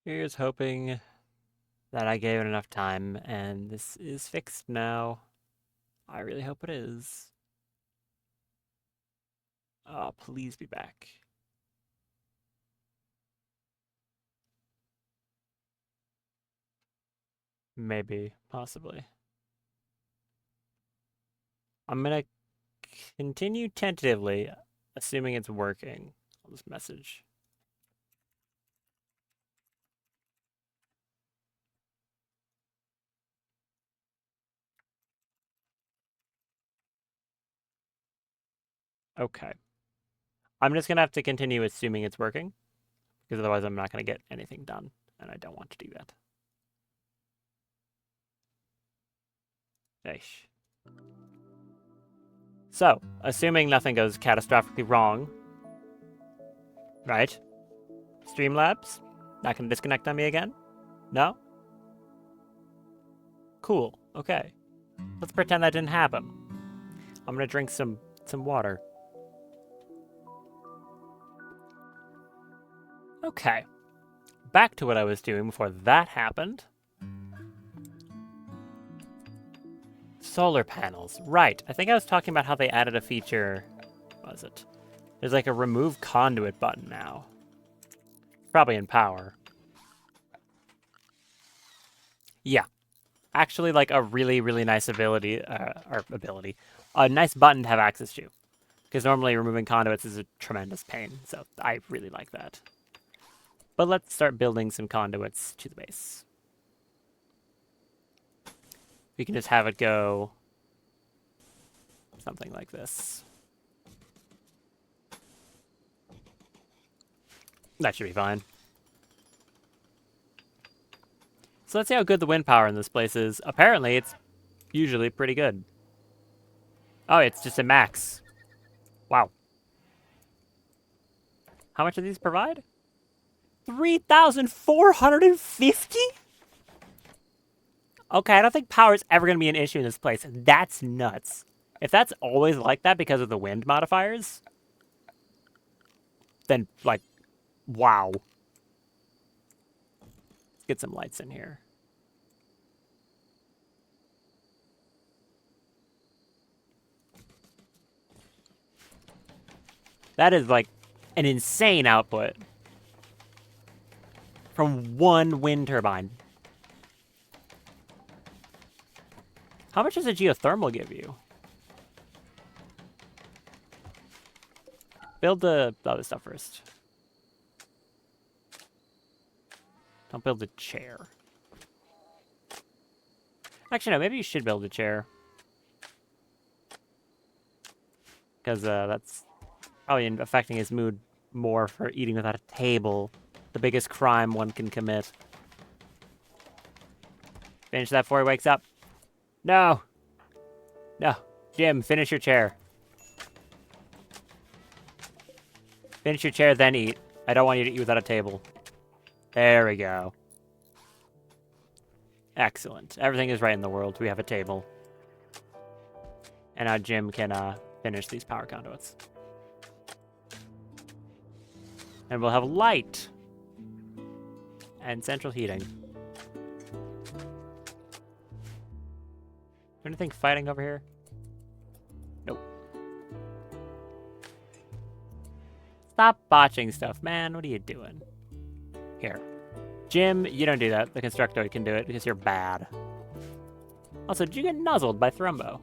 Here's hoping that I gave it enough time and this is fixed now. I really hope it is. Oh, please be back. Maybe, possibly. I'm gonna continue tentatively, assuming it's working on this message. Okay. I'm just gonna have to continue assuming it's working, because otherwise I'm not gonna get anything done, and I don't want to do that. Eish. So, assuming nothing goes catastrophically wrong, right? Streamlabs? Not gonna disconnect on me again? No? Cool. Okay. Let's pretend that didn't happen. I'm gonna drink some water. Okay. Back to what I was doing before that happened. Solar panels. Right. I think I was talking about how they added a feature. What was it? There's like a remove conduit button now. Probably in power. Yeah. Actually, like a really, really nice ability, a nice button to have access to. Because normally removing conduits is a tremendous pain, so I really like that. But let's start building some conduits to the base. We can just have it go something like this. That should be fine. So let's see how good the wind power in this place is. Apparently, it's usually pretty good. Oh, it's just a max. Wow. How much do these provide? 3,450? Okay, I don't think power is ever going to be an issue in this place. That's nuts. If that's always like that because of the wind modifiers, then, like, wow. Let's get some lights in here. That is, like, an insane output from one wind turbine. How much does a geothermal give you? Build the other stuff first. Don't build a chair. Actually, no, maybe you should build a chair. Because that's probably affecting his mood more for eating without a table. The biggest crime one can commit. Finish that before he wakes up. No. No. Jim, finish your chair. Finish your chair, then eat. I don't want you to eat without a table. There we go. Excellent. Everything is right in the world. We have a table. And now Jim can finish these power conduits. And we'll have light. And central heating. Is there anything fighting over here? Nope. Stop botching stuff, man. What are you doing? Here. Jim, you don't do that. The constructor can do it because you're bad. Also, did you get nuzzled by Thrumbo?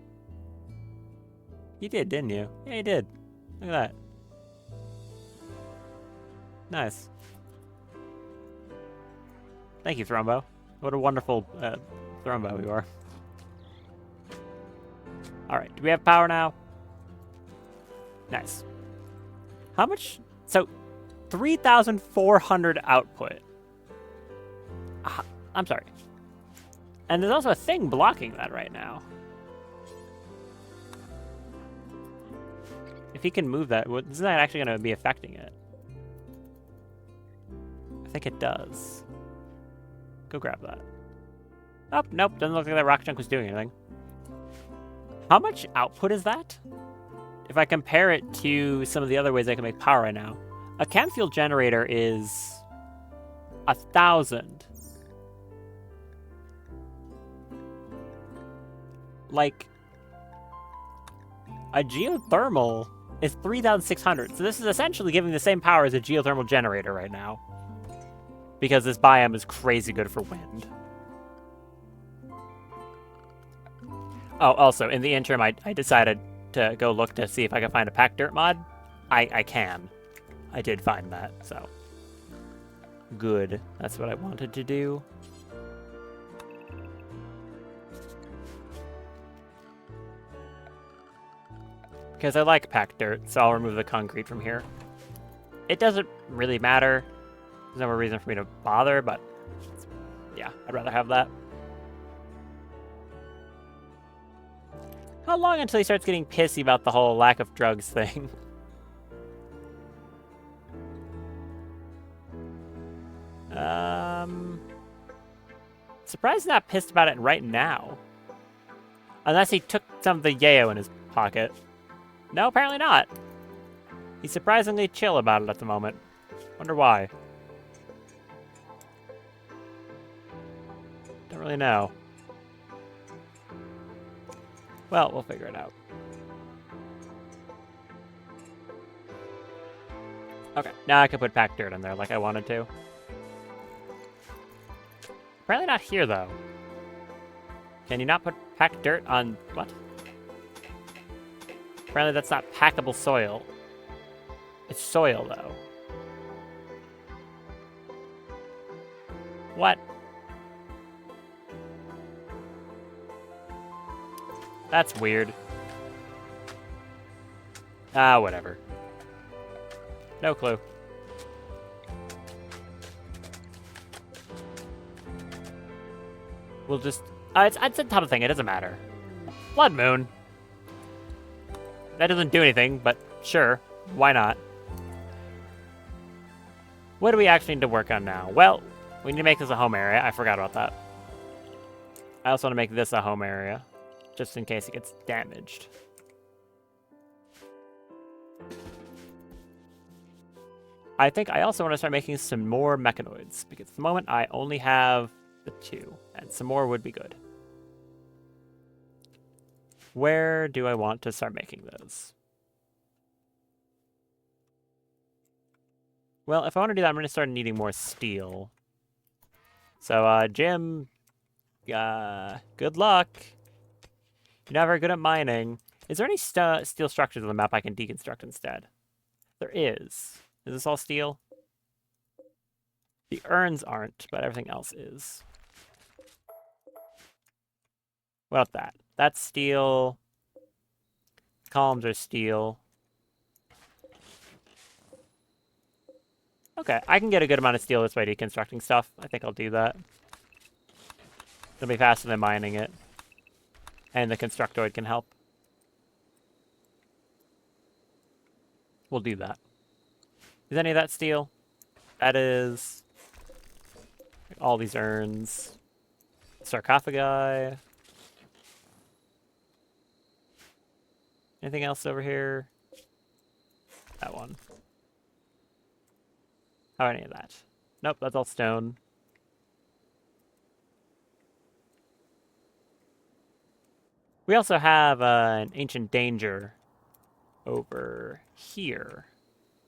You did, didn't you? Yeah, you did. Look at that. Nice. Thank you, Thrumbo. What a wonderful Thrumbo you are. Alright, do we have power now? Nice. How much? So, 3,400 output. I'm sorry. And there's also a thing blocking that right now. If he can move that, isn't that actually going to be affecting it? I think it does. Go grab that. Oh, nope. Doesn't look like that rock chunk was doing anything. How much output is that? If I compare it to some of the other ways I can make power right now. A chem fuel generator is 1,000. Like, a geothermal is 3,600. So this is essentially giving the same power as a geothermal generator right now. Because this biome is crazy good for wind. Oh, also, in the interim, I decided to go look to see if I can find a packed dirt mod. I can. I did find that, so. Good. That's what I wanted to do. Because I like packed dirt, so I'll remove the concrete from here. It doesn't really matter. There's no reason for me to bother, but yeah, I'd rather have that. How long until he starts getting pissy about the whole lack of drugs thing? Surprised he's not pissed about it right now. Unless he took some of the yayo in his pocket. No, apparently not. He's surprisingly chill about it at the moment. Wonder why. Don't really know. Well, we'll figure it out. Okay, now I can put packed dirt in there like I wanted to. Apparently not here, though. Can you not put packed dirt on... what? Apparently that's not packable soil. It's soil, though. What? That's weird. Ah, whatever. No clue. We'll just... it's a ton of thing. It doesn't matter. Blood Moon. That doesn't do anything, but sure. Why not? What do we actually need to work on now? Well, we need to make this a home area. I forgot about that. I also want to make this a home area, just in case it gets damaged. I think I also want to start making some more mechanoids, because at the moment I only have the 2, and some more would be good. Where do I want to start making those? Well, if I want to do that, I'm going to start needing more steel. So, Jim, good luck. You're not very good at mining. Is there any steel structures on the map I can deconstruct instead? There is. Is this all steel? The urns aren't, but everything else is. What about that? That's steel. Columns are steel. Okay, I can get a good amount of steel this way deconstructing stuff. I think I'll do that. It'll be faster than mining it. And the constructoid can help. We'll do that. Is any of that steel? That is... all these urns. Sarcophagi. Anything else over here? That one. How about any of that? Nope, that's all stone. We also have an ancient danger over here.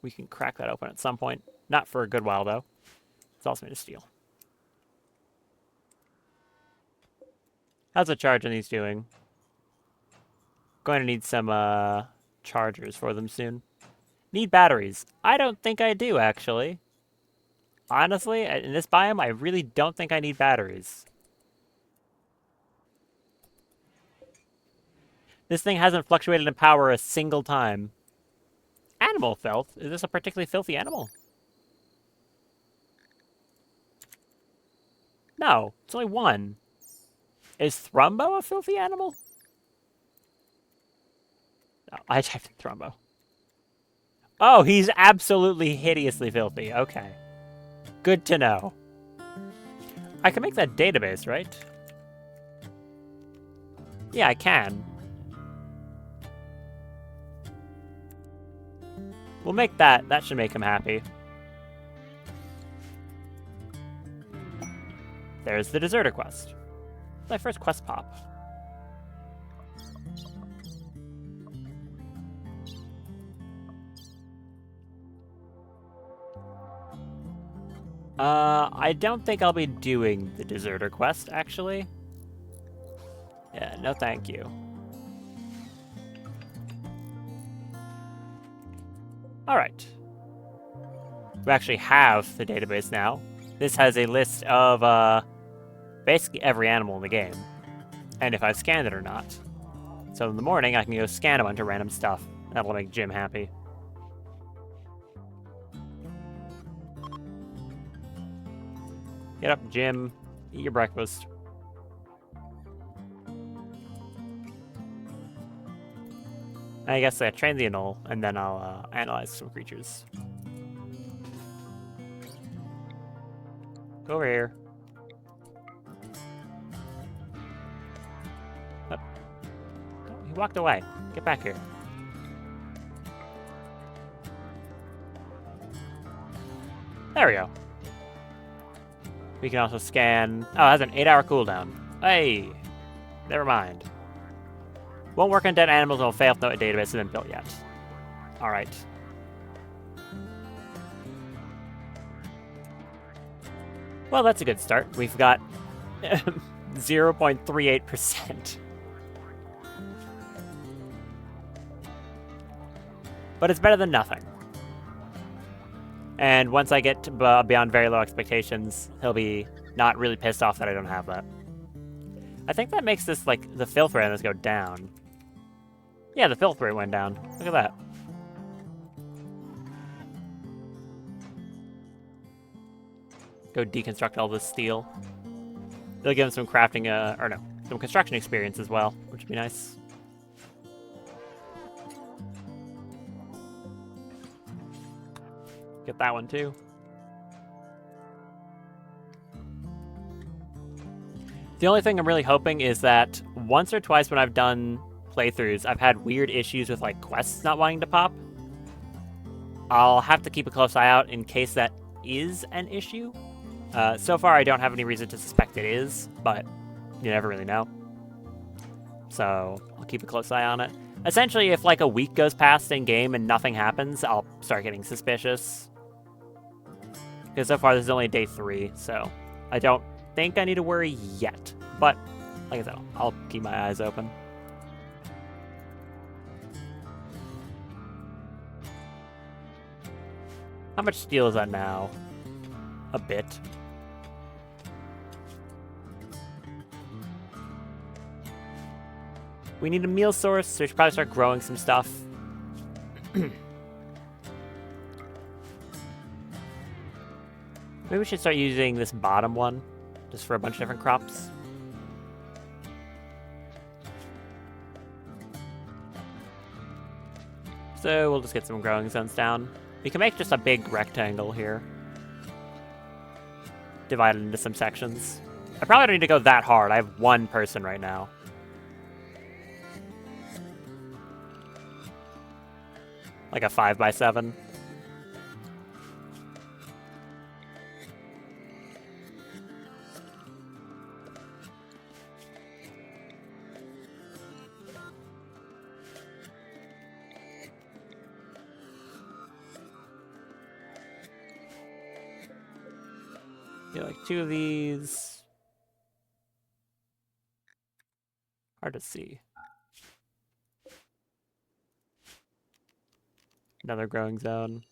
We can crack that open at some point. Not for a good while, though. It's also made of steel. How's the charge on these doing? Going to need some chargers for them soon. Need batteries. I don't think I do, actually. Honestly, in this biome, I really don't think I need batteries. This thing hasn't fluctuated in power a single time. Animal filth? Is this a particularly filthy animal? No, it's only one. Is Thrumbo a filthy animal? No, I typed in Thrumbo. Oh, he's absolutely hideously filthy. Okay. Good to know. I can make that database, right? Yeah, I can. We'll make that. That should make him happy. there's the deserter quest. My first quest pop. I don't think I'll be doing the deserter quest, actually. Yeah, no thank you. Alright. We actually have the database now. This has a list of, basically every animal in the game. And if I've scanned it or not. So in the morning, I can go scan a bunch of random stuff. That'll make Jim happy. Get up, Jim. Eat your breakfast. I guess I train the anole, and then I'll analyze some creatures. Go over here. Oh. Oh, he walked away. Get back here. There we go. We can also scan... Oh, it has an 8-hour cooldown. Hey! Never mind. Won't work on dead animals and will fail if no database hasn't been built yet. Alright. Well, that's a good start. We've got 0.38%. But it's better than nothing. And once I get to beyond very low expectations, he'll be not really pissed off that I don't have that. I think that makes this, like, the filth rate on this go down. Yeah, the filth rate went down. Look at that. Go deconstruct all this steel. It'll give him some crafting, or no, some construction experience as well, which would be nice. Get that one too. The only thing I'm really hoping is that once or twice when I've done playthroughs, I've had weird issues with like quests not wanting to pop. I'll have to keep a close eye out in case that is an issue. So far, I don't have any reason to suspect it is, but you never really know. So I'll keep a close eye on it. Essentially, if like a week goes past in game and nothing happens, I'll start getting suspicious. Because so far, this is only day 3, so I don't think I need to worry yet. But like I said, I'll keep my eyes open. How much steel is that now? A bit. We need a meal source, so we should probably start growing some stuff. Maybe we should start using this bottom one, just for a bunch of different crops. So we'll just get some growing zones down. We can make just a big rectangle here. Divided into some sections. I probably don't need to go that hard. I have one person right now. Like a 5x7. Do like 2 of these. Hard to see. Another growing zone.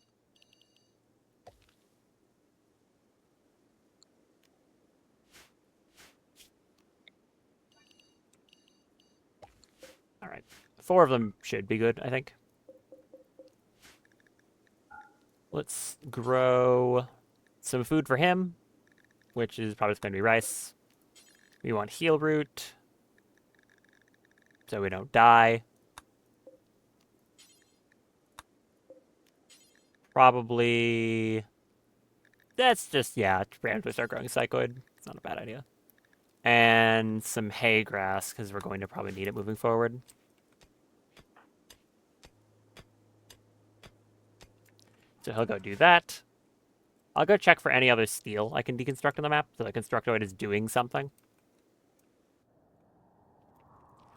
All right. 4 of them should be good, I think. Let's grow some food for him, which is probably going to be rice. We want heal root, so we don't die. Probably... That's just, yeah, randomly start growing psychoid. It's not a bad idea. And some hay grass, because we're going to probably need it moving forward. So he'll go do that. I'll go check for any other steel I can deconstruct on the map, so the Constructoid is doing something.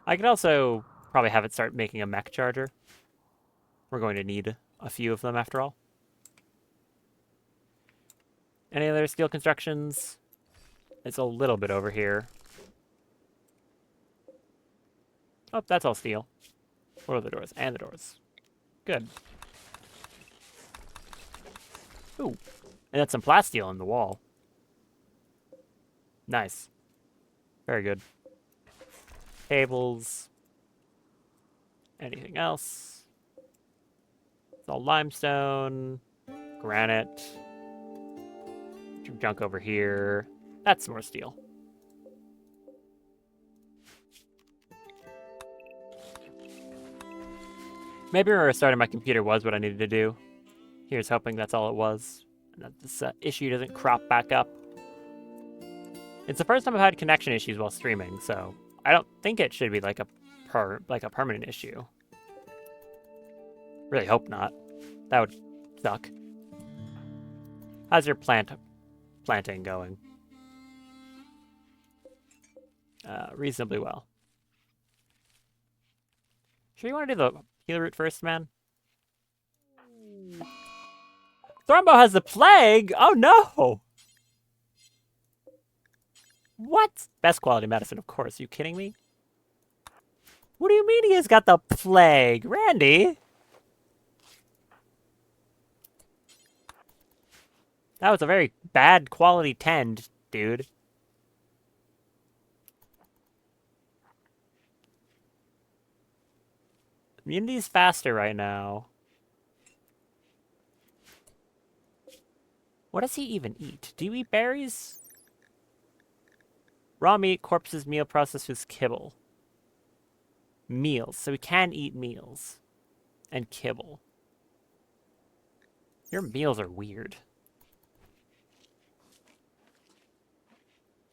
I could also probably have it start making a mech charger. We're going to need a few of them after all. Any other steel constructions? It's a little bit over here. Oh, that's all steel. What are the doors? And the doors. Good. Ooh. And that's some plasteel in the wall. Nice. Very good. Tables. Anything else? It's all limestone. Granite. Some junk over here. That's more steel. Maybe restarting my computer was what I needed to do. Here's hoping that's all it was. And that this issue doesn't crop back up. It's the first time I've had connection issues while streaming, so I don't think it should be like a permanent issue. Really hope not. That would suck. How's your planting going? Reasonably well. Sure you want to do the heal route first, man? Thrumbo has the plague! Oh no! What? Best quality medicine, of course. Are you kidding me? What do you mean he has got the plague? Randy? That was a very bad quality tend, dude. Immunity's faster right now. What does he even eat? Do you eat berries? Raw meat, corpses, meal processed with kibble. Meals. So we can eat meals. And kibble. Your meals are weird.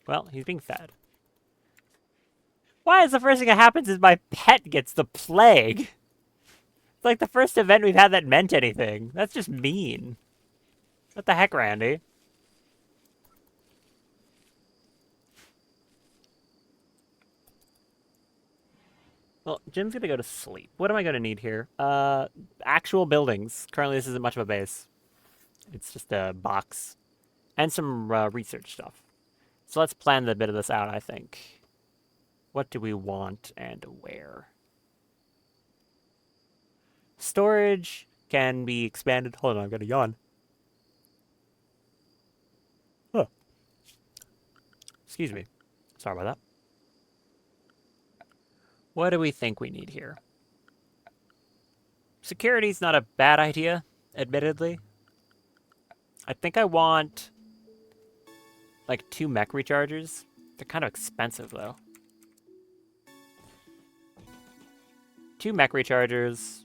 Well, he's being fed. Why is the first thing that happens is my pet gets the plague? It's like the first event we've had that meant anything. That's just mean. What the heck, Randy? Well, Jim's gonna go to sleep. What am I gonna need here? Actual buildings. Currently, this isn't much of a base. It's just a box. And some research stuff. So let's plan the bit of this out, I think. What do we want and where? Storage can be expanded. Hold on, I'm gonna yawn. Huh. Excuse me. Sorry about that. What do we think we need here? Security's not a bad idea, admittedly. I think I want like 2 mech rechargers. They're kind of expensive though. 2 mech rechargers.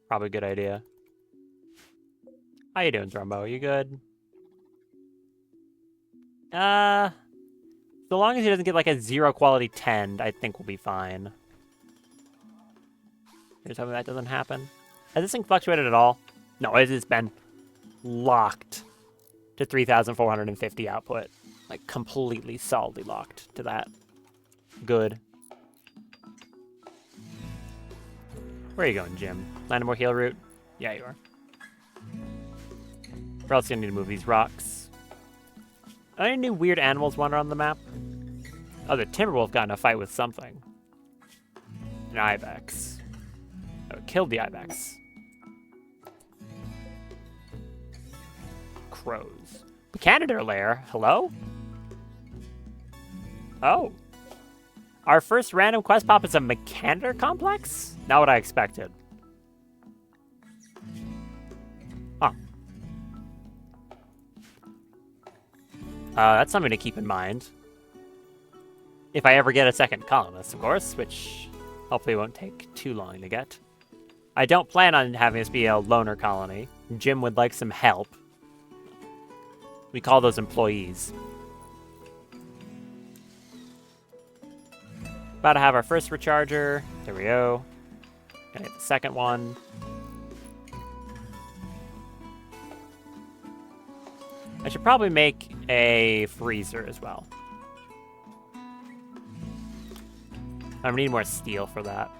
Probably a good idea. How you doing, Thrumbo? You good? So long as he doesn't get like a 0 quality tend, I think we'll be fine. Here's hoping that doesn't happen. Has this thing fluctuated at all? No, it has been locked to 3,450 output. Like completely solidly locked to that. Good. Where are you going, Jim? Land a more heal route? Yeah, you are. We're also gonna need to move these rocks. Are any new weird animals wander on the map? Oh, the Timberwolf got in a fight with something. An ibex. Oh, it killed the ibex. Crows. Mechanitor lair? Hello? Oh. Our first random quest pop is a Mechanitor complex? Not what I expected. Huh. That's something to keep in mind. If I ever get a second colonist, of course, which hopefully won't take too long to get. I don't plan on having this be a loner colony. Jim would like some help. We call those employees. About to have our first recharger. There we go. Gonna hit the second one. I should probably make a freezer as well. I'm gonna need more steel for that.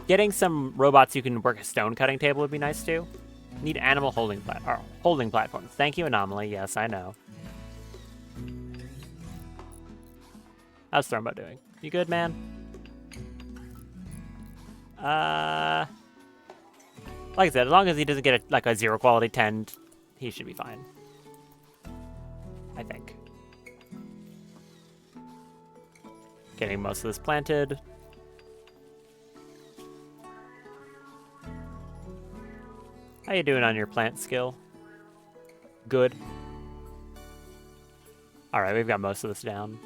Getting some robots who can work a stone cutting table would be nice too. Need animal holding platforms. Thank you, Anomaly. Yes, I know. How's Thrumbo doing? You good, man? Like I said, as long as he doesn't get like a 0 quality 10, he should be fine. I think. Getting most of this planted. How you doing on your plant skill? Good. Alright, we've got most of this down.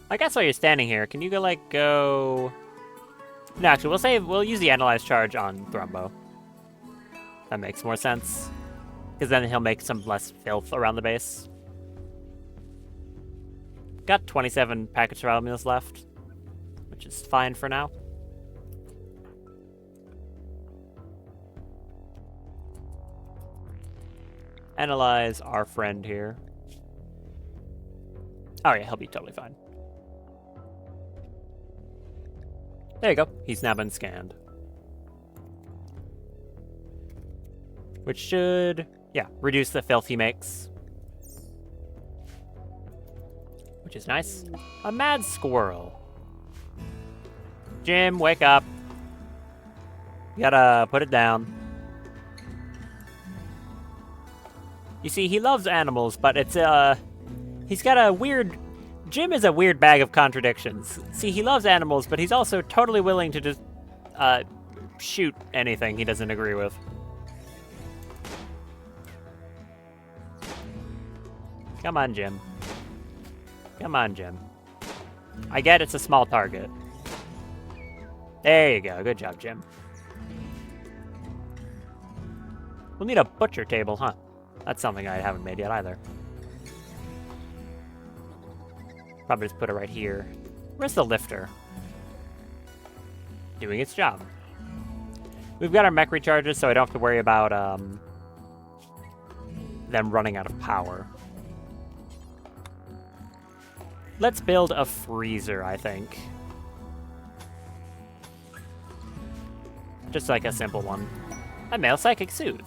I guess while you're standing here, can you go, like, go... No, actually, we'll use the Analyze Charge on Thrumbo. That makes more sense. Because then he'll make some less filth around the base. Got 27 package survival meals left, which is fine for now. Analyze our friend here. Oh yeah, he'll be totally fine. There you go. He's now been scanned. Which should, yeah, reduce the filth he makes. Which is nice. A mad squirrel. Jim, wake up. You gotta put it down. You see, he loves animals, but it's, he's got a weird... Jim is a weird bag of contradictions. See, he loves animals, but he's also totally willing to just, shoot anything he doesn't agree with. Come on, Jim. Come on, Jim. I get it's a small target. There you go. Good job, Jim. We'll need a butcher table, huh? That's something I haven't made yet either. Probably just put it right here. Where's the lifter? Doing its job. We've got our mech recharges, so I don't have to worry about them running out of power. Let's build a freezer, I think. Just like a simple one. A male psychic soothe.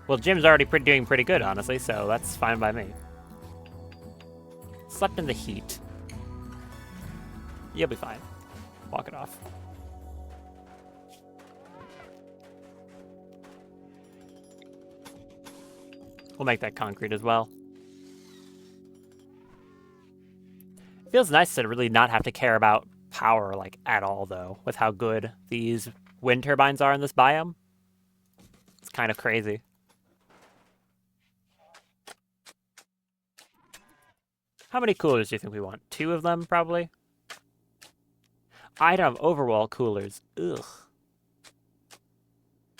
Well, Jim's already doing pretty good, honestly, so that's fine by me. Slept in the heat. You'll be fine. Walk it off. We'll make that concrete as well. Feels nice to really not have to care about power, like, at all, though, with how good these wind turbines are in this biome. It's kind of crazy. How many coolers do you think we want? 2 of them, probably? Item of overwall coolers. Ugh.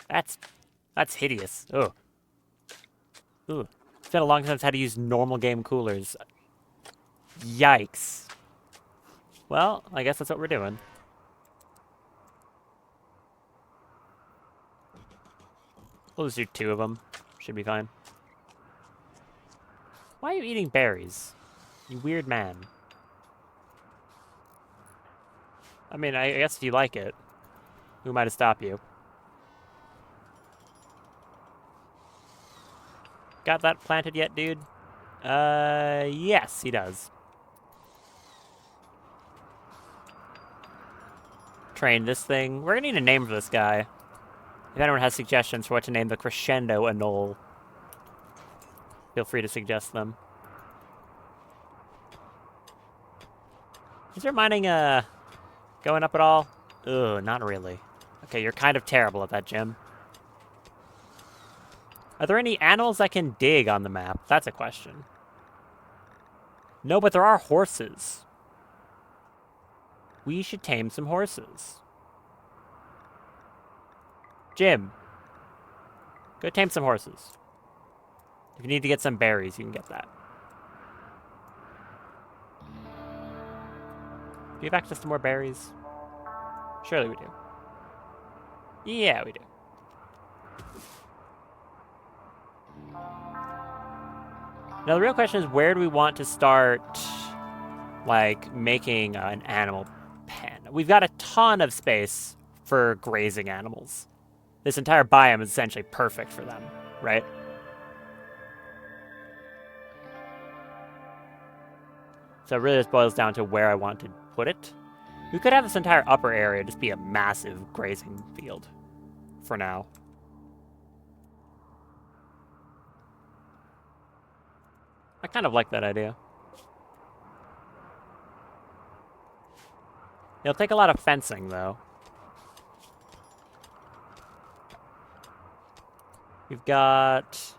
That's hideous. Ugh. Ugh. It's been a long time since I've had to use normal game coolers. Yikes. Well, I guess that's what we're doing. We'll just do 2 of them. Should be fine. Why are you eating berries? You weird man. I mean, I guess if you like it, who might have stopped you? Got that planted yet, dude? Yes, he does. Train this thing. We're gonna need a name for this guy. If anyone has suggestions for what to name the Crescendo Anole, feel free to suggest them. Is your mining, going up at all? Ugh, not really. Okay, you're kind of terrible at that, Jim. Are there any animals that can dig on the map? That's a question. No, but there are horses. We should tame some horses. Jim, go tame some horses. If you need to get some berries, you can get that. we have access to more berries? Surely we do. Yeah, we do. Now the real question is, where do we want to start, like, making an animal pen? We've got a ton of space for grazing animals. This entire biome is essentially perfect for them, right? So it really just boils down to where I want to put it. We could have this entire upper area just be a massive grazing field for now. I kind of like that idea. It'll take a lot of fencing, though. We've got...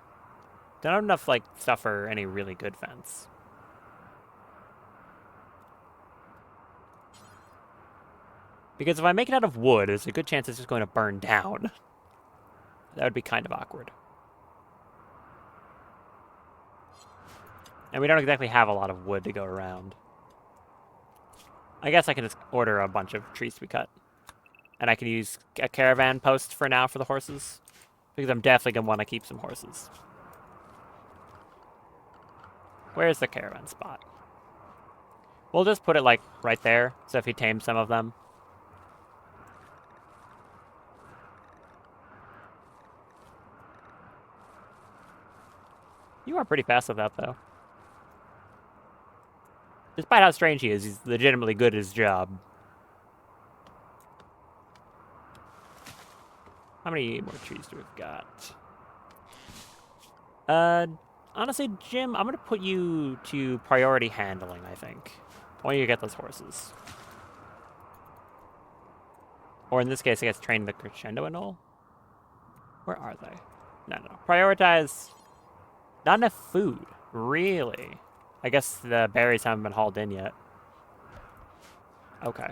don't have enough, like, stuff for any really good fence. Because if I make it out of wood, there's a good chance it's just going to burn down. That would be kind of awkward. And we don't exactly have a lot of wood to go around. I guess I can just order a bunch of trees to be cut. And I can use a caravan post for now for the horses. Because I'm definitely going to want to keep some horses. Where's the caravan spot? We'll just put it, like, right there. So if he tames some of them. You are pretty fast with that, though. Despite how strange he is, he's legitimately good at his job. How many more trees do we've got? Honestly, Jim, I'm going to put you to priority handling, I think. I want you to get those horses. Or in this case, I guess train the crescendo and all. Where are they? No. Prioritize... not enough food. Really? I guess the berries haven't been hauled in yet. Okay.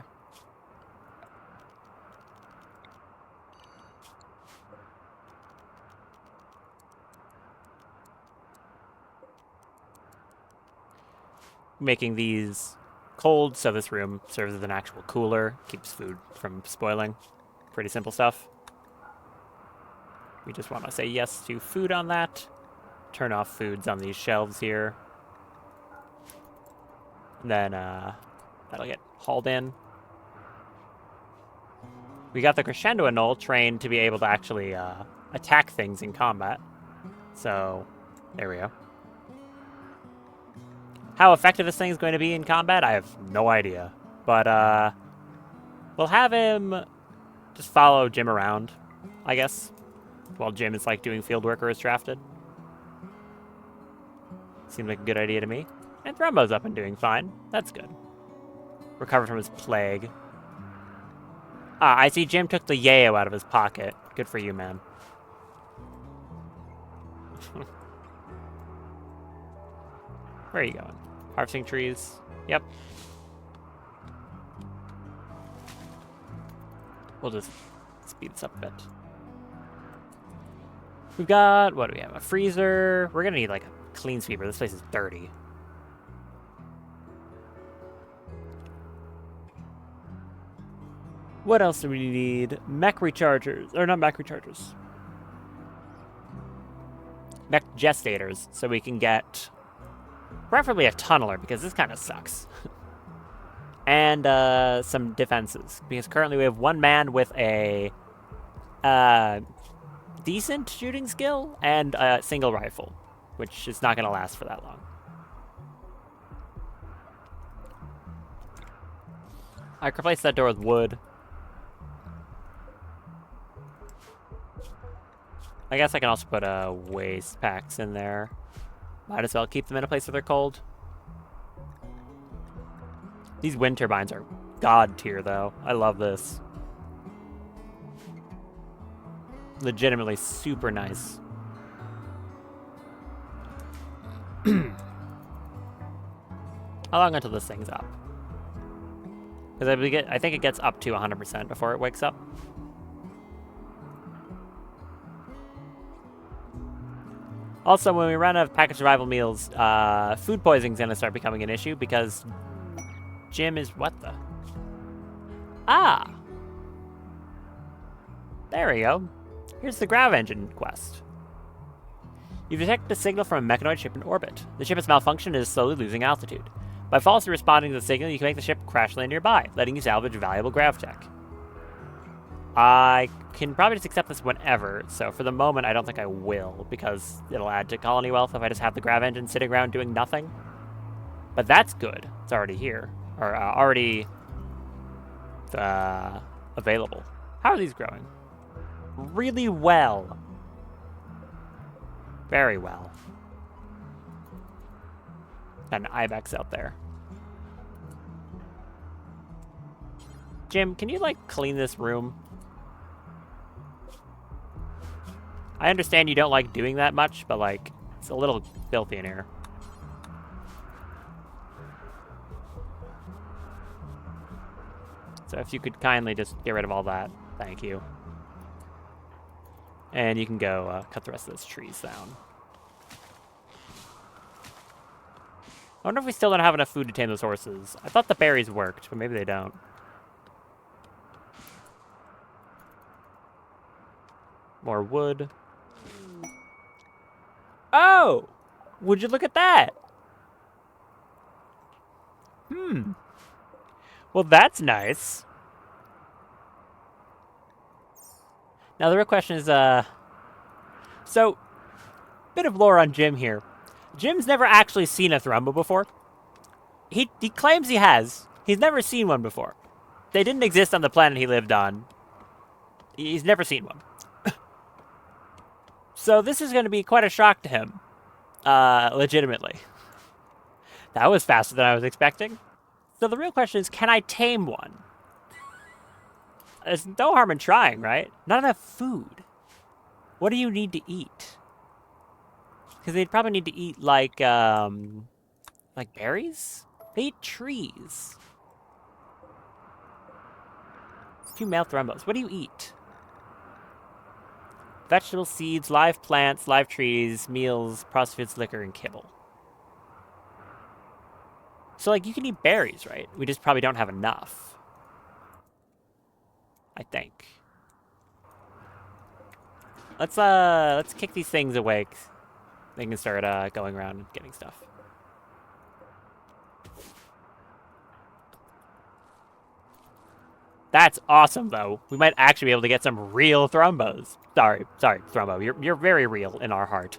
Making these cold, so this room serves as an actual cooler. Keeps food from spoiling. Pretty simple stuff. We just want to say yes to food on that. Turn off foods on these shelves here. Then that'll get hauled in. We got the crescendo anole trained to be able to actually attack things in combat. So, there we go. How effective this thing is going to be in combat, I have no idea. But we'll have him just follow Jim around, I guess. While Jim is like doing field work or is drafted. Seems like a good idea to me. And Thrumbo's up and doing fine. That's good. Recovered from his plague. Ah, I see Jim took the yayo out of his pocket. Good for you, man. Where are you going? Harvesting trees? Yep. We'll just speed this up a bit. We've got, what do we have? A freezer. We're gonna need like a clean sweeper. This place is dirty. What else do we need? Mech rechargers. Or not mech rechargers. Mech gestators. So we can get preferably a tunneler, because this kind of sucks. And some defenses. Because currently we have one man with a decent shooting skill and a single rifle, which is not going to last for that long. I could replace that door with wood. I guess I can also put waste packs in there. Might as well keep them in a place where they're cold. These wind turbines are god tier, though. I love this. Legitimately super nice. How long until this thing's up? Because I think it gets up to 100% before it wakes up. Also, when we run out of packaged survival meals, food poisoning is going to start becoming an issue because Jim is... what the? Ah! There we go. Here's the grav engine quest. You detect a signal from a mechanoid ship in orbit. The ship has malfunctioned and is slowly losing altitude. By falsely responding to the signal, you can make the ship crash land nearby, letting you salvage valuable grav tech. I can probably just accept this whenever, so for the moment I don't think I will, because it'll add to colony wealth if I just have the grav engine sitting around doing nothing. But that's good. It's already here. Or already available. How are these growing? Really well. Very well. Got an ibex out there. Jim, can you, like, clean this room? I understand you don't like doing that much, but, like, it's a little filthy in here. So if you could kindly just get rid of all that, thank you. And you can go cut the rest of those trees down. I wonder if we still don't have enough food to tame those horses. I thought the berries worked, but maybe they don't. More wood. Oh! Would you look at that? Well, that's nice. Now, the real question is, so, bit of lore on Jim here. Jim's never actually seen a Thrumbo before. He claims he has. He's never seen one before. They didn't exist on the planet he lived on. He's never seen one. So this is going to be quite a shock to him. Legitimately. That was faster than I was expecting. So the real question is, can I tame one? There's no harm in trying, right? Not enough food. What do you need to eat? Because they'd probably need to eat, like berries? They eat trees. 2 male Thrumbos. What do you eat? Vegetable seeds, live plants, live trees, meals, processed foods, liquor, and kibble. So, like, you can eat berries, right? We just probably don't have enough. I think. Let's kick these things awake. They can start going around and getting stuff. That's awesome, though. We might actually be able to get some real Thrumbos. Sorry, Thrumbo. You're very real in our heart.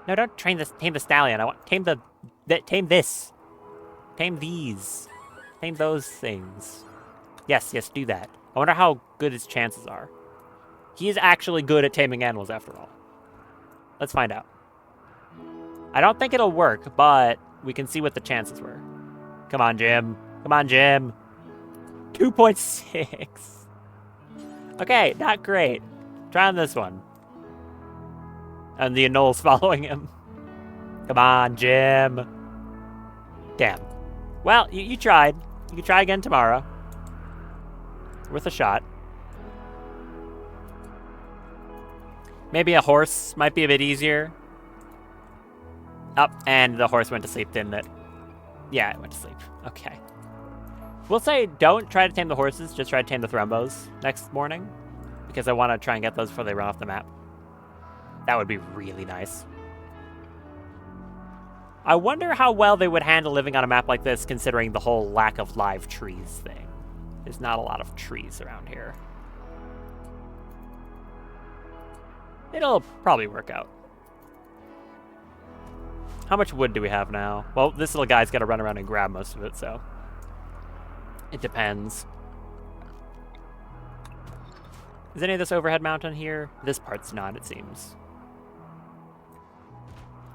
No, don't tame the stallion. I want tame this. Tame these. Tame those things. Yes, do that. I wonder how good his chances are. He is actually good at taming animals, after all. Let's find out. I don't think it'll work, but we can see what the chances were. Come on, Jim. Come on, Jim. 2.6. Okay, not great. Try on this one. And the Anol's following him. Come on, Jim. Damn. Well, you tried. You can try again tomorrow. Worth a shot. Maybe a horse might be a bit easier. Up, and the horse went to sleep, didn't it? Yeah, it went to sleep. Okay. We'll say don't try to tame the horses, just try to tame the Thrumbos next morning. Because I want to try and get those before they run off the map. That would be really nice. I wonder how well they would handle living on a map like this, considering the whole lack of live trees thing. There's not a lot of trees around here. It'll probably work out. How much wood do we have now? Well, this little guy's got to run around and grab most of it, so... It depends. Is any of this overhead mount on here? This part's not, it seems.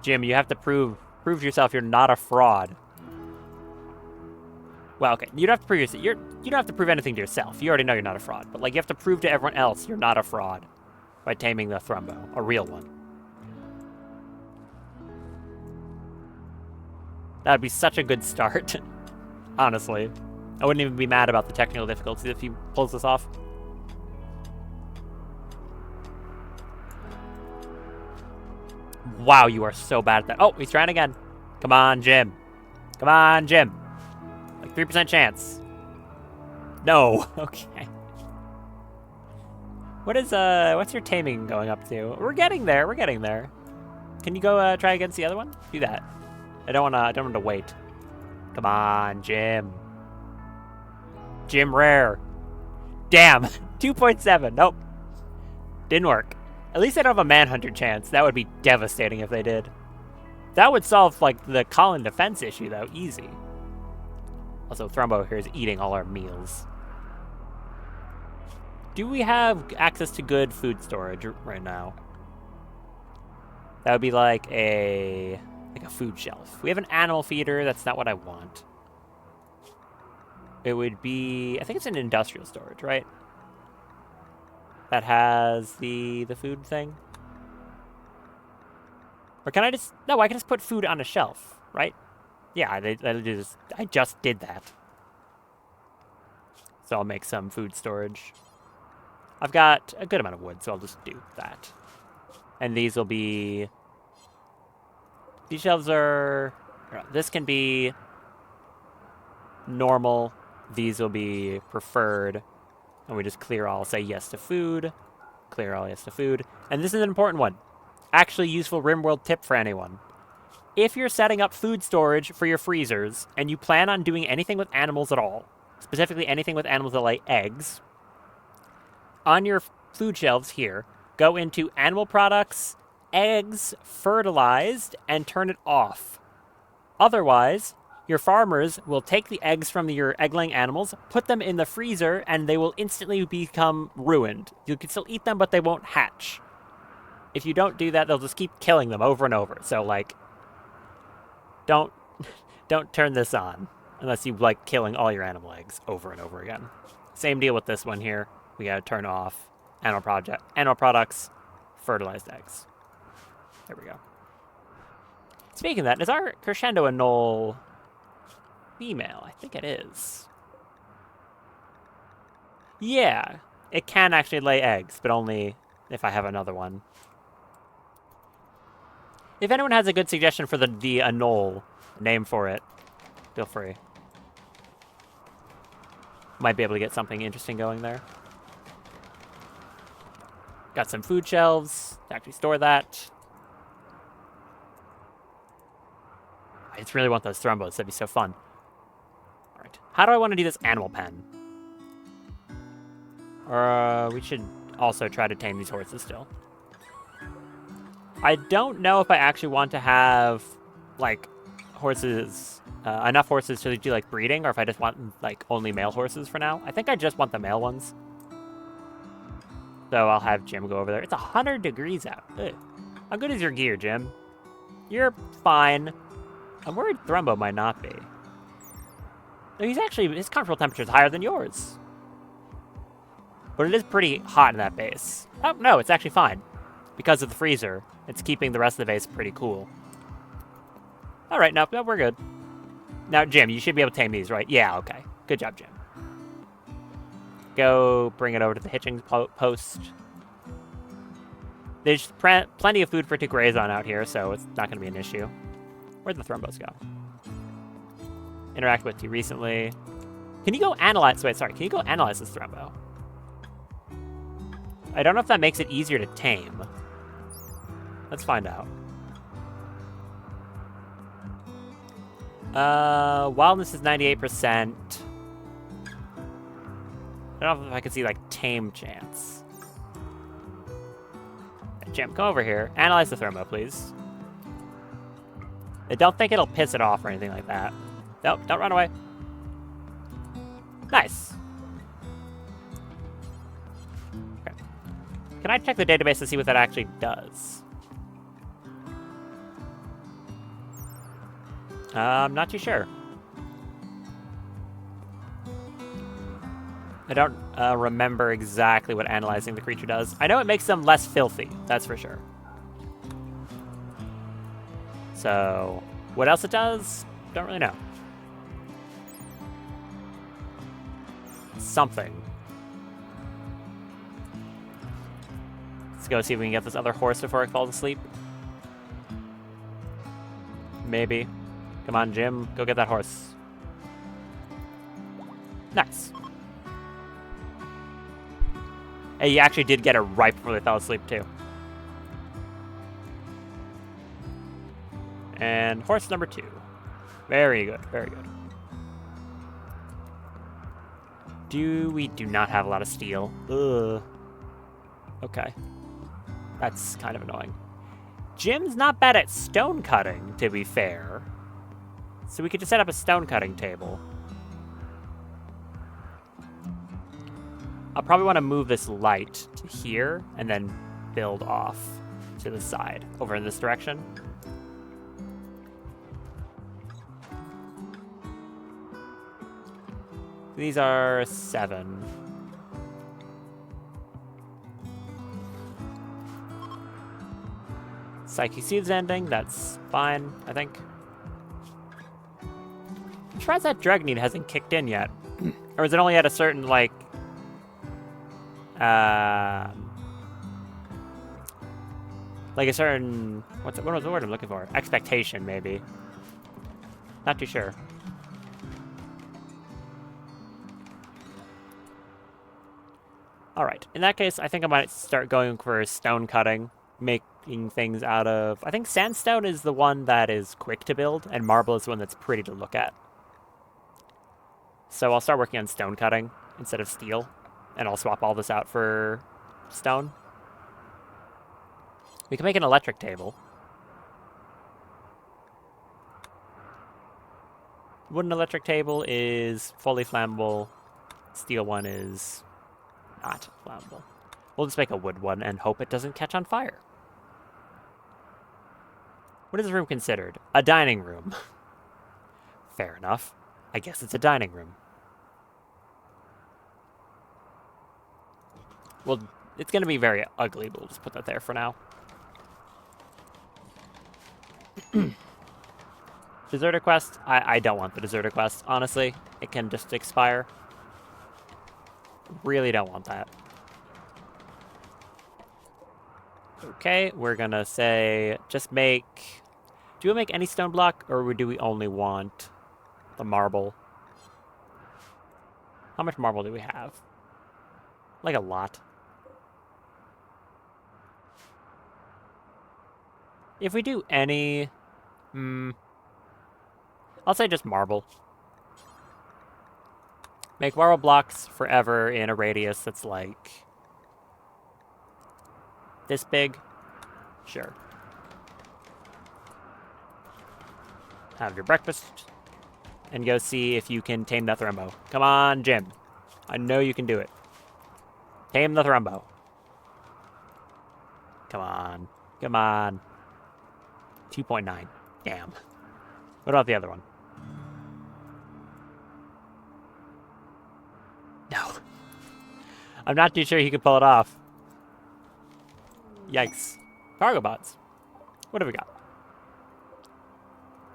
Jim, you have to prove to yourself you're not a fraud. Well, okay, you don't have to prove yourself. You don't have to prove anything to yourself. You already know you're not a fraud. But, like, you have to prove to everyone else you're not a fraud by taming the Thrumbo, a real one. That would be such a good start. Honestly. I wouldn't even be mad about the technical difficulties if he pulls this off. Wow, you are so bad at that. Oh, he's trying again. Come on, Jim. Come on, Jim. Like 3% chance. No. Okay. What's your taming going up to? We're getting there. We're getting there. Can you go try against the other one? Do that. I don't want to wait. Come on, Jim. Jim Rare. Damn. 2.7. Nope. Didn't work. At least I don't have a manhunter chance. That would be devastating if they did. That would solve, like, the call-in defense issue, though. Easy. Also, Thrumbo here is eating all our meals. Do we have access to good food storage right now? That would be like a food shelf. We have an animal feeder. That's not what I want. It would be... I think it's an industrial storage, right? That has the food thing. Or can I just... No, I can just put food on a shelf, right? Yeah, I just did that. So I'll make some food storage. I've got a good amount of wood, so I'll just do that. And these will be... These shelves are... This can be normal. These will be preferred. And we just clear all, say yes to food. Clear all yes to food. And this is an important one. Actually useful Rimworld tip for anyone. If you're setting up food storage for your freezers, and you plan on doing anything with animals at all, specifically anything with animals that lay eggs, on your food shelves here, go into animal products, eggs, fertilized, and turn it off. Otherwise, your farmers will take the eggs from your egg-laying animals, put them in the freezer, and they will instantly become ruined. You can still eat them, but they won't hatch. If you don't do that, they'll just keep killing them over and over. So, like, don't turn this on unless you like killing all your animal eggs over and over again. Same deal with this one here. We gotta turn off animal products, fertilized eggs. There we go. Speaking of that, is our crescendo a null female? I think it is. Yeah, it can actually lay eggs, but only if I have another one. If anyone has a good suggestion for the anole name for it, feel free. Might be able to get something interesting going there. Got some food shelves to actually store that. I just really want those thrumbos. That'd be so fun. All right. How do I want to do this animal pen? Or we should also try to tame these horses still. I don't know if I actually want to have, like, horses, enough horses to do, like, breeding, or if I just want, like, only male horses for now. I think I just want the male ones. So I'll have Jim go over there. It's 100 degrees out. Ugh. How good is your gear, Jim? You're fine. I'm worried Thrumbo might not be. No, he's actually, his comfortable temperature is higher than yours. But it is pretty hot in that base. Oh, no, it's actually fine. Because of the freezer, it's keeping the rest of the base pretty cool. All right, no, we're good. Now, Jim, you should be able to tame these, right? Yeah, okay. Good job, Jim. Go bring it over to the hitching post. There's plenty of food for it to graze on out here, so it's not going to be an issue. Where'd the thrumbos go? Interact with you recently. Can you go analyze... Wait, sorry. Can you go analyze this thrumbo? I don't know if that makes it easier to tame. Let's find out. Wildness is 98%. I don't know if I can see, like, tame chance. Hey, Jim, come over here. Analyze the thrumbo, please. I don't think it'll piss it off or anything like that. Nope, don't run away. Nice. Okay. Can I check the database to see what that actually does? I'm not too sure. I don't remember exactly what analyzing the creature does. I know it makes them less filthy, that's for sure. So, what else it does? Don't really know. Something. Let's go see if we can get this other horse before it falls asleep. Maybe. Come on, Jim. Go get that horse. Nice. Hey, you actually did get it right before they fell asleep, too. And horse number 2. Very good, very good. We do not have a lot of steel. Ugh. Okay. That's kind of annoying. Jim's not bad at stone cutting, to be fair. So we could just set up a stone cutting table. I'll probably want to move this light to here and then build off to the side over in this direction. These are 7. Psyche Seeds ending, that's fine, I think. I'm surprised that Dragonite hasn't kicked in yet. Or is it only at a certain, like... like a certain... what was the word I'm looking for? Expectation, maybe. Not too sure. Alright, in that case, I think I might start going for stone cutting, making things out of... I think sandstone is the one that is quick to build, and marble is the one that's pretty to look at. So I'll start working on stone cutting instead of steel, and I'll swap all this out for stone. We can make an electric table. Wooden electric table is fully flammable. Steel one is not flammable. We'll just make a wood one and hope it doesn't catch on fire. What is this room considered? A dining room. Fair enough. I guess it's a dining room. Well, it's going to be very ugly, but we'll just put that there for now. Deserter quest? I don't want the deserter quest, honestly. It can just expire. Really don't want that. Okay, we're gonna say, just make... Do we make any stone block, or do we only want the marble? How much marble do we have? Like a lot. If we do any... I'll say just marble. Make marble blocks forever in a radius that's like... this big? Sure. Have your breakfast. And go see if you can tame that Thrumbo. Come on, Jim. I know you can do it. Tame the Thrumbo. Come on. Come on. 2.9. Damn. What about the other one? No. I'm not too sure he could pull it off. Yikes. Cargo bots. What have we got?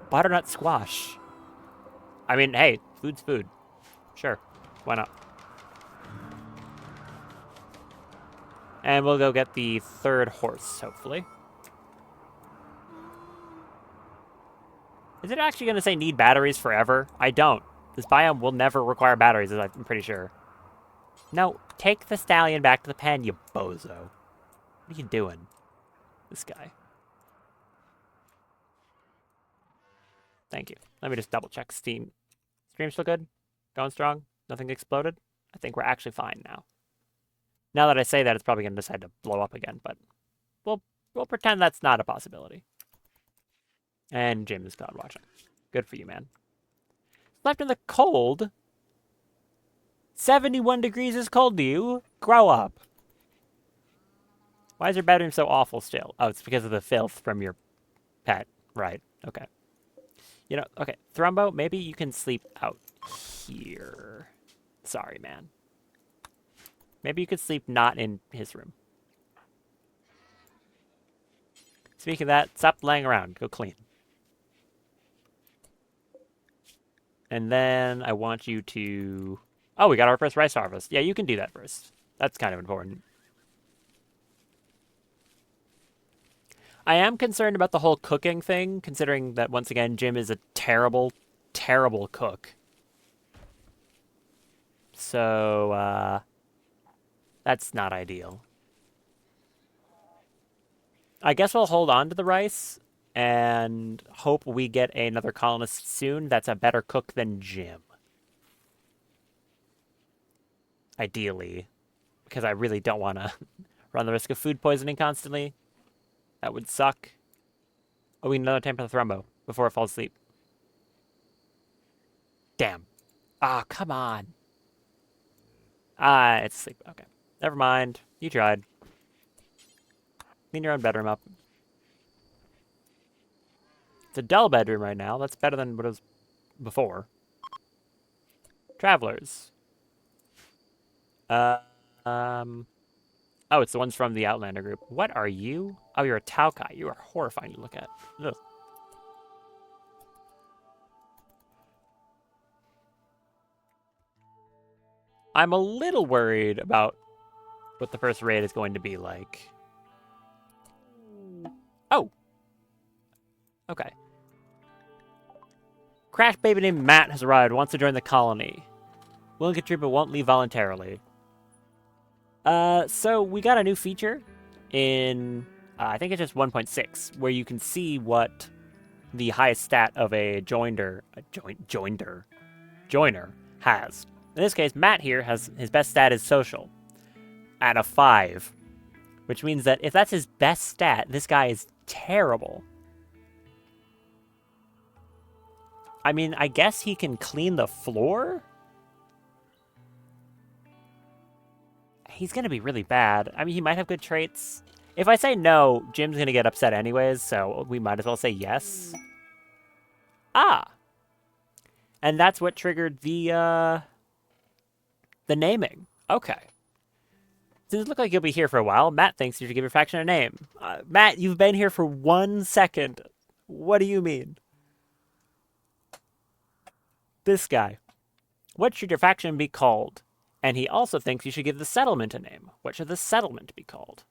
Butternut squash. I mean, hey, food's food. Sure. Why not? And we'll go get the 3rd horse, hopefully. Is it actually going to say need batteries forever? I don't. This biome will never require batteries, I'm pretty sure. No, take the stallion back to the pen, you bozo. What are you doing? This guy. Thank you. Let me just double check Steam. Stream still good? Going strong? Nothing exploded? I think we're actually fine now. Now that I say that, it's probably going to decide to blow up again, but we'll pretend that's not a possibility. And Jim is cloud watching. Good for you, man. Left in the cold? 71 degrees is cold to you? Grow up. Why is your bedroom so awful still? Oh, it's because of the filth from your pet. Right. Okay. You know, okay. Thrumbo, maybe you can sleep out here. Sorry, man. Maybe you could sleep not in his room. Speaking of that, stop laying around. Go clean. And then I want you to... Oh, we got our first rice harvest. Yeah, you can do that first. That's kind of important. I am concerned about the whole cooking thing, considering that, once again, Jim is a terrible, terrible cook. So, that's not ideal. I guess we'll hold on to the rice and hope we get another colonist soon that's a better cook than Jim. Ideally. Because I really don't want to run the risk of food poisoning constantly. That would suck. Oh, we need another time for the Thrumbo before it falls asleep. Damn. Ah, come on. Ah, it's asleep. Okay. Never mind. You tried. Clean your own bedroom up. It's a dull bedroom right now. That's better than what it was before. Travelers. Oh, it's the ones from the Outlander group. What are you? Oh, you're a Taukai. You are horrifying to look at. Ugh. I'm a little worried about what the first raid is going to be like. Oh! Okay. Crash baby named Matt has arrived, wants to join the colony. Willing to contribute, but won't leave voluntarily. So we got a new feature in, I think it's just 1.6, where you can see what the highest stat of a joiner has. In this case, Matt here has his best stat is social at a 5, which means that if that's his best stat, this guy is terrible. I mean, I guess he can clean the floor? He's going to be really bad. I mean, he might have good traits. If I say no, Jim's going to get upset anyways, so we might as well say yes. Ah! And that's what triggered the naming. Okay. Since it looks like you'll be here for a while, Matt thinks you should give your faction a name. Matt, you've been here for 1 second. What do you mean? This guy. What should your faction be called? And he also thinks you should give the settlement a name. What should the settlement be called?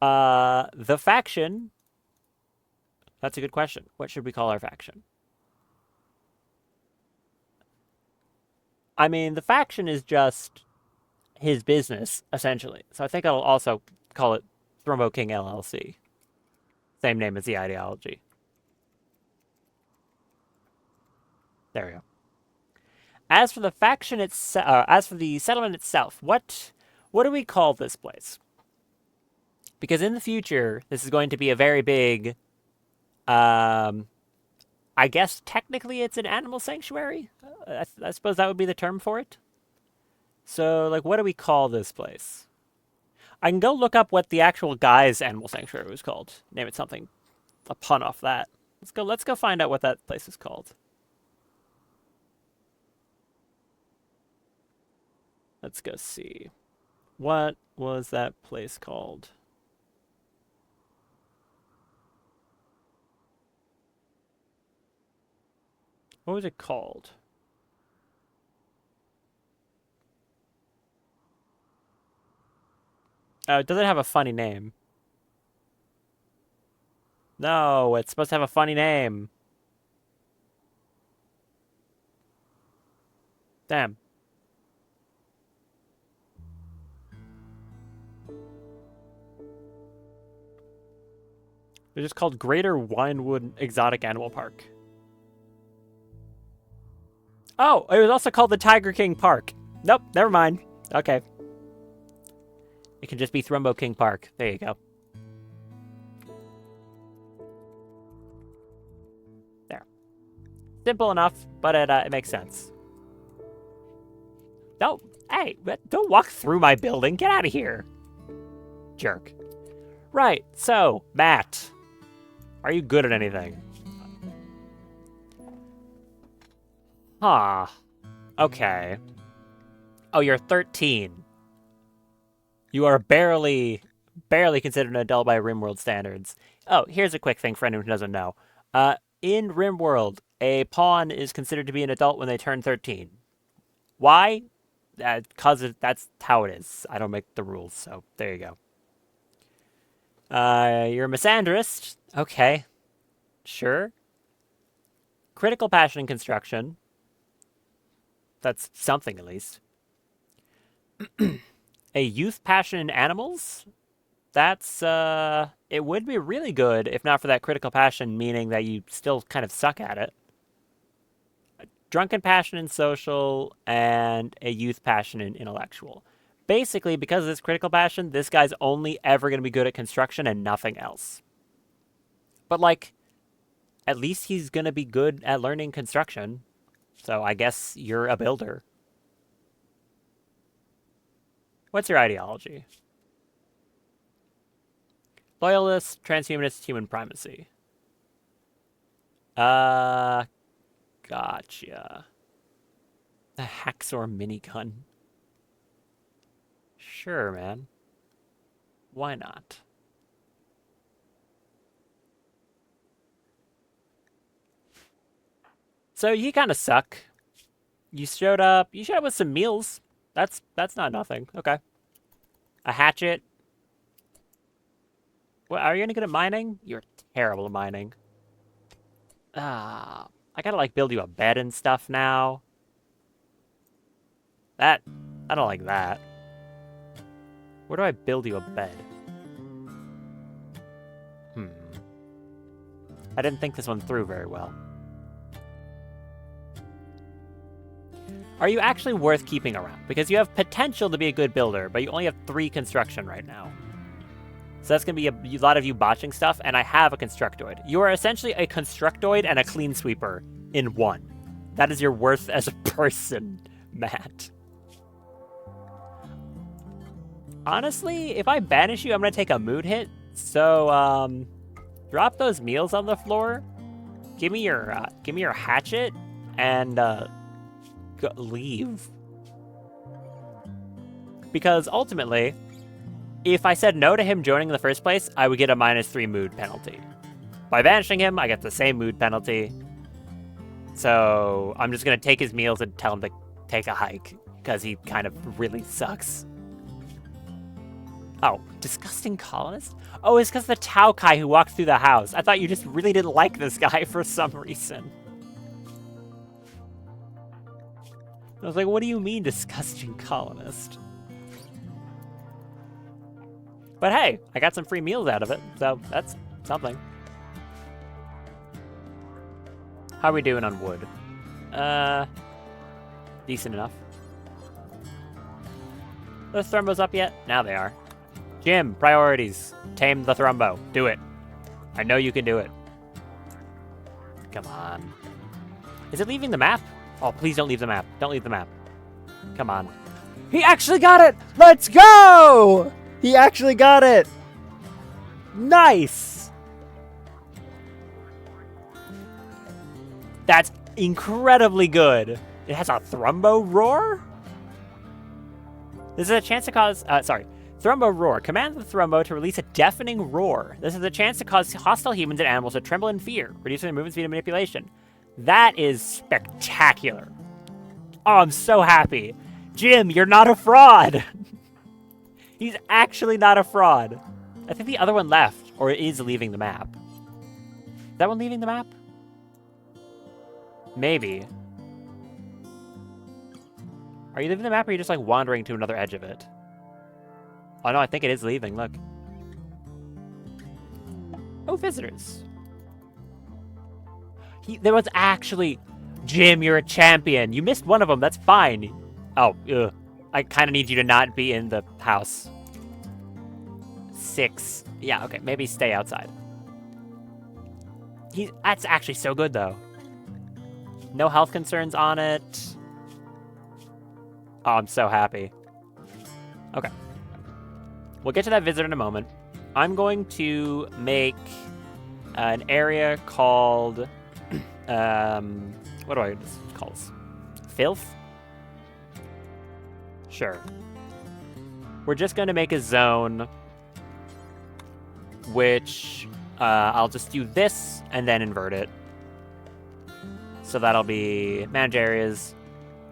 The faction. That's a good question. What should we call our faction? I mean, the faction is just his business, essentially. So I think I'll also call it Thrumbo King LLC. Same name as the ideology. There we go. As for the faction itself, as for the settlement itself, what do we call this place? Because in the future, this is going to be a very big, I guess technically it's an animal sanctuary. I suppose that would be the term for it. So, like, what do we call this place? I can go look up what the actual guy's animal sanctuary was called. Name it something, a pun off that. Let's go find out what that place is called. Let's go see. What was that place called? What was it called? It doesn't have a funny name. No, it's supposed to have a funny name. Damn. They're just called Greater Winewood Exotic Animal Park. Oh, it was also called the Tiger King Park. Nope, never mind. Okay. It can just be Thrumbo King Park. There you go. There. Simple enough, but it makes sense. No, hey, don't walk through my building. Get out of here. Jerk. Right, so, Matt. Are you good at anything? Huh. Okay. Oh, you're 13. You are barely considered an adult by Rimworld standards. Oh, here's a quick thing for anyone who doesn't know. In Rimworld, a pawn is considered to be an adult when they turn 13. Why? Because that's how it is. I don't make the rules, so there you go. You're a misandrist. Okay. Sure. Critical passion in construction. That's something, at least. A youth passion in animals? That's, it would be really good if not for that critical passion, meaning that you still kind of suck at it. Drunken passion in social, and a youth passion in intellectual. Basically, because of this critical passion, this guy's only ever going to be good at construction and nothing else. But, like, at least he's going to be good at learning construction. So I guess you're a builder. What's your ideology? Loyalist, transhumanist, human primacy. Gotcha. A hacksaw minigun. Sure, man. Why not? So you kind of suck. You showed up with some meals. That's not nothing. Okay. A hatchet. What, are you any good at mining? You're terrible at mining. I gotta like build you a bed and stuff now. I don't like that. Where do I build you a bed? I didn't think this one through very well. Are you actually worth keeping around? Because you have potential to be a good builder, but you only have 3 construction right now. So that's going to be a lot of you botching stuff, and I have a constructoid. You are essentially a constructoid and a clean sweeper in one. That is your worth as a person, Matt. Honestly, if I banish you, I'm going to take a mood hit. So, drop those meals on the floor. Give me your hatchet, and leave. Because ultimately, if I said no to him joining in the first place, I would get a -3 mood penalty. By banishing him, I get the same mood penalty. So I'm just going to take his meals and tell him to take a hike, because he kind of really sucks. Oh, disgusting colonist? Oh, it's because the Taukai who walked through the house. I thought you just really didn't like this guy for some reason. I was like, what do you mean, disgusting colonist? But hey, I got some free meals out of it, so that's something. How are we doing on wood? Decent enough. Those Thrumbos up yet? Now they are. Jim, priorities. Tame the Thrumbo. Do it. I know you can do it. Come on. Is it leaving the map? Oh, please don't leave the map. Don't leave the map. Come on. He actually got it! Let's go! He actually got it! Nice! That's incredibly good. It has a Thrumbo roar? This is a chance to cause... Thrumbo roar. Command the Thrumbo to release a deafening roar. This is a chance to cause hostile humans and animals to tremble in fear, reducing their movement speed and manipulation. That is spectacular. Oh, I'm so happy. Jim, you're not a fraud. He's actually not a fraud. I think the other one left, or is leaving the map. Is that one leaving the map? Maybe. Are you leaving the map, or are you just, like, wandering to another edge of it? Oh, no, I think it is leaving. Look. Oh, visitors. There was actually... Jim, you're a champion. You missed one of them. That's fine. Oh, ugh. I kind of need you to not be in the house. 6. Yeah, okay. Maybe stay outside. That's actually so good, though. No health concerns on it. Oh, I'm so happy. Okay. We'll get to that visitor in a moment. I'm going to make an area called... what do I call this? Filth? Sure. We're just going to make a zone which I'll just do this and then invert it. So that'll be manage areas.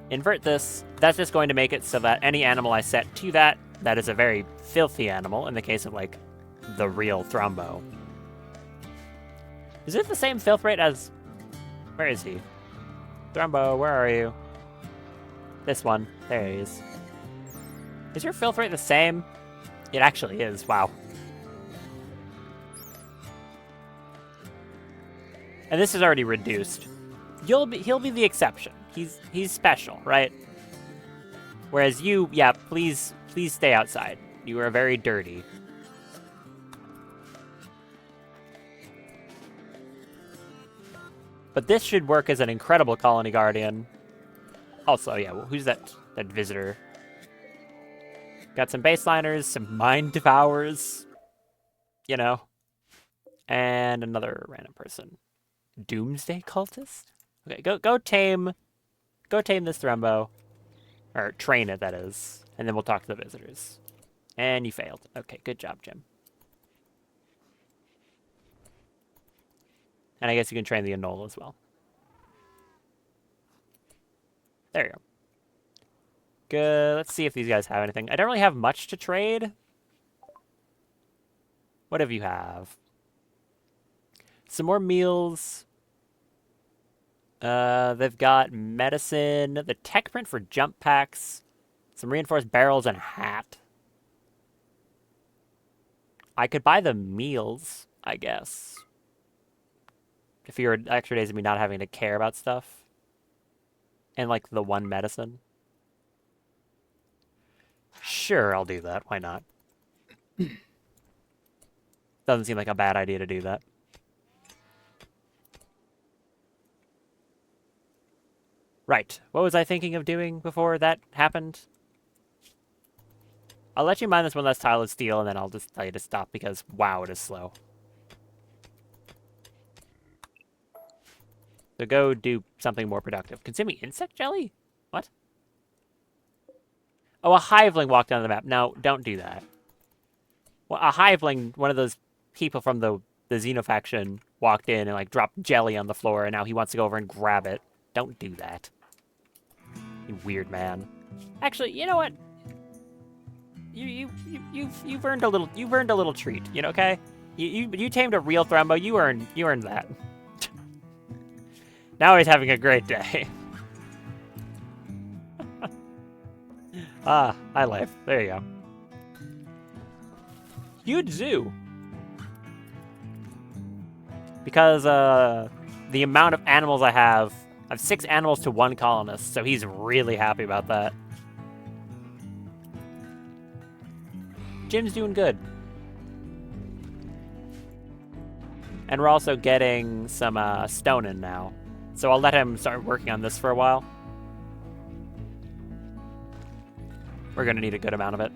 Invert this. That's just going to make it so that any animal I set to that is a very filthy animal in the case of, like, the real Thrumbo. Is it the same filth rate as... Where is he? Thrumbo, where are you? This one. There he is. Is your filth rate the same? It actually is. Wow. And this is already reduced. He'll be the exception. He's special, right? Whereas you, yeah, please stay outside. You are very dirty. But this should work as an incredible colony guardian. Also, yeah, well, who's that visitor? Got some baseliners, some mind devourers, you know, and another random person. Doomsday cultist? Okay, go tame this Thrumbo. Or train it, that is. And then we'll talk to the visitors. And you failed. Okay, good job, Jim. And I guess you can train the Anole as well. There you go. Good. Let's see if these guys have anything. I don't really have much to trade. What do you have? Some more meals. They've got medicine, the tech print for jump packs, some reinforced barrels, and a hat. I could buy the meals, I guess. If you're extra days of me not having to care about stuff. And, like, the one medicine. Sure, I'll do that. Why not? Doesn't seem like a bad idea to do that. Right. What was I thinking of doing before that happened? I'll let you mine this one last tile of steel, and then I'll just tell you to stop because, wow, it is slow. So go do something more productive. Consuming insect jelly? What? Oh, a hiveling walked down the map. No, don't do that. Well, a hiveling, one of those people from the Xenofaction, walked in and, like, dropped jelly on the floor, and now he wants to go over and grab it. Don't do that. You weird man. Actually, you know what? You've earned a little treat. You know, okay? You tamed a real Thrumbo. You earned that. Now he's having a great day. Ah, high life. There you go. Huge zoo. Because the amount of animals I have 6 animals to 1 colonist, so he's really happy about that. Jim's doing good. And we're also getting some stone in now. So I'll let him start working on this for a while. We're going to need a good amount of it.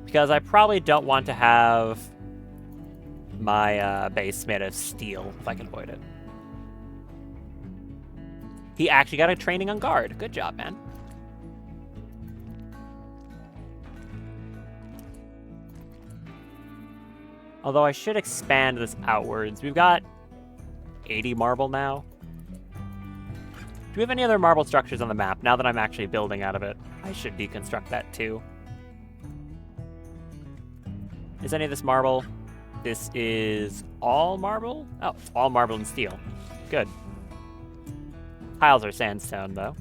Because I probably don't want to have my base made of steel if I can avoid it. He actually got a training on guard. Good job, man. Although I should expand this outwards. We've got 80 marble now. Do we have any other marble structures on the map? Now that I'm actually building out of it, I should deconstruct that too. Is any of this marble? This is all marble? Oh, it's all marble and steel. Good. Tiles are sandstone, though.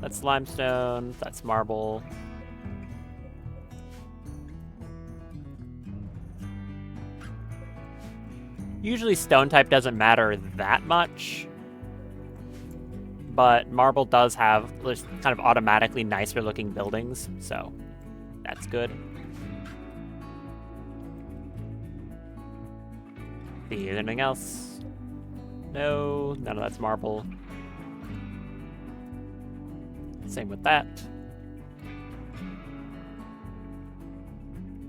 That's limestone. That's marble. Usually stone type doesn't matter that much. But marble does have kind of automatically nicer looking buildings, so that's good. See, is there anything else? No, none of that's marble. Same with that.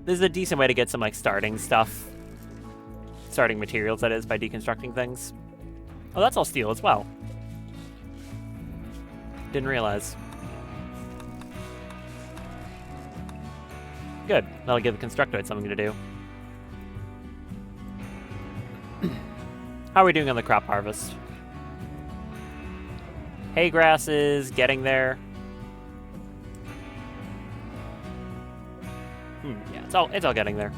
This is a decent way to get some, like, starting stuff. Starting materials, that is, by deconstructing things. Oh, that's all steel as well. Didn't realize. Good. That'll give the constructoid something to do. How are we doing on the crop harvest? Hay grass is getting there. Yeah, it's all getting there.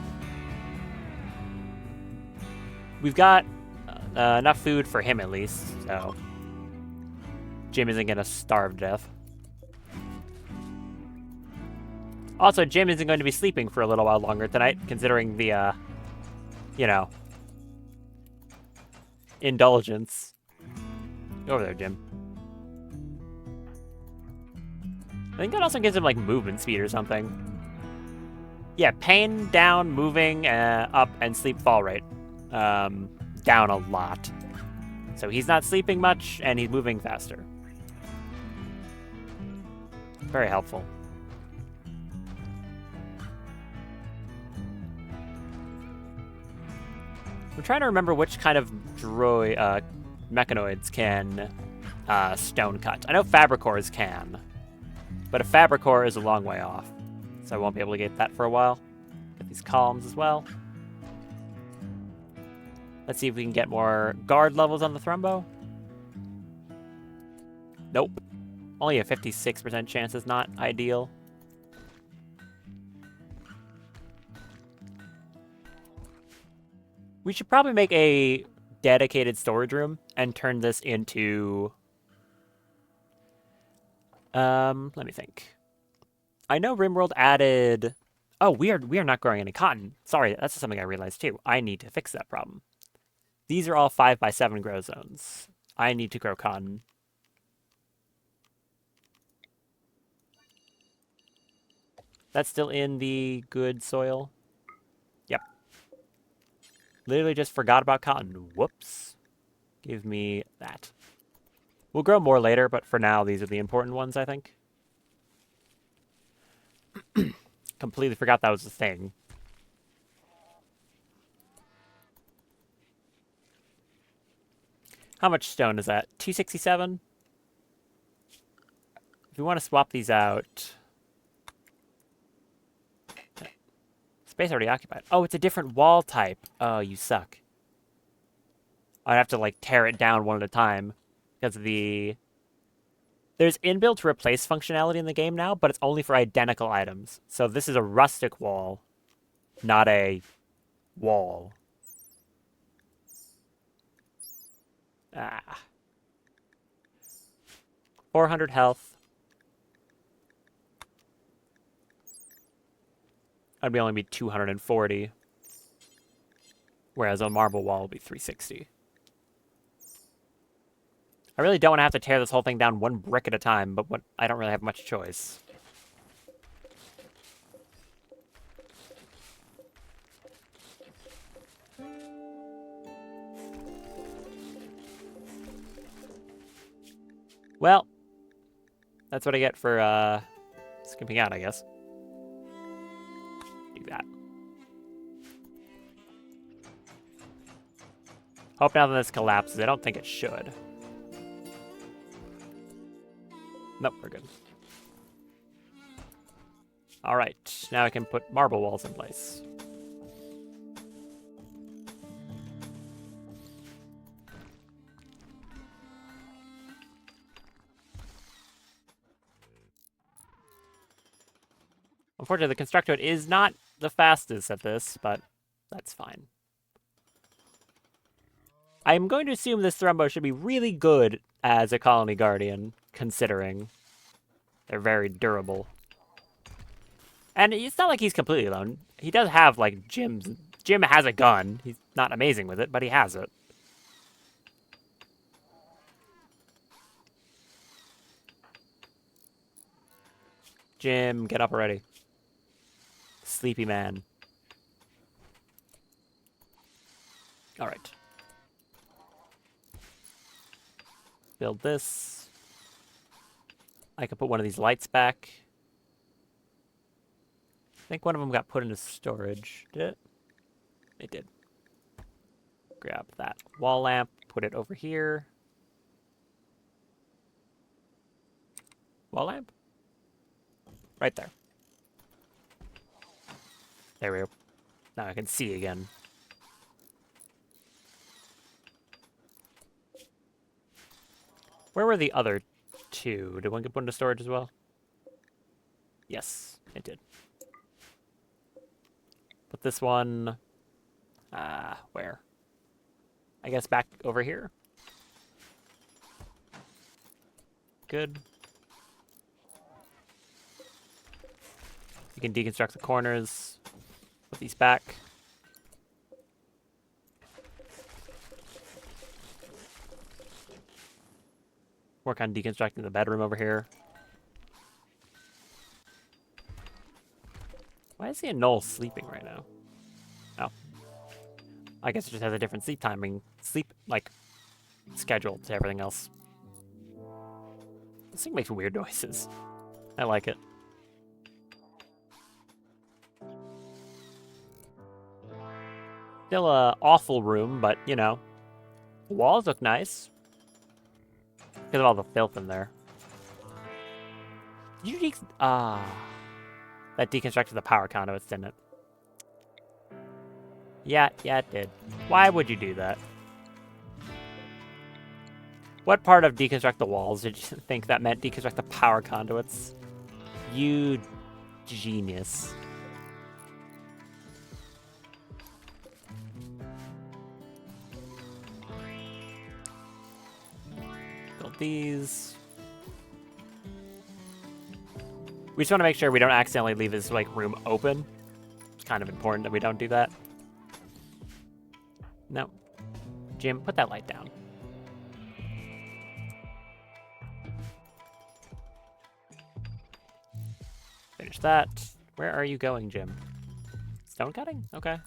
We've got enough food for him at least, so Jim isn't gonna starve to death. Also, Jim isn't going to be sleeping for a little while longer tonight, considering the, you know, indulgence. Go over there, Jim. I think that also gives him, like, movement speed or something. Yeah, pain, down, moving, up, and sleep fall rate. Down a lot. So he's not sleeping much, and he's moving faster. Very helpful. I'm trying to remember which kind of mechanoids can stone cut. I know Fabricors can, but a Fabricor is a long way off, so I won't be able to get that for a while. Get these columns as well. Let's see if we can get more guard levels on the Thrumbo. Nope. Only a 56% chance is not ideal. We should probably make a dedicated storage room and turn this into... let me think. I know Rimworld added... Oh, we are not growing any cotton. Sorry, that's something I realized too. I need to fix that problem. These are all 5x7 grow zones. I need to grow cotton. That's still in the good soil. Yep. Literally just forgot about cotton. Whoops. Give me that. We'll grow more later, but for now, these are the important ones, I think. Completely forgot that was a thing. How much stone is that? 267? If we want to swap these out... Space already occupied. Oh, it's a different wall type. Oh, you suck. I'd have to, like, tear it down one at a time. Because of the... There's inbuilt replace functionality in the game now, but it's only for identical items. So this is a rustic wall, not a wall. Ah. 400 health. I'd only be 240. Whereas a marble wall would be 360. I really don't want to have to tear this whole thing down one brick at a time, but I don't really have much choice. Well, that's what I get for skipping out, I guess. Do that. Hope now that this collapses. I don't think it should. Nope, we're good. Alright, now I can put marble walls in place. Unfortunately, the constructor is not the fastest at this, but that's fine. I'm going to assume this Thrumbo should be really good as a colony guardian, considering they're very durable. And it's not like he's completely alone. He does have, like, Jim's. Jim has a gun. He's not amazing with it, but he has it. Jim, get up already. Sleepy man. Alright. Build this. I could put one of these lights back. I think one of them got put into storage. Did it? It did. Grab that wall lamp, put it over here. Wall lamp? Right there. There we go. Now I can see again. Where were the other two? Did one get put into storage as well? Yes, it did. put this one, where? I guess back over here. Good. You can deconstruct the corners. Put these back. Work on deconstructing the bedroom over here. Why is he and Noel sleeping right now? Oh. I guess it just has a different sleep timing, schedule to everything else. This thing makes weird noises. I like it. Still a awful room, but, you know, the walls look nice. Because of all the filth in there. Did you that deconstructed the power conduits, didn't it? Yeah, it did. Why would you do that? What part of deconstruct the walls did you think that meant deconstruct the power conduits? You genius. Build these. We just want to make sure we don't accidentally leave this room open. It's kind of important that we don't do that. No. Jim, put that light down. Finish that. Where are you going, Jim? Stone cutting? Okay.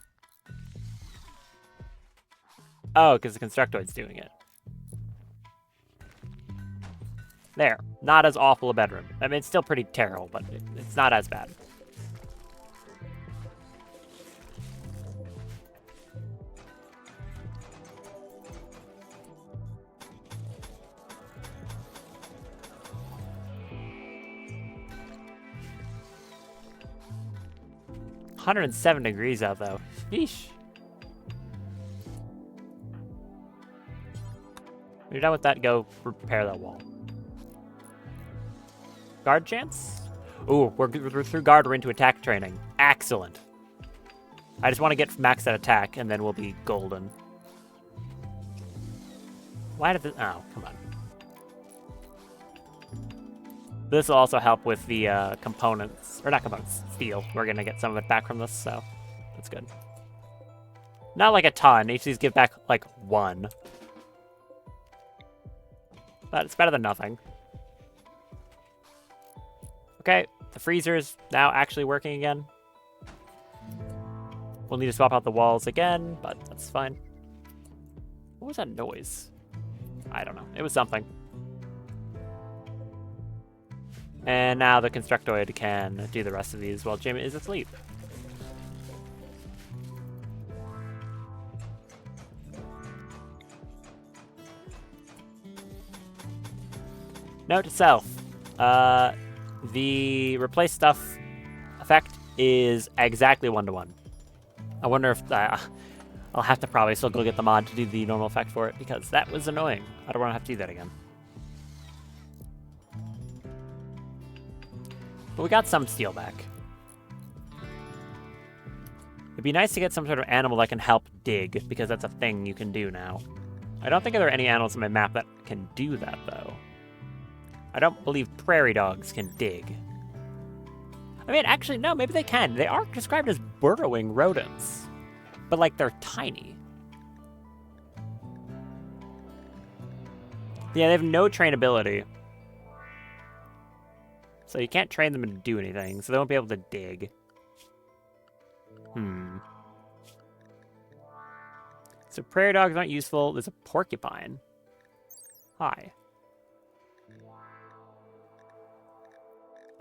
Oh, because the Constructoid's doing it. There. Not as awful a bedroom. I mean, it's still pretty terrible, but it's not as bad. $107 out, though. Sheesh. When you're done with that, go repair that wall. Guard chance? Ooh, we're through guard, we're into attack training. Excellent. I just want to get maxed at attack, and then we'll be golden. Why did this... Oh, come on. This will also help with the components. Or not components, steel. We're going to get some of it back from this, so that's good. Not like a ton. HCs give back, 1. But it's better than nothing. Okay, the freezer's now actually working again. We'll need to swap out the walls again, but that's fine. What was that noise? I don't know. It was something. And now the Constructoid can do the rest of these while Jim is asleep. Note to self. The replace stuff effect is exactly 1-to-1. I wonder if I'll have to probably still go get the mod to do the normal effect for it, because that was annoying. I don't want to have to do that again. But we got some steel back. It'd be nice to get some sort of animal that can help dig, because that's a thing you can do now. I don't think there are any animals in my map that can do that, though. I don't believe prairie dogs can dig. I mean, actually, no, maybe they can. They are described as burrowing rodents. But, they're tiny. Yeah, they have no trainability. So you can't train them to do anything, so they won't be able to dig. So prairie dogs aren't useful. There's a porcupine. Hi.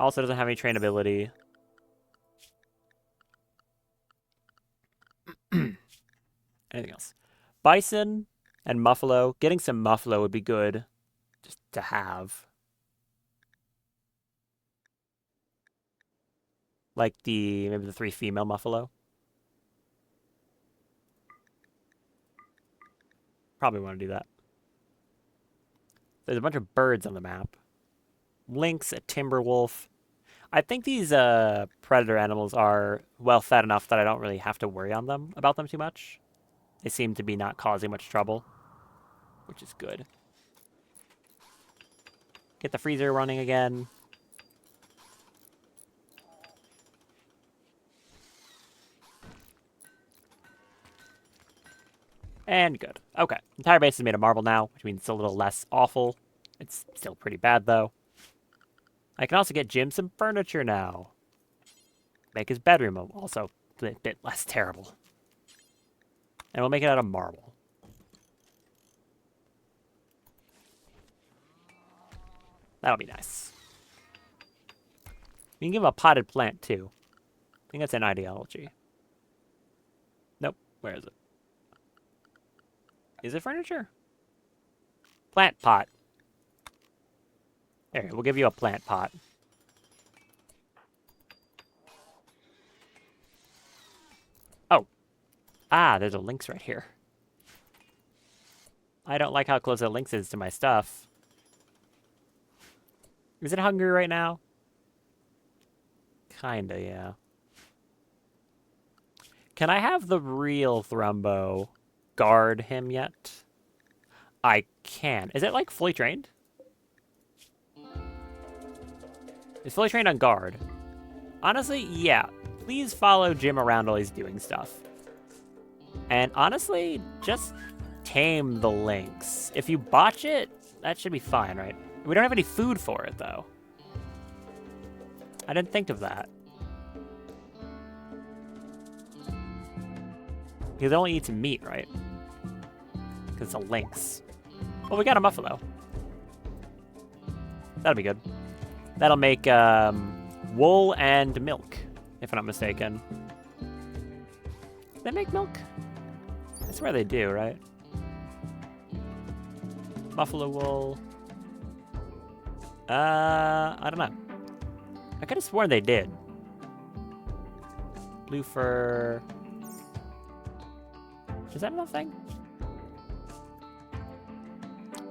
Also doesn't have any trainability. Anything else? Bison and muffalo. Getting some muffalo would be good just to have. Maybe the 3 female muffalo. Probably want to do that. There's a bunch of birds on the map. Lynx, a timber wolf. I think these predator animals are well fed enough that I don't really have to worry about them too much. They seem to be not causing much trouble, which is good. Get the freezer running again. And good. Okay. Entire base is made of marble now, which means it's a little less awful. It's still pretty bad, though. I can also get Jim some furniture now. Make his bedroom also a bit less terrible. And we'll make it out of marble. That'll be nice. We can give him a potted plant, too. I think that's an ideology. Nope. Where is it? Is it furniture? Plant pot. There, we'll give you a plant pot. Oh. Ah, there's a lynx right here. I don't like how close the lynx is to my stuff. Is it hungry right now? Kinda, yeah. Can I have the real Thrumbo guard him yet? I can. Is it, like, fully trained? It's fully trained on guard. Honestly, yeah. Please follow Jim around while he's doing stuff. And honestly, just tame the lynx. If you botch it, that should be fine, right? We don't have any food for it, though. I didn't think of that. Because it only eats meat, right? Because it's a lynx. Well, we got a muffalo. That'll be good. That'll make wool and milk, if I'm not mistaken. Do they make milk? I swear they do, right? Buffalo wool. I don't know. I could have sworn they did. Blue fur. Is that another thing?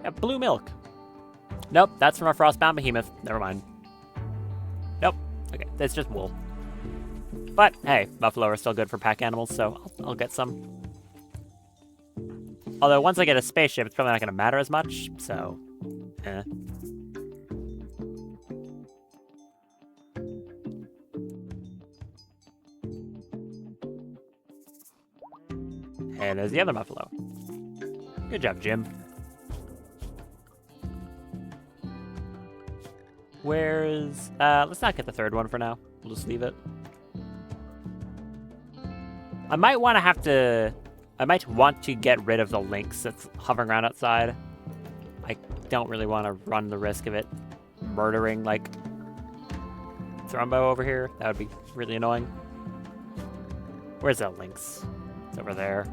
Yeah, blue milk. Nope, that's from a frostbound behemoth. Never mind. Nope. Okay, that's just wool. But, hey, buffalo are still good for pack animals, so I'll get some. Although, once I get a spaceship, it's probably not going to matter as much, so... eh. And there's the other buffalo. Good job, Jim. Where's... let's not get the third one for now. We'll just leave it. I might want to get rid of the lynx that's hovering around outside. I don't really want to run the risk of it murdering, like, Thrumbo over here. That would be really annoying. Where's that lynx? It's over there.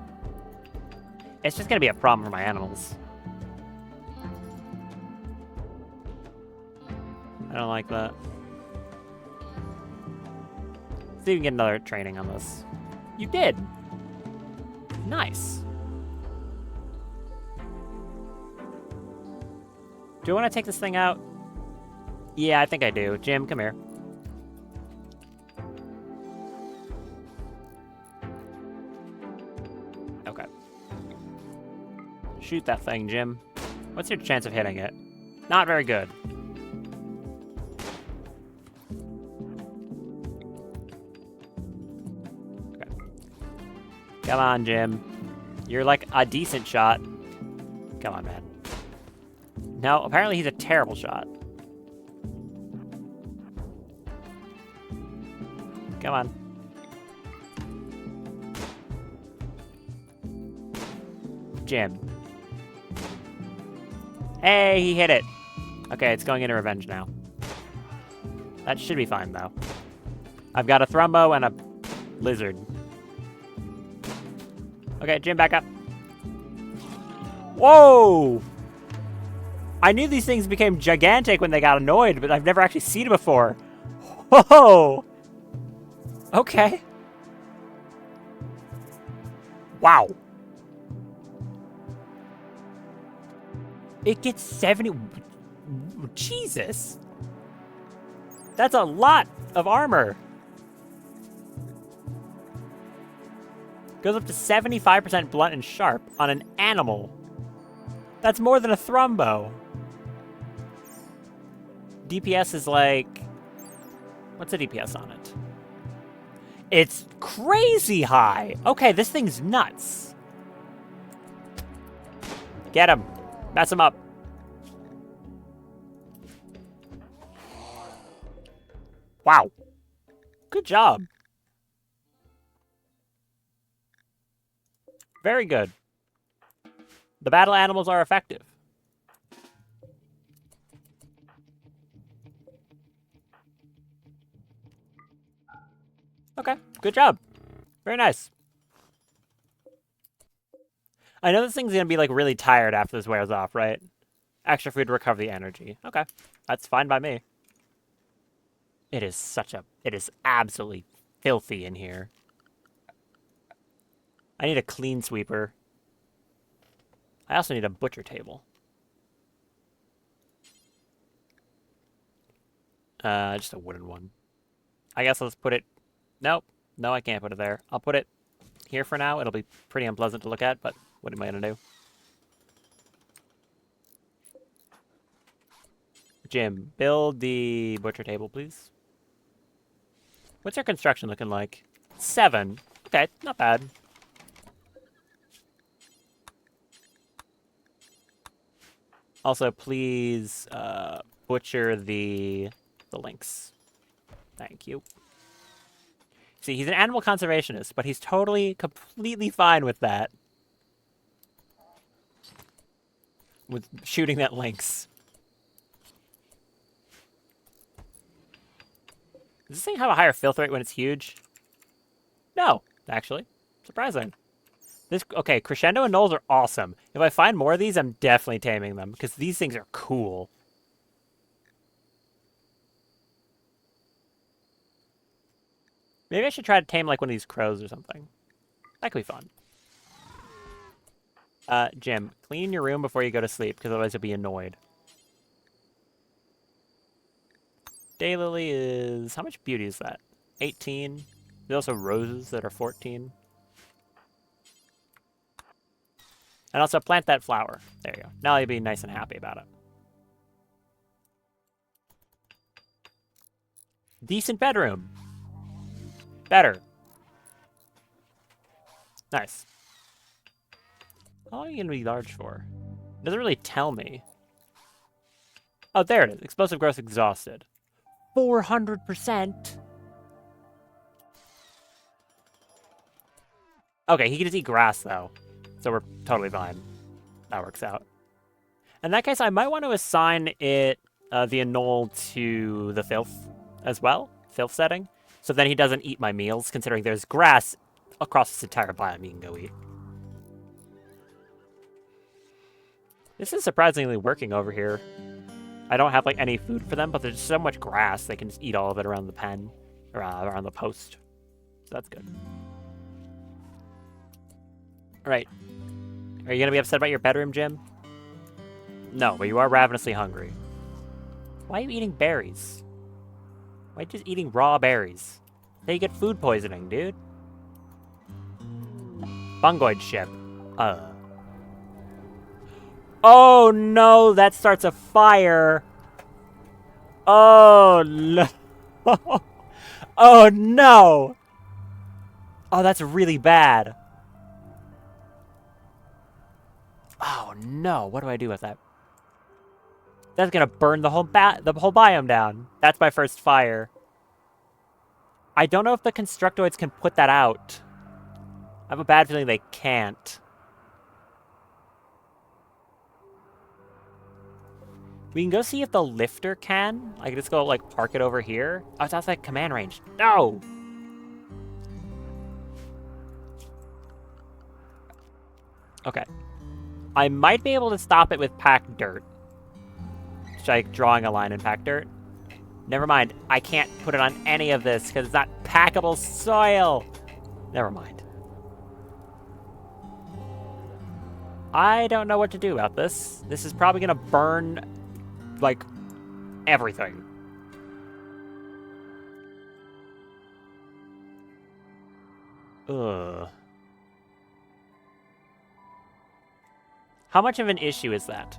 It's just going to be a problem for my animals. I don't like that. See if we can get another training on this. You did! Nice. Do I want to take this thing out? Yeah, I think I do. Jim, come here. Okay. Shoot that thing, Jim. What's your chance of hitting it? Not very good. Okay. Come on, Jim. You're like a decent shot. Come on, man. No, apparently he's a terrible shot. Come on. Jim. Hey, he hit it. Okay, it's going into revenge now. That should be fine, though. I've got a Thrumbo and a lizard. Okay, Jim, back up. Whoa! I knew these things became gigantic when they got annoyed, but I've never actually seen it before. Whoa! Okay. Wow. It gets 70... Jesus. That's a lot of armor. Goes up to 75% blunt and sharp on an animal. That's more than a Thrumbo. DPS is like... What's the DPS on it? It's crazy high. Okay, this thing's nuts. Get him. Mess him up. Wow. Good job. Very good. The battle animals are effective. Okay, good job. Very nice. I know this thing's gonna be like really tired after this wears off, right? Extra food to recover the energy. Okay, that's fine by me. It is absolutely filthy in here. I need a clean sweeper. I also need a butcher table. Just a wooden one. I guess let's put it... Nope. No, I can't put it there. I'll put it here for now. It'll be pretty unpleasant to look at, but what am I gonna do? Jim, build the butcher table, please. What's your construction looking like? 7. Okay, not bad. Also, please butcher the lynx. Thank you. See, he's an animal conservationist, but he's totally, completely fine with that. With shooting that lynx. Does this thing have a higher filth rate when it's huge? No, actually. Surprising. Okay, Crescendo and Knolls are awesome. If I find more of these, I'm definitely taming them, because these things are cool. Maybe I should try to tame like one of these crows or something. That could be fun. Jim, clean your room before you go to sleep, because otherwise you'll be annoyed. Daylily is... How much beauty is that? 18. There's also roses that are 14. And also plant that flower. There you go. Now you'll be nice and happy about it. Decent bedroom. Better. Nice. How long are you going to be large for? It doesn't really tell me. Oh, there it is. Explosive growth exhausted. 400%. Okay, he can just eat grass, though. So we're totally fine. That works out. In that case, I might want to assign it the annul to the filth as well. Filth setting. So then he doesn't eat my meals, considering there's grass across this entire biome he can go eat. This is surprisingly working over here. I don't have like any food for them, but there's so much grass they can just eat all of it around the pen, or around the post. So that's good. All right. Are you gonna be upset about your bedroom, Jim? No, but you are ravenously hungry. Why are you eating berries? Why are you just eating raw berries? Then you get food poisoning, dude. Fungoid ship. Oh no, that starts a fire. Oh no. Oh no. Oh, that's really bad. Oh no, what do I do with that? That's gonna burn the whole biome down. That's my first fire. I don't know if the constructoids can put that out. I have a bad feeling they can't. We can go see if the lifter can. I can just go, like, park it over here. Oh, it's outside command range. No! Okay. I might be able to stop it with packed dirt. Just, like, drawing a line in packed dirt. Never mind. I can't put it on any of this because it's not packable soil. Never mind. I don't know what to do about this. This is probably going to burn, like, everything. Ugh. How much of an issue is that?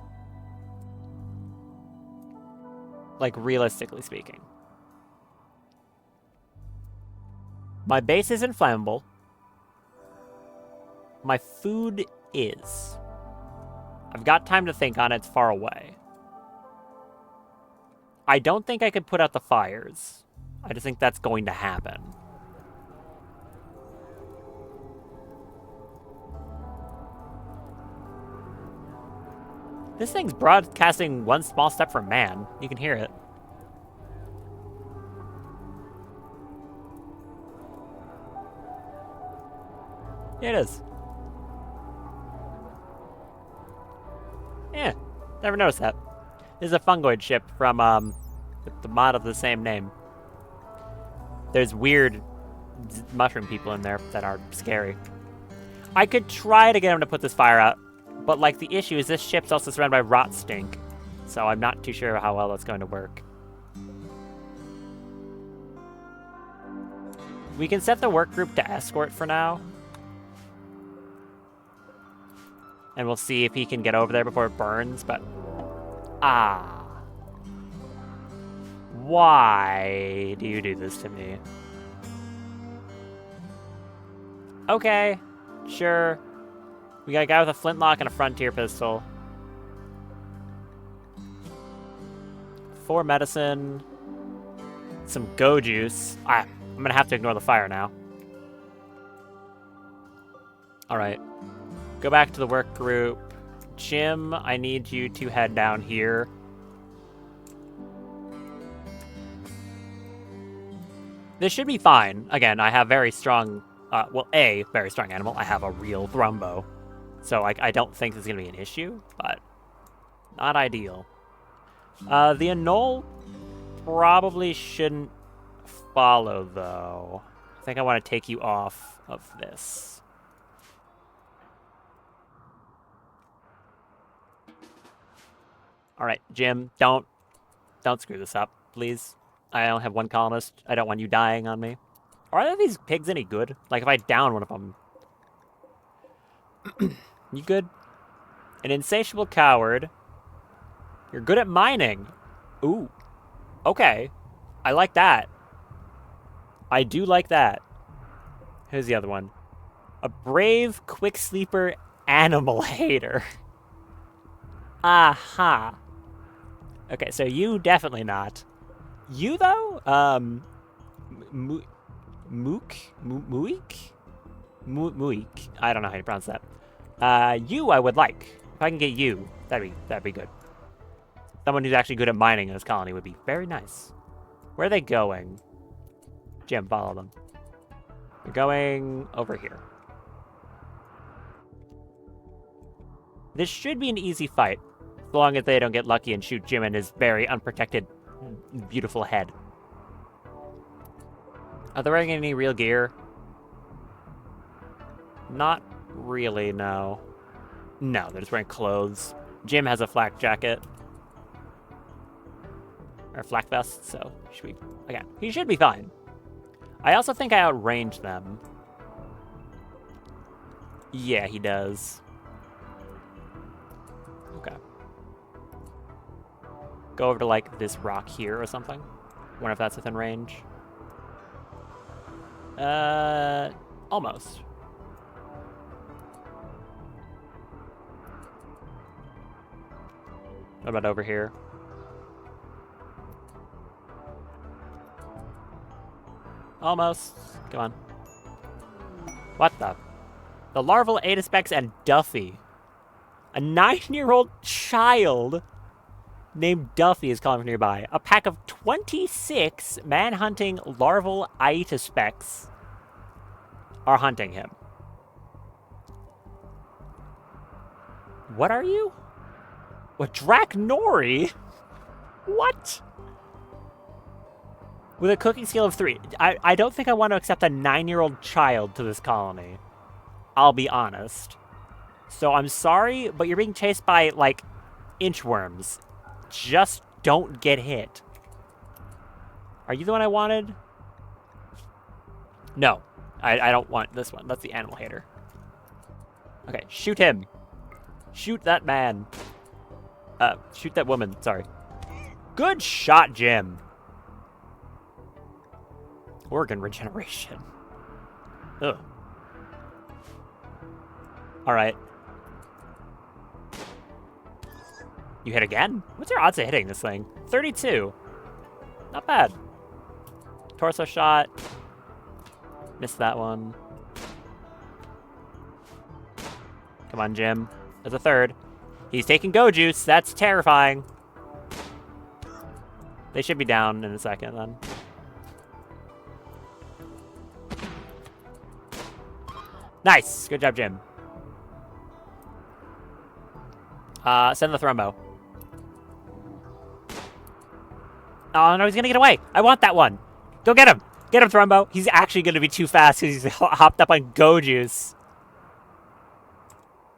Like, realistically speaking. My base isn't flammable. My food is. I've got time to think on it. It's far away. I don't think I could put out the fires. I just think that's going to happen. This thing's broadcasting one small step for man. You can hear it. Yeah, it is. Yeah, never noticed that. This is a fungoid ship from the mod of the same name. There's weird mushroom people in there that are scary. I could try to get him to put this fire out, but like the issue is this ship's also surrounded by rot stink, so I'm not too sure how well that's going to work. We can set the work group to escort for now. And we'll see if he can get over there before it burns, but... Ah. Why do you do this to me? Okay. Sure. We got a guy with a flintlock and a frontier pistol. 4 medicine. Some go juice. I'm gonna have to ignore the fire now. Alright. Go back to the work group. Jim, I need you to head down here. This should be fine. Again, I have very strong, well, a very strong animal. I have a real Thrumbo. So I don't think this is going to be an issue, but not ideal. The Anole probably shouldn't follow, though. I think I want to take you off of this. All right, Jim, don't screw this up, please. I only have 1 colonist. I don't want you dying on me. Are these pigs any good? Like, if I down one of them... You good? An insatiable coward. You're good at mining. Ooh. Okay. I like that. I do like that. Who's the other one? A brave, quick sleeper, animal hater. Aha. Okay, so you definitely not. You, though? Muik? Muik? I don't know how you pronounce that. You I would like. If I can get you, that'd be good. Someone who's actually good at mining in this colony would be very nice. Where are they going? Jim, follow them. They're going over here. This should be an easy fight, as long as they don't get lucky and shoot Jim in his very unprotected, beautiful head. Are they wearing any real gear? Not really, no. No, they're just wearing clothes. Jim has a flak jacket. Or flak vest, so again, he should be fine. I also think I outranged them. Yeah, he does. Okay. Go over to, like, this rock here or something. Wonder if that's within range. Almost. What about over here? Almost. Come on. What the? The larval Adispex and Duffy. A 9-year-old child named Duffy is calling from nearby. A pack of 26 man-hunting larval Aetispecs are hunting him. What are you? What, Draknori? What? With a cooking scale of 3. I don't think I want to accept a 9-year-old child to this colony. I'll be honest. So I'm sorry, but you're being chased by, like, inchworms. Just don't get hit. Are you the one I wanted? No. I don't want this one. That's the animal hater. Okay, shoot him. Shoot that man. Shoot that woman, sorry. Good shot, Jim. Organ regeneration. Ugh. Alright. You hit again? What's your odds of hitting this thing? 32. Not bad. Torso shot. Missed that one. Come on, Jim. There's a third. He's taking go juice. That's terrifying. They should be down in a second, then. Nice. Good job, Jim. Send the Thrumbo. Oh, no, he's gonna get away. I want that one. Go get him. Get him, Thrumbo. He's actually gonna be too fast because he's hopped up on go juice.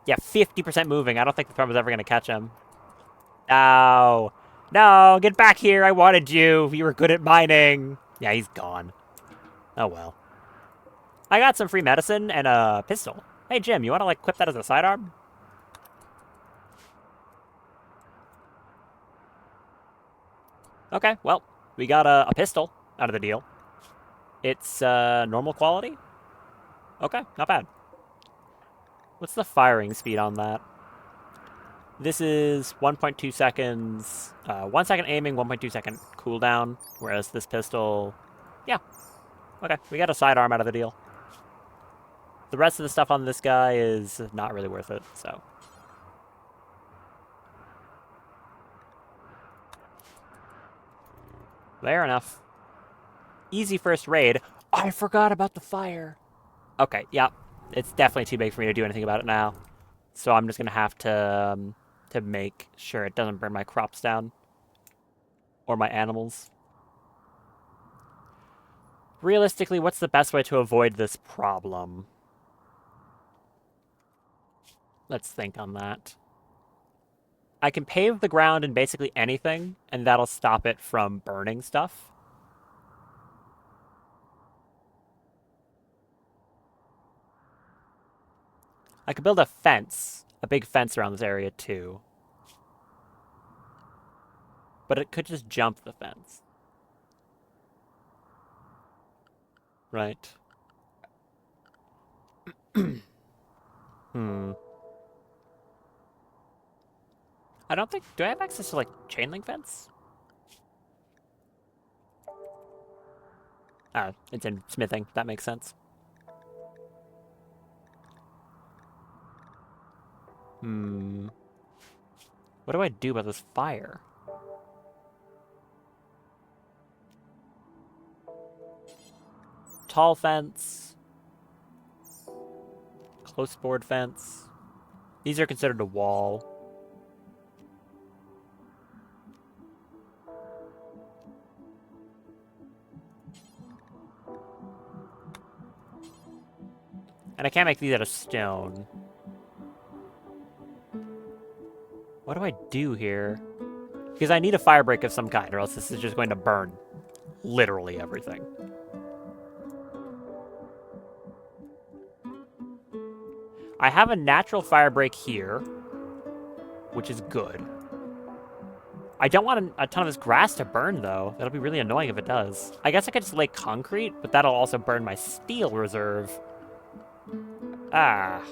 Yeah, 50% moving. I don't think the Thrumbo's ever gonna catch him. No. No, get back here. I wanted you. You were good at mining. Yeah, he's gone. Oh, well. I got some free medicine and a pistol. Hey, Jim, you want to, like, equip that as a sidearm? Okay, well, we got a pistol out of the deal. It's normal quality? Okay, not bad. What's the firing speed on that? This is 1.2 seconds, 1 second aiming, 1.2 second cooldown, whereas this pistol, yeah. Okay, we got a sidearm out of the deal. The rest of the stuff on this guy is not really worth it, so. Fair enough. Easy first raid. Oh, I forgot about the fire. Okay, yeah. It's definitely too big for me to do anything about it now. So I'm just going to have to make sure it doesn't burn my crops down. Or my animals. Realistically, what's the best way to avoid this problem? Let's think on that. I can pave the ground in basically anything, and that'll stop it from burning stuff. I could build a fence, a big fence around this area too. But it could just jump the fence. Right. I don't think... Do I have access to, like, chain link fence? Oh, it's in smithing. That makes sense. What do I do about this fire? Tall fence. Close board fence. These are considered a wall. And I can't make these out of stone. What do I do here? Because I need a fire break of some kind, or else this is just going to burn literally everything. I have a natural fire break here, which is good. I don't want a ton of this grass to burn, though. That'll be really annoying if it does. I guess I could just lay concrete, but that'll also burn my steel reserve. Ah.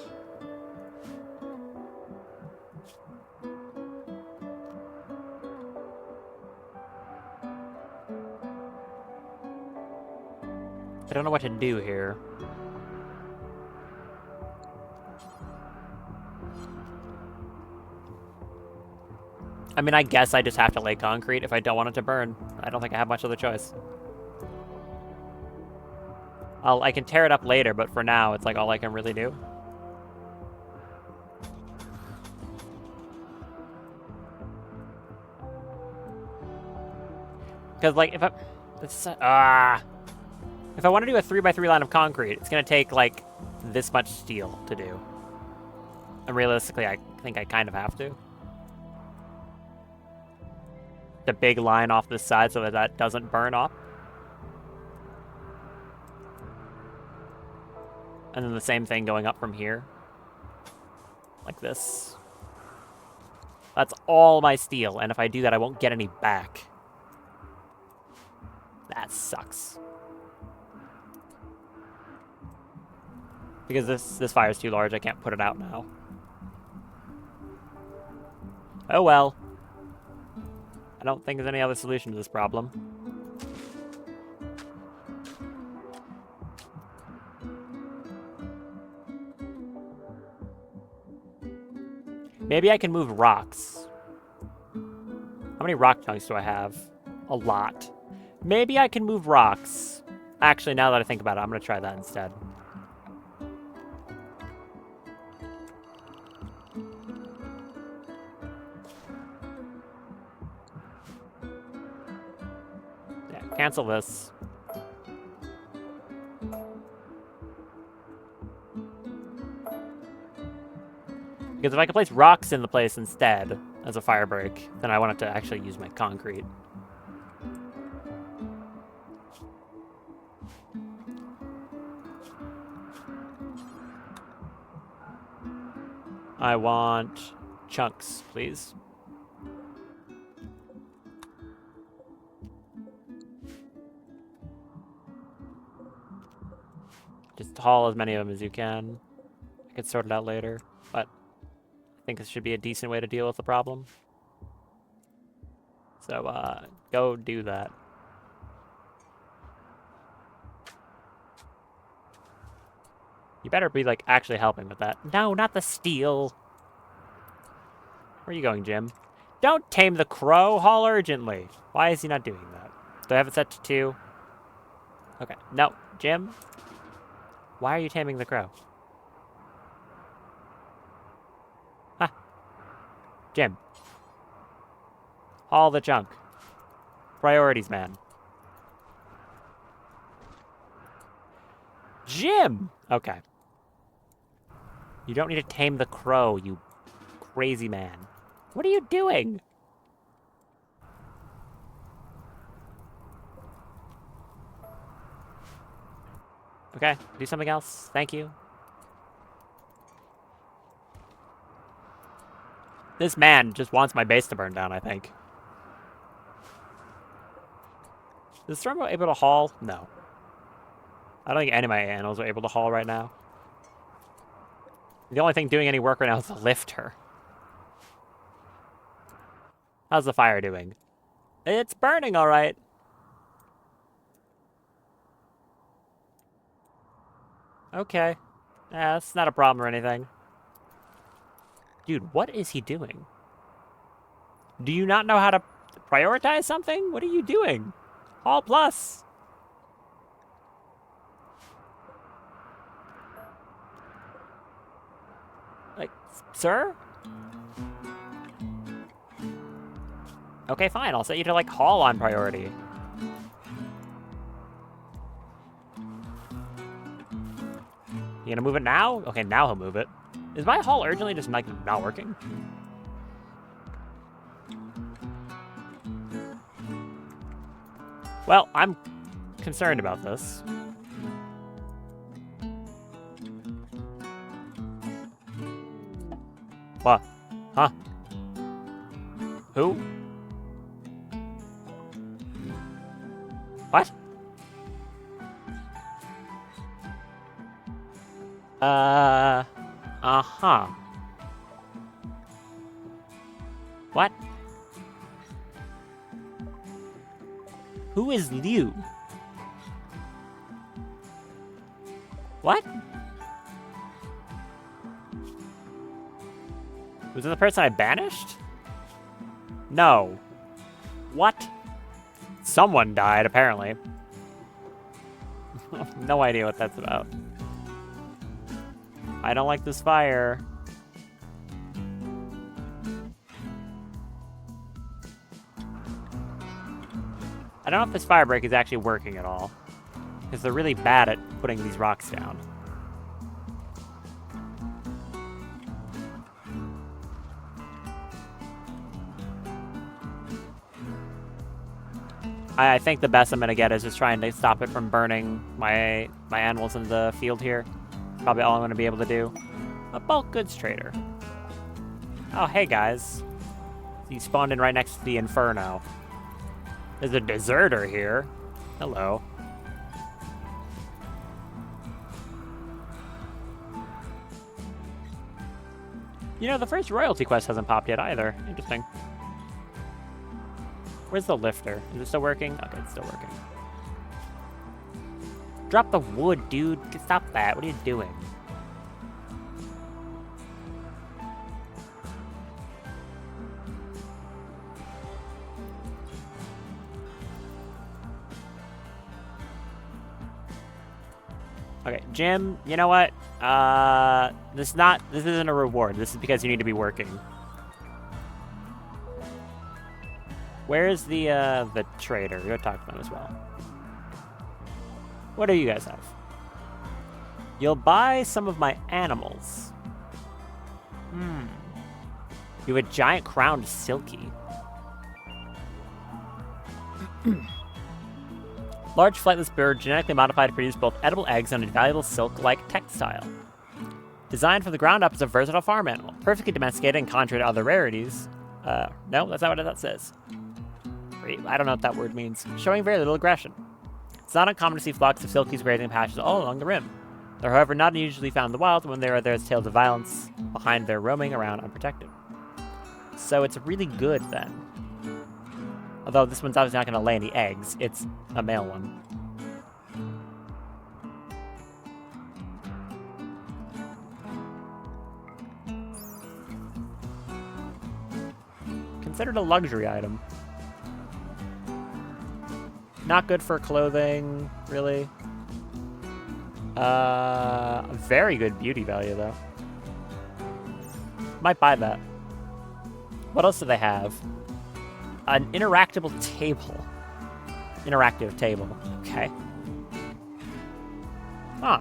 I don't know what to do here. I mean, I guess I just have to lay concrete if I don't want it to burn. I don't think I have much other choice. I can tear it up later, but for now, it's like all I can really do. Because, like, if I want to do a 3x3 line of concrete, it's going to take, like, this much steel to do. And realistically, I think I kind of have to. The big line off the side so that that doesn't burn off. And then the same thing going up from here. Like this. That's all my steel, and if I do that, I won't get any back. That sucks. Because this fire's too large, I can't put it out now. Oh well. I don't think there's any other solution to this problem. Maybe I can move rocks. How many rock chunks do I have? A lot. Maybe I can move rocks. Actually, now that I think about it, I'm going to try that instead. Yeah, cancel this. Because if I can place rocks in the place instead as a fire break, then I want it to actually use my concrete. I want chunks, please. Just haul as many of them as you can. I could sort it out later, but I think this should be a decent way to deal with the problem. So, go do that. You better be, like, actually helping with that. No, not the steel. Where are you going, Jim? Don't tame the crow. Haul urgently. Why is he not doing that? Do I have it set to 2? Okay. No, Jim. Why are you taming the crow? Huh. Jim. Haul the chunk. Priorities, man. Jim! Okay. You don't need to tame the crow, you crazy man. What are you doing? Okay, do something else. Thank you. This man just wants my base to burn down, I think. Is Thrumbo able to haul? No. I don't think any of my animals are able to haul right now. The only thing doing any work right now is to lift her. How's the fire doing? It's burning all right. Okay. Yeah, that's not a problem or anything. Dude, what is he doing? Do you not know how to prioritize something? What are you doing? All plus. Like, sir? Okay, fine. I'll set you to, like, haul on priority. You gonna move it now? Okay, now he'll move it. Is my haul urgently just, like, not working? Well, I'm concerned about this. What? Huh? Who? What? Uh-huh. What? Who is Liu? What? Was it the person I banished? No. What? Someone died, apparently. No idea what that's about. I don't like this fire. I don't know if this fire break is actually working at all, because they're really bad at putting these rocks down. I think the best I'm gonna get is just trying to stop it from burning my animals in the field here. probably all I'm going to be able to do. A bulk goods trader. Oh, hey guys. He spawned in right next to the Inferno. There's a deserter here. Hello. You know, the first royalty quest hasn't popped yet either. Interesting. Where's the lifter? Is it still working? Okay, it's still working. Drop the wood, dude. Stop that. What are you doing? Okay, Jim, you know what? This isn't a reward. This is because you need to be working. Where's the trader? Go talk to them as well. What do you guys have? You'll buy some of my animals. You have a giant crowned silky. Large flightless bird genetically modified to produce both edible eggs and a valuable silk-like textile. Designed from the ground up as a versatile farm animal. Perfectly domesticated and contrary to other rarities. No, that's not what that says. I don't know what that word means. Showing very little aggression. It's not uncommon to see flocks of silkies grazing in patches all along the rim. They're, however, not unusually found in the wild. When there's tales of violence behind their roaming around unprotected. So it's really good then. Although this one's obviously not going to lay any eggs. It's a male one. Considered a luxury item. Not good for clothing, really. Very good beauty value, though. Might buy that. What else do they have? An interactive table. Interactive table. Okay. Huh.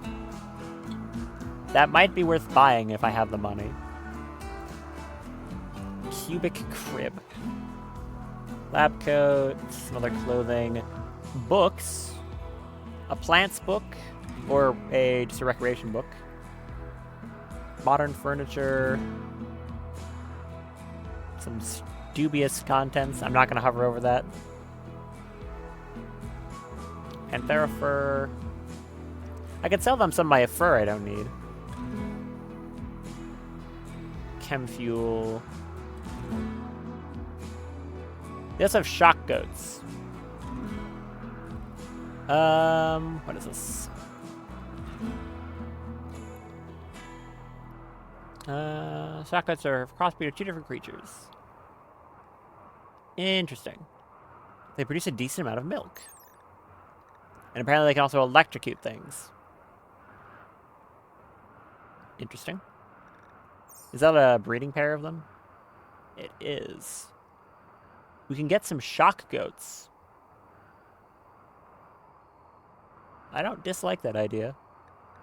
That might be worth buying if I have the money. Cubic crib. Lab coat, some other clothing. Books. A plants book. Or just a recreation book. Modern furniture. Some dubious contents. I'm not going to hover over that. Panthera fur. I could sell them some of my fur I don't need. Chem fuel. They also have shock goats. What is this? Shock goats are a crossbreed of two different creatures. Interesting. They produce a decent amount of milk. And apparently they can also electrocute things. Interesting. Is that a breeding pair of them? It is. We can get some shock goats. I don't dislike that idea.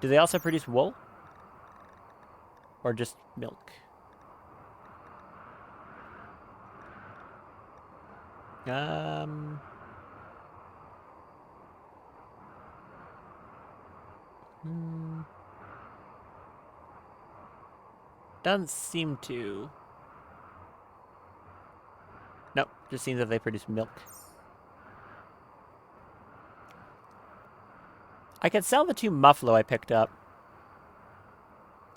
Do they also produce wool? Or just milk? Doesn't seem to. Nope, just seems that they produce milk. I could sell the 2 muffalo I picked up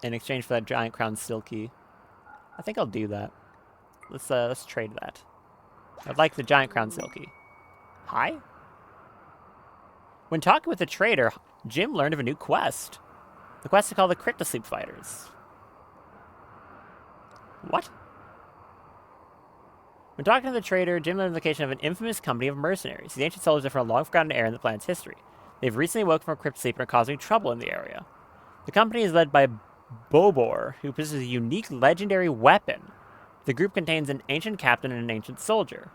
in exchange for that giant crown silky. I think I'll do that. Let's trade that. I'd like the giant crown silky. Hi? When talking with the trader, Jim learned of a new quest. The quest is called the Cryptosleep Fighters. What? When talking to the trader, Jim learned the location of an infamous company of mercenaries. The ancient soldiers are from a long-forgotten era in the planet's history. They've recently woken from a cryptosleep and are causing trouble in the area. The company is led by Bobor, who possesses a unique legendary weapon. The group contains an ancient captain and an ancient soldier.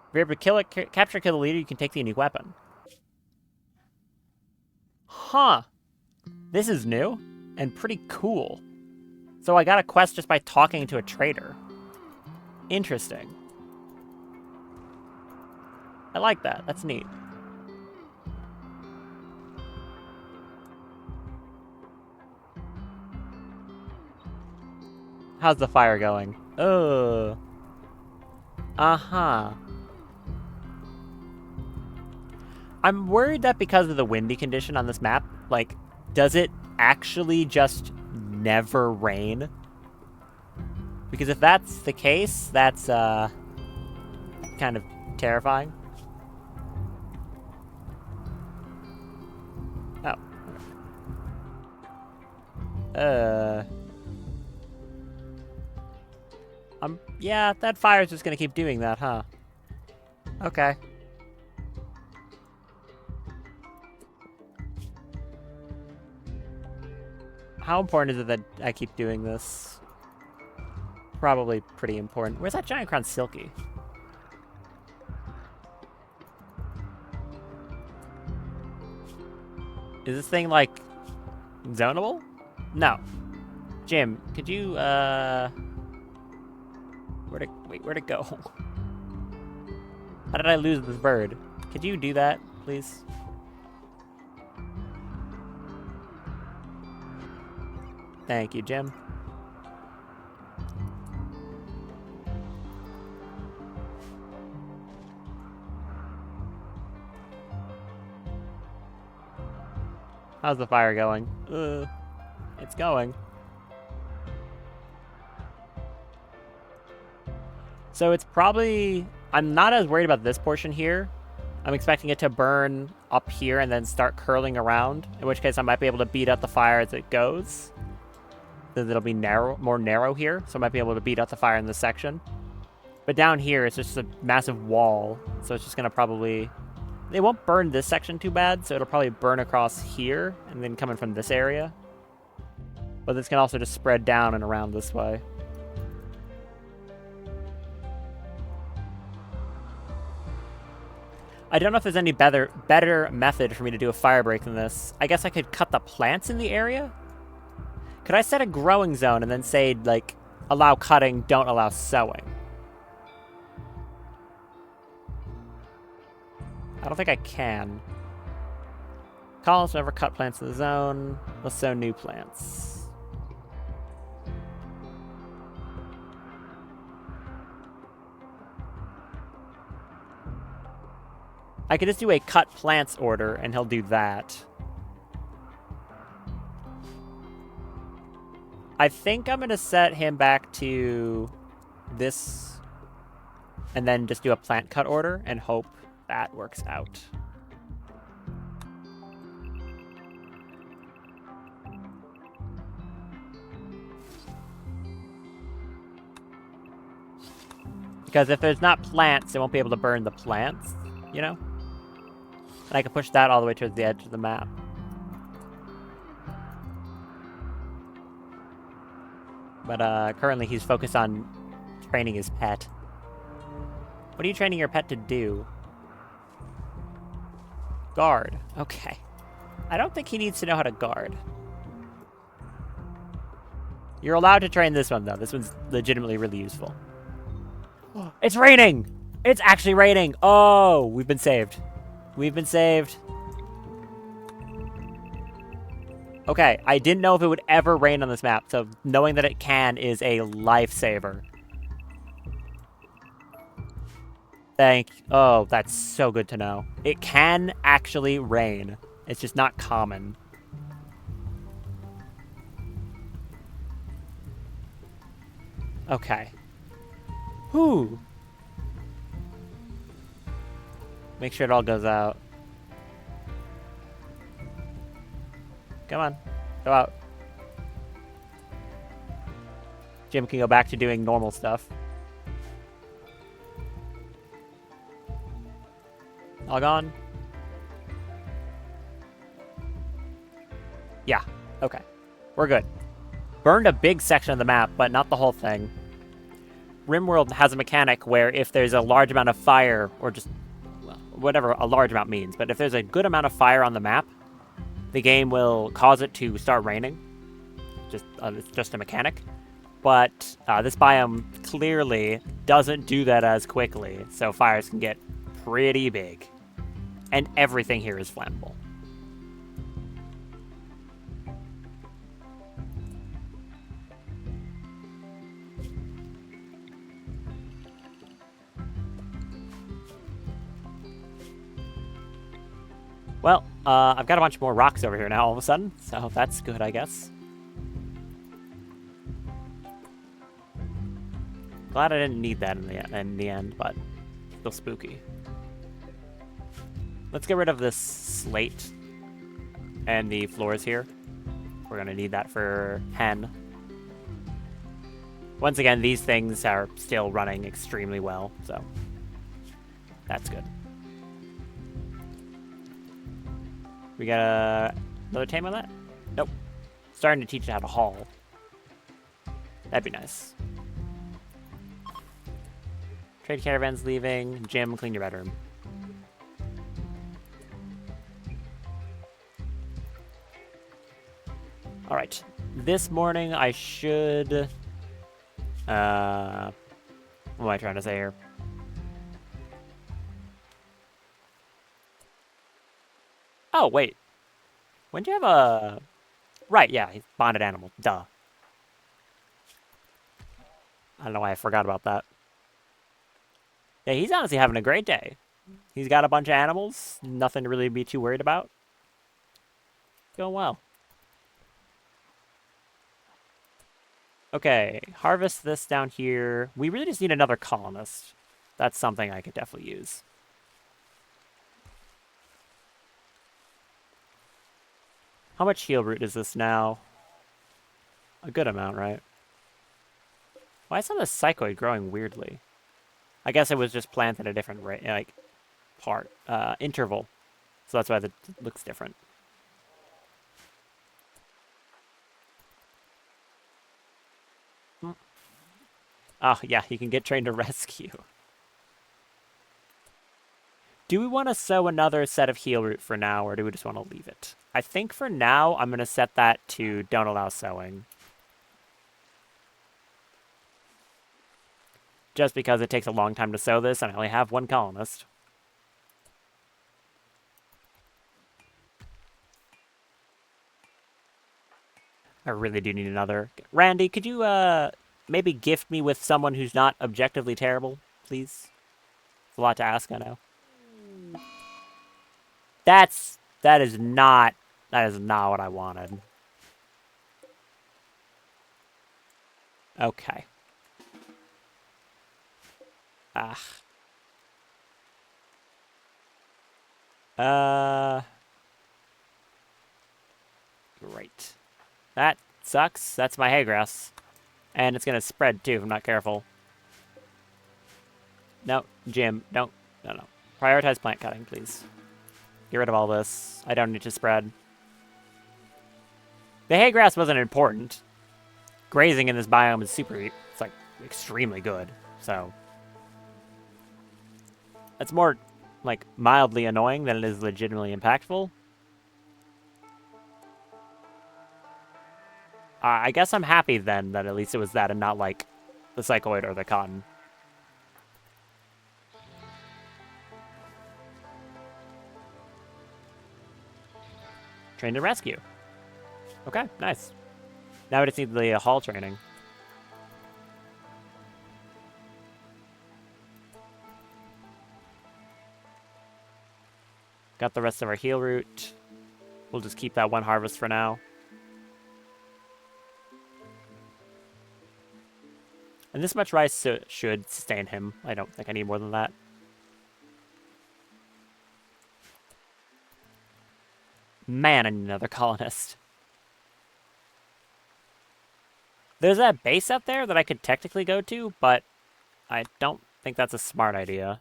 If you're able to capture and kill the leader, you can take the unique weapon. Huh. This is new and pretty cool. So I got a quest just by talking to a trader. Interesting. I like that. That's neat. How's the fire going? Oh. Uh-huh. I'm worried that because of the windy condition on this map, like, does it actually just never rain? Because if that's the case, that's, kind of terrifying. Oh. Yeah, that fire's just gonna keep doing that, huh? Okay. How important is it that I keep doing this? Probably pretty important. Where's that giant crown silky? Is this thing, like, zonable? No. Jim, could you, where'd it go? How did I lose this bird? Could you do that, please? Thank you, Jim. How's the fire going? It's going. So it's probably... I'm not as worried about this portion here. I'm expecting it to burn up here and then start curling around, in which case I might be able to beat out the fire as it goes. Then it'll be more narrow here, so I might be able to beat out the fire in this section. But down here, it's just a massive wall, so it's just going to probably... It won't burn this section too bad, so it'll probably burn across here, and then coming from this area. But this can also just spread down and around this way. I don't know if there's any better method for me to do a fire break than this. I guess I could cut the plants in the area? Could I set a growing zone and then say, like, allow cutting, don't allow sowing? I don't think I can. Colonists never cut plants in the zone. Let's sow new plants. I could just do a cut plants order, and he'll do that. I think I'm going to set him back to this, and then just do a plant cut order, and hope that works out. Because if there's not plants, it won't be able to burn the plants, you know? And I can push that all the way towards the edge of the map. But currently he's focused on training his pet. What are you training your pet to do? Guard. Okay. I don't think he needs to know how to guard. You're allowed to train this one, though. This one's legitimately really useful. It's raining! It's actually raining! Oh, we've been saved. We've been saved. Okay, I didn't know if it would ever rain on this map, so knowing that it can is a lifesaver. Oh, that's so good to know. It can actually rain. It's just not common. Okay. Whew. Make sure it all goes out. Come on. Go out. Jim can go back to doing normal stuff. All gone? Yeah. Okay. We're good. Burned a big section of the map, but not the whole thing. Rimworld has a mechanic where if there's a large amount of fire, or just whatever a large amount means, but if there's a good amount of fire on the map, the game will cause it to start raining. It's just a mechanic. But this biome clearly doesn't do that as quickly, so fires can get pretty big. And everything here is flammable. I've got a bunch more rocks over here now all of a sudden, so that's good, I guess. Glad I didn't need that in the end, but still spooky. Let's get rid of this slate and the floors here. We're gonna need that for hen. Once again, these things are still running extremely well, so that's good. We got another tame on that? Nope. Starting to teach it how to haul. That'd be nice. Trade caravan's leaving. Jim, clean your bedroom. Alright. This morning I should... what am I trying to say here? Oh, wait. When do you have a... Right, yeah, he's bonded animal. Duh. I don't know why I forgot about that. Yeah, he's honestly having a great day. He's got a bunch of animals. Nothing to really be too worried about. Going well. Okay, harvest this down here. We really just need another colonist. That's something I could definitely use. How much heal root is this now? A good amount, right? Why is some of the psychoid growing weirdly? I guess it was just planted at a different rate, like interval. So that's why it looks different. Oh, yeah, you can get trained to rescue. Do we want to sow another set of heal root for now, or do we just want to leave it? I think for now, I'm going to set that to don't allow sowing. Just because it takes a long time to sow this, and I only have one colonist. I really do need another. Randy, could you maybe gift me with someone who's not objectively terrible, please? It's a lot to ask, I know. That is not what I wanted. Okay. Great. That sucks. That's my hay grass. And it's gonna spread too if I'm not careful. No, Jim, don't. No. Prioritize plant cutting, please. Get rid of all this. I don't need to spread. The hay grass wasn't important. Grazing in this biome is it's like extremely good. So it's more like mildly annoying than it is legitimately impactful. I guess I'm happy then that at least it was that and not like the psychoid or the cotton. Train to rescue. Okay, nice. Now we just need the haul training. Got the rest of our heal root. We'll just keep that one harvest for now. And this much rice should sustain him. I don't think I need more than that. Man, I need another colonist. There's that base up there that I could technically go to, but I don't think that's a smart idea.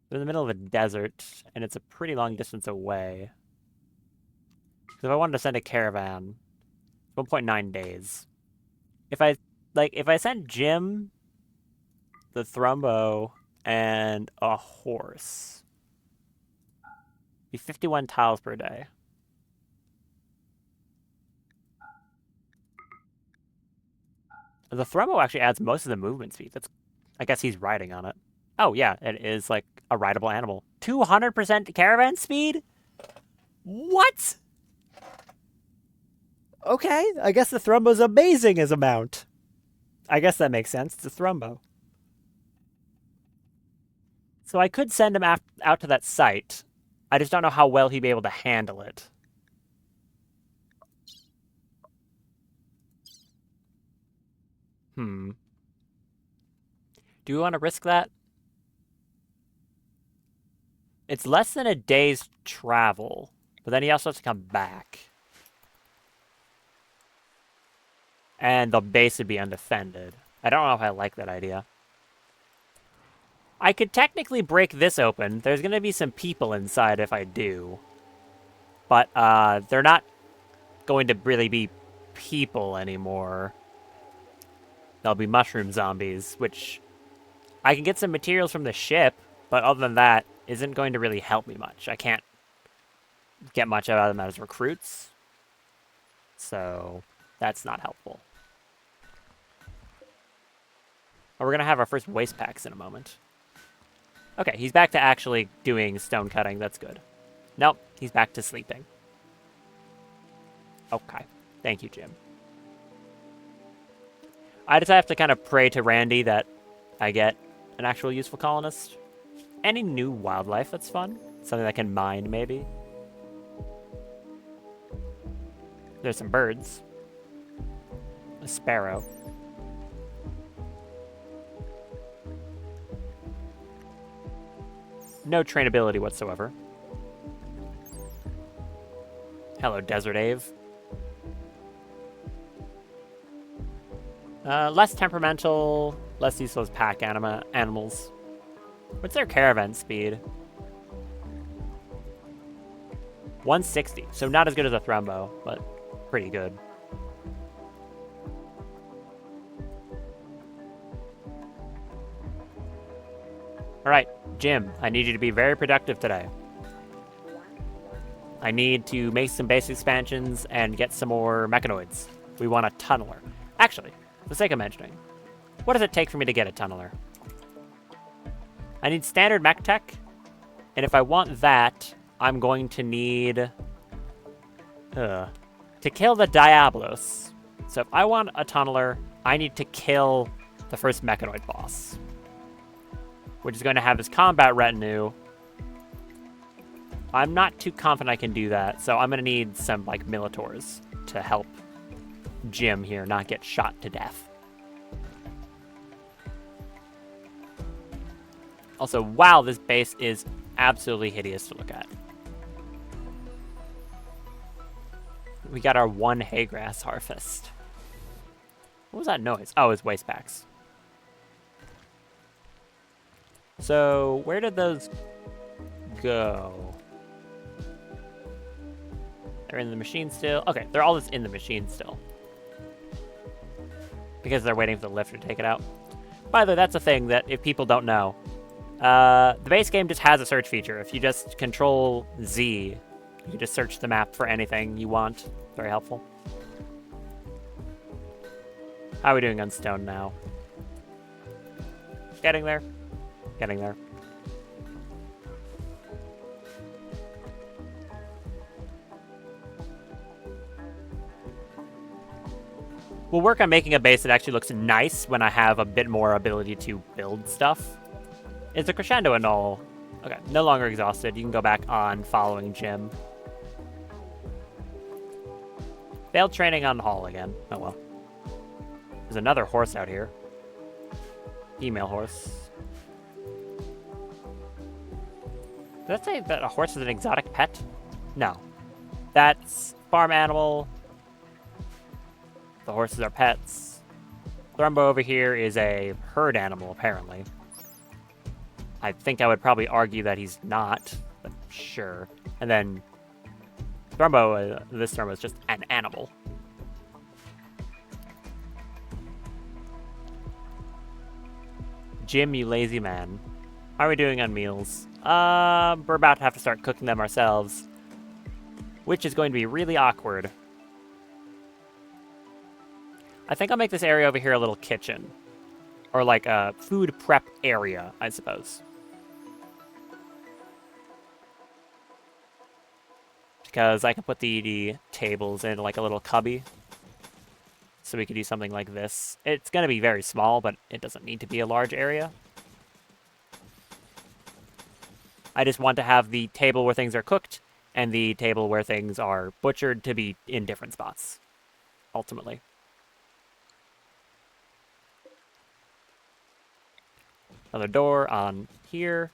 They're in the middle of a desert, and it's a pretty long distance away. So if I wanted to send a caravan, 1.9 days. If I sent Jim, the Thrumbo, and a horse, it'd be 51 tiles per day. The Thrumbo actually adds most of the movement speed. I guess he's riding on it. Oh yeah, it is like a rideable animal. 200% caravan speed? What? Okay, I guess the Thrumbo's amazing as a mount. I guess that makes sense. It's a Thrumbo. So I could send him out to that site. I just don't know how well he'd be able to handle it. Do we want to risk that? It's less than a day's travel, but then he also has to come back. And the base would be undefended. I don't know if I like that idea. I could technically break this open. There's going to be some people inside if I do. But they're not going to really be people anymore. They'll be mushroom zombies, which I can get some materials from the ship, but other than that, isn't going to really help me much. I can't get much out of them as recruits. So that's not helpful. Oh, we're going to have our first waste packs in a moment. Okay, he's back to actually doing stone cutting. That's good. Nope, he's back to sleeping. Okay. Thank you, Jim. I just have to kind of pray to Randy that I get an actual useful colonist. Any new wildlife that's fun. Something that can mine, maybe. There's some birds. A sparrow. No trainability whatsoever. Hello, Desert Ave. Less temperamental, less useful as pack animals. What's their caravan speed? 160, so not as good as a Thrumbo, but pretty good. Alright, Jim, I need you to be very productive today. I need to make some base expansions and get some more mechanoids. We want a tunneler. Actually, for the sake of mentioning, what does it take for me to get a tunneler? I need standard mech tech, and if I want that, I'm going to need to kill the Diablos. So if I want a tunneler, I need to kill the first mechanoid boss, which is going to have his combat retinue. I'm not too confident I can do that, so I'm going to need some, like, Militors to help Jim here not get shot to death. Also, wow, this base is absolutely hideous to look at. We got our 1 haygrass harvest. What was that noise? Oh, it's waste packs. So, where did those go? They're in the machine still. Okay, they're all just in the machine still. Because they're waiting for the lift to take it out. By the way, that's a thing that if people don't know. The base game just has a search feature. If you just control Z, you can just search the map for anything you want. Very helpful. How are we doing on stone now? Getting there. Getting there. We'll work on making a base that actually looks nice when I have a bit more ability to build stuff. Is the crescendo and all? Okay, no longer exhausted. You can go back on following Jim. Failed training on Hall again. Oh well. There's another horse out here. Female horse. Did that say that a horse is an exotic pet? No. That's farm animal. The horses are pets. Thrumbo over here is a herd animal, apparently. I think I would probably argue that he's not, but sure. And then Thrumbo, this Thrumbo is just an animal. Jim, you lazy man. How are we doing on meals? We're about to have to start cooking them ourselves, which is going to be really awkward. I think I'll make this area over here a little kitchen. Or like a food prep area, I suppose. Because I can put the tables in like a little cubby. So we could do something like this. It's going to be very small, but it doesn't need to be a large area. I just want to have the table where things are cooked and the table where things are butchered to be in different spots, ultimately. Another door on here.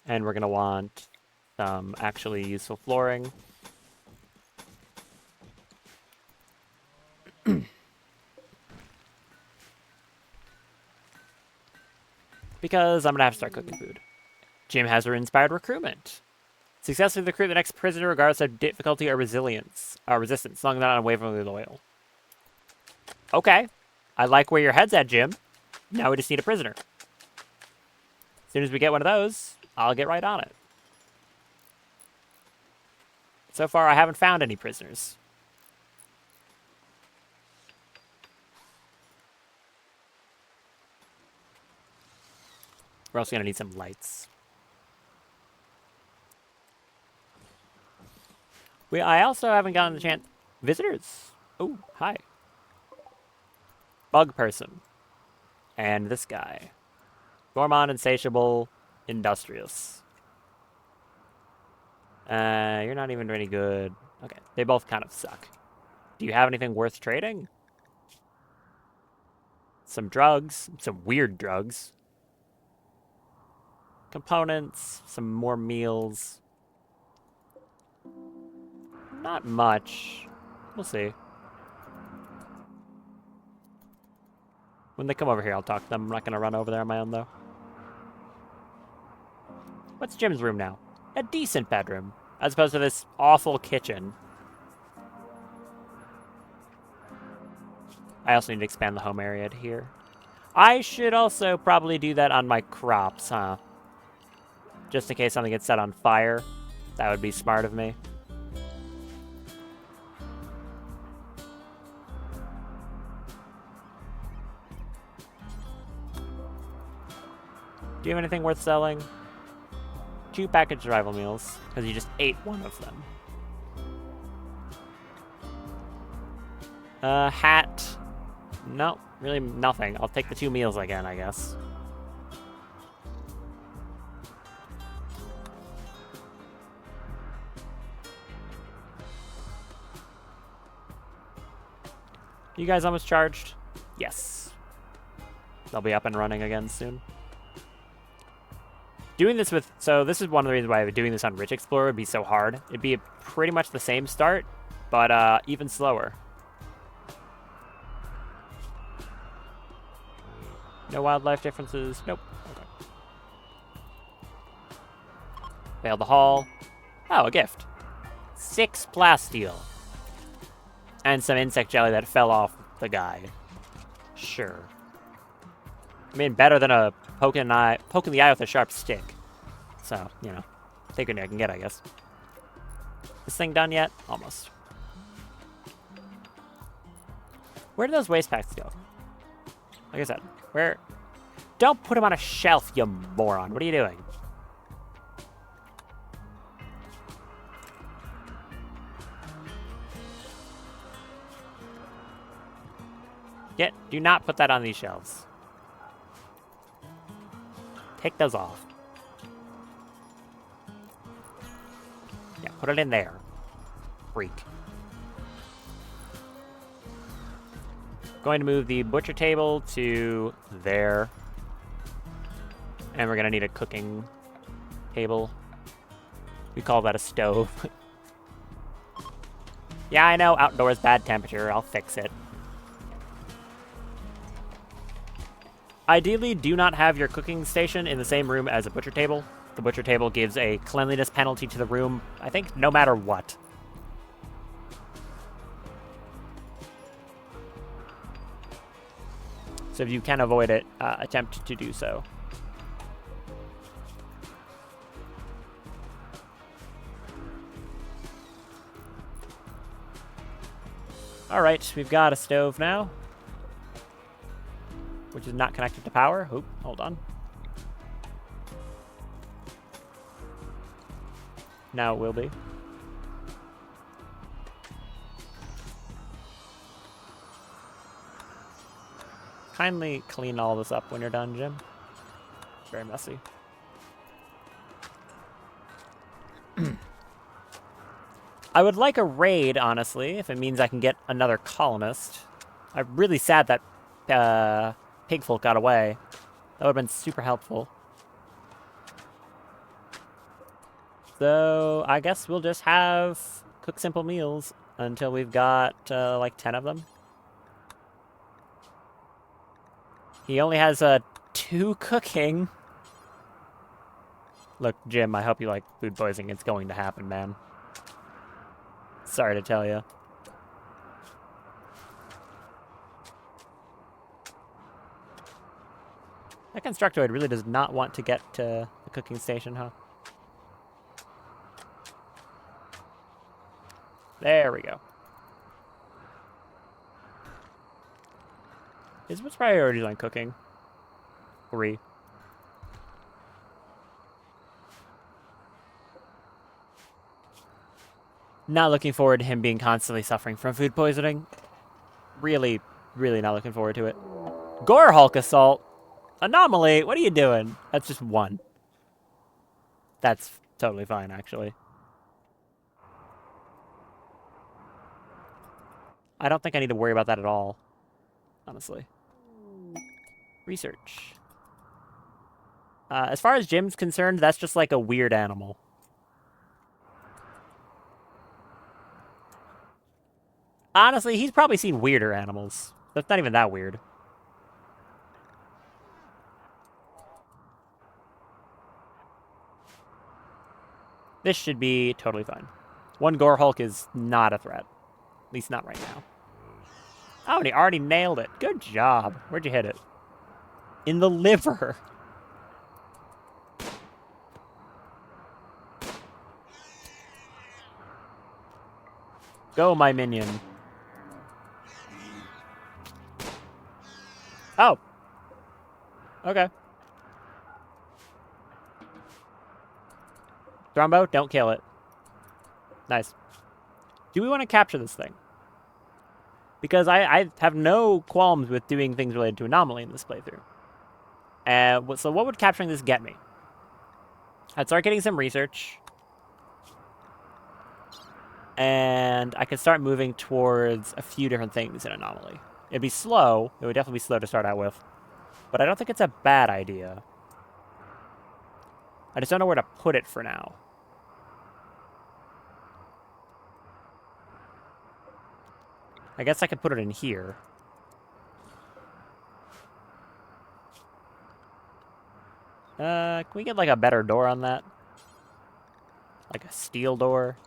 And we're going to want some actually useful flooring. Because I'm going to have to start cooking food. Jim has inspired recruitment. Successfully recruit the next prisoner regardless of difficulty or resistance, as long as not unwaveringly loyal. Okay. I like where your head's at, Jim. Now we just need a prisoner. As soon as we get one of those, I'll get right on it. So far, I haven't found any prisoners. We're also going to need some lights. I also haven't gotten the chance... Visitors. Oh, hi. Bug person. And this guy. Gourmand, insatiable, industrious. You're not even any good. Okay, they both kind of suck. Do you have anything worth trading? Some drugs. Some weird drugs. Components. Some more meals. Not much. We'll see. When they come over here, I'll talk to them. I'm not going to run over there on my own, though. What's Jim's room now? A decent bedroom, as opposed to this awful kitchen. I also need to expand the home area to here. I should also probably do that on my crops, huh? Just in case something gets set on fire. That would be smart of me. Do you have anything worth selling? 2 packaged survival meals, because you just ate one of them. Hat. No, really nothing. I'll take the 2 meals again, I guess. You guys almost charged? Yes. They'll be up and running again soon. Doing this with... So this is one of the reasons why doing this on Rich Explorer would be so hard. It'd be pretty much the same start, but even slower. No wildlife differences. Nope. Okay. Failed the haul. Oh, a gift. 6 plasteel. And some insect jelly that fell off the guy. Sure. I mean, better than a poking the eye with a sharp stick. So, you know, take what I can get, I guess. This thing done yet? Almost. Where did those waste packs go? Like I said, where... Don't put them on a shelf, you moron. What are you doing? Do not put that on these shelves. Take those off. Yeah, put it in there. Freak. Going to move the butcher table to there. And we're going to need a cooking table. We call that a stove. Yeah, I know, outdoors bad temperature. I'll fix it. Ideally, do not have your cooking station in the same room as a butcher table. The butcher table gives a cleanliness penalty to the room, I think, no matter what. So if you can avoid it, attempt to do so. Alright, we've got a stove now. Which is not connected to power. Oop, hold on. Now it will be. Kindly clean all this up when you're done, Jim. It's very messy. I would like a raid, honestly, if it means I can get another colonist. I'm really sad that Pigfolk got away. That would have been super helpful. So I guess we'll just have cook simple meals until we've got like 10 of them. He only has 2 cooking. Look, Jim, I hope you like food poisoning. It's going to happen, man. Sorry to tell you. That constructoid really does not want to get to the cooking station, huh? There we go. What's priorities on cooking? 3. Not looking forward to him being constantly suffering from food poisoning. Really, really not looking forward to it. Gore Hulk Assault! Anomaly, what are you doing? That's just 1. That's totally fine, actually. I don't think I need to worry about that at all, honestly. Research. As far as Jim's concerned, that's just like a weird animal. Honestly, he's probably seen weirder animals. That's not even that weird. This should be totally fine. 1 Gore Hulk is not a threat. At least not right now. Oh, and he already nailed it. Good job. Where'd you hit it? In the liver. Go, my minion. Oh. Okay. Thrumbo, don't kill it. Nice. Do we want to capture this thing? Because I have no qualms with doing things related to Anomaly in this playthrough. So what would capturing this get me? I'd start getting some research. And I could start moving towards a few different things in Anomaly. It'd be slow. It would definitely be slow to start out with. But I don't think it's a bad idea. I just don't know where to put it for now. I guess I could put it in here. Can we get like a better door on that? Like a steel door?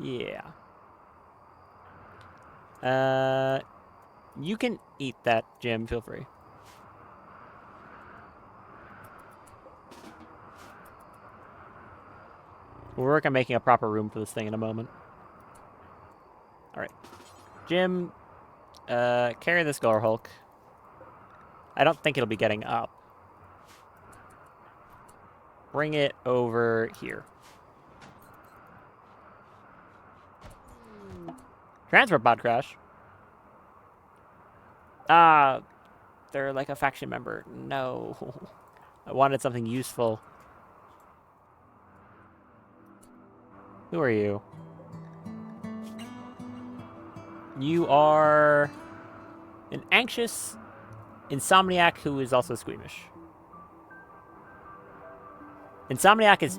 Yeah. You can eat that, Jim. Feel free. We'll work on making a proper room for this thing in a moment. Alright. Jim, carry this Gore Hulk. I don't think it'll be getting up. Bring it over here. Transport pod crash. Ah, they're like a faction member. No. I wanted something useful. Who are you? You are an anxious insomniac who is also squeamish. Insomniac is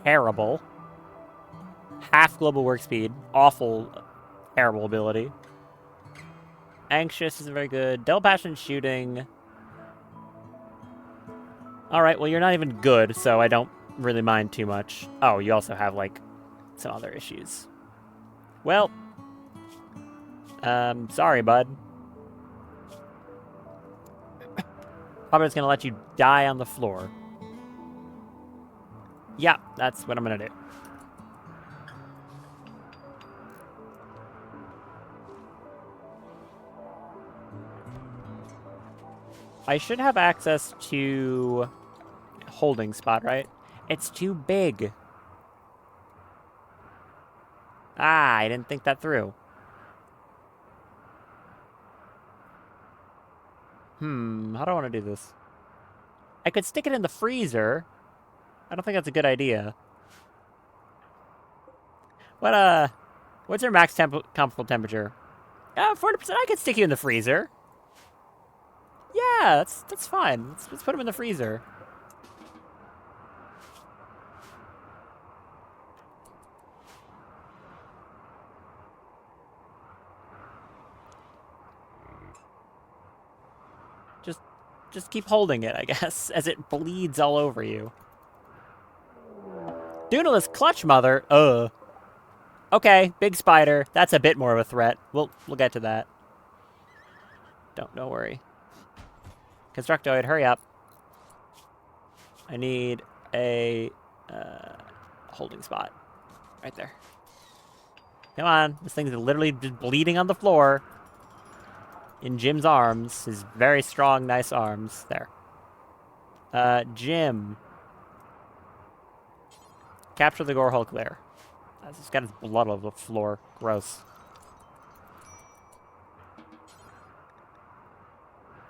terrible. Half global work speed. Awful, terrible ability. Anxious isn't very good. Double passion shooting. Alright, well, you're not even good, so I don't really mind too much. Oh, you also have, like, some other issues. Well, sorry, bud. Probably just gonna let you die on the floor. Yeah, that's what I'm gonna do. I should have access to holding spot, right? It's too big. Ah, I didn't think that through. How do I want to do this? I could stick it in the freezer. I don't think that's a good idea. What's your max comfortable temperature? 40%. I could stick you in the freezer. Yeah, that's fine. Let's put him in the freezer. Just keep holding it, I guess, as it bleeds all over you. Dunalis Clutch Mother? Okay, big spider. That's a bit more of a threat. We'll get to that. Don't worry. Constructoid, hurry up. I need a holding spot. Right there. Come on. This thing's literally just bleeding on the floor. In Jim's arms. His very strong, nice arms. There. Jim. Capture the Gore Hulk there. He's got his blood all over the floor. Gross.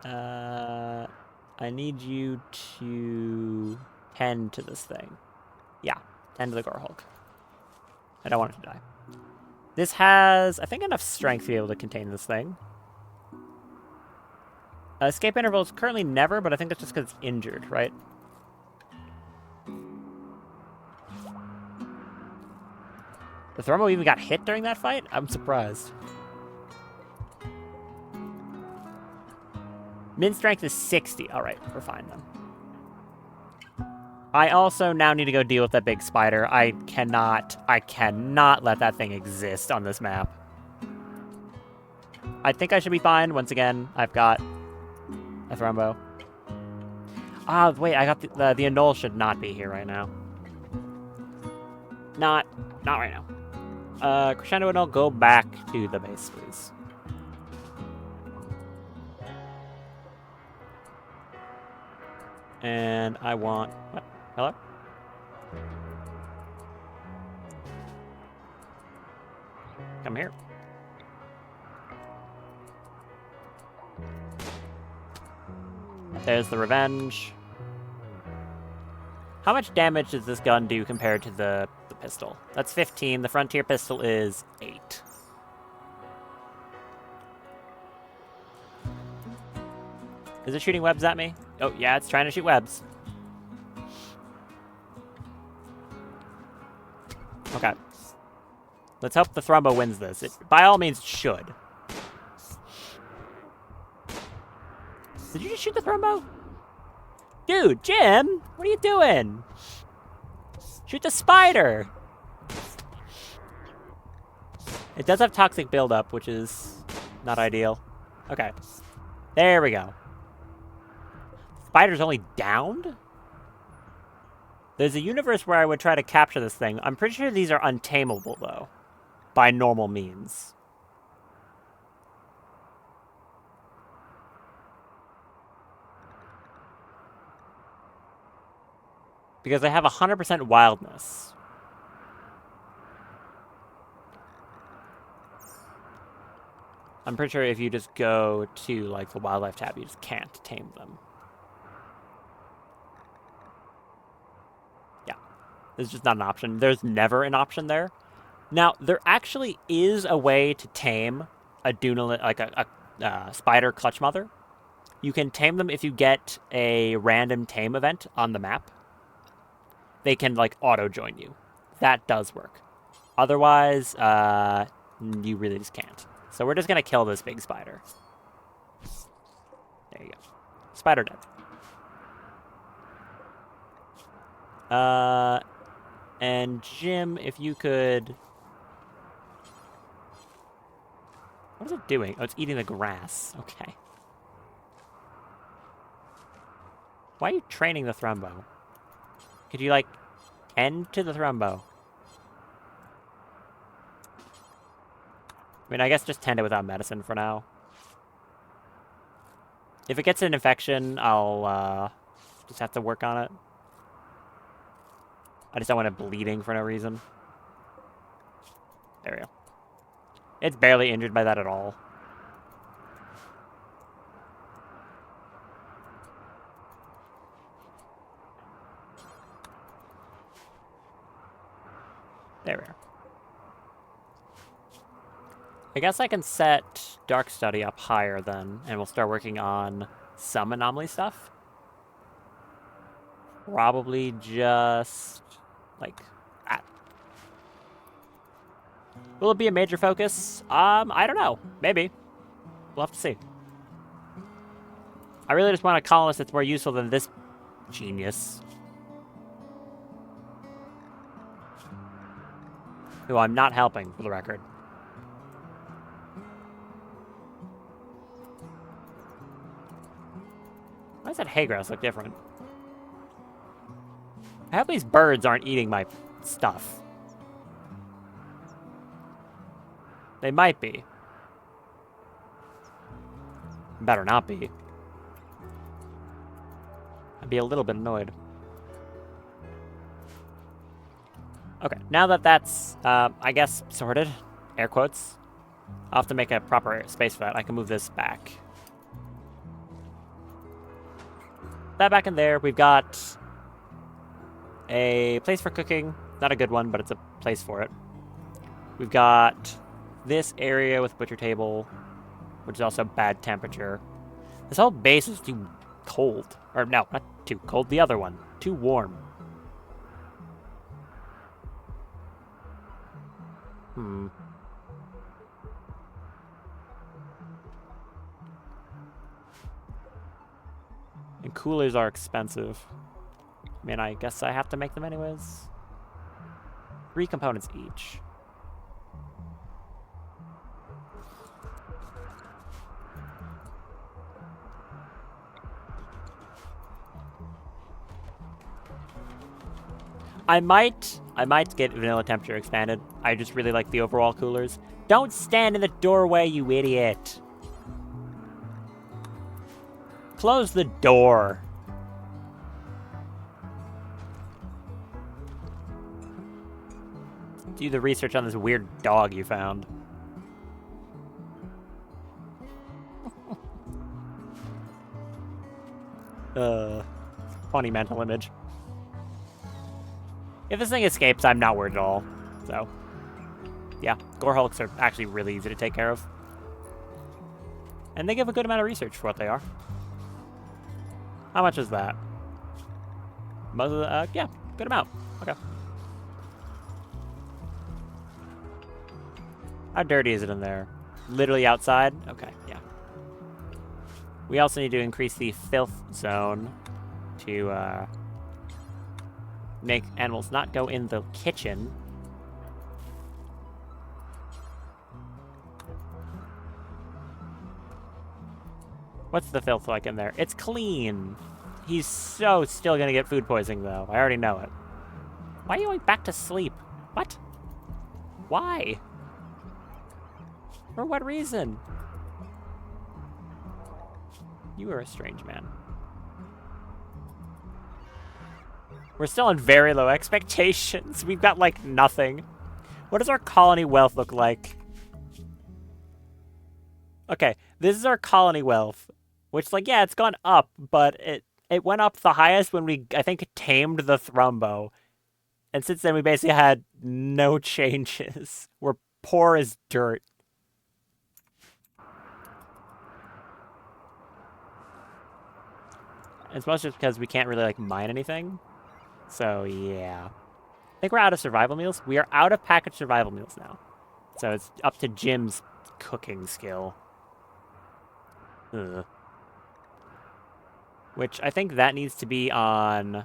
I need you to tend to this thing. Yeah, tend to the Gore Hulk. I don't want it to die. This has, I think, enough strength to be able to contain this thing. Escape interval is currently never, but I think that's just because it's injured, right? The Thrumbo even got hit during that fight? I'm surprised. Min strength is 60. Alright, we're fine then. I also now need to go deal with that big spider. I cannot let that thing exist on this map. I think I should be fine. Once again, I've got a Thrumbo. Wait, I got the annul should not be here right now. Not right now. Crescendo annul, go back to the base, please. And I want... What? Hello? Come here. There's the revenge. How much damage does this gun do compared to the pistol? That's 15. The Frontier pistol is 8. Is it shooting webs at me? Oh, yeah, it's trying to shoot webs. Okay. Let's hope the Thrumbo wins this. It, by all means, should. Did you just shoot the Thrumbo? Dude, Jim! What are you doing? Shoot the spider! It does have toxic buildup, which is not ideal. Okay. There we go. Spider's only downed? There's a universe where I would try to capture this thing. I'm pretty sure these are untamable, though. By normal means. Because they have 100% wildness. I'm pretty sure if you just go to, like, the wildlife tab, you just can't tame them. Yeah. There's just not an option. There's never an option there. Now, there actually is a way to tame a Dunalit, like a spider clutch mother. You can tame them if you get a random tame event on the map. They can, like, auto-join you. That does work. Otherwise, you really just can't. So we're just going to kill this big spider. There you go. Spider dead. And Jim, if you could... What is it doing? Oh, it's eating the grass. Okay. Why are you training the Thrumbo? Could you, like, end to the Thrumbo? I mean, I guess just tend it without medicine for now. If it gets an infection, I'll just have to work on it. I just don't want it bleeding for no reason. There we go. It's barely injured by that at all. There we are. I guess I can set Dark Study up higher then, and we'll start working on some anomaly stuff. Probably just like that. Will it be a major focus? I don't know. Maybe. We'll have to see. I really just want a colonist that's more useful than this genius. Who I'm not helping, for the record. Why does that hay grass look different? I hope these birds aren't eating my stuff. They might be. Better not be. I'd be a little bit annoyed. Okay, now that that's, I guess, sorted, air quotes, I'll have to make a proper space for that. I can move this back. That back in there. We've got a place for cooking. Not a good one, but it's a place for it. We've got this area with butcher table, which is also bad temperature. This whole base is too cold. Or no, not too cold. The other one. Too warm. And coolers are expensive. I mean, I guess I have to make them anyways. 3 components each. I might get vanilla temperature expanded. I just really like the overall coolers. Don't stand in the doorway, you idiot. Close the door. Do the research on this weird dog you found. Funny mental image. If this thing escapes, I'm not worried at all. So, yeah, gore hulks are actually really easy to take care of. And they give a good amount of research for what they are. How much is that? Most of the, yeah, good amount. Okay. How dirty is it in there? Literally outside? Okay, yeah. We also need to increase the filth zone to, make animals not go in the kitchen. What's the filth like in there? It's clean. He's so still gonna get food poisoning, though. I already know it. Why are you going back to sleep? What? Why? For what reason? You are a strange man. We're still on very low expectations. We've got, like, nothing. What does our colony wealth look like? Okay, this is our colony wealth. Which, like, yeah, it's gone up, but it went up the highest when we, I think, tamed the Thrumbo. And since then, we basically had no changes. We're poor as dirt. It's mostly just because we can't really, like, mine anything. So, yeah. I think we're out of survival meals. We are out of packaged survival meals now. So it's up to Jim's cooking skill. Ugh. Which I think that needs to be on...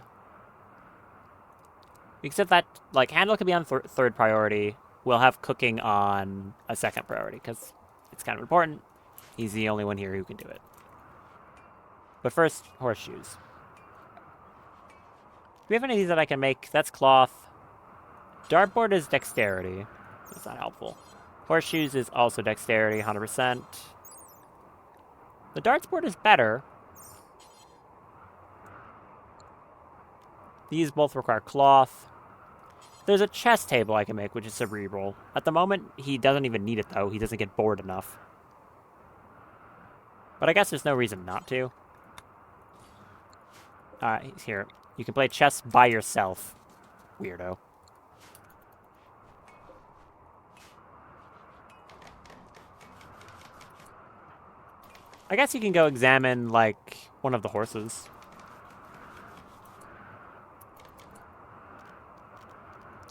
Except that, like, handle can be on third priority. We'll have cooking on a second priority, because it's kind of important. He's the only one here who can do it. But first, horseshoes. Do we have any of these that I can make? That's cloth. Dartboard is dexterity. That's not helpful. Horseshoes is also dexterity, 100%. The darts board is better. These both require cloth. There's a chess table I can make, which is cerebral. At the moment, he doesn't even need it, though. He doesn't get bored enough. But I guess there's no reason not to. Here. You can play chess by yourself. Weirdo. I guess you can go examine, like, one of the horses.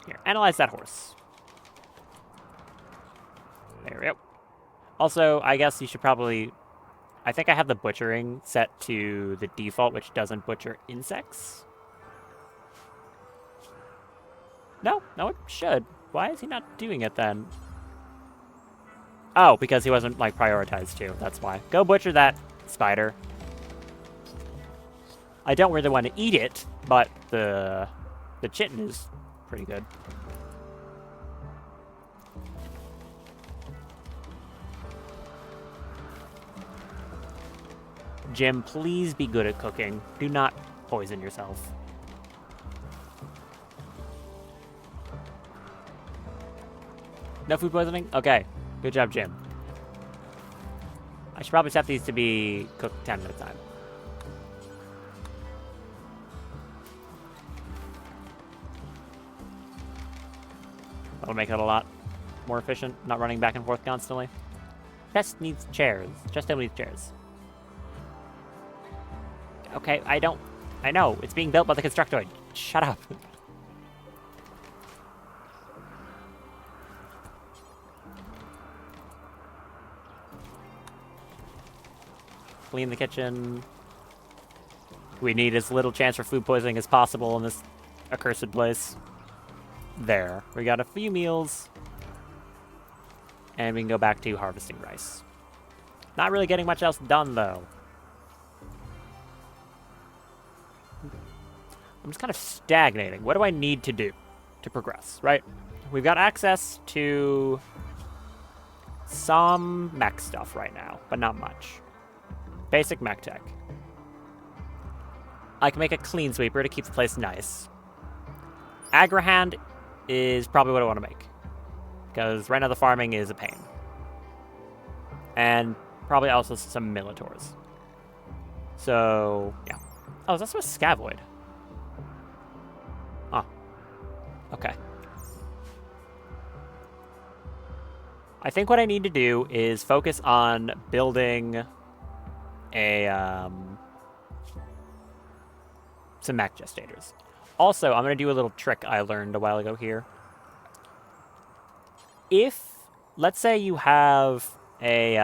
Here, analyze that horse. There we go. Also, I guess you should probably... I think I have the butchering set to the default, which doesn't butcher insects. No, it should. Why is he not doing it then? Oh, because he wasn't, like, prioritized to. That's why. Go butcher that spider. I don't really want to eat it, but the chitin is pretty good. Jim, please be good at cooking. Do not poison yourself. No food poisoning? Okay. Good job, Jim. I should probably set these to be cooked 10 at a time. That'll make it a lot more efficient, not running back and forth constantly. Chest needs chairs. Chest table needs chairs. Okay, I know. It's being built by the Constructoid. Shut up. Clean the kitchen. We need as little chance for food poisoning as possible in this accursed place. There. We got a few meals. And we can go back to harvesting rice. Not really getting much else done, though. I'm just kind of stagnating. What do I need to do to progress, right? We've got access to some mech stuff right now, but not much. Basic mech tech. I can make a clean sweeper to keep the place nice. Agrahand is probably what I want to make, because right now the farming is a pain. And probably also some Militors. So, yeah. Oh, is that a Scavoid? Huh. Okay. I think what I need to do is focus on building a, some mech gestators. Also, I'm going to do a little trick I learned a while ago here. If, let's say you have a,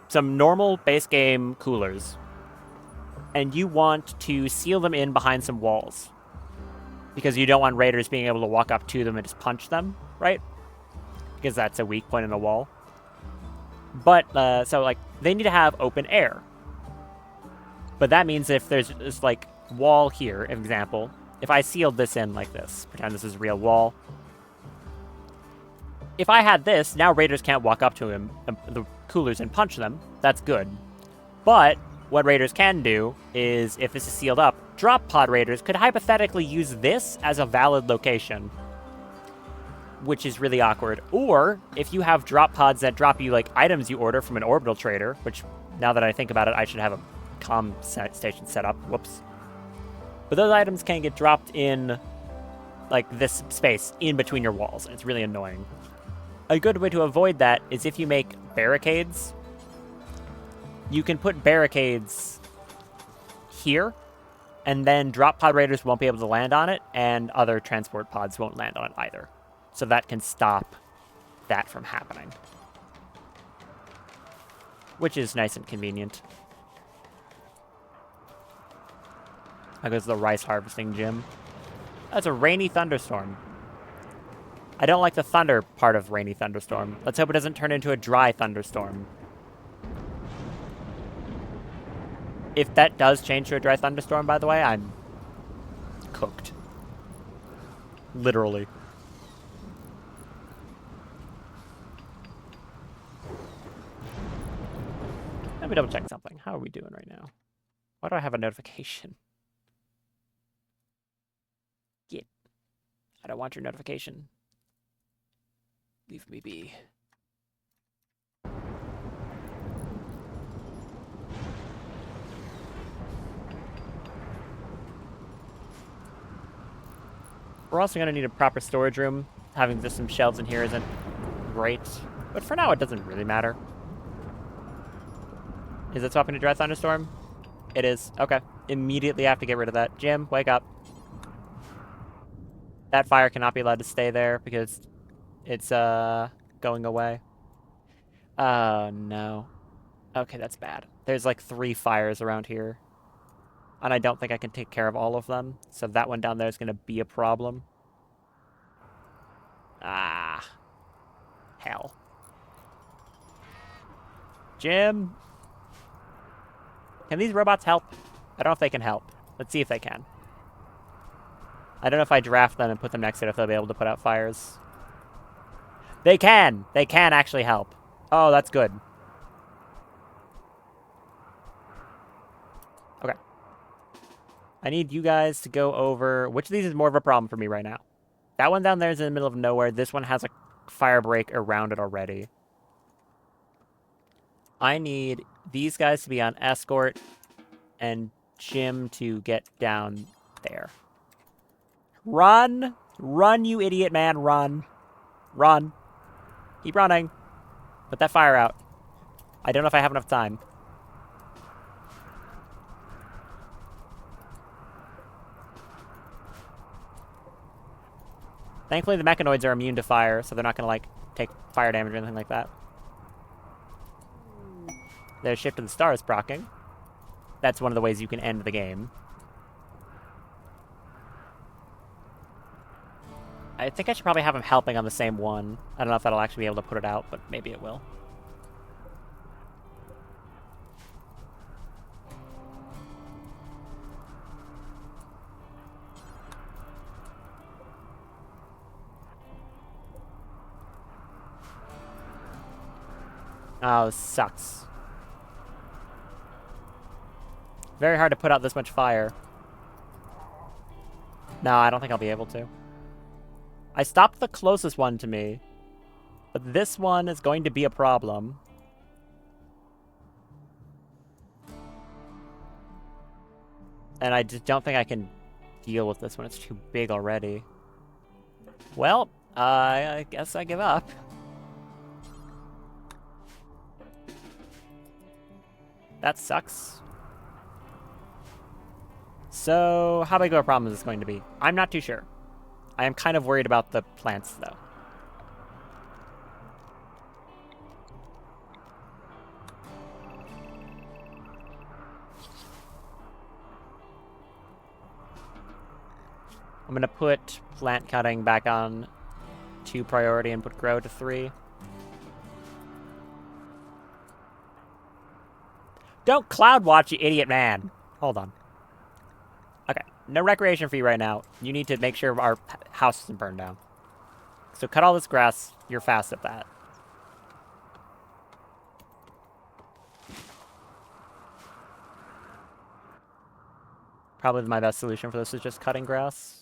some normal base game coolers, and you want to seal them in behind some walls, because you don't want raiders being able to walk up to them and just punch them, right? Because that's a weak point in a wall. But, so, like, they need to have open air. But that means if there's this, like, wall here, for example, if I sealed this in like this, pretend this is a real wall. If I had this, now raiders can't walk up to him, the coolers, and punch them. That's good. But what raiders can do is, if this is sealed up, drop pod raiders could hypothetically use this as a valid location, which is really awkward. Or if you have drop pods that drop you like items you order from an orbital trader, which now that I think about it, I should have a comm station set up. Whoops. But those items can get dropped in like this space in between your walls, and it's really annoying. A good way to avoid that is if you make barricades. You can put barricades here, and then drop pod raiders won't be able to land on it, and other transport pods won't land on it either. So that can stop that from happening, which is nice and convenient. That goes the rice harvesting gym. That's a rainy thunderstorm. I don't like the thunder part of rainy thunderstorm. Let's hope it doesn't turn into a dry thunderstorm. If that does change to a dry thunderstorm, by the way, I'm cooked. Literally. Let me double check something. How are we doing right now? Why do I have a notification? Get. I don't want your notification. Leave me be. We're also going to need a proper storage room. Having just some shelves in here isn't great. But for now, it doesn't really matter. Is it swapping to Dry Thunderstorm? It is. Okay. Immediately have to get rid of that. Jim, wake up. That fire cannot be allowed to stay there because it's going away. Oh, no. Okay, that's bad. There's like 3 fires around here. And I don't think I can take care of all of them. So that one down there is going to be a problem. Ah. Hell. Jim? Can these robots help? I don't know if they can help. Let's see if they can. I don't know if I draft them and put them next to it if they'll be able to put out fires. They can! They can actually help. Oh, that's good. Okay. I need you guys to go over... Which of these is more of a problem for me right now? That one down there is in the middle of nowhere. This one has a fire break around it already. I need these guys to be on escort and Jim to get down there. Run! Run, you idiot man, run. Run. Keep running. Put that fire out. I don't know if I have enough time. Thankfully, the mechanoids are immune to fire, so they're not going to, like, take fire damage or anything like that. There's Shift to the Stars proccing. That's one of the ways you can end the game. I think I should probably have him helping on the same one. I don't know if that'll actually be able to put it out, but maybe it will. Oh, this sucks. Very hard to put out this much fire. No, I don't think I'll be able to. I stopped the closest one to me, but this one is going to be a problem. And I just don't think I can deal with this one. It's too big already. Well, I guess I give up. That sucks. So, how big of a problem is this going to be? I'm not too sure. I am kind of worried about the plants, though. I'm going to put plant cutting back on 2 priority and put grow to 3. Don't cloud watch, you idiot man. Hold on. Okay, no recreation for you right now. You need to make sure our house doesn't burn down. So cut all this grass. You're fast at that. Probably my best solution for this is just cutting grass.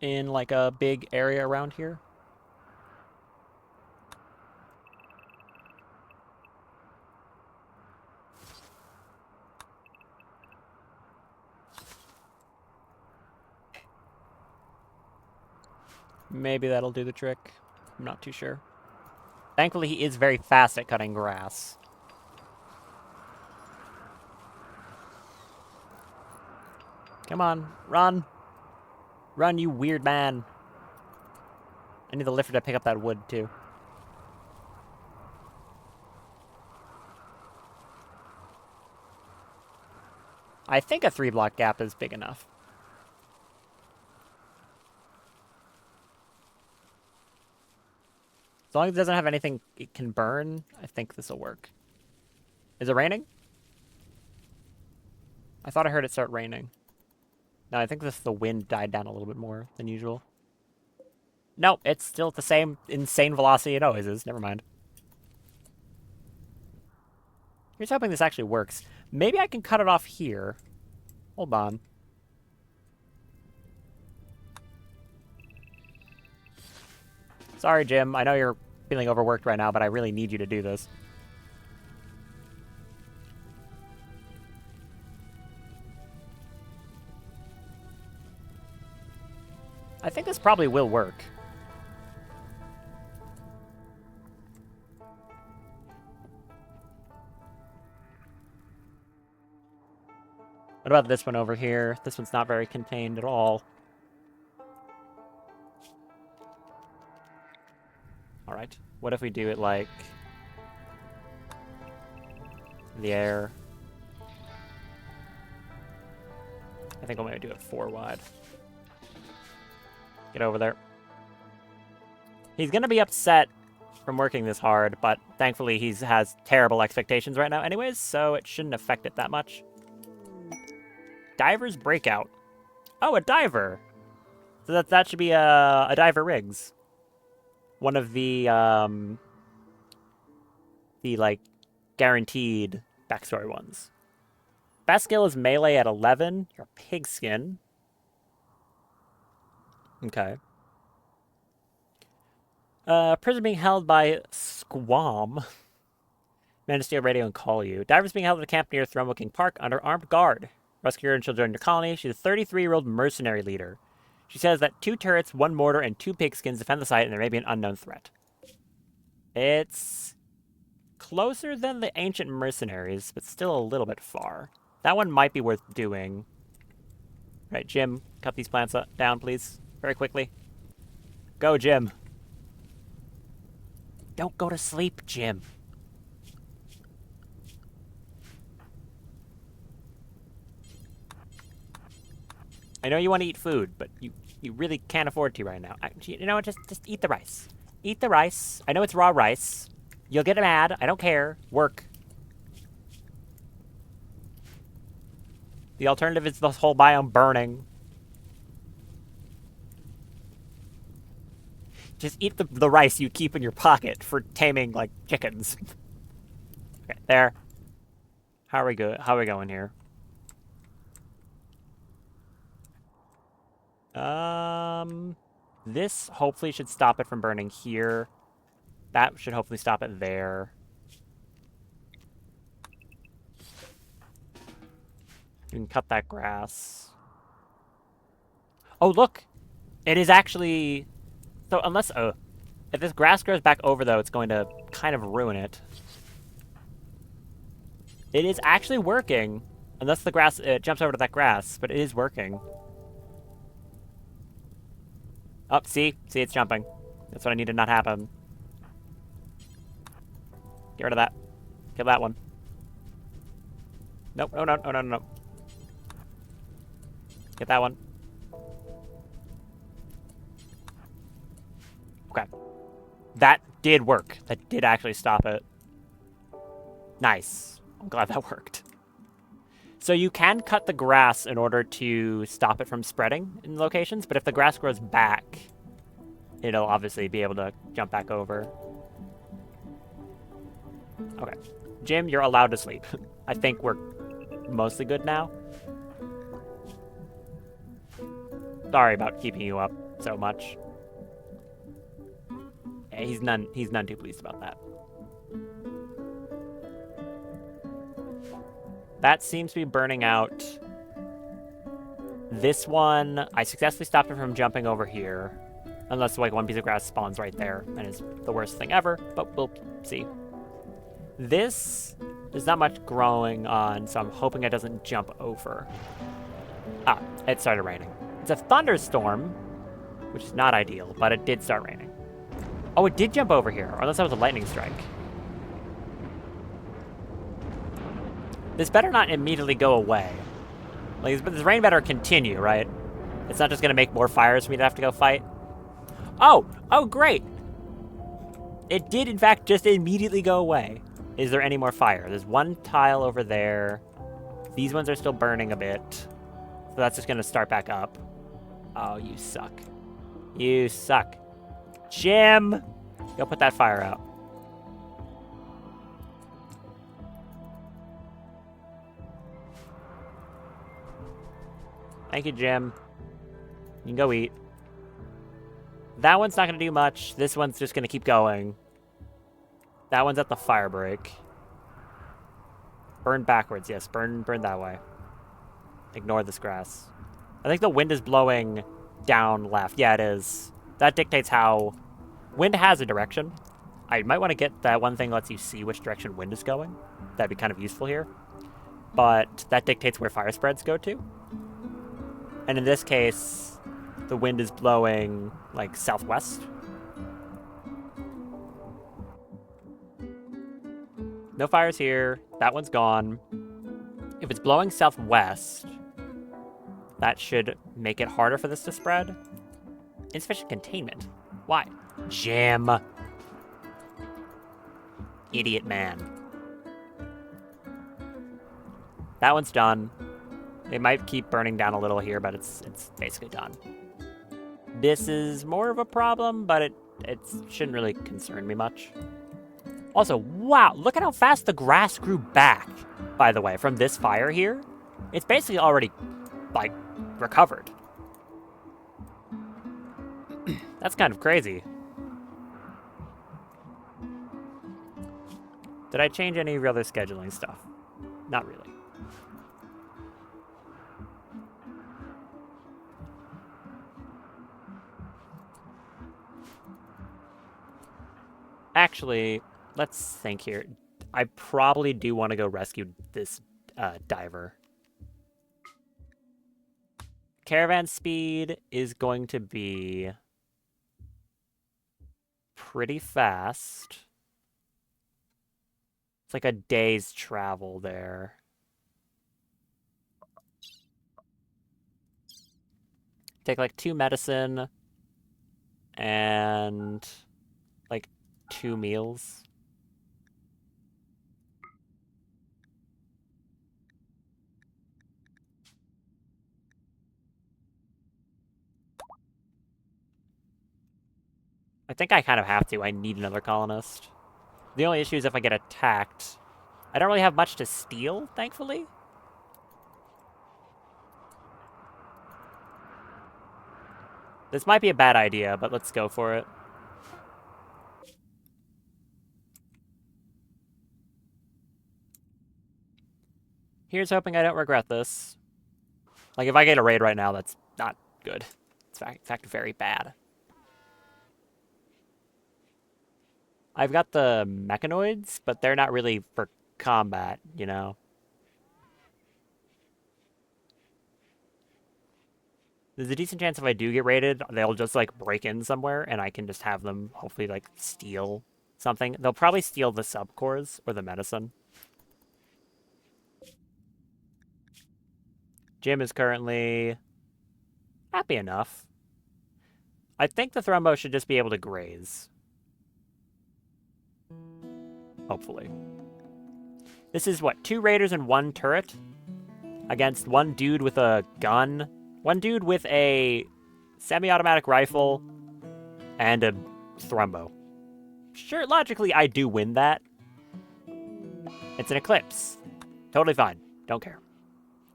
In like a big area around here. Maybe that'll do the trick. I'm not too sure. Thankfully, he is very fast at cutting grass. Come on, run. Run, you weird man. I need the lifter to pick up that wood, too. I think a 3-block gap is big enough. As long as it doesn't have anything it can burn, I think this will work. Is it raining? I thought I heard it start raining. No, I think the wind died down a little bit more than usual. Nope, it's still at the same insane velocity it always is. Never mind. Here's hoping this actually works. Maybe I can cut it off here. Hold on. Sorry, Jim. I know you're feeling overworked right now, but I really need you to do this. I think this probably will work. What about this one over here? This one's not very contained at all. Alright. What if we do it like... in the air? I think we'll maybe do it 4 wide. Get over there. He's gonna be upset from working this hard, but thankfully he has terrible expectations right now anyways, so it shouldn't affect it that much. Diver's Breakout. Oh, a diver! So that should be a diver rigs. One of the like, guaranteed backstory ones. Best skill is melee at 11. You're a pigskin. Okay. Prison being held by Squam. Man to steal radio and call you. Diver's being held at a camp near Thrumbo King Park under armed guard. Rescue her and she'll join your colony. She's a 33-year-old mercenary leader. She says that 2 turrets, 1 mortar, and 2 pigskins defend the site, and there may be an unknown threat. It's closer than the ancient mercenaries, but still a little bit far. That one might be worth doing. Right, Jim, cut these plants down, please. Very quickly. Go, Jim. Don't go to sleep, Jim. I know you want to eat food, but you really can't afford to right now. You know what? Just eat the rice. Eat the rice. I know it's raw rice. You'll get mad. I don't care. Work. The alternative is the whole biome burning. Just eat the rice you keep in your pocket for taming, like, chickens. Okay, there. How are we going here? This hopefully should stop it from burning here. That should hopefully stop it there. You can cut that grass. Oh, look! It is actually... So, unless... Oh. If this grass grows back over, though, it's going to kind of ruin it. It is actually working. Unless the grass... It jumps over to that grass, but it is working. Oh, see? See, it's jumping. That's what I need to not happen. Get rid of that. Kill that one. Nope, no. Get that one. Okay. That did work. That did actually stop it. Nice. I'm glad that worked. So you can cut the grass in order to stop it from spreading in locations, but if the grass grows back, it'll obviously be able to jump back over. Okay. Jim, you're allowed to sleep. I think we're mostly good now. Sorry about keeping you up so much. Yeah, he's none too pleased about that. That seems to be burning out. This one, I successfully stopped it from jumping over here. Unless, like, one piece of grass spawns right there and is the worst thing ever, but we'll see. This, there's not much growing on, so I'm hoping it doesn't jump over. Ah, it started raining. It's a thunderstorm, which is not ideal, but it did start raining. Oh, it did jump over here, unless that was a lightning strike. This better not immediately go away. Like, this rain better continue, right? It's not just gonna make more fires for me to have to go fight. Oh, great. It did, in fact, just immediately go away. Is there any more fire? There's one tile over there. These ones are still burning a bit. So that's just gonna start back up. Oh, you suck. You suck. Jim! Go put that fire out. Thank you, Jim. You can go eat. That one's not going to do much. This one's just going to keep going. That one's at the fire break. Burn backwards. Yes, burn that way. Ignore this grass. I think the wind is blowing down left. Yeah, it is. That dictates how... Wind has a direction. I might want to get that one thing that lets you see which direction wind is going. That'd be kind of useful here. But that dictates where fire spreads go to. And in this case, the wind is blowing, like, southwest. No fires here. That one's gone. If it's blowing southwest, that should make it harder for this to spread. Insufficient containment. Why? Jim. Idiot man. That one's done. It might keep burning down a little here, but it's basically done. This is more of a problem, but it shouldn't really concern me much. Also, wow, look at how fast the grass grew back, by the way, from this fire here. It's basically already, like, recovered. That's kind of crazy. Did I change any of your other scheduling stuff? Not really. Actually, let's think here. I probably do want to go rescue this diver. Caravan speed is going to be pretty fast. It's like a day's travel there. Take like 2 medicine and like 2 meals. I think I kind of have to. I need another colonist. The only issue is if I get attacked. I don't really have much to steal, thankfully. This might be a bad idea, but let's go for it. Here's hoping I don't regret this. Like, if I get a raid right now, that's not good. It's in fact very bad. I've got the mechanoids, but they're not really for combat, you know? There's a decent chance if I do get raided, they'll just, like, break in somewhere, and I can just have them, hopefully, like, steal something. They'll probably steal the subcores or the medicine. Jim is currently happy enough. I think the Thrumbo should just be able to graze. Hopefully. This is, what, 2 raiders and 1 turret? Against 1 dude with a gun? 1 dude with a semi-automatic rifle and a Thrumbo. Sure, logically, I do win that. It's an eclipse. Totally fine. Don't care.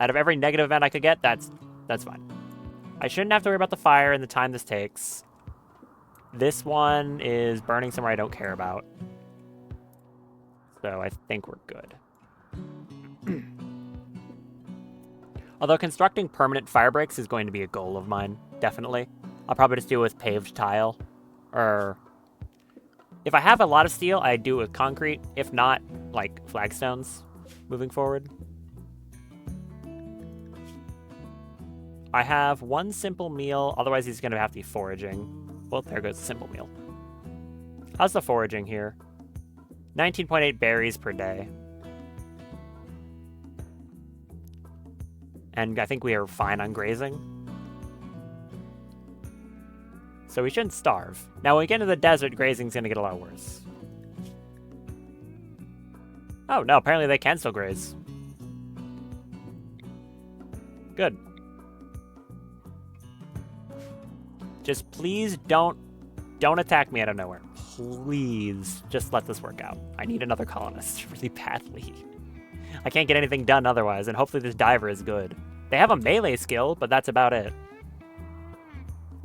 Out of every negative event I could get, that's fine. I shouldn't have to worry about the fire and the time this takes. This one is burning somewhere I don't care about. So I think we're good. Although constructing permanent fire breaks is going to be a goal of mine, definitely. I'll probably just do it with paved tile. Or if I have a lot of steel, I do it with concrete. If not, like flagstones moving forward. I have 1 simple meal, otherwise he's going to have to be foraging. Well, there goes the simple meal. How's the foraging here? 19.8 berries per day. And I think we are fine on grazing. So we shouldn't starve. Now, when we get into the desert, grazing's going to get a lot worse. Oh, no, apparently they can still graze. Good. Just please don't attack me out of nowhere. Please just let this work out. I need another colonist really badly. I can't get anything done otherwise, and hopefully this diver is good. They have a melee skill, but that's about it.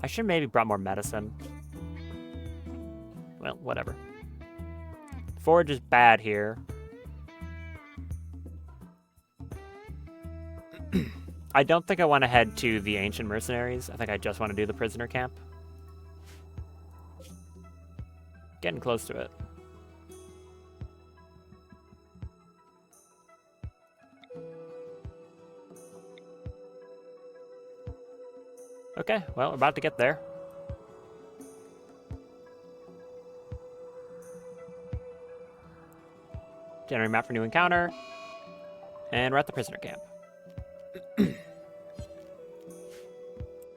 I should maybe brought more medicine. Well, whatever. Forage is bad here. I don't think I want to head to the Ancient Mercenaries. I think I just want to do the prisoner camp. Getting close to it. Okay, well, we're about to get there. Generate map for new encounter. And we're at the prisoner camp.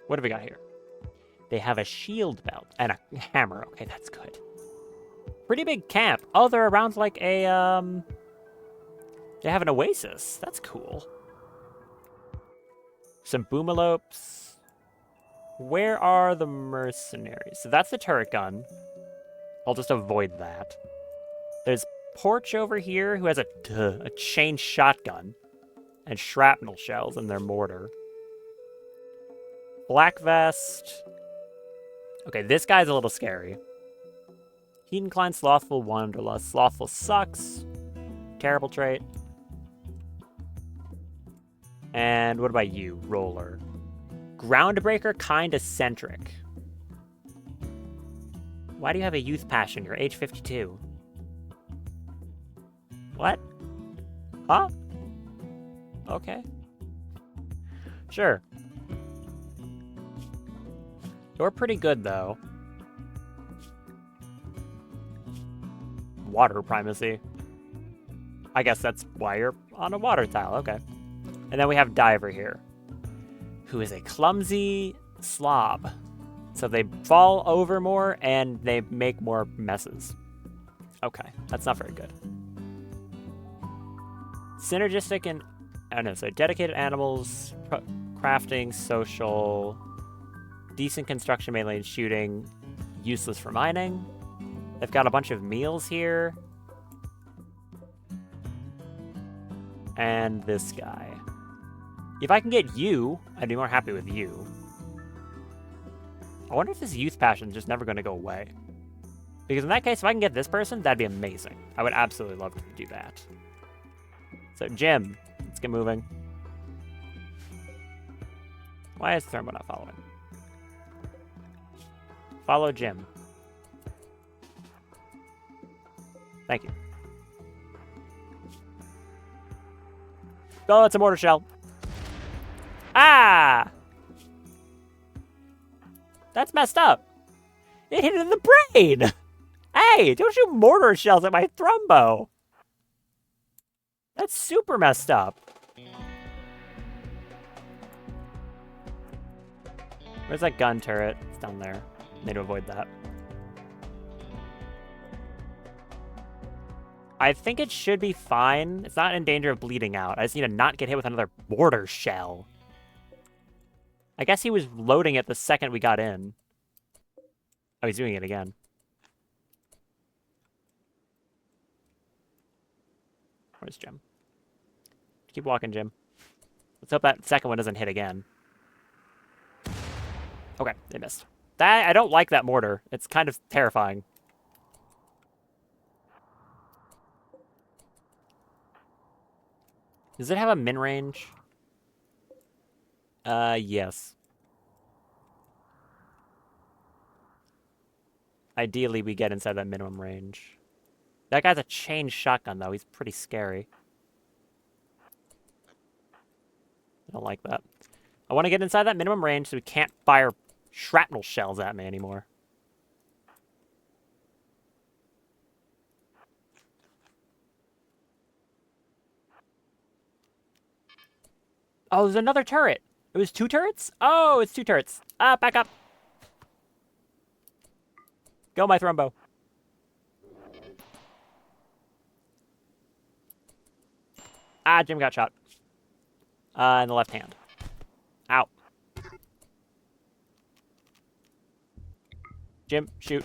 What have we got here? They have a shield belt and a hammer. Okay, that's good. Pretty big camp. Oh, they're around like a, They have an oasis. That's cool. Some boomalopes. Where are the mercenaries? So that's the turret gun. I'll just avoid that. There's Porch over here who has a chain shotgun and shrapnel shells in their mortar. Black vest. Okay, this guy's a little scary. Heat inclined, slothful, wanderlust. Slothful sucks. Terrible trait. And what about you, Roller? Groundbreaker, kind eccentric. Why do you have a youth passion? You're age 52. What? Huh? Okay. Sure. You're pretty good, though. Water primacy. I guess that's why you're on a water tile. Okay. And then we have Diver here, who is a clumsy slob. So they fall over more and they make more messes. Okay, that's not very good. Synergistic and, I don't know, so dedicated animals, crafting, social, decent construction, melee, and shooting, useless for mining. They've got a bunch of meals here. And this guy. If I can get you, I'd be more happy with you. I wonder if this youth passion is just never going to go away. Because in that case, if I can get this person, that'd be amazing. I would absolutely love to do that. So, Jim, let's get moving. Why is Thrumbo not following? Follow Jim. Thank you. Oh, it's a mortar shell. Ah! That's messed up. It hit it in the brain. Hey, don't shoot mortar shells at my Thrumbo. That's super messed up. Where's that gun turret? It's down there. Need to avoid that. I think it should be fine. It's not in danger of bleeding out. I just need to not get hit with another mortar shell. I guess he was loading it the second we got in. Oh, he's doing it again. Where's Jim? Keep walking, Jim. Let's hope that second one doesn't hit again. Okay, they missed. That, I don't like that mortar. It's kind of terrifying. Does it have a min range? Yes. Ideally, we get inside that minimum range. That guy's a chain shotgun, though. He's pretty scary. I don't like that. I want to get inside that minimum range so we can't fire shrapnel shells at me anymore. Oh, there's another turret. It was 2 turrets? Oh, it's 2 turrets. Back up. Go, my Thrumbo. Jim got shot. In the left hand. Ow. Jim, shoot.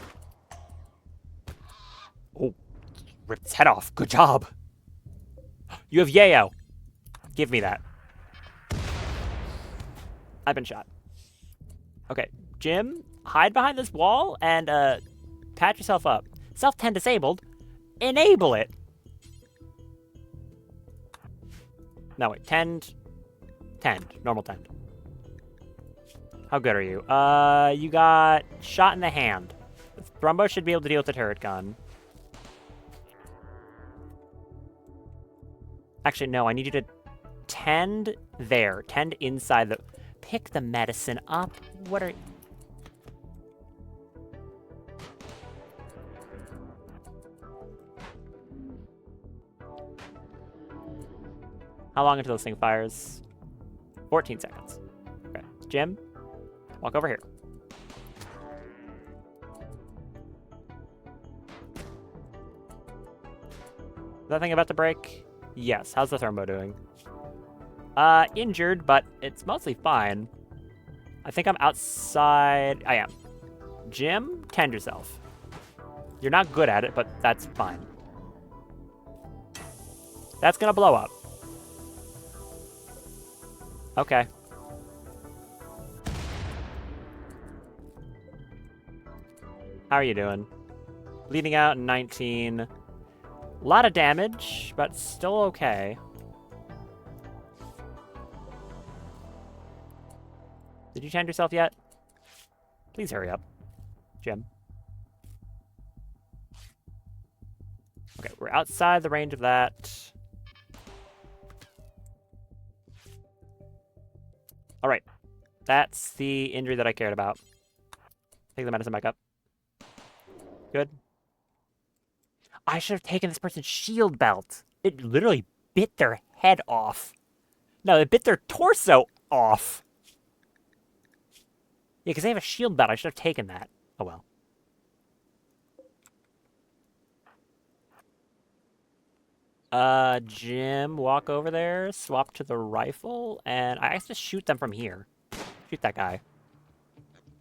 Oh, ripped its head off. Good job. You have yayo. Give me that. I've been shot. Okay, Jim, hide behind this wall and patch yourself up. Self-10 disabled. Enable it. No, wait, tend. Tend. Normal tend. How good are you? You got shot in the hand. Thrumbo should be able to deal with the turret gun. Actually, no, I need you to tend there. Tend inside the... Pick the medicine up. What are... How long until this thing fires? 14 seconds. Okay. Jim, walk over here. Is that thing about to break? Yes. How's the Thrumbo doing? Injured, but it's mostly fine. I think I'm outside. I am. Jim, tend yourself. You're not good at it, but that's fine. That's gonna blow up. Okay. How are you doing? Bleeding out in 19. A lot of damage, but still okay. Did you tend yourself yet? Please hurry up, Jim. Okay, we're outside the range of that. All right, that's the injury that I cared about. Take the medicine back up. Good. I should have taken this person's shield belt. It literally bit their head off. No, it bit their torso off. Yeah, because they have a shield belt. I should have taken that. Oh, well. Jim, walk over there, swap to the rifle, and I have to shoot them from here. Shoot that guy.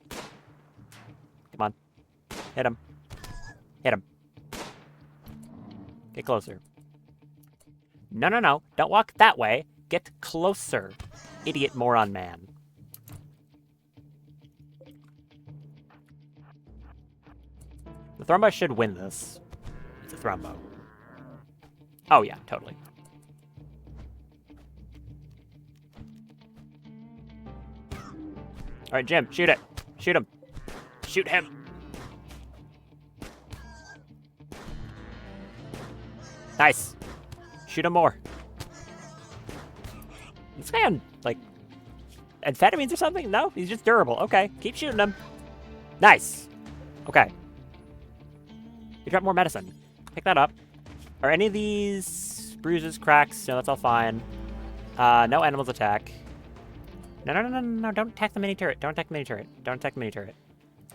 Come on. Hit him. Hit him. Get closer. No, no, no. Don't walk that way. Get closer. Idiot moron man. The Thrumbo should win this. It's a Thrumbo. Oh, yeah, totally. All right, Jim, shoot it. Shoot him. Shoot him. Nice. Shoot him more. This guy on, like, amphetamines or something? No, he's just durable. Okay, keep shooting him. Nice. Okay. You drop more medicine. Pick that up. Are any of these bruises, cracks? No, that's all fine. No animals attack. No, no, no, no, no, don't attack the mini turret. Don't attack the mini turret. Don't attack the mini turret.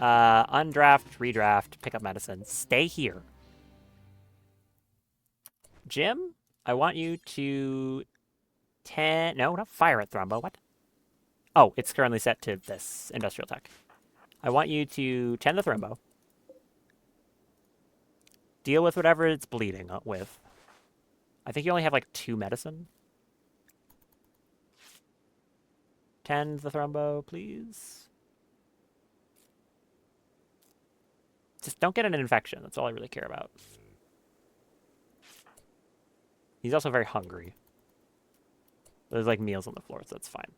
Undraft, redraft, pick up medicine. Stay here. Jim, I want you to no, not fire at Thrumbo. What? Oh, it's currently set to this industrial tech. I want you to tend the Thrumbo. Deal with whatever it's bleeding with. I think you only have like 2 medicine. Tend the Thrumbo, please. Just don't get an infection. That's all I really care about. He's also very hungry. There's like meals on the floor, so that's fine.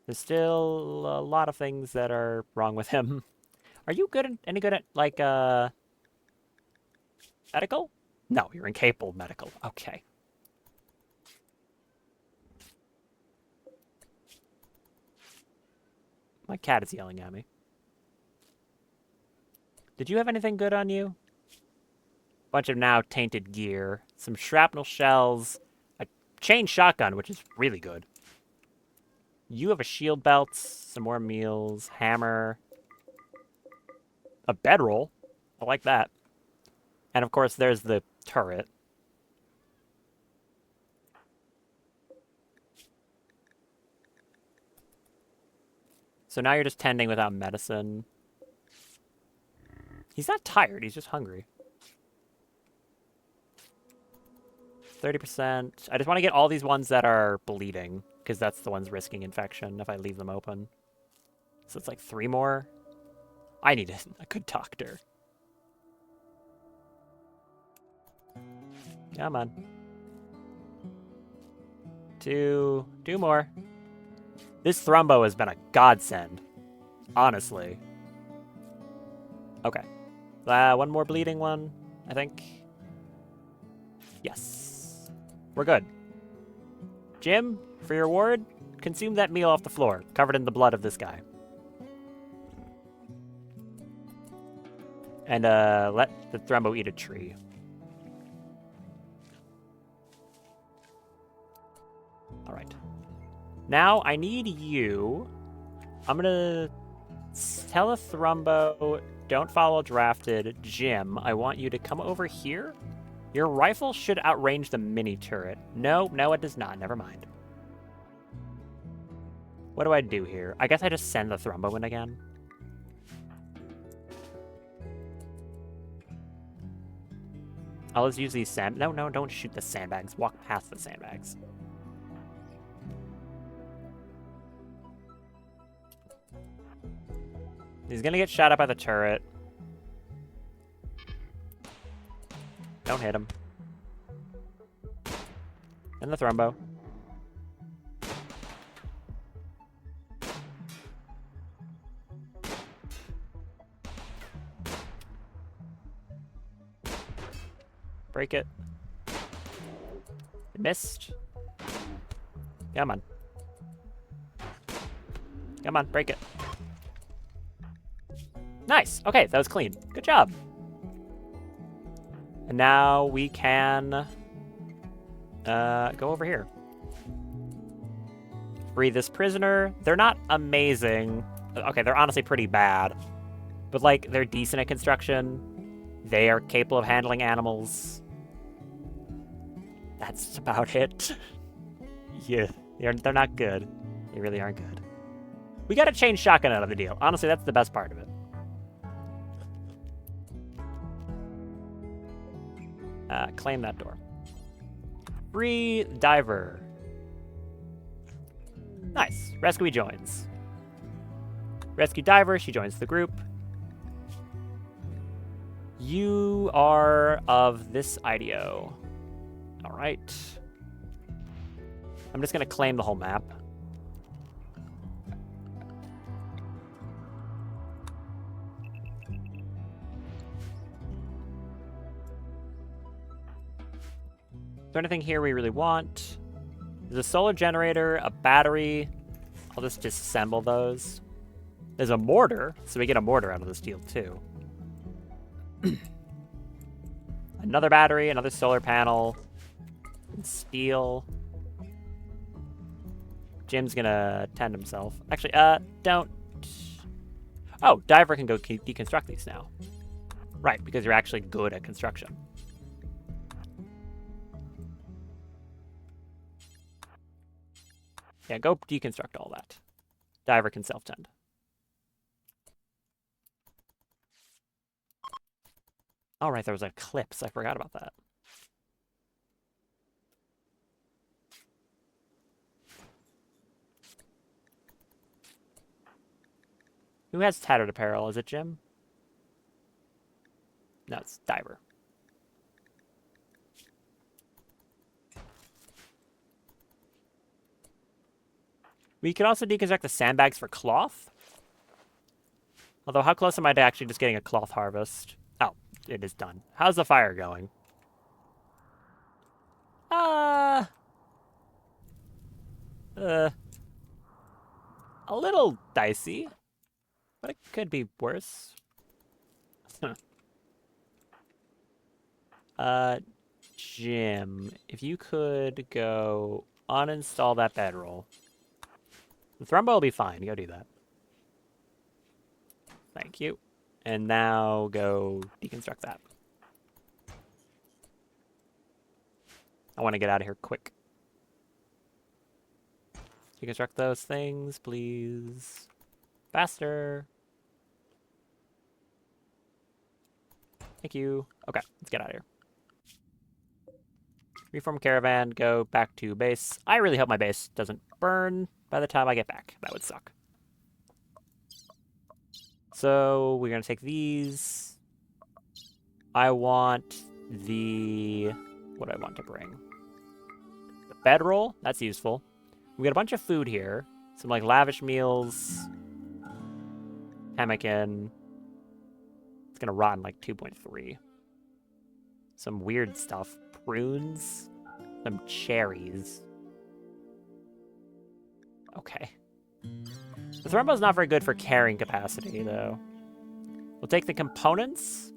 There's still a lot of things that are wrong with him. Are you good at, any good at, like, medical? No, you're incapable of medical. Okay. My cat is yelling at me. Did you have anything good on you? Bunch of now tainted gear. Some shrapnel shells. A chain shotgun, which is really good. You have a shield belt, some more meals, hammer, a bedroll. I like that. And of course, there's the turret. So now you're just tending without medicine. He's not tired, he's just hungry. 30%. I just want to get all these ones that are bleeding, because that's the ones risking infection if I leave them open. So it's like 3 more. I need a good doctor. Come on. Two more. This Thrumbo has been a godsend. Honestly. Okay. One more bleeding one, I think. Yes. We're good. Jim, for your reward, consume that meal off the floor, covered in the blood of this guy. And let the Thrumbo eat a tree. All right. Now I need you. I'm gonna tell a Thrumbo, don't follow drafted. Jim, I want you to come over here. Your rifle should outrange the mini turret. No, it does not. Never mind. What do I do here? I guess I just send the Thrumbo in again. I'll just use these sand... No, don't shoot the sandbags. Walk past the sandbags. He's gonna get shot up by the turret. Don't hit him. And the Thrumbo. Break it. Missed. Come on. Come on, break it. Nice. Okay, that was clean. Good job. And now we can go over here. Free this prisoner. They're not amazing. Okay, they're honestly pretty bad. But, like, they're decent at construction. They are capable of handling animals. That's about it. Yeah, they're not good. They really aren't good. We gotta change shotgun out of the deal. Honestly, that's the best part of it. Claim that door. Free diver. Nice. Rescue joins. Rescue diver, she joins the group. You are of this IDO. All right. I'm just going to claim the whole map. Is there anything here we really want? There's a solar generator, a battery. I'll just disassemble those. There's a mortar, so we get a mortar out of this deal too. Another battery, another solar panel, and steel. Jim's gonna tend himself. Actually, don't. Oh, diver can go deconstruct these now. Right, because you're actually good at construction. Yeah, go deconstruct all that. Diver can self-tend. All right, there was an eclipse. I forgot about that. Who has tattered apparel? Is it Jim? No, it's Diver. We could also deconstruct the sandbags for cloth. Although, how close am I to actually just getting a cloth harvest? Oh, it is done. How's the fire going? A little dicey, but it could be worse. Jim, if you could go uninstall that bedroll. The Thrumbo will be fine. Go do that. Thank you. And now go deconstruct that. I want to get out of here quick. Deconstruct those things, please. Faster. Thank you. Okay, let's get out of here. Reform caravan, go back to base. I really hope my base doesn't burn by the time I get back. That would suck. So we're going to take these. I want the what do I want to bring? The bedroll, that's useful. We got a bunch of food here. Some like lavish meals. Pemmican. It's gonna rot in like 2.3. Some weird stuff. Prunes. Some cherries. Okay. The Thrumbo's not very good for carrying capacity, though. We'll take the components.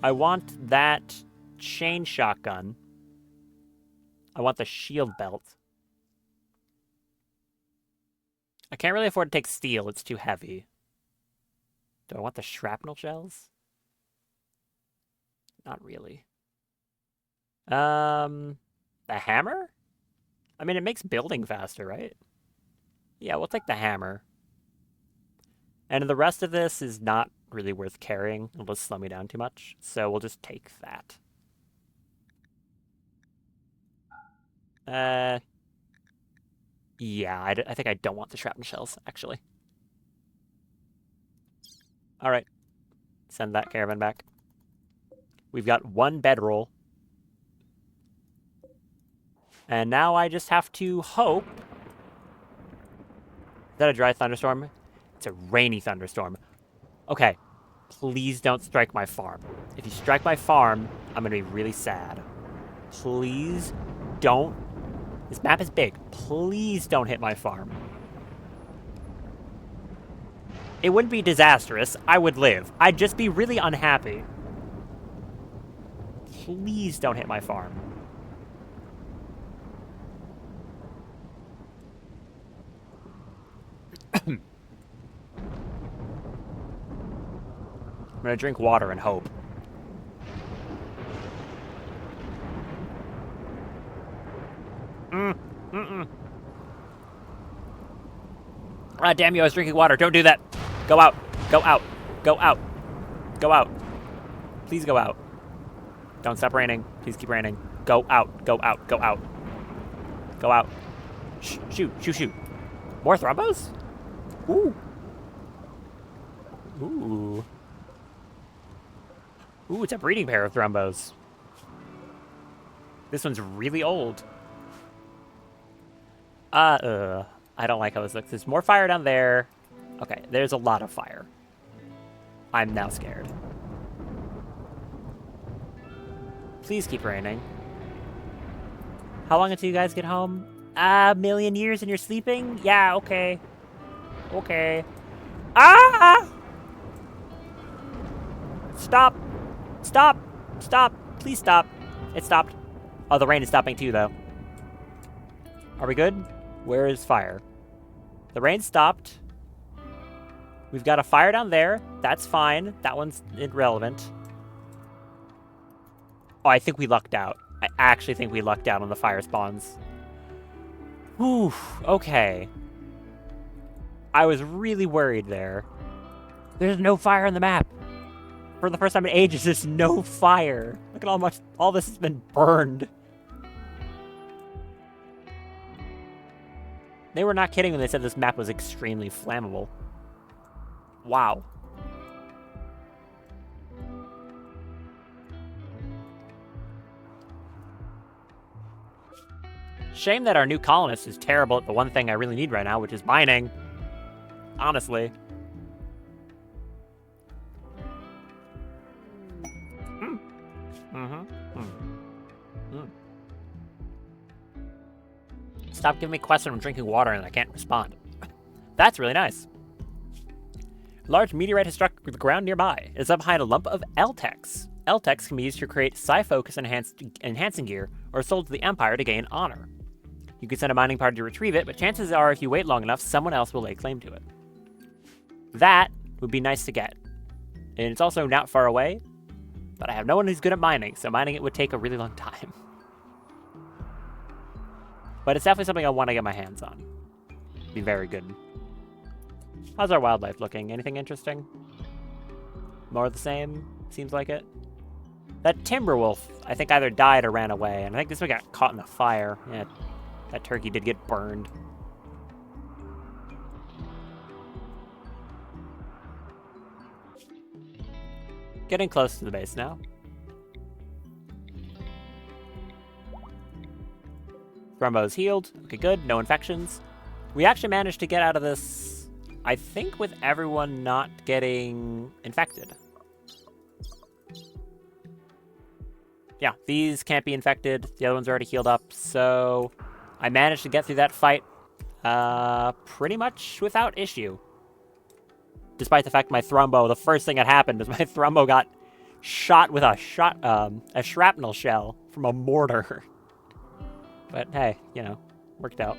I want that chain shotgun. I want the shield belt. I can't really afford to take steel. It's too heavy. Do I want the shrapnel shells? Not really. The hammer? I mean, it makes building faster, right? Yeah, we'll take the hammer. And the rest of this is not really worth carrying. It'll just slow me down too much. So we'll just take that. Yeah, I think I don't want the shrapnel shells, actually. All right. Send that caravan back. We've got one bedroll. And now I just have to hope... Is that a dry thunderstorm? It's a rainy thunderstorm. Okay. Please don't strike my farm. If you strike my farm, I'm going to be really sad. Please don't. This map is big. Please don't hit my farm. It wouldn't be disastrous. I would live. I'd just be really unhappy. Please don't hit my farm. I'm gonna drink water and hope. Ah, damn you, I was drinking water. Don't do that. Go out. Go out. Go out. Go out. Please go out. Don't stop raining. Please keep raining. Go out. Go out. Go out. Go out. Shh, shoot. Shoot. Shoot. More Thrumbos? Ooh. Ooh. Ooh, it's a breeding pair of Thrumbos. This one's really old. I don't like how this looks. There's more fire down there. Okay, there's a lot of fire. I'm now scared. Please keep raining. How long until you guys get home? A million years and you're sleeping? Yeah, okay. Okay. Ah! Stop! Stop! Stop! Please stop. It stopped. Oh, the rain is stopping too, though. Are we good? Where is fire? The rain stopped. We've got a fire down there. That's fine. That one's irrelevant. Oh, I think we lucked out. I actually think we lucked out on the fire spawns. Whew. Okay. I was really worried there. There's no fire on the map. For the first time in ages, there's no fire. Look at how much all this has been burned. They were not kidding when they said this map was extremely flammable. Wow. Shame that our new colonist is terrible at the one thing I really need right now, which is mining. Honestly. Stop giving me quests when I'm drinking water and I can't respond. That's really nice. Large meteorite has struck the ground nearby. It is up behind a lump of L-Tex. L-Tex can be used to create psi-focus enhancing gear or sold to the Empire to gain honor. You can send a mining party to retrieve it, but chances are if you wait long enough, someone else will lay claim to it. That would be nice to get. And it's also not far away, but I have no one who's good at mining, so mining it would take a really long time. But it's definitely something I want to get my hands on. Be very good. How's our wildlife looking? Anything interesting? More of the same? Seems like it. That timber wolf, I think, either died or ran away. And I think this one got caught in the fire. Yeah, that turkey did get burned. Getting close to the base now. Thrumbo's healed. Okay, good. No infections. We actually managed to get out of this, I think, with everyone not getting infected. Yeah, these can't be infected. The other ones are already healed up, so I managed to get through that fight pretty much without issue. Despite the fact my Thrumbo, the first thing that happened was my Thrumbo got shot with a shrapnel shell from a mortar. But hey, you know, worked out.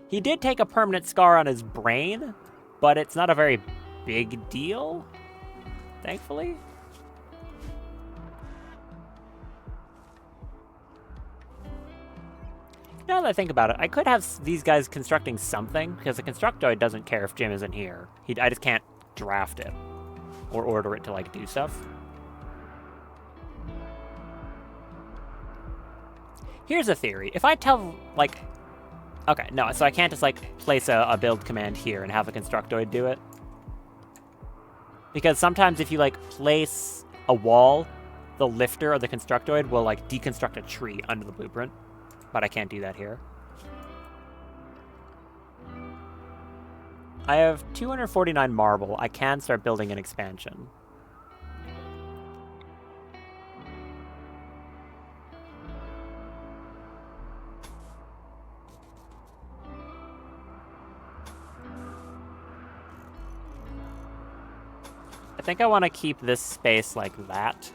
He did take a permanent scar on his brain, but it's not a very big deal, thankfully. Now that I think about it, I could have these guys constructing something, because the Constructoid doesn't care if Jim isn't here. I just can't draft it or order it to, like, do stuff. Here's a theory. If I tell, like... Okay, no, so I can't just, like, place a build command here and have the Constructoid do it. Because sometimes if you, like, place a wall, the lifter or the Constructoid will, like, deconstruct a tree under the blueprint. But I can't do that here. I have 249 marble. I can start building an expansion. I think I want to keep this space like that.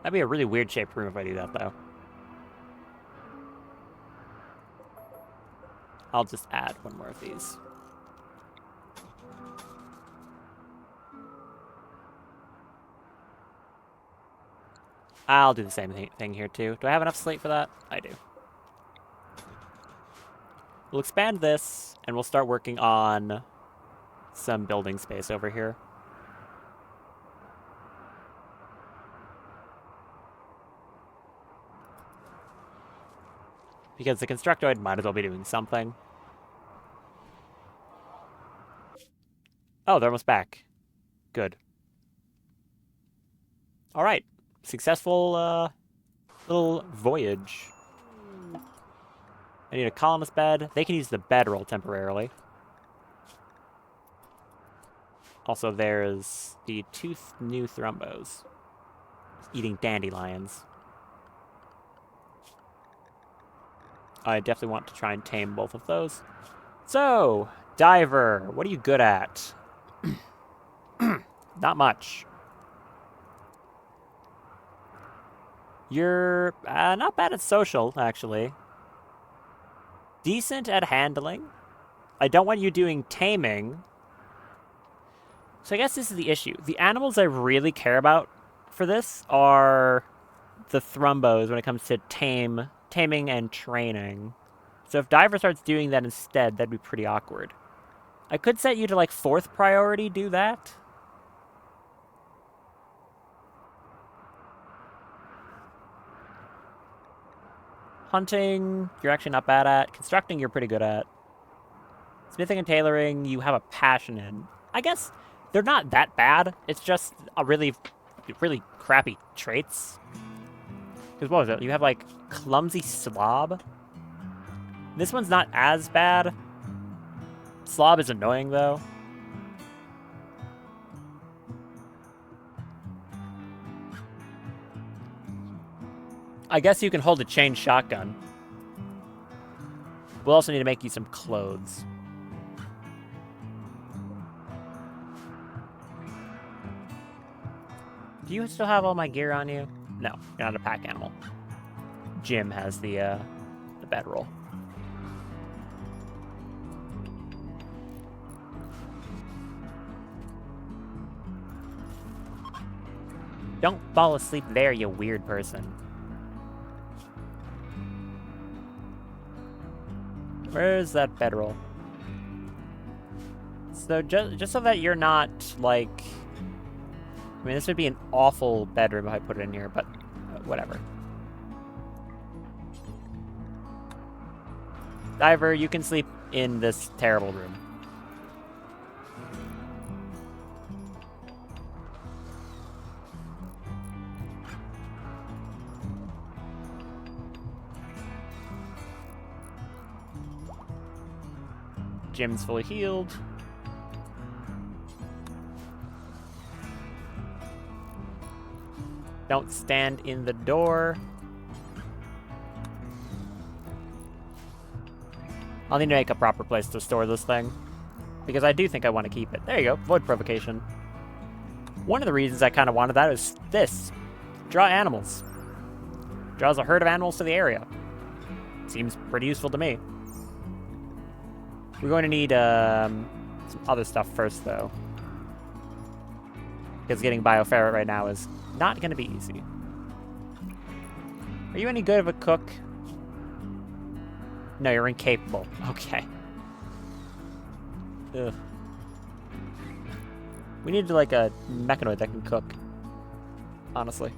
That'd be a really weird shaped room if I do that, though. I'll just add one more of these. I'll do the same thing here, too. Do I have enough slate for that? I do. We'll expand this, and we'll start working on some building space over here. Because the Constructoid might as well be doing something. Oh, they're almost back. Good. Alright. Successful, little voyage. I need a colonist bed. They can use the bedroll temporarily. Also, there's the two new Thrumbos. Eating dandelions. I definitely want to try and tame both of those. So, Diver, what are you good at? Not much. You're not bad at social, actually. Decent at handling. I don't want you doing taming. So I guess this is the issue. The animals I really care about for this are the Thrumbos when it comes to taming and training. So if Diver starts doing that instead, that'd be pretty awkward. I could set you to, like, 4th priority do that. Hunting, you're actually not bad at. Constructing, you're pretty good at. Smithing and tailoring, you have a passion in. I guess they're not that bad. It's just a really, really crappy traits. Because what was it? You have, like, clumsy slob. This one's not as bad. Slob is annoying, though. I guess you can hold a chain shotgun. We'll also need to make you some clothes. Do you still have all my gear on you? No, you're not a pack animal. Jim has the bedroll. Don't fall asleep there, you weird person. Where's that bedroll? So just so that you're not, like... I mean, this would be an awful bedroom if I put it in here, but whatever. Diver, you can sleep in this terrible room. Jim's fully healed. Don't stand in the door. I'll need to make a proper place to store this thing, because I do think I want to keep it. There you go, Void Provocation. One of the reasons I kind of wanted that is this. Draw animals. Draws a herd of animals to the area. Seems pretty useful to me. We're going to need some other stuff first, though. Because getting Bioferret right now is not going to be easy. Are you any good of a cook? No, you're incapable. Okay. Ugh. We need like a mechanoid that can cook. Honestly.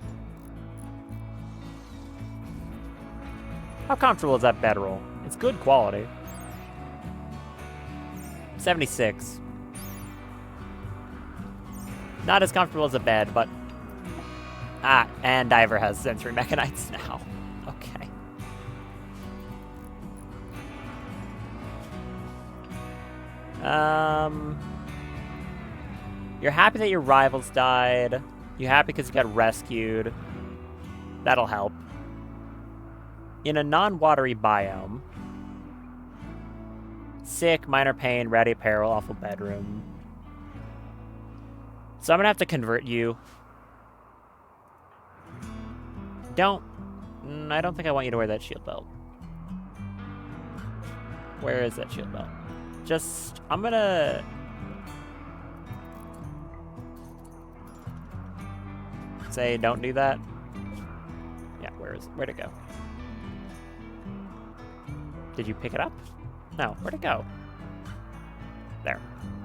How comfortable is that bedroll? It's good quality. 76. Not as comfortable as a bed, but... Ah, and Diver has sensory mechanites now. Okay. You're happy that your rivals died. You're happy because you got rescued. That'll help. In a non-watery biome. Sick, minor pain, ready peril, awful bedroom. So I'm gonna have to convert you. I don't think I want you to wear that shield belt. Where is that shield belt? I'm gonna... say don't do that. Yeah, where'd it go? Did you pick it up? No, where'd it go? There.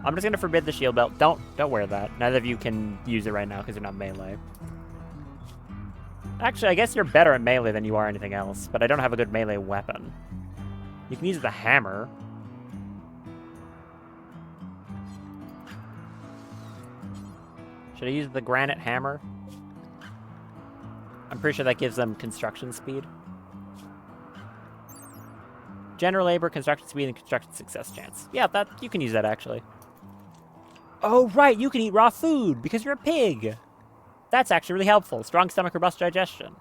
I'm just gonna forbid the shield belt. Don't wear that. Neither of you can use it right now because you're not melee. Actually, I guess you're better at melee than you are anything else, but I don't have a good melee weapon. You can use the hammer. Should I use the granite hammer? I'm pretty sure that gives them construction speed. General labor, construction speed, and construction success chance. Yeah, you can use that, actually. Oh, right, you can eat raw food because you're a pig. That's actually really helpful. Strong stomach, robust digestion.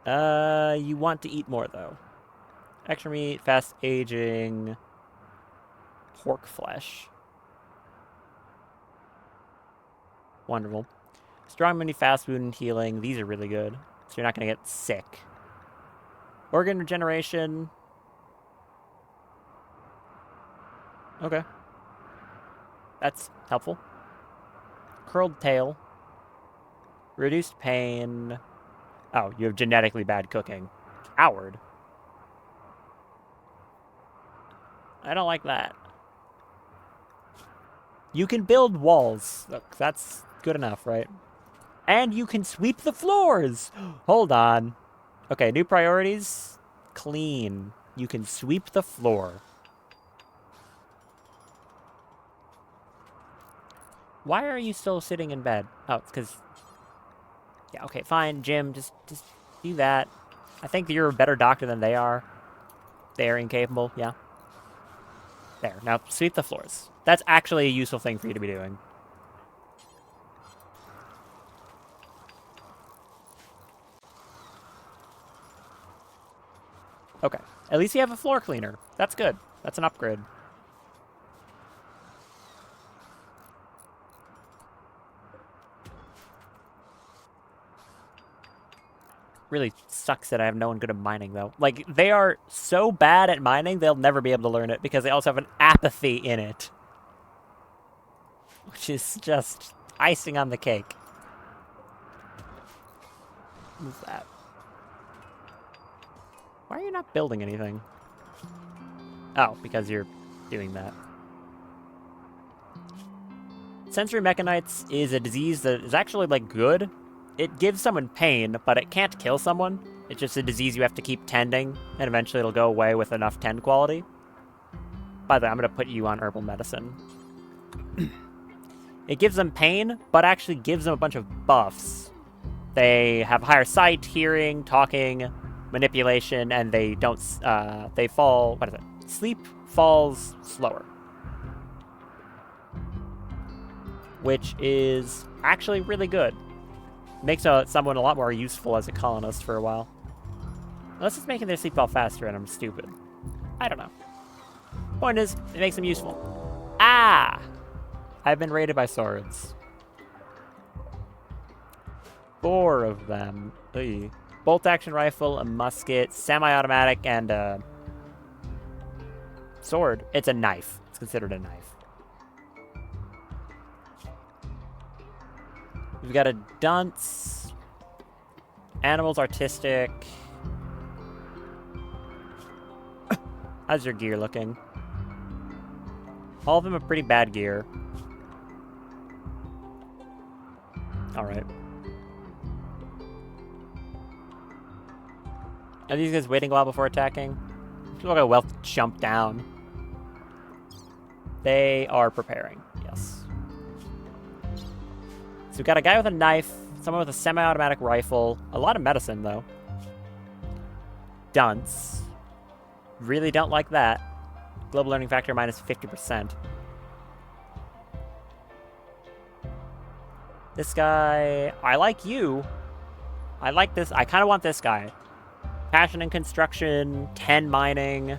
You want to eat more, though. Extra meat, fast aging, pork flesh. Wonderful. Strong immunity, fast wound healing. These are really good. So you're not going to get sick. Organ regeneration. Okay. That's helpful. Curled tail. Reduced pain. Oh, you have genetically bad cooking. Coward. I don't like that. You can build walls. Look, that's good enough, right? And you can sweep the floors! Hold on. Okay, new priorities. Clean. You can sweep the floor. Why are you still sitting in bed? Oh, it's because... Yeah, okay, fine, Jim. Just do that. I think you're a better doctor than they are. They are incapable, yeah. There, now sweep the floors. That's actually a useful thing for you to be doing. Okay, at least you have a floor cleaner. That's good. That's an upgrade. Really sucks that I have no one good at mining, though. Like, they are so bad at mining, they'll never be able to learn it because they also have an apathy in it. Which is just icing on the cake. What's that? Why are you not building anything? Oh, because you're doing that. Sensory mechanites is a disease that is actually, like, good. It gives someone pain, but it can't kill someone. It's just a disease you have to keep tending, and eventually it'll go away with enough tend quality. By the way, I'm going to put you on herbal medicine. It gives them pain, but actually gives them a bunch of buffs. They have higher sight, hearing, talking, manipulation, and they don't, they fall, what is it? Sleep falls slower. Which is actually really good. Makes someone a lot more useful as a colonist for a while. Unless it's making their sleep fall faster and I'm stupid. I don't know. Point is, it makes them useful. Ah! I've been raided by swords. 4 of them. Oy. Bolt action rifle, a musket, semi-automatic, and a sword. It's a knife. It's considered a knife. We've got a dunce. Animals artistic. How's your gear looking? All of them are pretty bad gear. Alright. Are these guys waiting a while before attacking? I feel like a wealth jump down. They are preparing, yes. So we've got a guy with a knife, someone with a semi-automatic rifle, a lot of medicine though. Dunce. Really don't like that. Global learning factor minus 50%. This guy, I like you. I like this, I kind of want this guy. Passion in construction, 10 mining,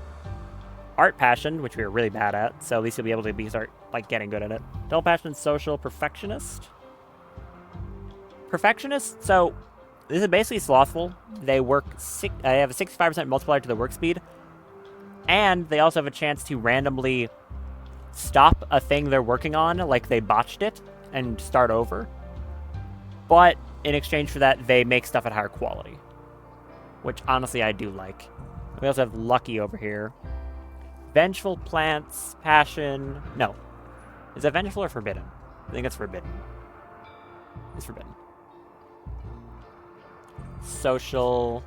art passion, which we were really bad at, so at least you'll be able to start like getting good at it. Dull passion, social, perfectionist. Perfectionist, so this is basically slothful. They work, they have a 65% multiplier to the work speed, and they also have a chance to randomly stop a thing they're working on, like they botched it, and start over. But in exchange for that, they make stuff at higher quality, which honestly I do like. We also have Lucky over here. Vengeful plants, passion. No. Is that vengeful or forbidden? I think it's forbidden. It's forbidden. Social.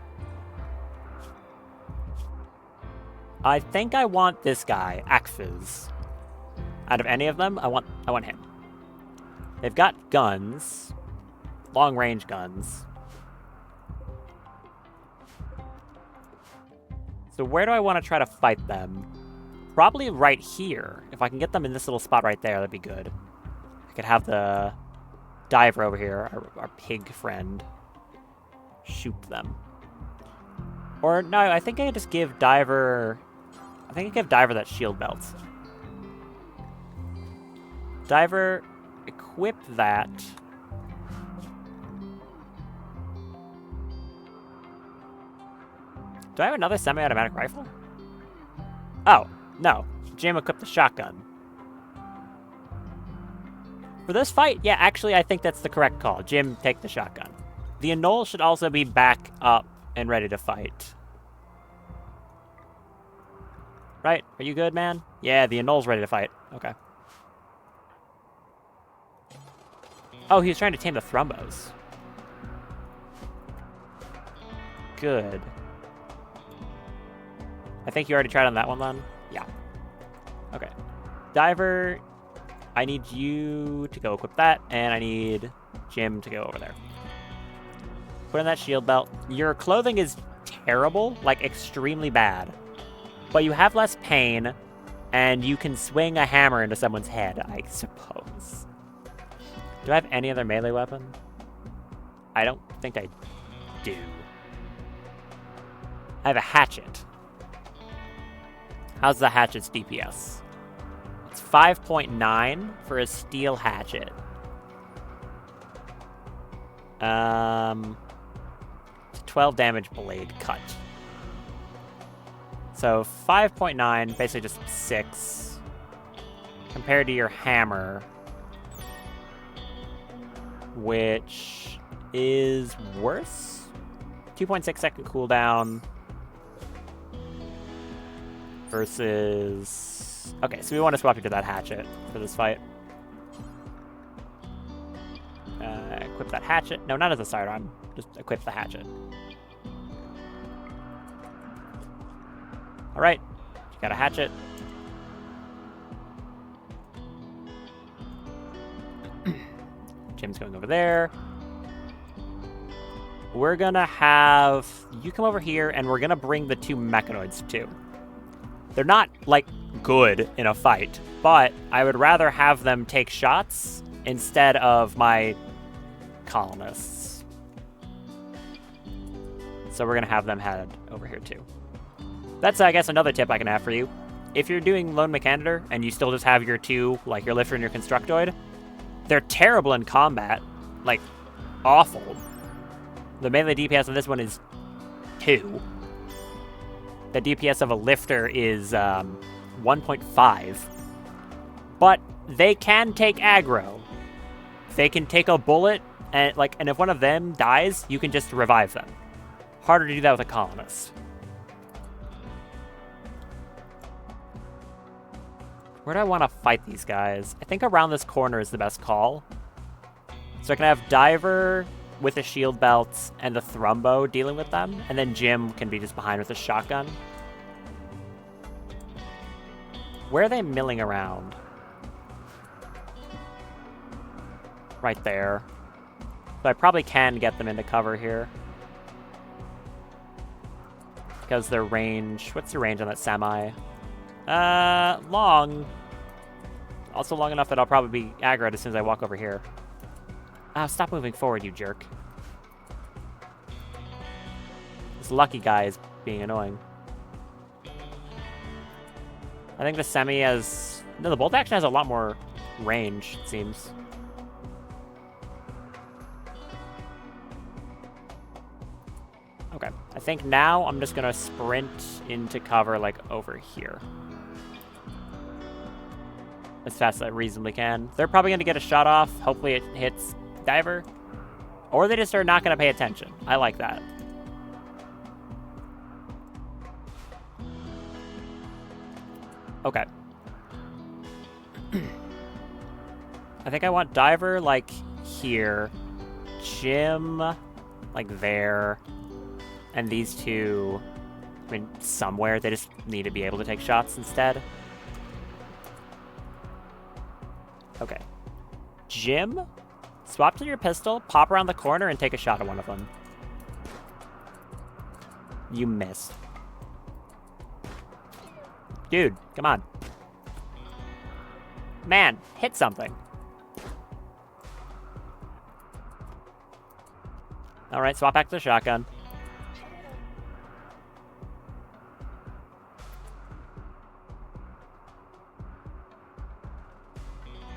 I think I want this guy, Akfiz. Out of any of them, I want him. They've got guns. Long-range guns. So where do I want to try to fight them? Probably right here. If I can get them in this little spot right there, that'd be good. I could have the diver over here, our pig friend, shoot them. Or no, I think I could just give diver... I think I give diver that shield belt. Diver, equip that. Do I have another semi-automatic rifle? Oh, no. Jim equipped the shotgun. For this fight, yeah, actually, I think that's the correct call. Jim, take the shotgun. The Anole should also be back up and ready to fight. Right? Are you good, man? Yeah, the Anole's ready to fight. Okay. Oh, he was trying to tame the Thrumbos. Good. I think you already tried on that one, then? Yeah. Okay. Diver, I need you to go equip that, and I need Jim to go over there. Put in that shield belt. Your clothing is terrible, like extremely bad. But you have less pain, and you can swing a hammer into someone's head, I suppose. Do I have any other melee weapon? I don't think I do. I have a hatchet. How's the hatchet's DPS? It's 5.9 for a steel hatchet. 12 damage blade cut. So 5.9, basically just 6. Compared to your hammer, which is worse. 2.6 second cooldown. Versus... Okay, so we want to swap you to that hatchet for this fight. Equip that hatchet. No, not as a sidearm. Just equip the hatchet. Alright. You got a hatchet. Jim's going over there. we're gonna have you come over here, and we're gonna bring the 2 mechanoids too. They're not, like, good in a fight, but I would rather have them take shots instead of my colonists. So we're gonna have them head over here too. That's, I guess, another tip I can have for you. If you're doing Lone Mechanitor and you still just have your 2, like your Lifter and your Constructoid, they're terrible in combat. Like, awful. The melee DPS on this one is 2. The DPS of a Lifter is 1.5. But they can take aggro. They can take a bullet, and if one of them dies, you can just revive them. Harder to do that with a Colonist. Where do I want to fight these guys? I think around this corner is the best call. So I can have Diver with the shield belts and the Thrumbo dealing with them, and then Jim can be just behind with a shotgun. Where are they milling around? Right there. So I probably can get them into cover here. Because their range... What's the range on that semi? Long. Also long enough that I'll probably be aggroed as soon as I walk over here. Stop moving forward, you jerk. This lucky guy is being annoying. I think the semi has... No, the bolt action has a lot more range, it seems. Okay, I think now I'm just gonna sprint into cover, like, over here. As fast as I reasonably can. They're probably gonna get a shot off. Hopefully it hits Diver. Or they just are not gonna pay attention. I like that. Okay. I think I want Diver, like, here. Jim, like, there. And these 2, I mean, somewhere. They just need to be able to take shots instead. Okay. Jim, swap to your pistol, pop around the corner, and take a shot at one of them. You missed. Dude, come on. Man, hit something. Alright, swap back to the shotgun.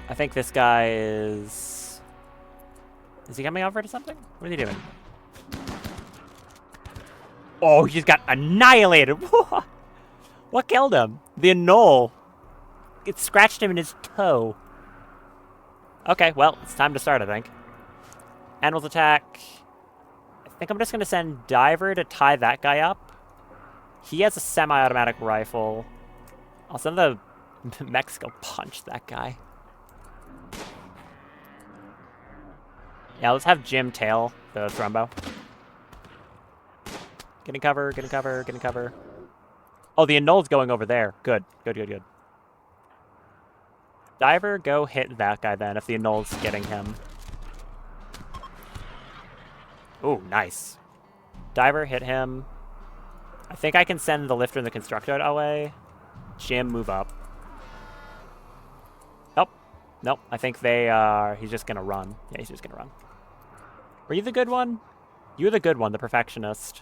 I think this guy is... Is he coming over to something? What is he doing? Oh, he just got annihilated! What killed him? The annul. It scratched him in his toe. Okay, well, it's time to start, I think. Animals attack. I think I'm just going to send Diver to tie that guy up. He has a semi-automatic rifle. I'll send the mechs go punch that guy. Yeah, let's have Jim tail the Thrumbo. Get in cover, get in cover, get in cover. Oh, the annul's going over there. Good, good, good, good. Diver, go hit that guy then, if the annul's getting him. Ooh, nice. Diver, hit him. I think I can send the Lifter and the Constructor away. Jim, move up. Nope. Nope, I think they are... He's just gonna run. Yeah, he's just gonna run. Were you the good one? You were the good one, the perfectionist.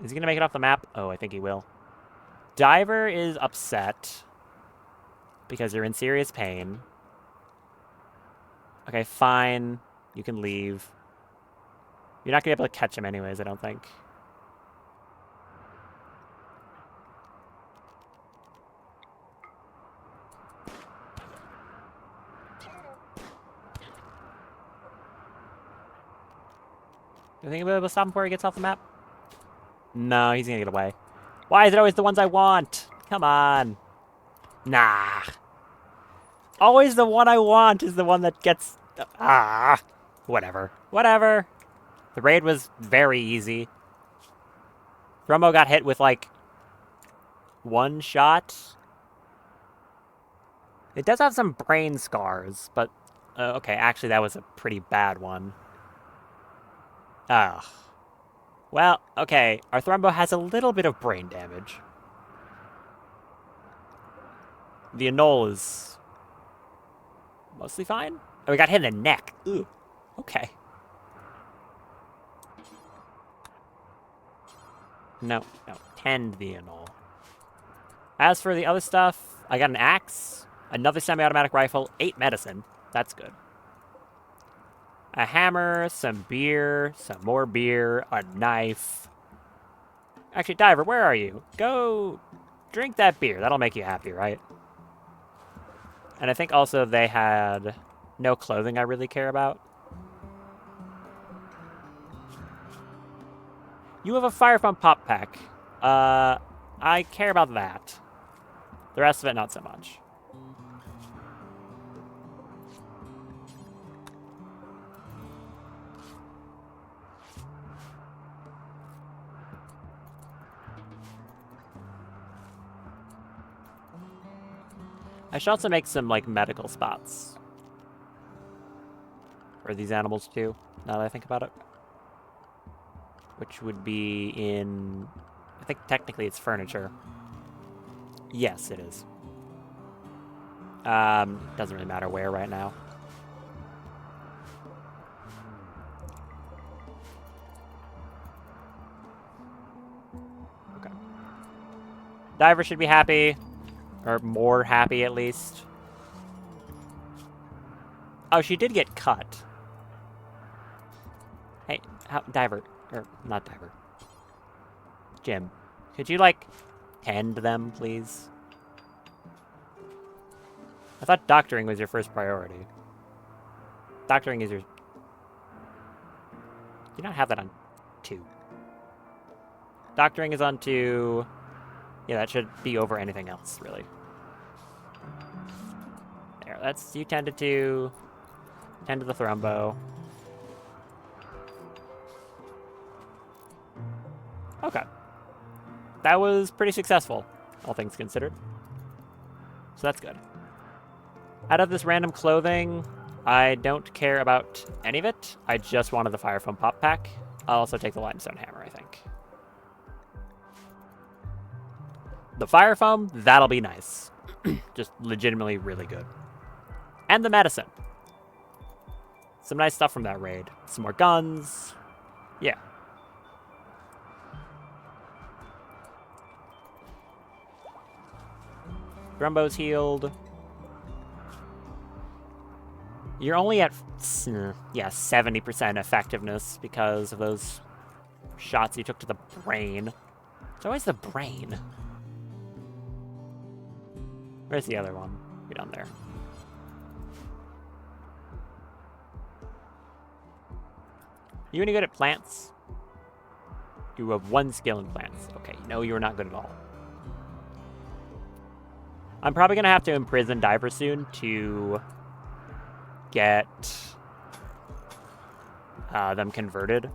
Is he gonna make it off the map? Oh, I think he will. Diver is upset because you're in serious pain. Okay, fine. You can leave. You're not gonna be able to catch him anyways, I don't think. Do you think we'll be able to stop him before he gets off the map? No, he's gonna get away. Why is it always the ones I want? Come on. Nah. Always the one I want is the one that gets... Whatever. Whatever. The raid was very easy. Thrumbo got hit with, like, 1 shot. It does have some brain scars, but Okay, actually, that was a pretty bad one. Ah. Well, okay. Our Thrumbo has a little bit of brain damage. The Anole is mostly fine. Oh, we got hit in the neck. Ooh. Okay. No. Tend the Anole. As for the other stuff, I got an axe, another semi-automatic rifle, 8 medicine. That's good. A hammer, some beer, some more beer, a knife. Actually, Diver, where are you? Go drink that beer. That'll make you happy, right? And I think also they had no clothing I really care about. You have a fire pump pop pack. I care about that. The rest of it, not so much. I should also make some, like, medical spots. For these animals, too, now that I think about it. Which would be in... I think technically it's furniture. Yes, it is. Doesn't really matter where right now. Okay. Diver should be happy. Or more happy, at least. Oh, she did get cut. Hey, Diver. Or, not Diver. Jim. Could you, like, tend them, please? I thought doctoring was your first priority. Doctoring is your... Do you not have that on 2? Doctoring is on 2. Yeah, that should be over anything else, really. There, that's... You tended to... Tend to the Thrumbo. Okay. That was pretty successful, all things considered. So that's good. Out of this random clothing, I don't care about any of it. I just wanted the fire foam pop pack. I'll also take the limestone hammer, I think. The fire foam, that'll be nice. Just legitimately really good. And the medicine. Some nice stuff from that raid. Some more guns. Yeah. Thrumbo's healed. You're only at, yeah, 70% effectiveness because of those shots you took to the brain. It's always the brain. Where's the other one? Get on there. You any good at plants? You have 1 skill in plants. Okay, no, you're not good at all. I'm probably going to have to imprison Diver soon to get them converted.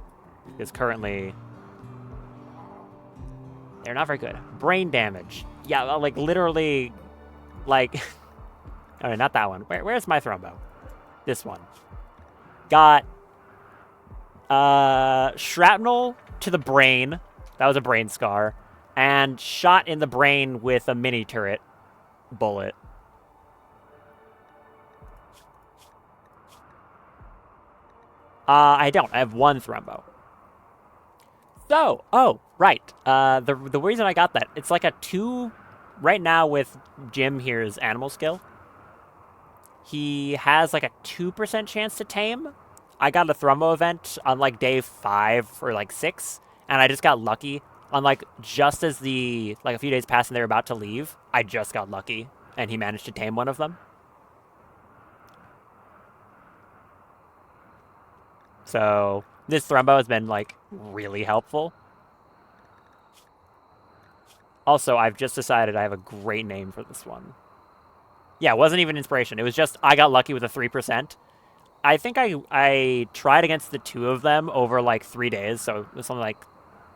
Because currently, they're not very good. Brain damage. Yeah, like, literally, like... oh, not that one. Where's my Thrumbo? This one. Got shrapnel to the brain. That was a brain scar. And shot in the brain with a mini turret bullet. I don't. I have 1 Thrumbo. So, oh, right. The reason I got that, it's like a 2... Right now with Jim here's animal skill, he has like a 2% chance to tame. I got a Thrumbo event on like day 5 or like 6, and I just got lucky. On like just as the like a few days passed and they were about to leave, I just got lucky, and he managed to tame one of them. So this Thrumbo has been like really helpful. Also, I've just decided I have a great name for this one. Yeah, it wasn't even inspiration. It was just I got lucky with a 3%. I think I tried against the 2 of them over like 3 days, so it was something like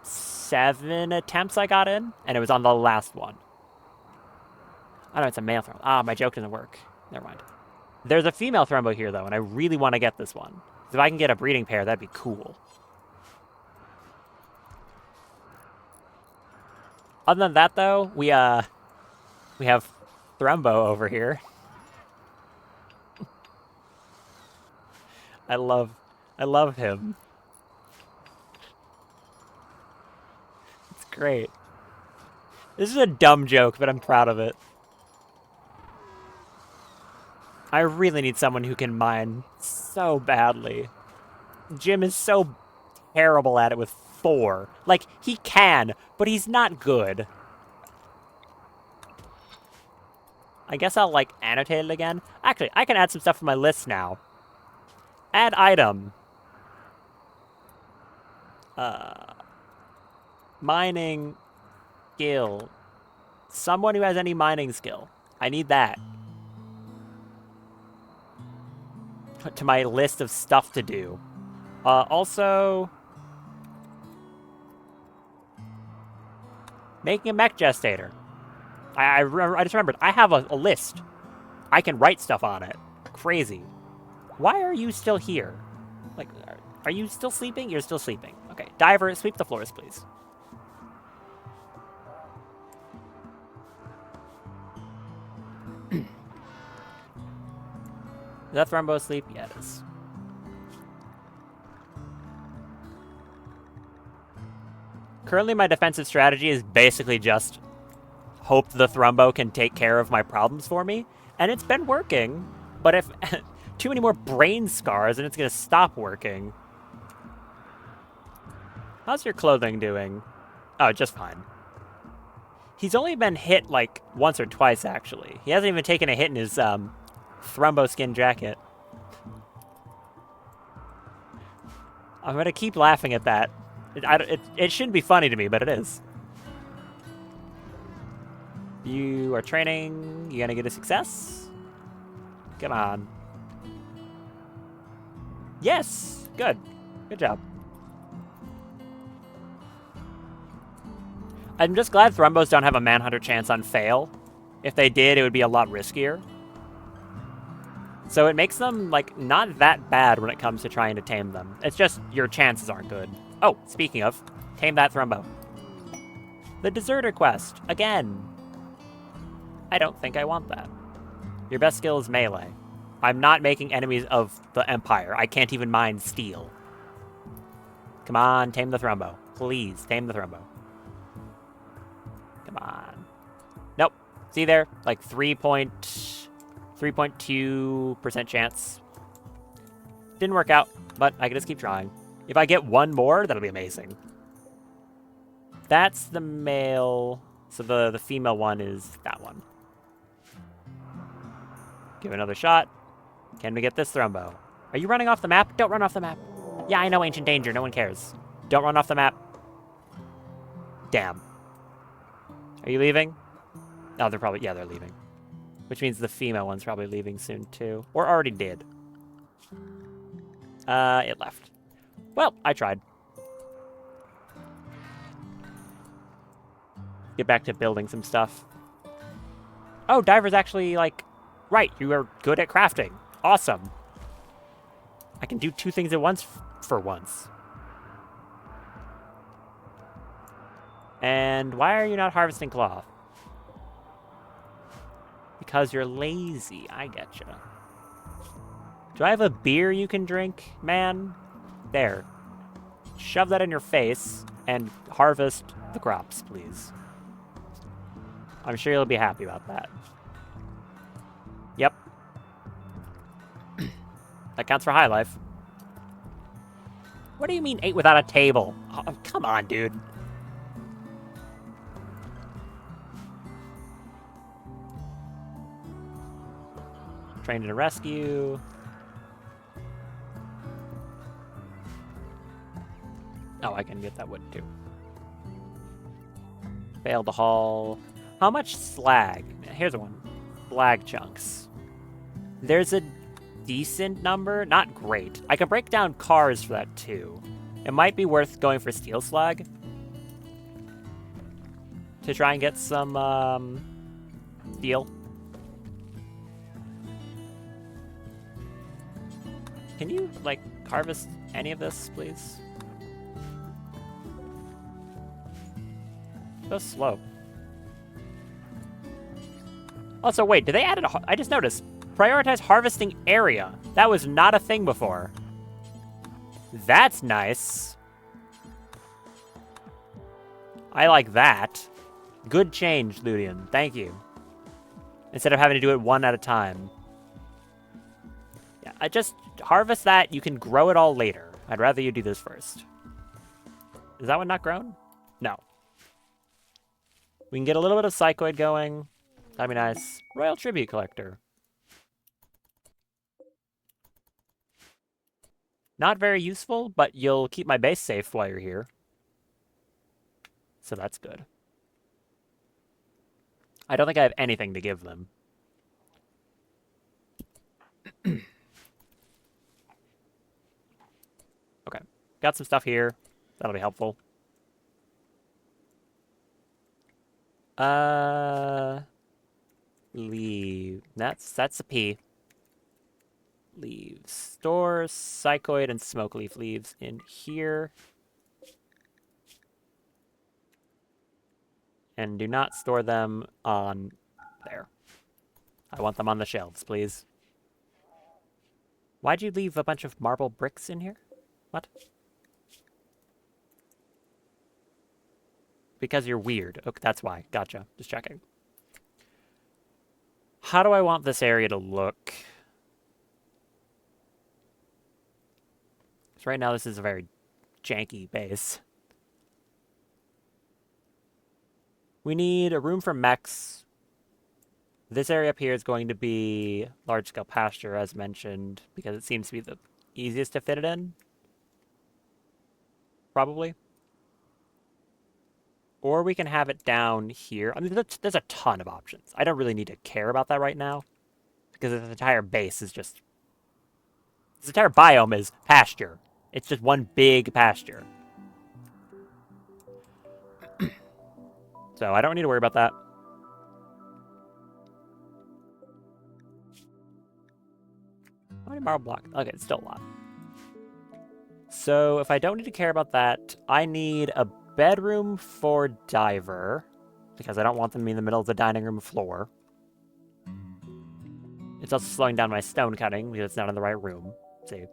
7 attempts I got in, and it was on the last one. I know it's a male Thrumbo. Ah, my joke doesn't work. Never mind. There's a female Thrumbo here, though, and I really want to get this one. If I can get a breeding pair, that'd be cool. Other than that, though, we have Thrumbo over here. I love him. It's great. This is a dumb joke, but I'm proud of it. I really need someone who can mine so badly. Jim is so terrible at it with 4. Like, he can, but he's not good. I guess I'll, like, annotate it again. Actually, I can add some stuff to my list now. Add item. Mining skill. Someone who has any mining skill. I need that. To my list of stuff to do. Also... making a mech gestator. I just remembered, I have a list. I can write stuff on it. Crazy. Why are you still here? Like, are you still sleeping? You're still sleeping. Okay, diver, sweep the floors, please. Is that Thrumbo asleep? Yeah, it is. Currently, my defensive strategy is basically just hope the Thrumbo can take care of my problems for me. And it's been working. But if too many more brain scars, and it's going to stop working. How's your clothing doing? Oh, just fine. He's only been hit, like, once or twice, actually. He hasn't even taken a hit in his Thrumbo skin jacket. I'm going to keep laughing at that. It shouldn't be funny to me, but it is. You are training. You gonna get a success? Come on. Yes! Good. Good job. I'm just glad Thrumbos don't have a Manhunter chance on fail. If they did, it would be a lot riskier. So it makes them, like, not that bad when it comes to trying to tame them. It's just your chances aren't good. Oh, speaking of, tame that Thrumbo. The Deserter Quest, again. I don't think I want that. Your best skill is melee. I'm not making enemies of the Empire. I can't even mine steel. Come on, tame the Thrumbo. Please, tame the Thrumbo. Come on. Nope. See there? Like 3.2% chance. Didn't work out, but I can just keep trying. If I get one more, that'll be amazing. That's the male. So the female one is that one. Give it another shot. Can we get this Thrumbo? Are you running off the map? Don't run off the map. Yeah, I know, Ancient Danger. No one cares. Don't run off the map. Damn. Are you leaving? Oh, they're probably... yeah, they're leaving. Which means the female one's probably leaving soon, too. Or already did. It left. Well, I tried. Get back to building some stuff. Oh, Diver's actually, like... right, you are good at crafting. Awesome. I can do 2 things at once for once. And why are you not harvesting cloth? Because you're lazy. I getcha. Do I have a beer you can drink, man? There. Shove that in your face and harvest the crops, please. I'm sure you'll be happy about that. Yep. That counts for high life. What do you mean 8 without a table? Oh, come on, dude. Trained to rescue. Oh, I can get that wood too. Failed to haul. How much slag? Here's one. Slag chunks. There's a decent number. Not great. I can break down cars for that too. It might be worth going for steel slag. To try and get some steel. Can you, like, harvest any of this, please? So slow. Also, wait, did they add I just noticed. Prioritize harvesting area. That was not a thing before. That's nice. I like that. Good change, Ludian. Thank you. Instead of having to do it one at a time. Yeah, I just harvest that. You can grow it all later. I'd rather you do this first. Is that one not grown? No. We can get a little bit of Psychoid going. That'd be nice. Royal Tribute Collector. Not very useful, but you'll keep my base safe while you're here. So that's good. I don't think I have anything to give them. Okay. Got some stuff here. That'll be helpful. Leave. That's a P. Leaves. Store Psychoid and Smoke Leaf leaves in here. And do not store them on there. I want them on the shelves, please. Why'd you leave a bunch of marble bricks in here? What? Because you're weird. Okay, that's why. Gotcha. Just checking. How do I want this area to look? Because right now this is a very janky base. We need a room for mechs. This area up here is going to be large-scale pasture, as mentioned, because it seems to be the easiest to fit it in. Probably. Or we can have it down here. I mean, there's a ton of options. I don't really need to care about that right now, because this entire base is just... This entire biome is pasture. It's just one big pasture. So I don't need to worry about that. How many marble blocks? Okay, it's still a lot. So if I don't need to care about that, I need a bedroom for Diver, because I don't want them to be in the middle of the dining room floor. It's also slowing down my stone cutting, because it's not in the right room. See?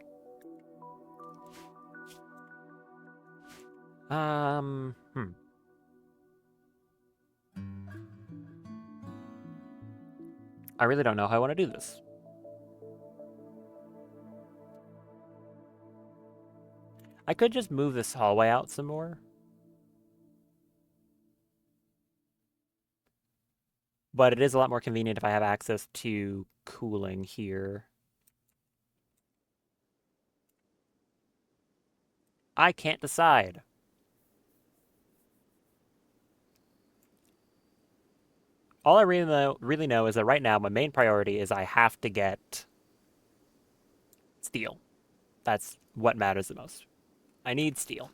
I really don't know how I want to do this. I could just move this hallway out some more. But it is a lot more convenient if I have access to cooling here. I can't decide. All I really know is that right now my main priority is I have to get steel. That's what matters the most. I need steel.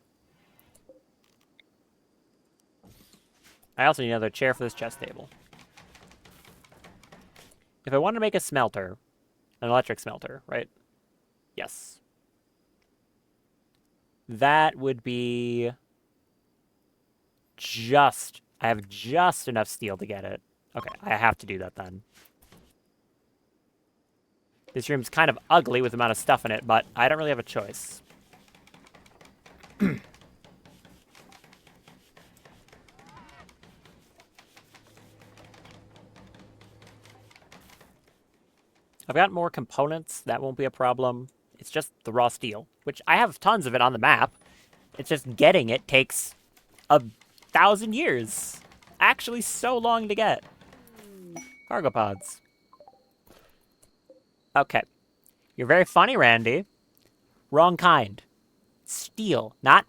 I also need another chair for this chest table. If I want to make a smelter, an electric smelter, right? Yes. That would be just... I have just enough steel to get it. Okay, I have to do that then. This room's kind of ugly with the amount of stuff in it, but I don't really have a choice. I've got more components. That won't be a problem. It's just the raw steel, which I have tons of it on the map. It's just getting it takes 1,000 years. Actually, so long to get. Cargo pods. Okay. You're very funny, Randy. Wrong kind. Steel. Not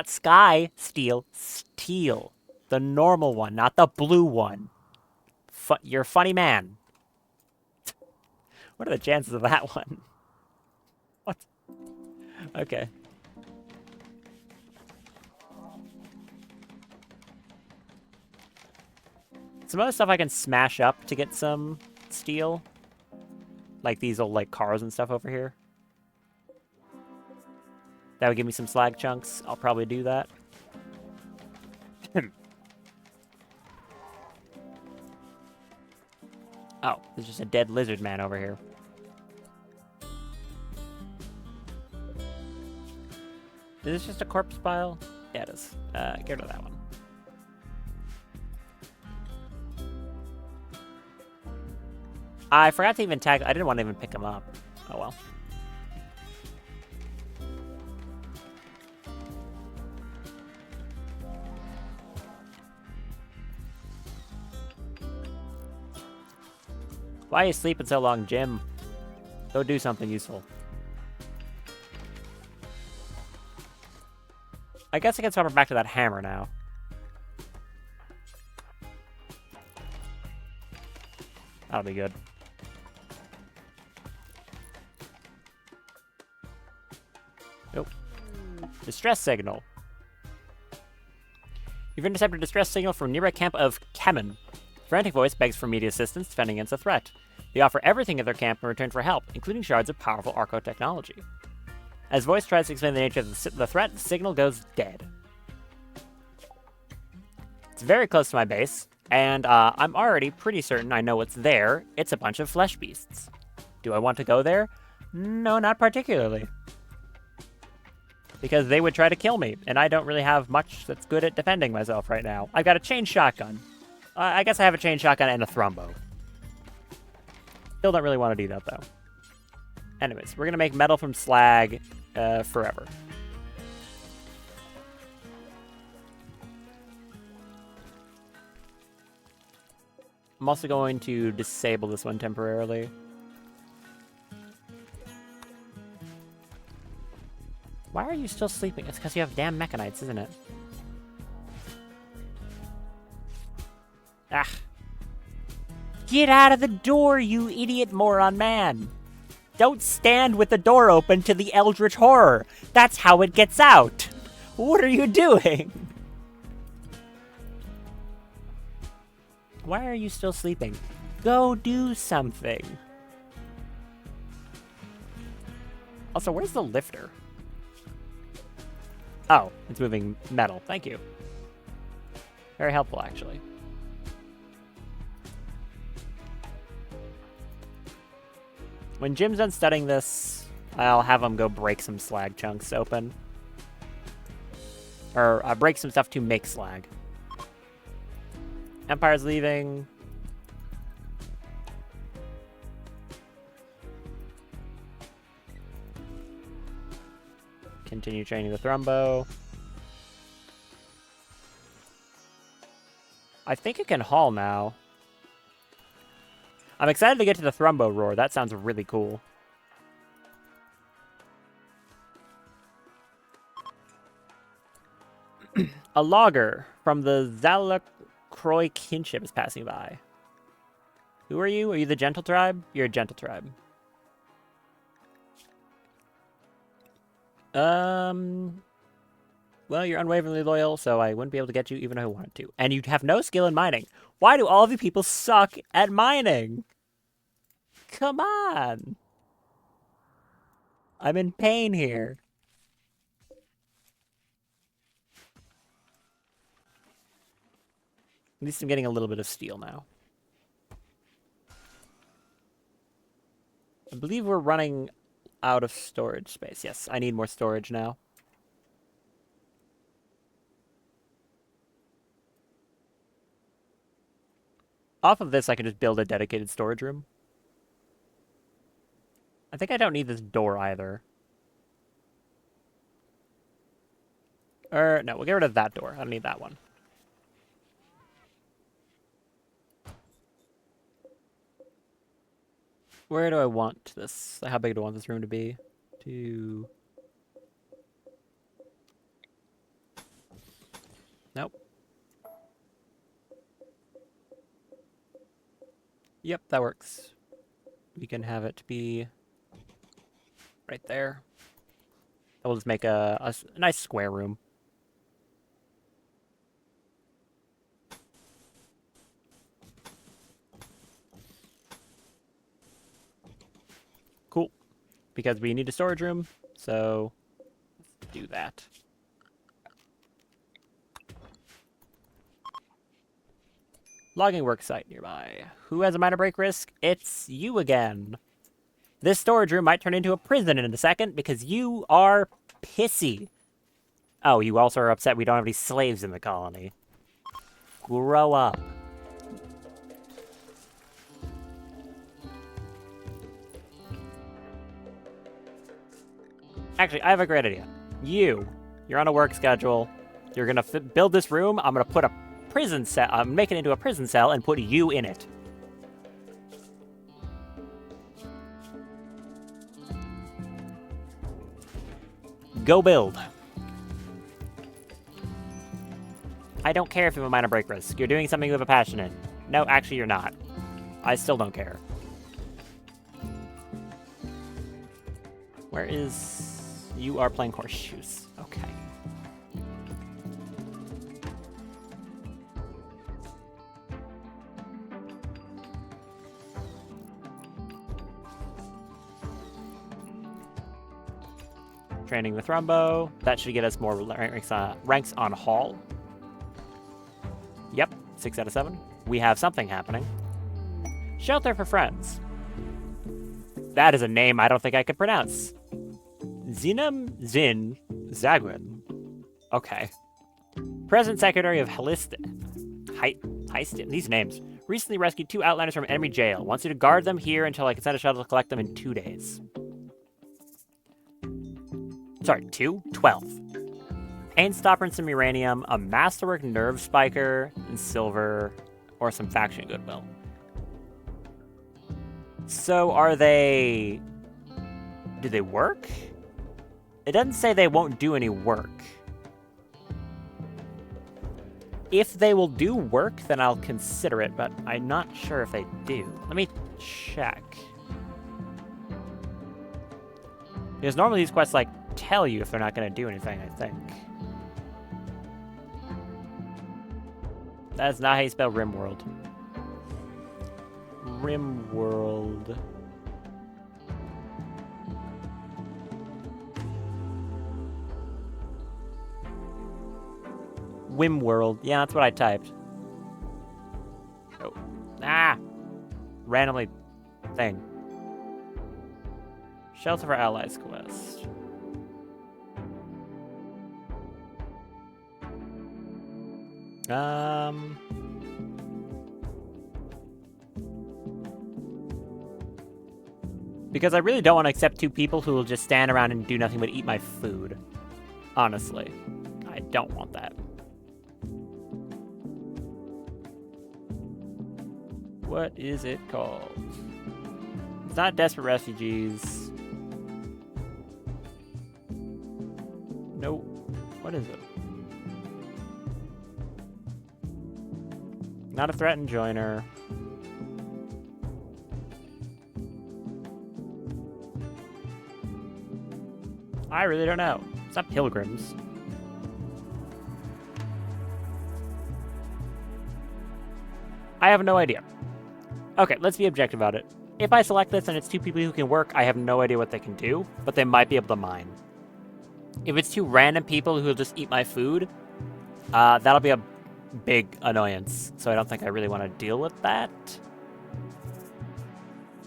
sky steel. Steel. The normal one, not the blue one. You're a funny man. What are the chances of that one? What? Okay. Some other stuff I can smash up to get some steel. Like these old, like, cars and stuff over here. That would give me some slag chunks. I'll probably do that. Oh, there's just a dead lizard man over here. Is this just a corpse pile? Yeah, it is. Get rid of that one. I forgot to even tag. I didn't want to even pick him up. Oh well. Why are you sleeping so long, Jim? Go do something useful. I guess I can swap her back to that hammer now. That'll be good. Nope. Distress signal. You've intercepted a distress signal from nearby camp of Kemen. Frantic Voice begs for immediate assistance defending against the threat. They offer everything at their camp in return for help, including shards of powerful Arco technology. As Voice tries to explain the nature of the threat, the signal goes dead. It's very close to my base, and I'm already pretty certain I know what's there. It's a bunch of flesh beasts. Do I want to go there? No, not particularly. Because they would try to kill me, and I don't really have much that's good at defending myself right now. I've got a chain shotgun. I guess I have a chain shotgun and a Thrumbo. Still don't really want to do that, though. Anyways, we're going to make metal from slag forever. I'm also going to disable this one temporarily. Why are you still sleeping? It's because you have damn mechanites, isn't it? Ah. Get out of the door, you idiot moron man! Don't stand with the door open to the eldritch horror! That's how it gets out! What are you doing? Why are you still sleeping? Go do something. Also, where's the lifter? Oh, it's moving metal. Thank you. Very helpful, actually. When Jim's done studying this, I'll have him go break some slag chunks open. Or break some stuff to make slag. Empire's leaving. Continue training the Thrumbo. I think it can haul now. I'm excited to get to the Thrumbo roar. That sounds really cool. A logger from the Zalakroy kinship is passing by. Who are you? Are you the Gentle Tribe? You're a Gentle Tribe. Well, you're unwaveringly loyal, so I wouldn't be able to get you even if I wanted to. And you have no skill in mining. Why do all of you people suck at mining? Come on. I'm in pain here. At least I'm getting a little bit of steel now. I believe we're running out of storage space. Yes, I need more storage now. Off of this, I can just build a dedicated storage room. I think I don't need this door either. No, we'll get rid of that door. I don't need that one. Where do I want this? How big do I want this room to be? Nope. Yep, that works. We can have it be right there. We'll just make a nice square room. Cool. Because we need a storage room, so do that. Logging work site nearby. Who has a minor break risk? It's you again. This storage room might turn into a prison in a second because you are pissy. Oh, you also are upset we don't have any slaves in the colony. Grow up. Actually, I have a great idea. You're on a work schedule. You're gonna build this room. I'm gonna put a prison cell. I'm making it into a prison cell and put you in it. Go build. I don't care if you have a minor break risk. You're doing something you have a passion in. No, actually, you're not. I still don't care. Where is... You are playing horseshoes. Okay. Training the Thrumbo. That should get us more ranks on Hall. Yep, 6 out of 7. We have something happening. Shelter for Friends. That is a name I don't think I could pronounce. Zinam Zin Zagwin. Okay. President Secretary of Heistin. These names. Recently rescued 2 outlanders from enemy jail. Wants you to guard them here until I can send a shuttle to collect them in 2 days. Sorry, 2? 12. Pain Stopper and some uranium, a Masterwork Nerve Spiker, and silver, or some faction goodwill. So are they... Do they work? It doesn't say they won't do any work. If they will do work, then I'll consider it, but I'm not sure if they do. Let me check. Because normally these quests, like, tell you if they're not going to do anything, I think. That's not how you spell Rimworld. Rimworld. Wimworld. Yeah, that's what I typed. Oh. Ah! Randomly thing. Shelter for Allies quest. Because I really don't want to accept 2 people who will just stand around and do nothing but eat my food. Honestly. I don't want that. What is it called? It's not Desperate Refugees. Nope. What is it? Not a threatened joiner. I really don't know. It's not Pilgrims. I have no idea. Okay, let's be objective about it. If I select this and it's 2 people who can work, I have no idea what they can do, but they might be able to mine. If it's 2 random people who will just eat my food, that'll be a big annoyance, so I don't think I really want to deal with that.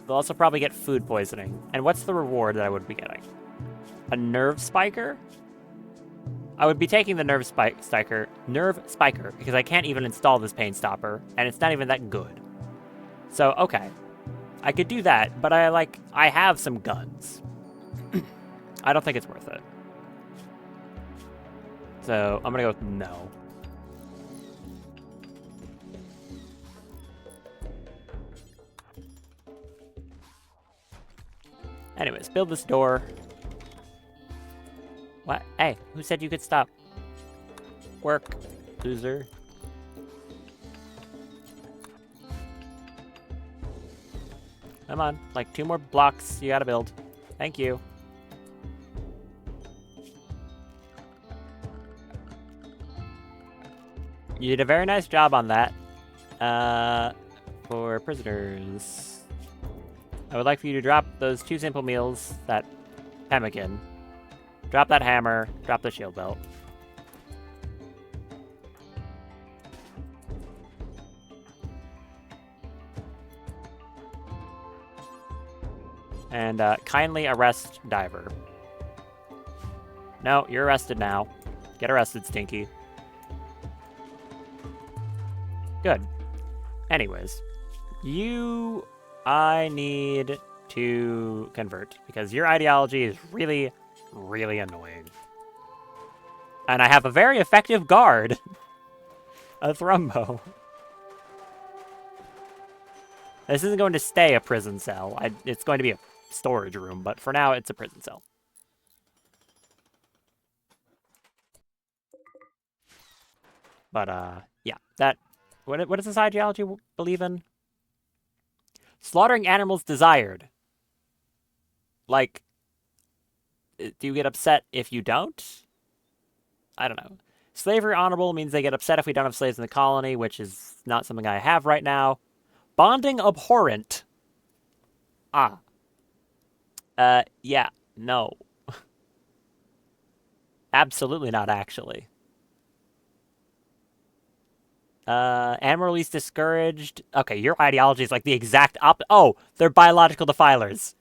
They'll also probably get food poisoning. And what's the reward that I would be getting? A nerve spiker? I would be taking the nerve spiker, because I can't even install this pain stopper, and it's not even that good. So, okay. I could do that, but I have some guns. I don't think it's worth it. So, I'm gonna go with no. Anyways, build this door. What? Hey, who said you could stop? Work, loser. Come on, like 2 more blocks you gotta build. Thank you. You did a very nice job on that. For prisoners. I would like for you to drop those 2 simple meals that pemmican. Drop that hammer. Drop the shield belt. And kindly arrest Diver. No, you're arrested now. Get arrested, Stinky. Good. Anyways, I need to convert because your ideology is really, really annoying. And I have a very effective guard, a Thrumbo. This isn't going to stay a prison cell. It's going to be a storage room, but for now, it's a prison cell. But, yeah, what does this ideology believe in? Slaughtering animals desired. Like, do you get upset if you don't? I don't know. Slavery honorable means they get upset if we don't have slaves in the colony, which is not something I have right now. Bonding abhorrent. Yeah, no. Absolutely not, actually. Animal release discouraged. Okay, your ideology is like the exact oh, they're biological defilers.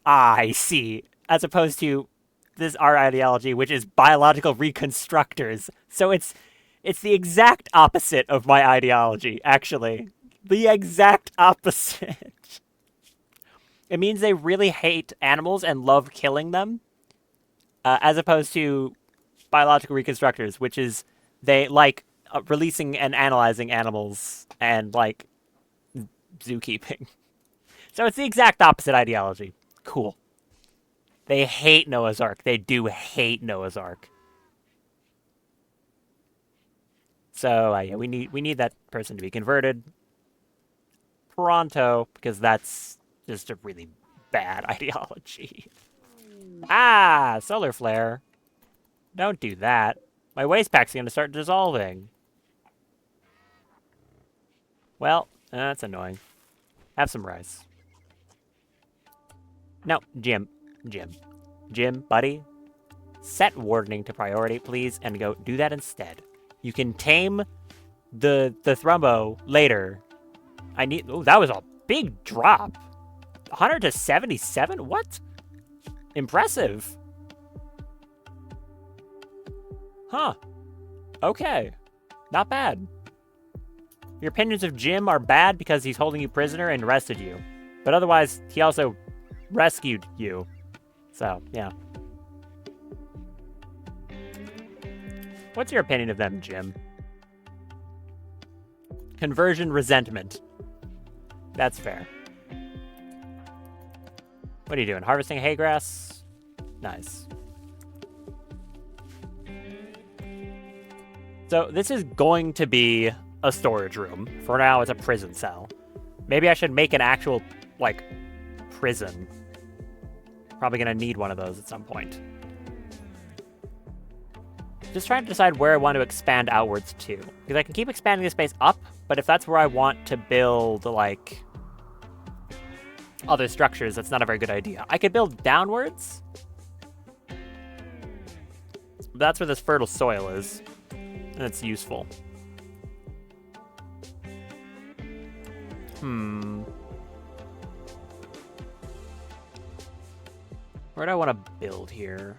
I see. As opposed to our ideology, which is biological reconstructors. So it's the exact opposite of my ideology, actually. The exact opposite. It means they really hate animals and love killing them. As opposed to biological reconstructors, which is they like releasing and analyzing animals and like zookeeping. So it's the exact opposite ideology. Cool. They hate Noah's Ark. They do hate Noah's Ark. So yeah, we need that person to be converted pronto because that's just a really bad ideology. Solar flare. Don't do that. My waste pack's gonna start dissolving. Well, that's annoying. Have some rice. No, Jim, buddy. Set wardening to priority, please, and go do that instead. You can tame the Thrumbo later. Oh, that was a big drop. 100 to 77? What? Impressive. Huh. Okay. Not bad. Your opinions of Jim are bad because he's holding you prisoner and arrested you. But otherwise, he also rescued you. So, yeah. What's your opinion of them, Jim? Conversion resentment. That's fair. What are you doing? Harvesting hay grass? Nice. So this is going to be a storage room. For now, it's a prison cell. Maybe I should make an actual, like, prison. Probably gonna need one of those at some point. Just trying to decide where I want to expand outwards to. Because I can keep expanding the space up, but if that's where I want to build, like, other structures, that's not a very good idea. I could build downwards. That's where this fertile soil is. And it's useful. Where do I want to build here?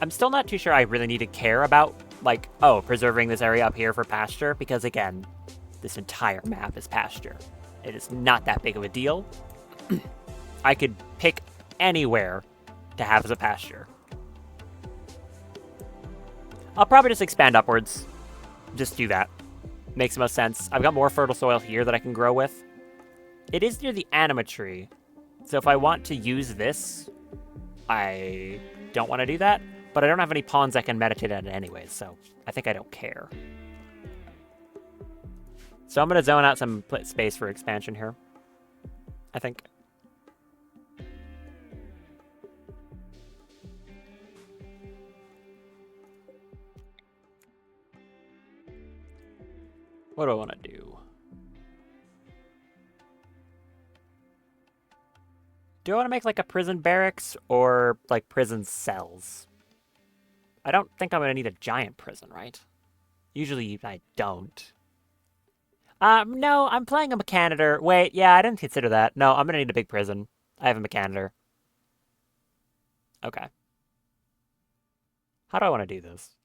I'm still not too sure I really need to care about, like, preserving this area up here for pasture, because, again, this entire map is pasture. It is not that big of a deal. I could pick anywhere to have as a pasture. I'll probably just expand upwards. Just do that. Makes the most sense. I've got more fertile soil here that I can grow with. It is near the anima tree. So if I want to use this, I don't want to do that. But I don't have any pawns I can meditate at anyways, so I think I don't care. So I'm going to zone out some space for expansion here, I think. What do I want to do? Do I want to make like a prison barracks or like prison cells? I don't think I'm going to need a giant prison, right? Usually I don't. No, I'm playing a mechanitor. Wait, yeah, I didn't consider that. No, I'm going to need a big prison. I have a mechanitor. Okay. How do I want to do this?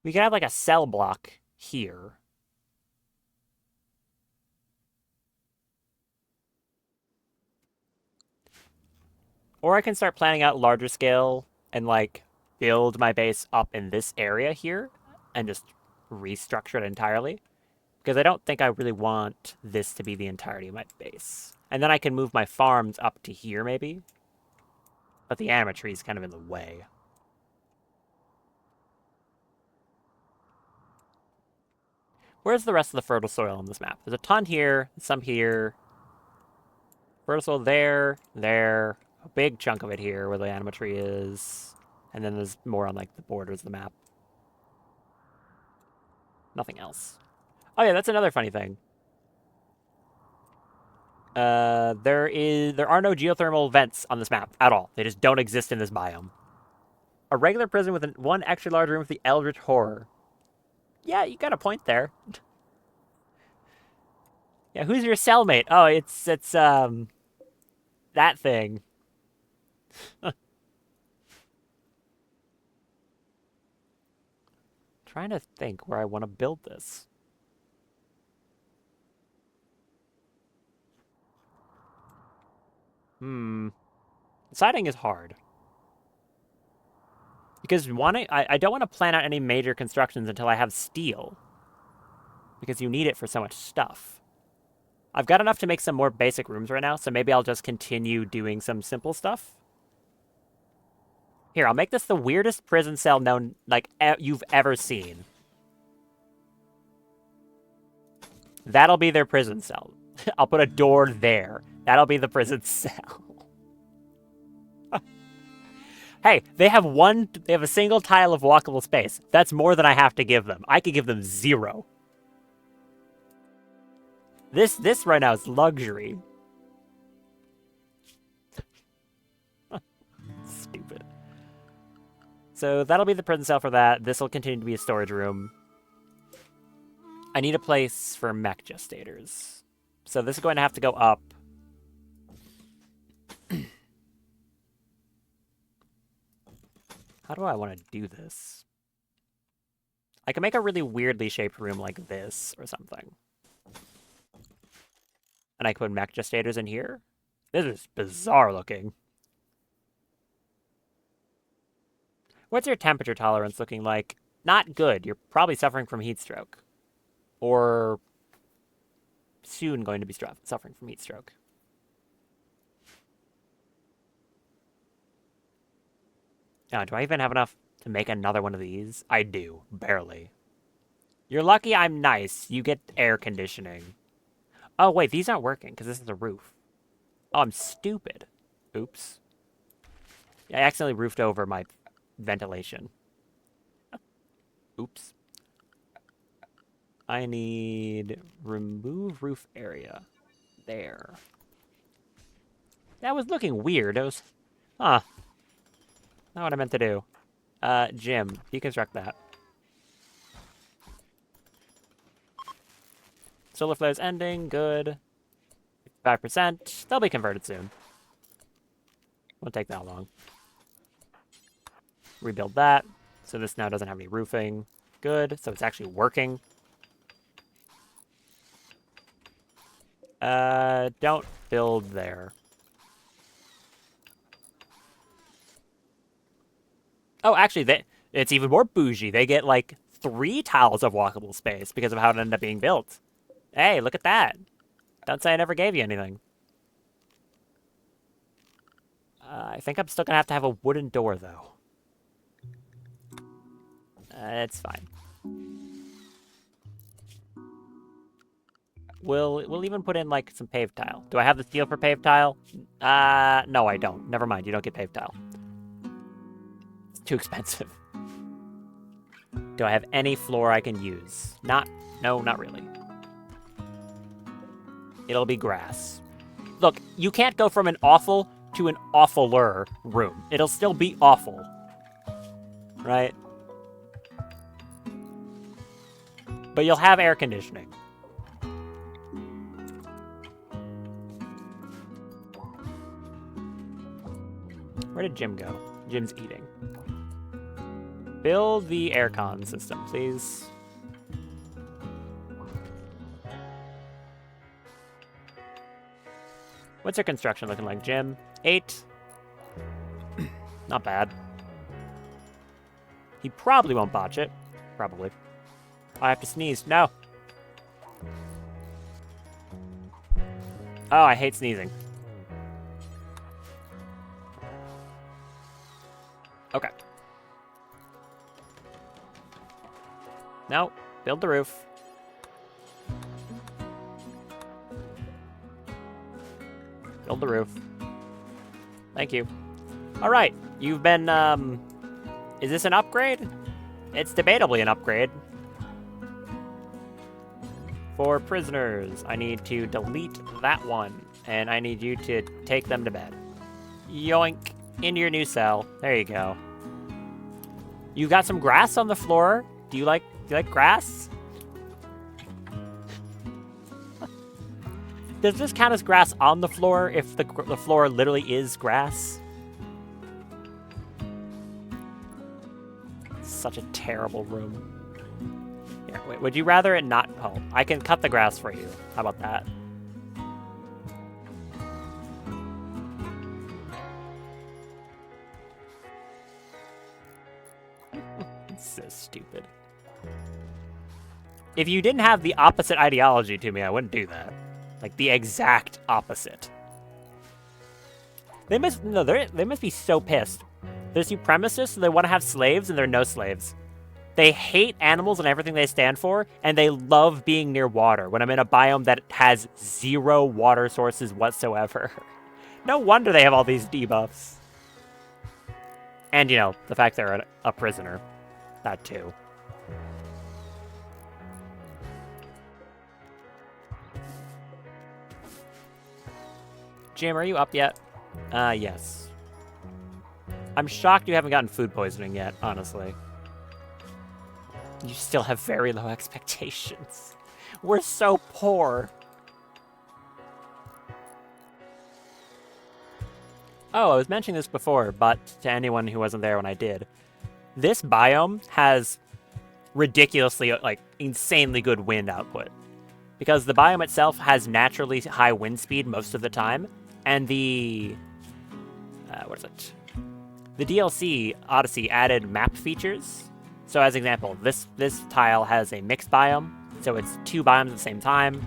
We could have like a cell block here. Or I can start planning out larger scale and like build my base up in this area here and just restructure it entirely. Because I don't think I really want this to be the entirety of my base. And then I can move my farms up to here maybe. But the anima tree is kind of in the way. Where's the rest of the fertile soil on this map? There's a ton here, some here. Fertile soil there, there. A big chunk of it here where the anima tree is. And then there's more on like the borders of the map. Nothing else. Oh yeah, that's another funny thing. There are no geothermal vents on this map at all. They just don't exist in this biome. A regular prison with one extra large room for the Eldritch Horror. Yeah, you got a point there. Yeah, who's your cellmate? Oh, it's that thing. Trying to think where I want to build this. Deciding is hard. Because I don't want to plan out any major constructions until I have steel. Because you need it for so much stuff. I've got enough to make some more basic rooms right now, so maybe I'll just continue doing some simple stuff. Here, I'll make this the weirdest prison cell known, like, you've ever seen. That'll be their prison cell. I'll put a door there. That'll be the prison cell. Hey, they have a single tile of walkable space. That's more than I have to give them. I could give them 0. This right now is luxury. Stupid. So that'll be the prison cell for that. This will continue to be a storage room. I need a place for mech gestators. So this is going to have to go up. How do I want to do this? I can make a really weirdly shaped room like this or something. And I can put mech gestators in here. This is bizarre looking. What's your temperature tolerance looking like? Not good. You're probably suffering from heat stroke. Or soon going to be suffering from heat stroke. Now, do I even have enough to make another one of these? I do. Barely. You're lucky I'm nice. You get air conditioning. Oh, wait. These aren't working because this is a roof. Oh, I'm stupid. Oops. I accidentally roofed over my ventilation. Oops. I need remove roof area. There. That was looking weird. It was... Huh. Not what I meant to do. Jim, deconstruct that. Solar flare's ending. Good. 5%. They'll be converted soon. Won't take that long. Rebuild that. So this now doesn't have any roofing. Good. So it's actually working. Don't build there. Oh, actually, it's even more bougie. They get, like, 3 tiles of walkable space because of how it ended up being built. Hey, look at that. Don't say I never gave you anything. I think I'm still going to have a wooden door, though. It's fine. We'll even put in, like, some paved tile. Do I have the steel for paved tile? No, I don't. Never mind, you don't get paved tile. Too expensive. Do I have any floor I can use? No, not really. it'll be grass. Look, you can't go from an awful to an awfuler room. It'll still be awful. Right? But you'll have air conditioning. Where did Jim go? Jim's eating. Build the aircon system, please. What's your construction looking like, Jim? 8. Not bad. He probably won't botch it. Probably. I have to sneeze. No. Oh, I hate sneezing. Okay. No. Build the roof. Build the roof. Thank you. All right. You've been, is this an upgrade? It's debatably an upgrade. For prisoners, I need to delete that one, and I need you to take them to bed. Yoink. Into your new cell. There you go. You got some grass on the floor. Do you like grass? Does this count as grass on the floor if the floor literally is grass? Such a terrible room. Here, wait, would you rather it not... Oh, I can cut the grass for you. How about that? It's so stupid. If you didn't have the opposite ideology to me, I wouldn't do that. Like, the exact opposite. They must be so pissed. They're supremacists, so they want to have slaves, and there are no slaves. They hate animals and everything they stand for, and they love being near water when I'm in a biome that has 0 water sources whatsoever. No wonder they have all these debuffs. And, you know, the fact they're a prisoner. That too. Jim, are you up yet? Yes. I'm shocked you haven't gotten food poisoning yet, honestly. You still have very low expectations. We're so poor. Oh, I was mentioning this before, but to anyone who wasn't there when I did. This biome has ridiculously, like, insanely good wind output. Because the biome itself has naturally high wind speed most of the time, and the... what is it? The DLC, Odyssey, added map features. So as an example, this tile has a mixed biome, so it's 2 biomes at the same time.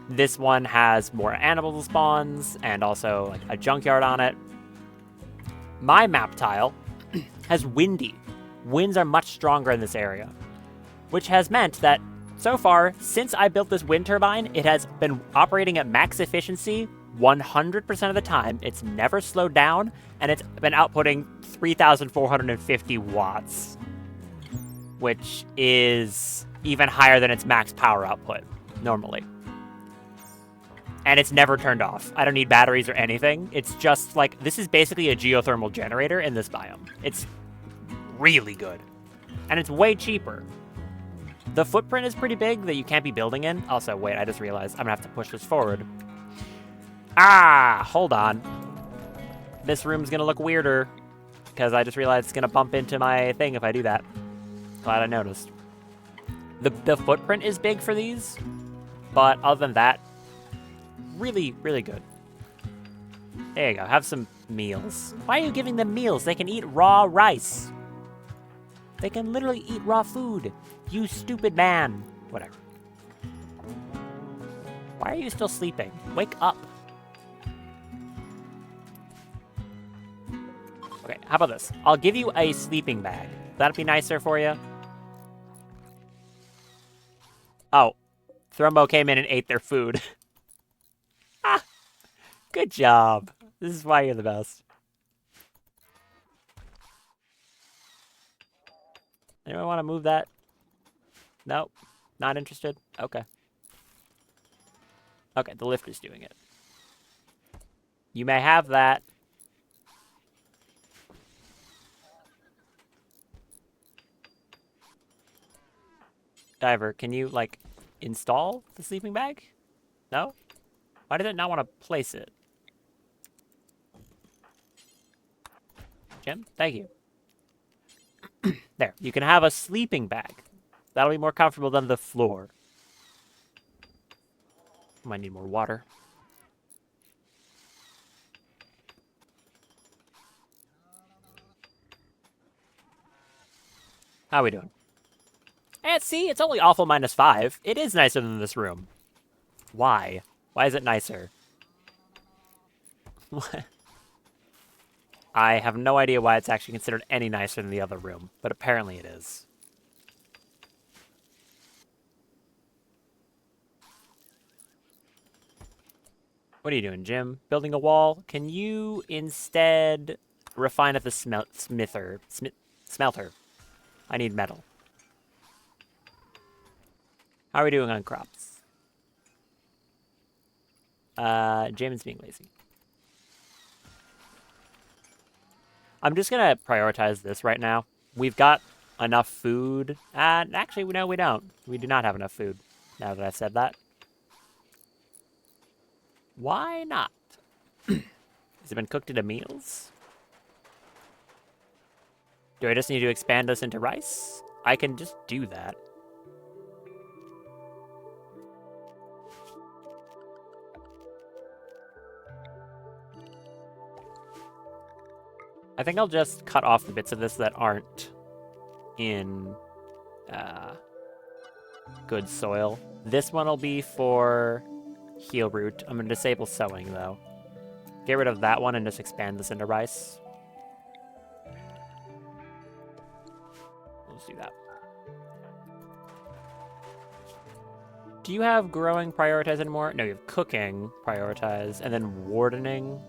This one has more animal spawns, and also like a junkyard on it. My map tile has windy. Winds are much stronger in this area, which has meant that so far, since I built this wind turbine, it has been operating at max efficiency 100% of the time. It's never slowed down, and it's been outputting 3,450 watts, which is even higher than its max power output, normally. And it's never turned off. I don't need batteries or anything. It's just like, this is basically a geothermal generator in this biome. It's really good. And it's way cheaper. The footprint is pretty big that you can't be building in. Also, wait, I just realized I'm gonna have to push this forward. Ah, hold on. This room's gonna look weirder because I just realized it's gonna bump into my thing if I do that. Glad I noticed. The footprint is big for these, but other than that, really, really good. There you go, have some meals. Why are you giving them meals? They can eat raw rice. They can literally eat raw food. You stupid man. Whatever. Why are you still sleeping? Wake up. Okay, how about this? I'll give you a sleeping bag. That'd be nicer for you. Oh, Thrumbo came in and ate their food. Ah, good job. This is why you're the best. Anyone want to move that? Nope. Not interested? Okay. Okay, the lift is doing it. You may have that. Diver, can you, like, install the sleeping bag? No? Why did it not want to place it? Jim, thank you. There, you can have a sleeping bag. That'll be more comfortable than the floor. Might need more water. How are we doing? And see, it's only awful -5. It is nicer than this room. Why? Why is it nicer? I have no idea why it's actually considered any nicer than the other room, but apparently it is. What are you doing, Jim? Building a wall? Can you instead refine at the smelter? I need metal. How are we doing on crops? Jim is being lazy. I'm just gonna prioritize this right now. We've got enough food. Actually, no, we don't. We do not have enough food, now that I said that. Why not? Has it been cooked into meals? Do I just need to expand this into rice? I can just do that. I think I'll just cut off the bits of this that aren't in good soil. This one will be for heal root. I'm going to disable sowing, though. Get rid of that one and just expand this into rice. Let's do that. Do you have growing prioritize anymore? No, you have cooking prioritize, and then wardening.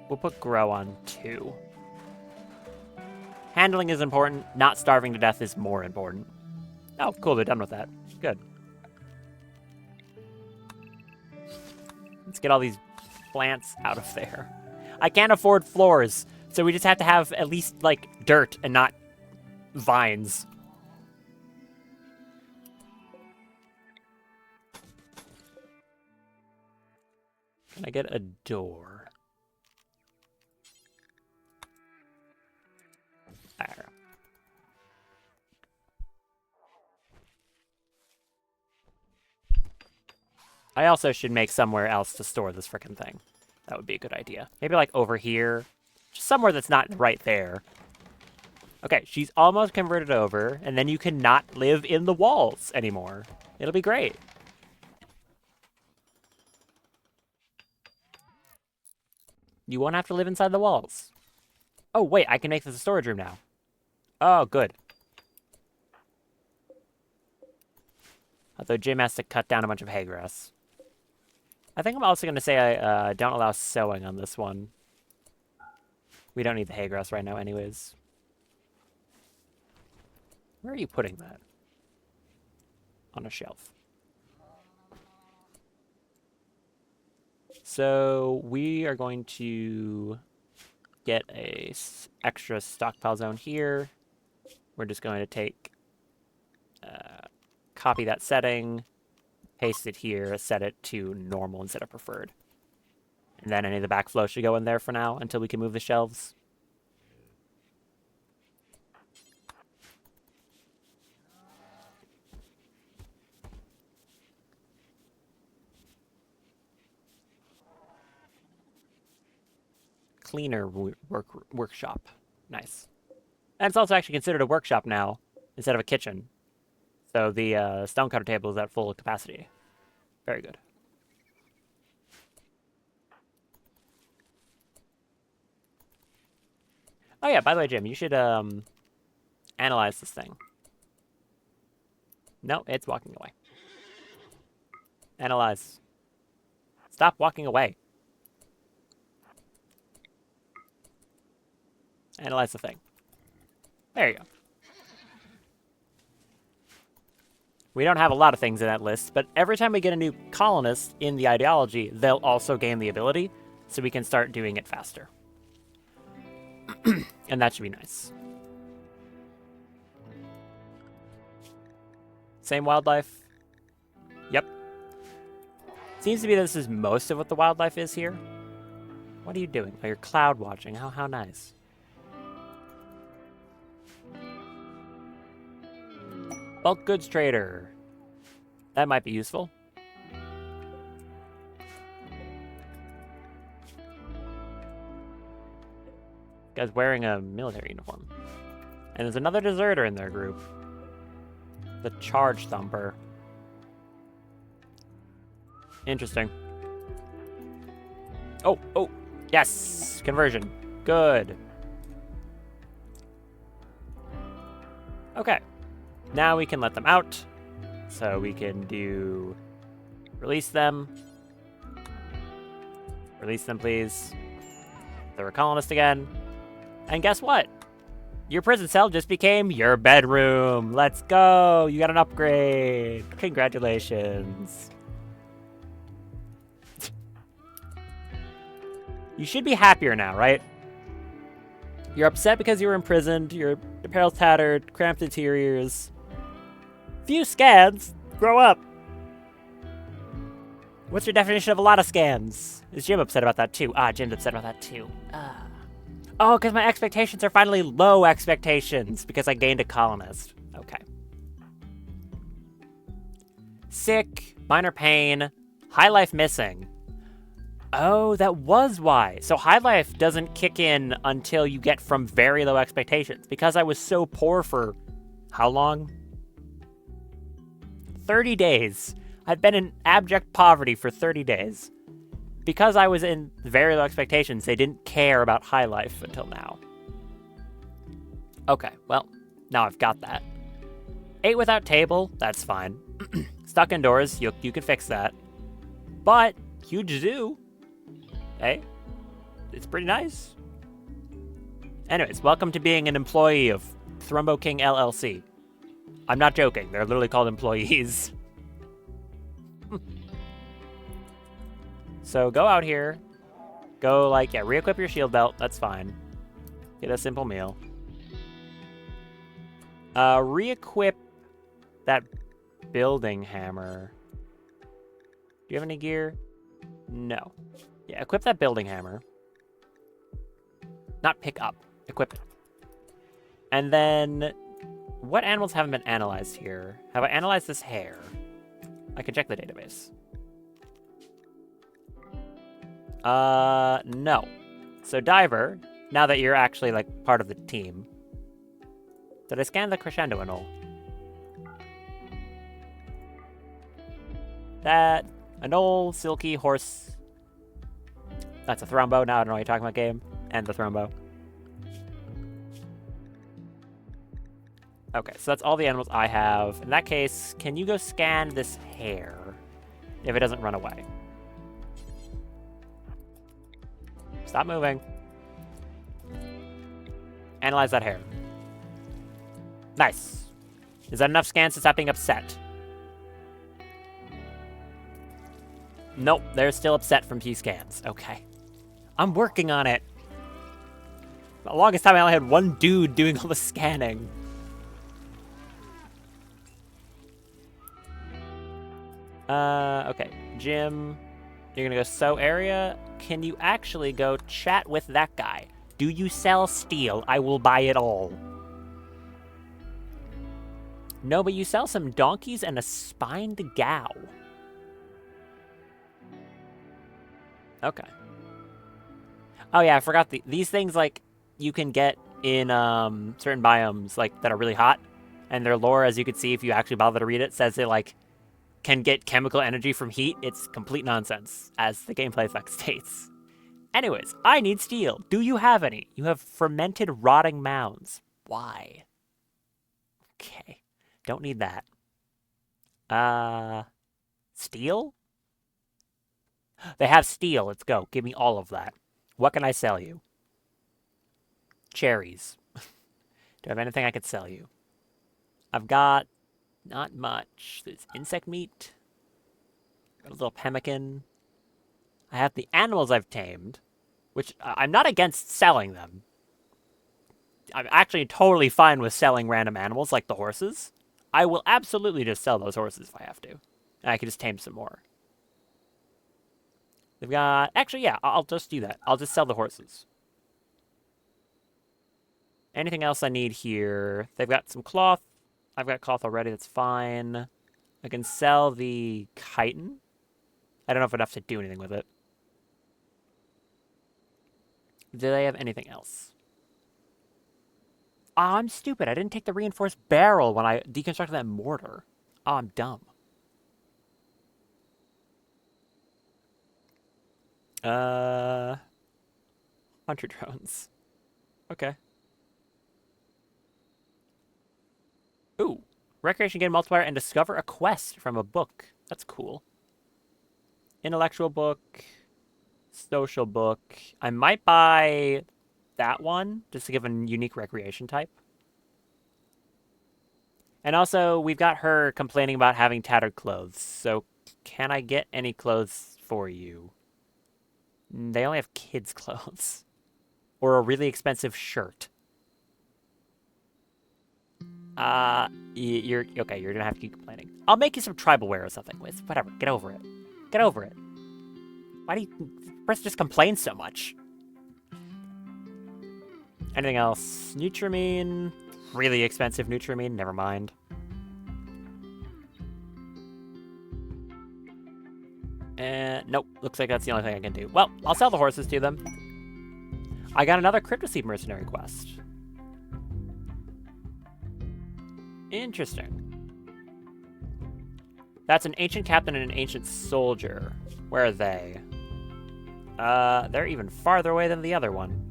We'll put grow on 2. Handling is important. Not starving to death is more important. Oh, cool. They're done with that. Good. Let's get all these plants out of there. I can't afford floors, so we just have to have at least, like, dirt and not vines. Can I get a door? There. I also should make somewhere else to store this frickin' thing. That would be a good idea. Maybe like over here. Just somewhere that's not right there. Okay, she's almost converted over, and then you cannot live in the walls anymore. It'll be great. You won't have to live inside the walls. Oh, wait, I can make this a storage room now. Oh, good. Although Jim has to cut down a bunch of hay grass. I think I'm also going to say I don't allow sowing on this one. We don't need the hay grass right now anyways. Where are you putting that? On a shelf. So we are going to get a extra stockpile zone here. We're just going to take, copy that setting, paste it here, set it to normal instead of preferred. And then any of the backflow should go in there for now until we can move the shelves. Cleaner workshop. Nice. And it's also actually considered a workshop now instead of a kitchen. So the stonecutter table is at full capacity. Very good. Oh yeah, by the way, Jim, you should analyze this thing. No, it's walking away. Analyze. Stop walking away. Analyze the thing. There you go. We don't have a lot of things in that list, but every time we get a new colonist in the ideology, they'll also gain the ability, so we can start doing it faster. And that should be nice. Same wildlife? Yep. Seems to be that this is most of what the wildlife is here. What are you doing? Oh, you're cloud watching. How nice. Bulk goods trader. That might be useful. Guy's wearing a military uniform. And there's another deserter in their group. The Charge Thumper. Interesting. Oh, yes! Conversion. Good. Okay. Now we can let them out. So we can do... Release them. Release them, please. They're a colonist again. And guess what? Your prison cell just became your bedroom. Let's go. You got an upgrade. Congratulations. You should be happier now, right? You're upset because you were imprisoned. Your apparel's tattered, cramped interiors. Few scans. Grow up. What's your definition of a lot of scans? Is Jim upset about that too? Jim's upset about that too. Oh, because my expectations are finally low expectations because I gained a colonist. Okay. Sick, minor pain, high life missing. Oh, that was why. So high life doesn't kick in until you get from very low expectations. Because I was so poor for how long? 30 days. I've been in abject poverty for 30 days. Because I was in very low expectations, they didn't care about high life until now. Okay, well, now I've got that. 8 without table, that's fine. Stuck indoors, you can fix that. But, huge zoo. Hey, it's pretty nice. Anyways, welcome to being an employee of Thrumbo King LLC. I'm not joking, they're literally called employees. So go out here, go re-equip your shield belt, that's fine. Get a simple meal. Re-equip that building hammer. Do you have any gear? No. Yeah, equip that building hammer. Not pick up, equip it. And then, what animals haven't been analyzed here? Have I analyzed this hare? I can check the database. No. So Diver, now that you're actually, part of the team. Did I scan the crescendo and all? That, an old silky horse. That's a Thrumbo, now I don't know what you're talking about, game. And the Thrumbo. Okay, so that's all the animals I have. In that case, can you go scan this hare? If it doesn't run away. Stop moving. Analyze that hare. Nice. Is that enough scans to stop being upset? Nope, they're still upset from few scans. Okay. I'm working on it. The longest time I only had one dude doing all the scanning. Okay. Jim, you're gonna go sew area. Can you actually go chat with that guy? Do you sell steel? I will buy it all. No, but you sell some donkeys and a spined cow. Okay. Oh yeah, I forgot these things you can get in certain biomes that are really hot, and their lore, as you can see if you actually bother to read it, says it can get chemical energy from heat. It's complete nonsense, as the gameplay effect states. Anyways, I need steel. Do you have any? You have fermented rotting mounds. Why? Okay. Don't need that. Steel? They have steel. Let's go. Give me all of that. What can I sell you? Cherries. Do I have anything I could sell you? I've got Not much. There's insect meat. Got a little pemmican. I have the animals I've tamed, which I'm not against selling them. I'm actually totally fine with selling random animals like the horses. I will absolutely just sell those horses if I have to. And I can just tame some more. They've got... Actually, yeah, I'll just do that. I'll just sell the horses. Anything else I need here? They've got some cloth. I've got cloth already. That's fine. I can sell the chitin. I don't know if enough to do anything with it. Do they have anything else? Oh, I'm stupid. I didn't take the reinforced barrel when I deconstructed that mortar. Oh, I'm dumb. Hunter drones. Okay. Ooh. Recreation game multiplier and discover a quest from a book. That's cool. Intellectual book. Social book. I might buy that one just to give a unique recreation type. And also, we've got her complaining about having tattered clothes. So, can I get any clothes for you? They only have kids' clothes. Or a really expensive shirt. You're okay, you're gonna have to keep complaining. I'll make you some tribal wear or something. Whatever, get over it. Get over it. Why do you... First just complain so much? Anything else? Nutrimine. Really expensive Nutrimine, never mind. Nope, looks like that's the only thing I can do. Well, I'll sell the horses to them. I got another Cryptoseed mercenary quest. Interesting. That's an ancient captain and an ancient soldier. Where are they? They're even farther away than the other one.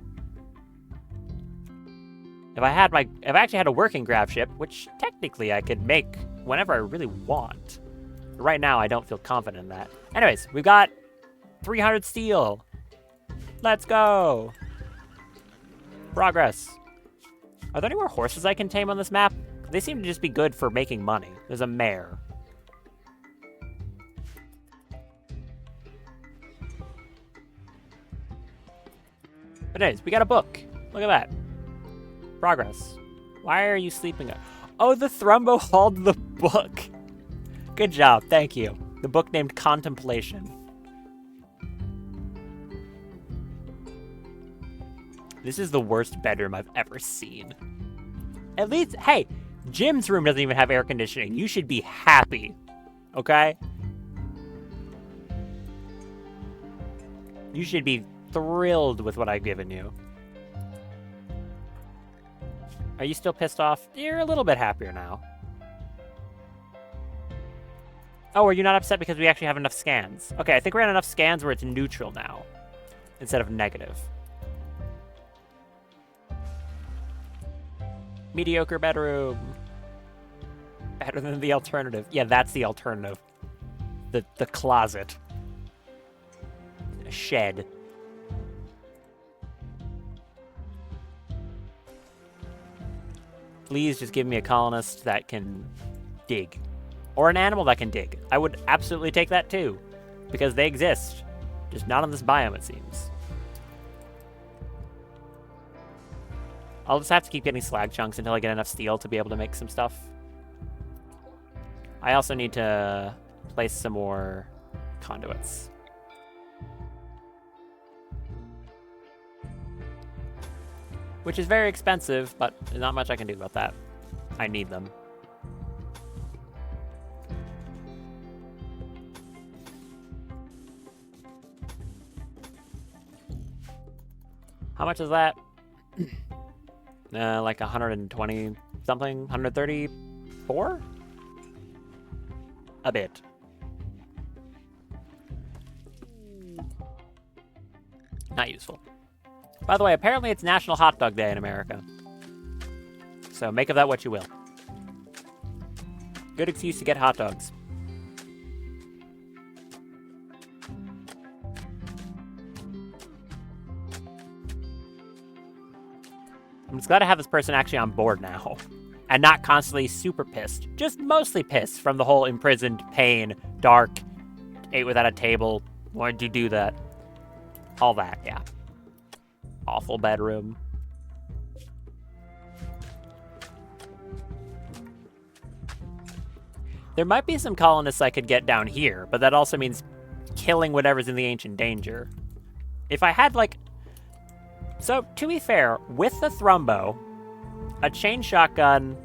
If I actually had a working grav ship, which technically I could make whenever I really want. But right now, I don't feel confident in that. Anyways, we've got 300 steel. Let's go. Progress. Are there any more horses I can tame on this map? They seem to just be good for making money. There's a mare. But anyways, we got a book. Look at that. Progress. Why are you sleeping? Oh, the Thrumbo hauled the book. Good job, thank you. The book named Contemplation. This is the worst bedroom I've ever seen. At least, hey, Jim's room doesn't even have air conditioning. You should be happy, okay? You should be thrilled with what I've given you. Are you still pissed off? You're a little bit happier now. Oh, are you not upset because we actually have enough scans? Okay, I think we're at enough scans where it's neutral now, instead of negative. Mediocre bedroom. Better than the alternative. Yeah, that's the alternative. The closet. A shed. Please just give me a colonist that can dig. Or an animal that can dig. I would absolutely take that too. Because they exist. Just not on this biome, it seems. I'll just have to keep getting slag chunks until I get enough steel to be able to make some stuff. I also need to place some more conduits. Which is very expensive, but there's not much I can do about that. I need them. How much is that? Like 120 something? 134? A bit. Not useful. By the way, apparently it's National Hot Dog Day in America. So make of that what you will. Good excuse to get hot dogs. I'm just glad to have this person actually on board now. and not constantly super pissed. Just mostly pissed from the whole imprisoned, pain, dark, ate without a table. Why did you do that? All that, yeah. Awful bedroom. There might be some colonists I could get down here, but that also means killing whatever's in the ancient danger. If I had, like... So, to be fair, with the Thrumbo, a chain shotgun,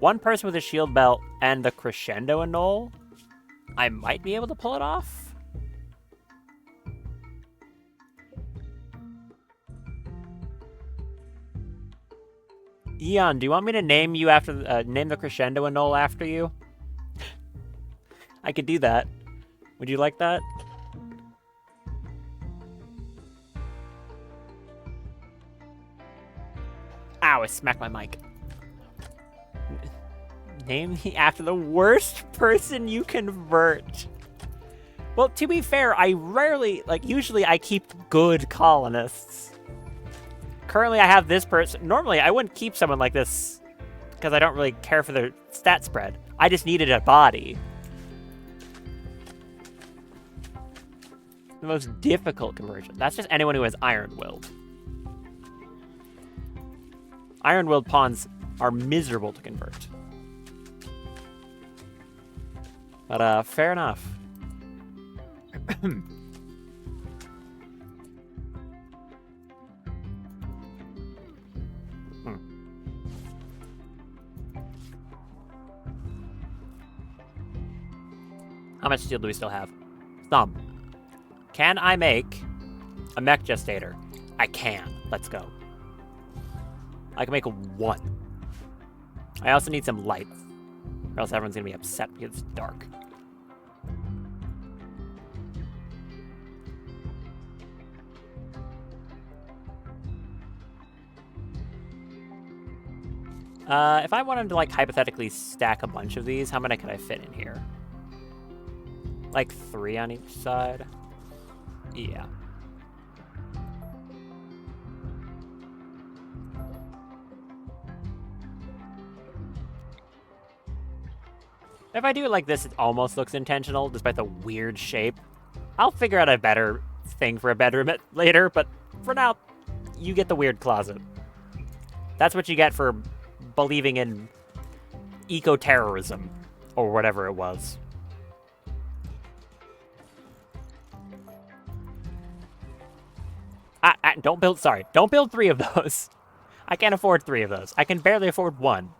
one person with a shield belt, and the crescendo annul, I might be able to pull it off. Eon, do you want me to name you after name the crescendo annul after you? I could do that. Would you like that? Ow, I smacked my mic. Name me after the worst person you convert. Well, to be fair, I rarely, like, usually I keep good colonists. Currently, I have this person. Normally, I wouldn't keep someone like this because I don't really care for their stat spread. I just needed a body. The most difficult conversion. That's just anyone who has Iron-Willed. Iron-Willed pawns are miserable to convert. But, fair enough. How much steel do we still have? Some. Can I make a mech gestator? I can. Let's go. I can make one. I also need some lights, or else everyone's gonna be upset because it's dark. If I wanted to, like, hypothetically stack a bunch of these, how many could I fit in here? Like 3 on each side? Yeah. If I do it like this, it almost looks intentional, despite the weird shape. I'll figure out a better thing for a bedroom later, but for now, you get the weird closet. That's what you get for believing in eco-terrorism, or whatever it was. Don't build 3 of those. I can't afford 3 of those. I can barely afford 1.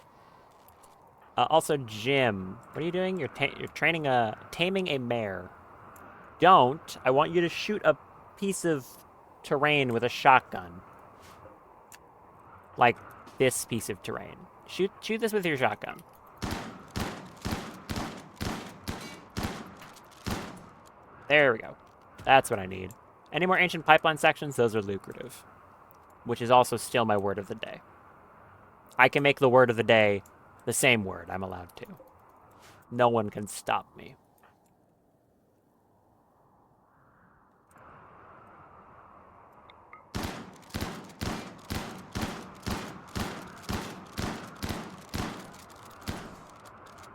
Also, Jim, what are you doing? You're taming a mare. Don't. I want you to shoot a piece of terrain with a shotgun. Like this piece of terrain. Shoot this with your shotgun. There we go. That's what I need. Any more ancient pipeline sections? Those are lucrative. Which is also still my word of the day. I can make the word of the day the same word. I'm allowed to. No one can stop me.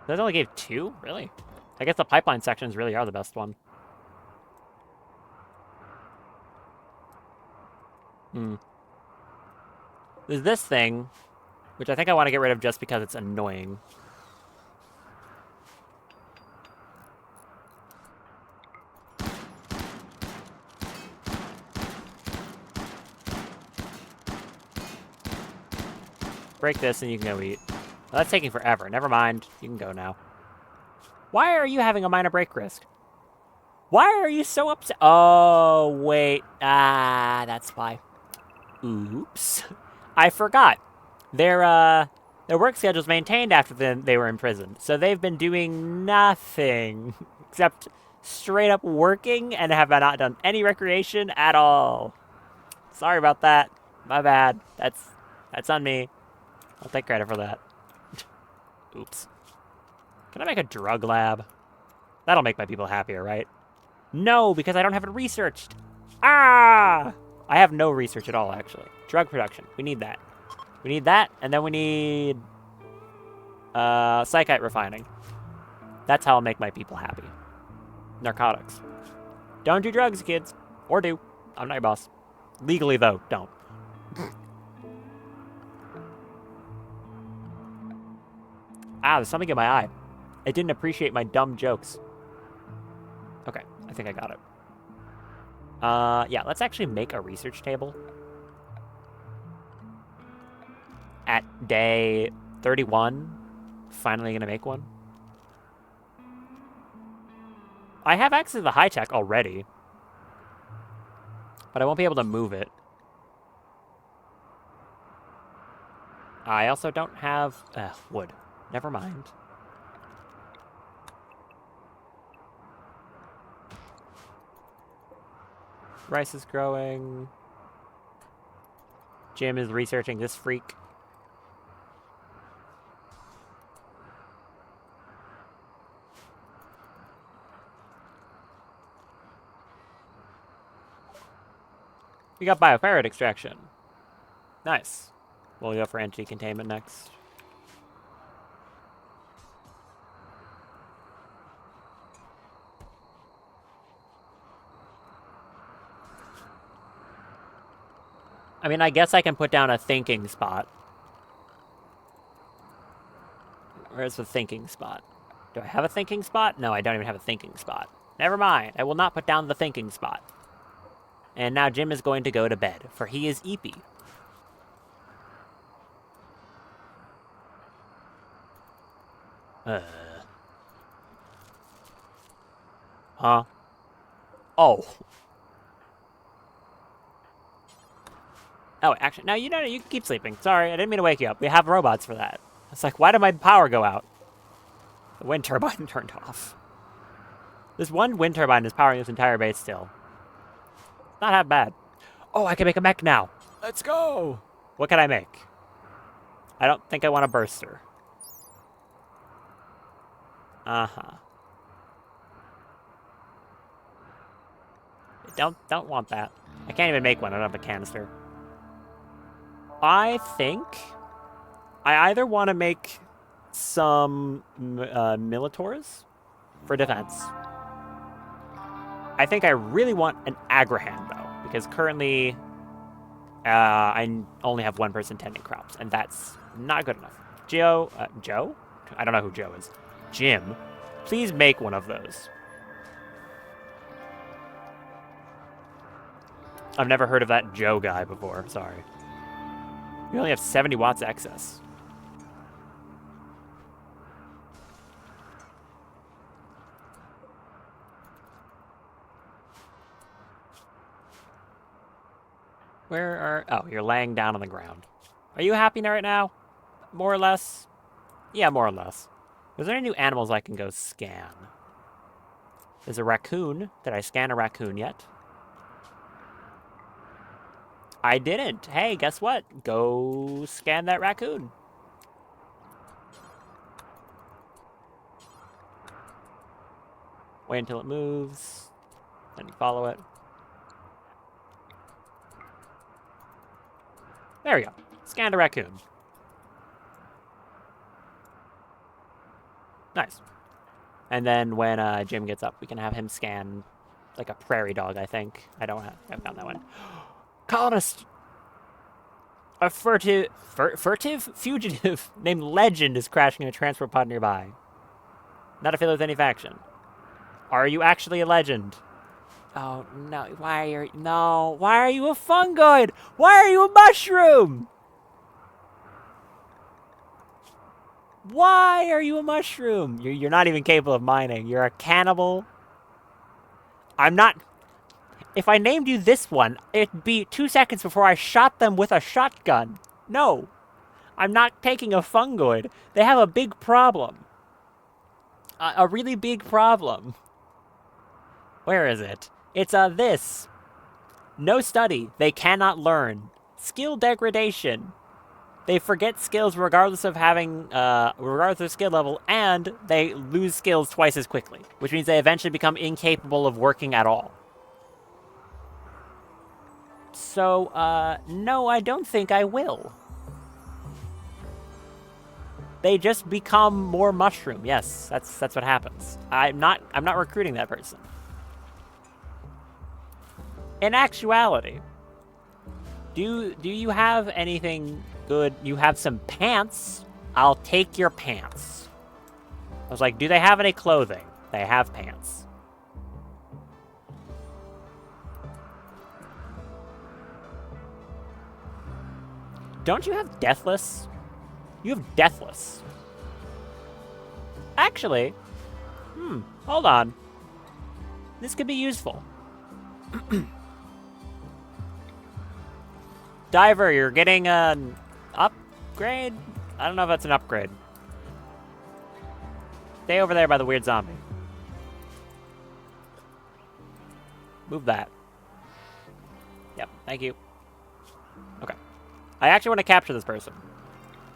That only gave 2? Really? I guess the pipeline sections really are the best one. There's this thing, which I think I want to get rid of just because it's annoying. Break this and you can go eat. Well, that's taking forever. Never mind. You can go now. Why are you having a minor break risk? Why are you so upset? Oh, wait. That's why. Oops. I forgot. Their work schedule's maintained after they were imprisoned. So they've been doing nothing except straight up working and have not done any recreation at all. Sorry about that. My bad. That's on me. I'll take credit for that. Oops. Can I make a drug lab? That'll make my people happier, right? No, because I don't have it researched. I have no research at all, actually. Drug production. We need that. We need that, and then we need Psychite refining. That's how I'll make my people happy. Narcotics. Don't do drugs, kids. Or do. I'm not your boss. Legally, though, don't. Ah, there's something in my eye. It didn't appreciate my dumb jokes. Okay, I think I got it. Yeah, let's actually make a research table. At day 31, finally gonna make one. I have access to the high tech already, but I won't be able to move it. I also don't have wood. Never mind. Rice is growing. Jim is researching this freak. We got bioferret extraction. Nice. We'll go for anti-containment next. I mean, I guess I can put down a thinking spot. Where's the thinking spot? Do I have a thinking spot? No, I don't even have a thinking spot. Never mind. I will not put down the thinking spot. And now Jim is going to go to bed, for he is eepy. Huh? Oh. Oh, actually, no, you know, you can keep sleeping. Sorry, I didn't mean to wake you up. We have robots for that. It's like, why did my power go out? The wind turbine turned off. This one wind turbine is powering this entire base still. Not half bad. Oh, I can make a mech now. Let's go. What can I make? I don't think I want a burster. Uh-huh. Don't want that. I can't even make one. I don't have a canister. I think I either want to make some Militors for defense. I think I really want an Agrahan, though, because currently I only have one person tending crops, and that's not good enough. Joe? I don't know who Joe is. Jim, please make one of those. I've never heard of that Joe guy before, sorry. We only have 70 watts excess. Where are... Oh, you're laying down on the ground. Are you happy right now? More or less? Yeah, more or less. Is there any new animals I can go scan? There's a raccoon. Did I scan a raccoon yet? I didn't. Hey, guess what? Go scan that raccoon. Wait until it moves. Then you follow it. There we go. Scanned a raccoon. Nice. And then when Jim gets up, we can have him scan like a prairie dog, I think. I haven't found that one. Colonist! A furtive fugitive named Legend is crashing a transport pod nearby. Not affiliated with any faction. Are you actually a legend? Oh, no. Why are you a fungoid? Why are you a mushroom? Why are you a mushroom? You're not even capable of mining. You're a cannibal. I'm not... If I named you this one, it'd be 2 seconds before I shot them with a shotgun. No. I'm not taking a fungoid. They have a big problem. A really big problem. Where is it? It's this. No study. They cannot learn. Skill degradation. They forget skills regardless of regardless of skill level, and they lose skills twice as quickly, which means they eventually become incapable of working at all. So, no, I don't think I will. They just become more mushroom. Yes, that's what happens. I'm not recruiting that person. In actuality, do you have anything good? You have some pants. I'll take your pants. I was like, do they have any clothing? They have pants. Don't you have Deathless? You have Deathless. Actually, hold on. This could be useful. Diver, you're getting an upgrade? I don't know if that's an upgrade. Stay over there by the weird zombie. Move that. Yep, thank you. Okay. I actually want to capture this person.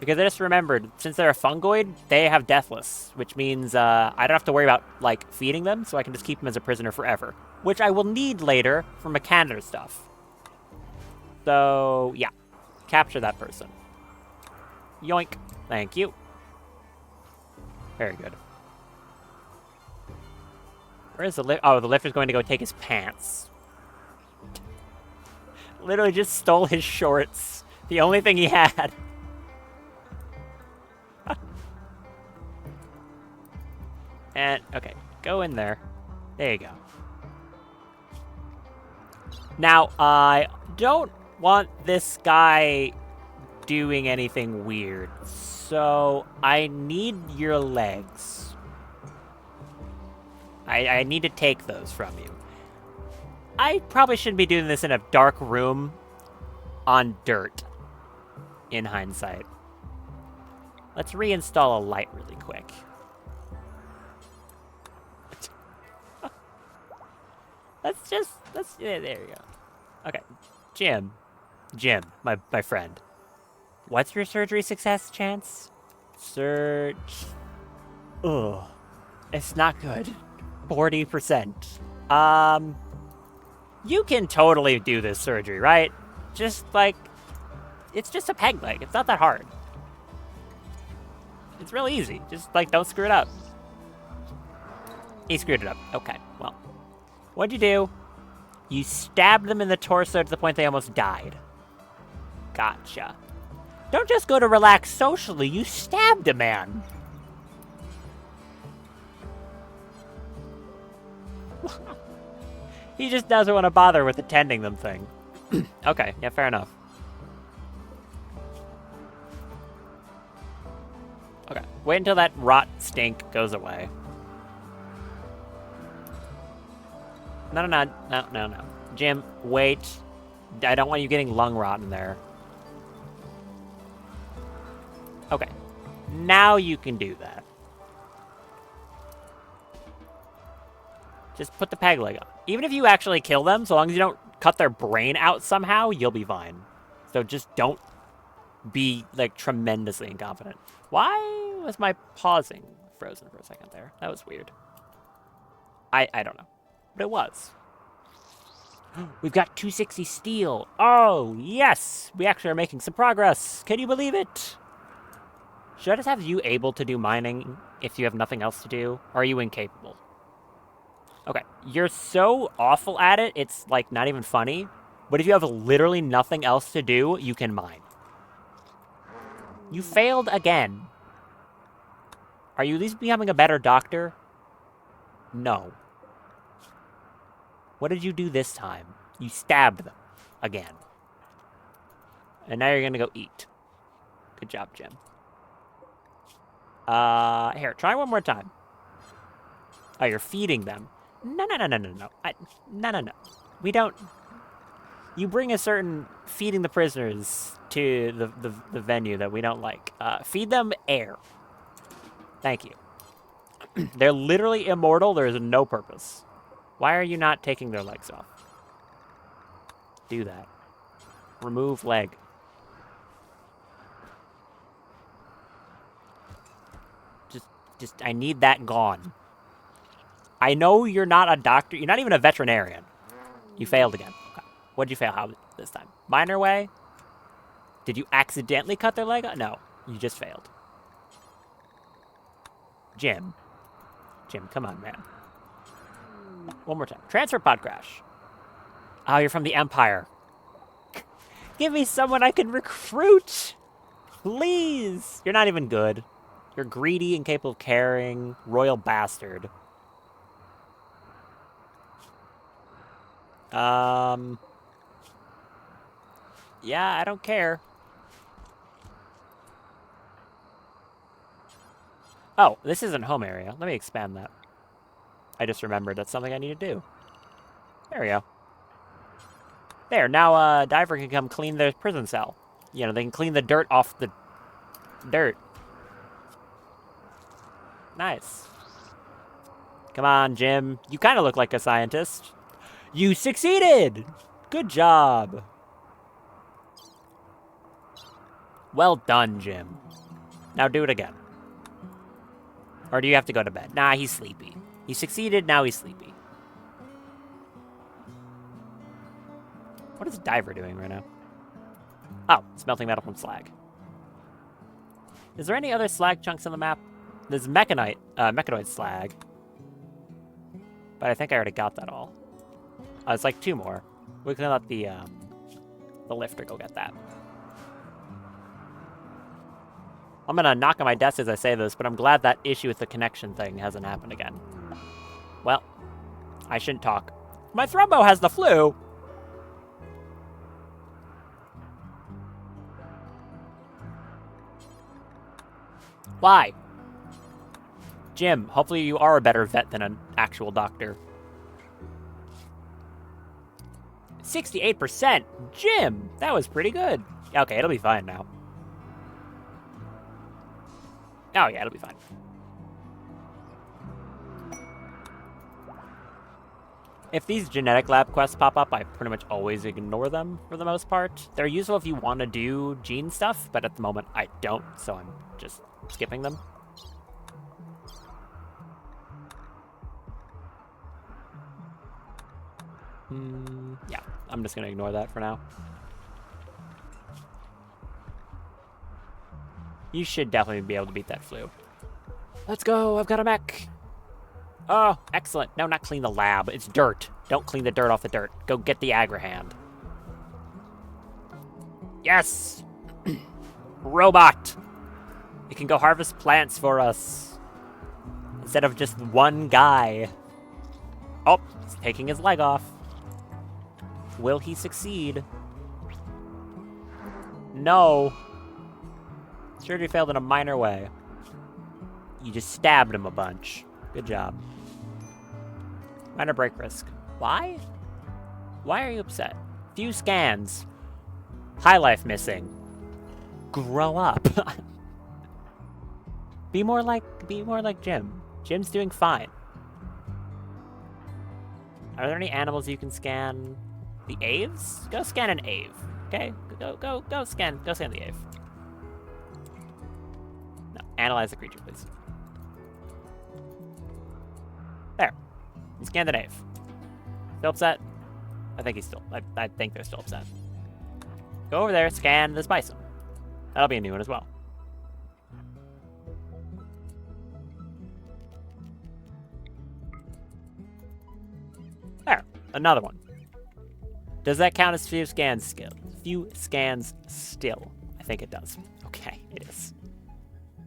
Because I just remembered, since they're a fungoid, they have Deathless, which means I don't have to worry about, like, feeding them, so I can just keep them as a prisoner forever. Which I will need later for mechanical stuff. So, yeah. Capture that person. Yoink. Thank you. Very good. Where is the lift? Oh, the lifter's going to go take his pants. Literally just stole his shorts. The only thing he had. And, okay, go in there. There you go. Now, I don't want this guy doing anything weird, so I need your legs. I need to take those from you. I probably shouldn't be doing this in a dark room on dirt, in hindsight. Let's reinstall a light really quick. Yeah, there you go. Okay, Jim, my friend. What's your surgery success chance? Ugh, it's not good. 40%. You can totally do this surgery, right? Just like, it's just a peg leg. It's not that hard. It's real easy. Just like, don't screw it up. He screwed it up. Okay, well. What'd you do? You stabbed them in the torso to the point they almost died. Gotcha. Don't just go to relax socially, you stabbed a man. He just doesn't want to bother with attending them thing. Okay, yeah, fair enough. Okay, wait until that rot stink goes away. No. Jim, wait. I don't want you getting lung rot in there. Okay. Now you can do that. Just put the peg leg on. Even if you actually kill them, so long as you don't cut their brain out somehow, you'll be fine. So just don't be, like, tremendously incompetent. Why was my pausing frozen for a second there? That was weird. I don't know. But it was. We've got 260 steel. Oh, yes! We actually are making some progress. Can you believe it? Should I just have you able to do mining if you have nothing else to do? Or are you incapable? Okay, you're so awful at it, it's, like, not even funny. But if you have literally nothing else to do, you can mine. You failed again. Are you at least becoming a better doctor? No. What did you do this time? You stabbed them. Again. And now you're gonna go eat. Good job, Jim. Here, try one more time. Oh, you're feeding them. No. No. We don't... You bring a certain feeding the prisoners to the venue that we don't like. Feed them air. Thank you. They're literally immortal. There is no purpose. Why are you not taking their legs off? Do that. Remove leg. Just, I need that gone. I know you're not a doctor. You're not even a veterinarian. You failed again. Okay. What'd you fail? How this time? Minor way? Did you accidentally cut their leg off? No. You just failed. Jim. Jim, come on, man. One more time. Transfer pod crash. Oh, you're from the Empire. Give me someone I can recruit! Please! You're not even good. You're greedy, incapable of caring, royal bastard. Yeah, I don't care. Oh, this isn't home area. Let me expand that. I just remembered that's something I need to do. There we go. There, now Diver can come clean their prison cell. You know, they can clean the dirt off the dirt. Nice. Come on, Jim. You kind of look like a scientist. You succeeded! Good job. Well done, Jim. Now do it again. Or do you have to go to bed? Nah, he's sleepy. He succeeded, now he's sleepy. What is Diver doing right now? Oh, smelting metal from slag. Is there any other slag chunks on the map? There's mechanoid slag. But I think I already got that all. It's like 2 more. We can let the lifter go get that. I'm gonna knock on my desk as I say this, but I'm glad that issue with the connection thing hasn't happened again. Well, I shouldn't talk. My Thrumbo has the flu! Why? Jim, hopefully you are a better vet than an actual doctor. 68%! Jim! That was pretty good. Okay, it'll be fine now. Oh yeah, it'll be fine. If these genetic lab quests pop up, I pretty much always ignore them for the most part. They're useful if you want to do gene stuff, but at the moment I don't, so I'm just skipping them. Yeah, I'm just gonna ignore that for now. You should definitely be able to beat that flu. Let's go, I've got a mech. Oh, excellent. No, not clean the lab. It's dirt. Don't clean the dirt off the dirt. Go get the Agrahand. Yes! Robot! It can go harvest plants for us. Instead of just one guy. Oh, he's taking his leg off. Will he succeed? No. Surgery failed in a minor way. You just stabbed him a bunch. Good job. Minor break risk. Why? Why are you upset? Few scans. High life missing. Grow up. Be more like Jim. Jim's doing fine. Are there any animals you can scan? The Aves? Go scan an Ave. Okay? Go scan the Ave. No, analyze the creature, please. There. You scanned an Ave. Still upset? I think he's still... I think they're still upset. Go over there, scan this bison. That'll be a new one as well. There. Another one. Does that count as few scans skill? Few scans still. I think it does. Okay, it is.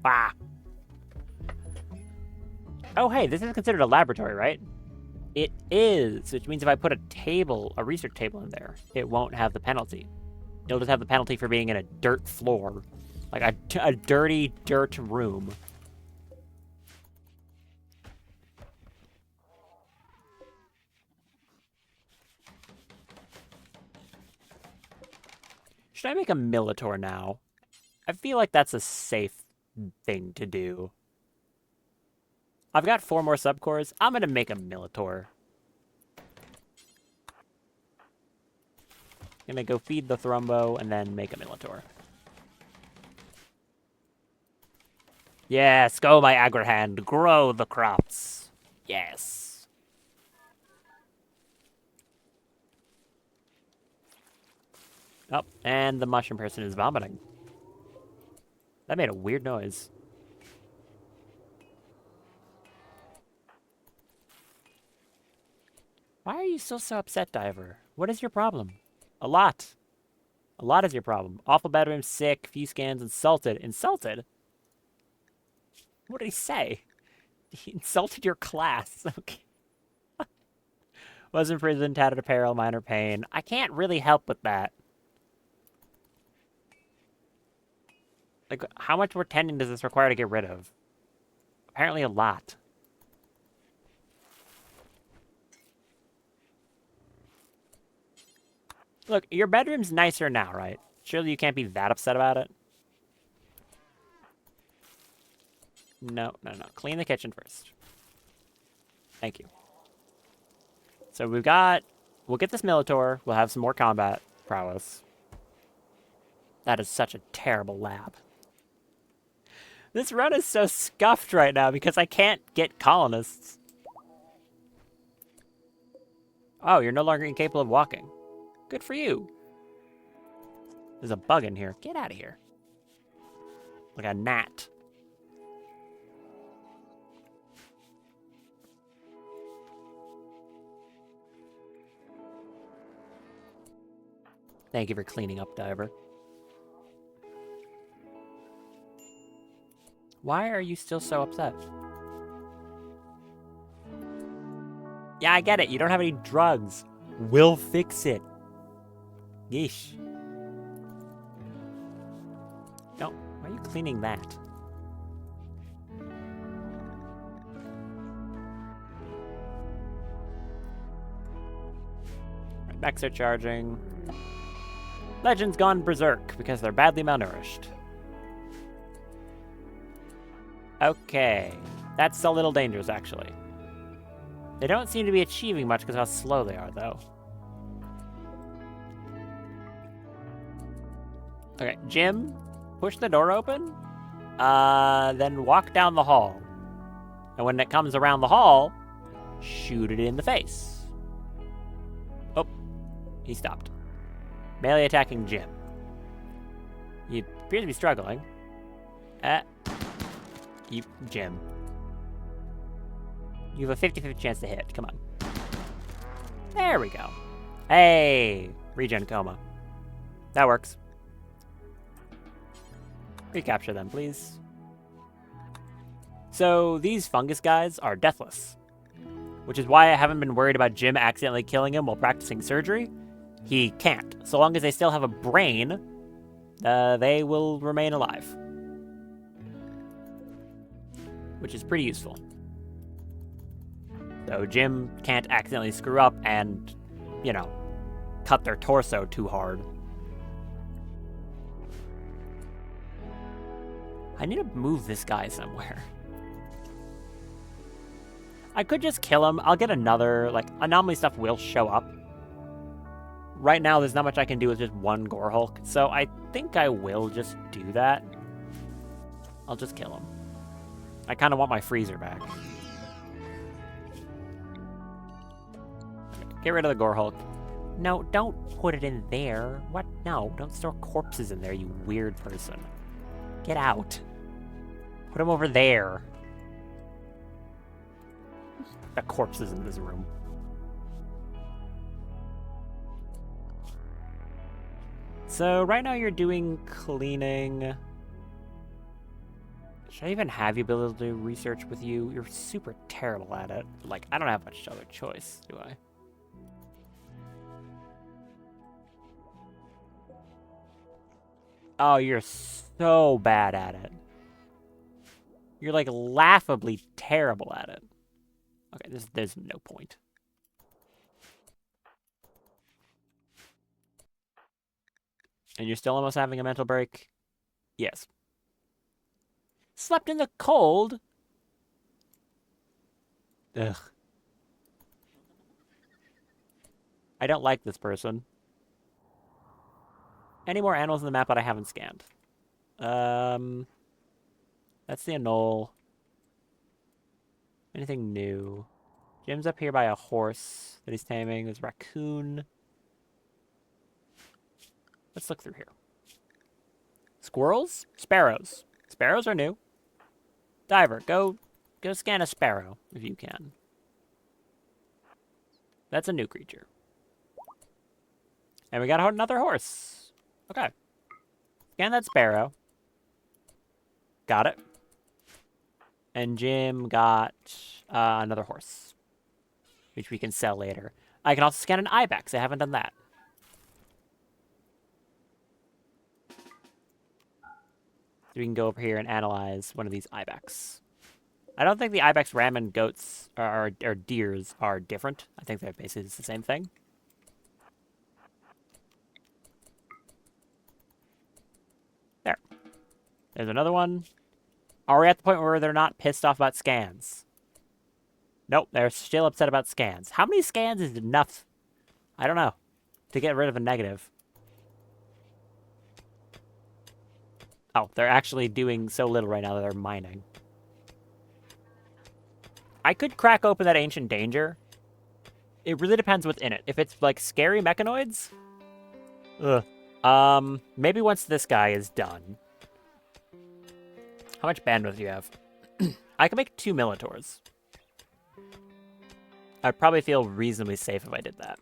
Ah. Oh, hey, this is considered a laboratory, right? It is, which means if I put a research table in there, it won't have the penalty. It'll just have the penalty for being in a dirt floor. Like a dirty dirt room. Should I make a Militor now? I feel like that's a safe thing to do. I've got 4 more subcores. I'm gonna make a Militor. Gonna go feed the Thrumbo and then make a Militor. Yes, go my Agrahand. Grow the crops. Yes. Oh, and the mushroom person is vomiting. That made a weird noise. Why are you still so upset, Diver? What is your problem? A lot. A lot is your problem. Awful bedroom, sick, few scans, insulted. Insulted? What did he say? He insulted your class. Okay. Was imprisoned, tattered apparel, minor pain. I can't really help with that. Like, how much more tending does this require to get rid of? Apparently a lot. Look, your bedroom's nicer now, right? Surely you can't be that upset about it? No. Clean the kitchen first. Thank you. So we'll get this Militor. We'll have some more combat prowess. That is such a terrible lab. This run is so scuffed right now because I can't get colonists. Oh, you're no longer incapable of walking. Good for you. There's a bug in here. Get out of here. Like a gnat. Thank you for cleaning up, Diver. Why are you still so upset? Yeah, I get it. You don't have any drugs. We'll fix it. Yeesh. No, why are you cleaning that? Right, mechs are charging. Legends gone berserk because they're badly malnourished. Okay. That's a little dangerous, actually. They don't seem to be achieving much because of how slow they are, though. Okay, Jim, push the door open, then walk down the hall. And when it comes around the hall, shoot it in the face. Oh, he stopped. Melee attacking Jim. He appears to be struggling. Jim. You have a 50-50 chance to hit. Come on. There we go. Hey! Regen coma. That works. Recapture them, please. So, these fungus guys are deathless. Which is why I haven't been worried about Jim accidentally killing him while practicing surgery. He can't. So long as they still have a brain, they will remain alive. Which is pretty useful. So Jim can't accidentally screw up and, you know, cut their torso too hard. I need to move this guy somewhere. I could just kill him. I'll get another, like, anomaly stuff will show up. Right now, there's not much I can do with just one Gore Hulk, so I think I will just do that. I'll just kill him. I kind of want my freezer back. Get rid of the Gore Hulk. No, don't put it in there. What? No, don't store corpses in there, you weird person. Get out. Put him over there. The corpses in this room. So right now you're doing cleaning. Should I even have the ability to do research with you? You're super terrible at it. Like, I don't have much other choice, do I? Oh, you're so bad at it. You're, like, laughably terrible at it. Okay, there's no point. And you're still almost having a mental break? Yes. Slept in the cold? Ugh. I don't like this person. Any more animals in the map that I haven't scanned? That's the Anole. Anything new? Jim's up here by a horse that he's taming. There's a raccoon. Let's look through here. Squirrels? Sparrows. Sparrows are new. Diver, go scan a sparrow if you can. That's a new creature. And we got another horse. Okay. Scan that sparrow. Got it. And Jim got another horse, which we can sell later. I can also scan an ibex. I haven't done that. So we can go over here and analyze one of these ibex. I don't think the ibex, ram, and goats or deers are different. I think they're basically the same thing. There. There's another one. Are we at the point where they're not pissed off about scans? Nope, they're still upset about scans. How many scans is enough? I don't know. To get rid of a negative. Oh, they're actually doing so little right now that they're mining. I could crack open that Ancient Danger. It really depends what's in it. If it's, like, scary mechanoids... Ugh. Maybe once this guy is done. How much bandwidth do you have? I can make 2 Militors. I'd probably feel reasonably safe if I did that.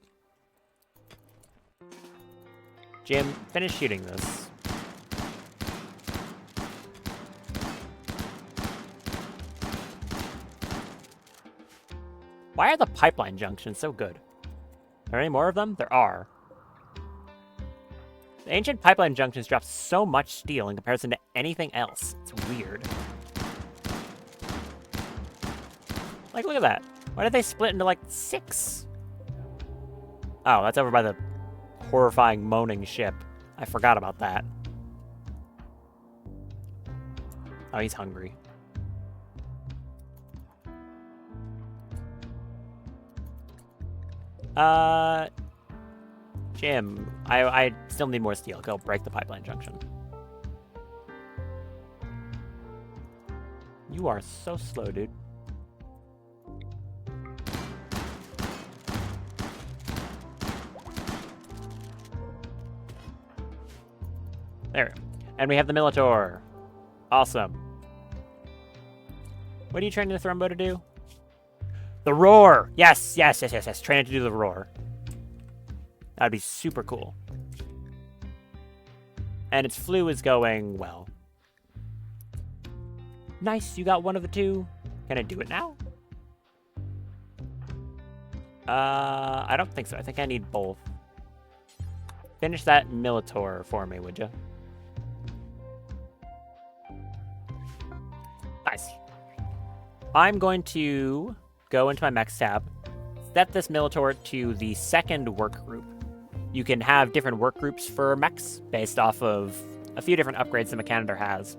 Jim, finish shooting this. Why are the pipeline junctions so good? Are there any more of them? There are. The ancient pipeline junctions drop so much steel in comparison to anything else. It's weird. Like, look at that. Why did they split into, like, 6? Oh, that's over by the horrifying moaning ship. I forgot about that. Oh, he's hungry. Jim, I still need more steel. Go break the pipeline junction. You are so slow, dude. There. And we have the Militor. Awesome. What are you training the Thrumbo to do? The roar! Yes, yes, yes, yes, yes. Train it to do the roar. That'd be super cool. And its flu is going well. Nice, you got one of the 2. Can I do it now? I don't think so. I think I need both. Finish that Militor for me, would you? Nice. I'm going to go into my mechs tab, set this Militor to the 2nd work group. You can have different work groups for mechs based off of a few different upgrades the Mechanitor has,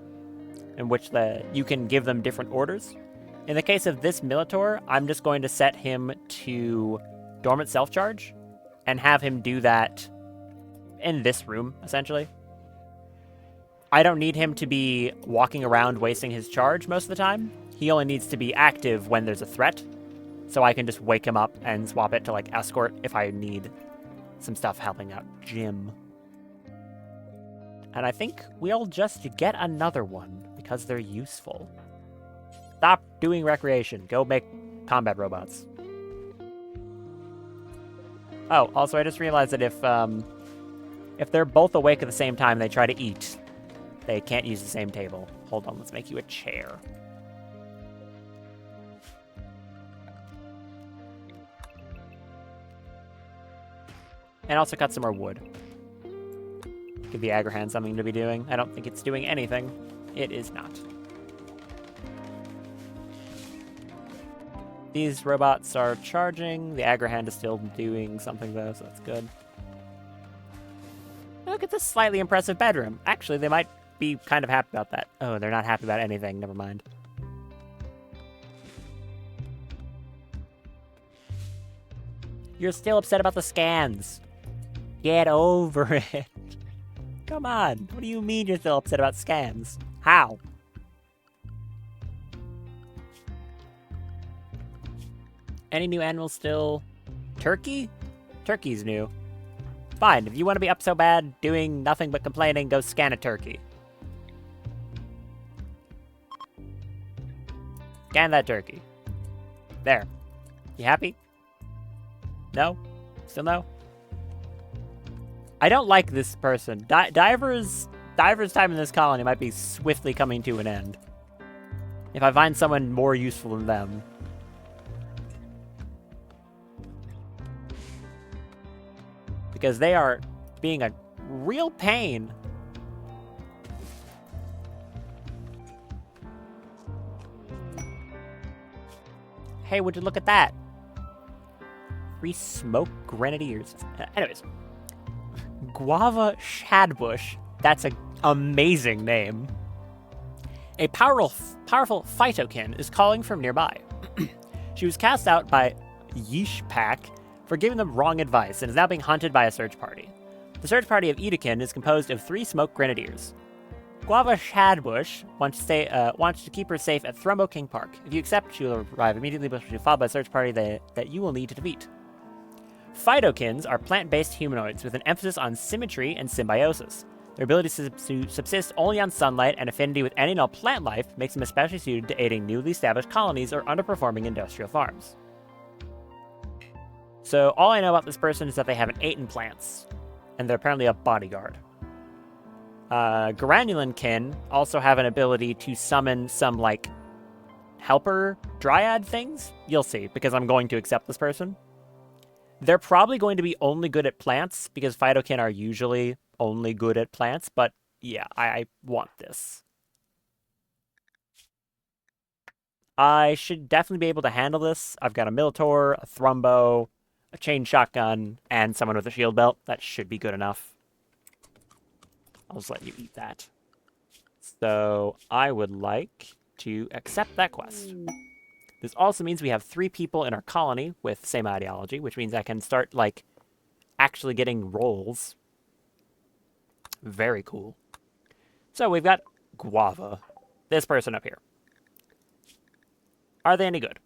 in which you can give them different orders. In the case of this Militor, I'm just going to set him to Dormant Self-Charge and have him do that in this room, essentially. I don't need him to be walking around wasting his charge most of the time. He only needs to be active when there's a threat, so I can just wake him up and swap it to, like, Escort if I need some stuff helping out Jim. And I think we'll just get another one, because they're useful. Stop doing recreation. Go make combat robots. Oh, also I just realized that if they're both awake at the same time and they try to eat, they can't use the same table. Hold on, let's make you a chair. And also cut some more wood. Give the Agrahan something to be doing. I don't think it's doing anything. It is not. These robots are charging. The Agrahan is still doing something though, so that's good. Look at this slightly impressive bedroom. Actually, they might be kind of happy about that. Oh, they're not happy about anything. Never mind. You're still upset about the scans. Get over it. Come on. What do you mean you're still upset about scans? How? Any new animals still? Turkey? Turkey's new. Fine, if you want to be up so bad, doing nothing but complaining, go scan a turkey. Scan that turkey. There. You happy? No? Still no? I don't like this person. Diver's time in this colony might be swiftly coming to an end. If I find someone more useful than them. Because they are being a real pain. Hey, would you look at that? 3 smoke grenadiers. Anyways. Guava Shadbush. That's an amazing name. A powerful phytokin is calling from nearby. She was cast out by Yeeshpak for giving them wrong advice and is now being hunted by a search party. The search party of Edekin is composed of 3 smoke grenadiers. Guava Shadbush wants to keep her safe at Thrumbo King Park. If you accept, she will arrive immediately, but she'll be followed by a search party that you will need to defeat. Phytokins are plant-based humanoids with an emphasis on symmetry and symbiosis. Their ability to subsist only on sunlight and affinity with any and all plant life makes them especially suited to aiding newly established colonies or underperforming industrial farms. So all I know about this person is that they have an 8 in plants, and they're apparently a bodyguard. Granulinkin also have an ability to summon some, like, helper dryad things. You'll see, because I'm going to accept this person. They're probably going to be only good at plants, because Phytokin are usually only good at plants, but yeah, I want this. I should definitely be able to handle this. I've got a Minotaur, a Thrumbo, a chain shotgun, and someone with a shield belt. That should be good enough. I'll just let you eat that. So I would like to accept that quest. This also means we have 3 people in our colony with the same ideology, which means I can start, like, actually getting roles. Very cool. So we've got Guava. This person up here. Are they any good?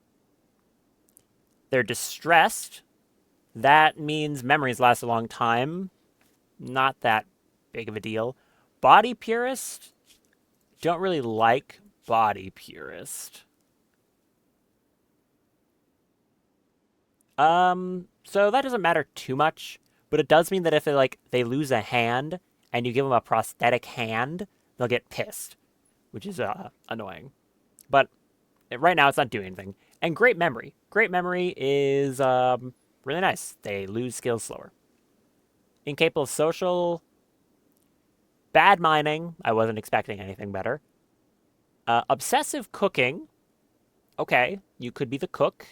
They're distressed. That means memories last a long time. Not that big of a deal. Body Purist? Don't really like Body Purist. So that doesn't matter too much, but it does mean that if they lose a hand and you give them a prosthetic hand, they'll get pissed, which is annoying. But right now it's not doing anything. And Great Memory. Great Memory is really nice. They lose skills slower. Incapable of social. Bad mining. I wasn't expecting anything better. Obsessive cooking. Okay, you could be the cook.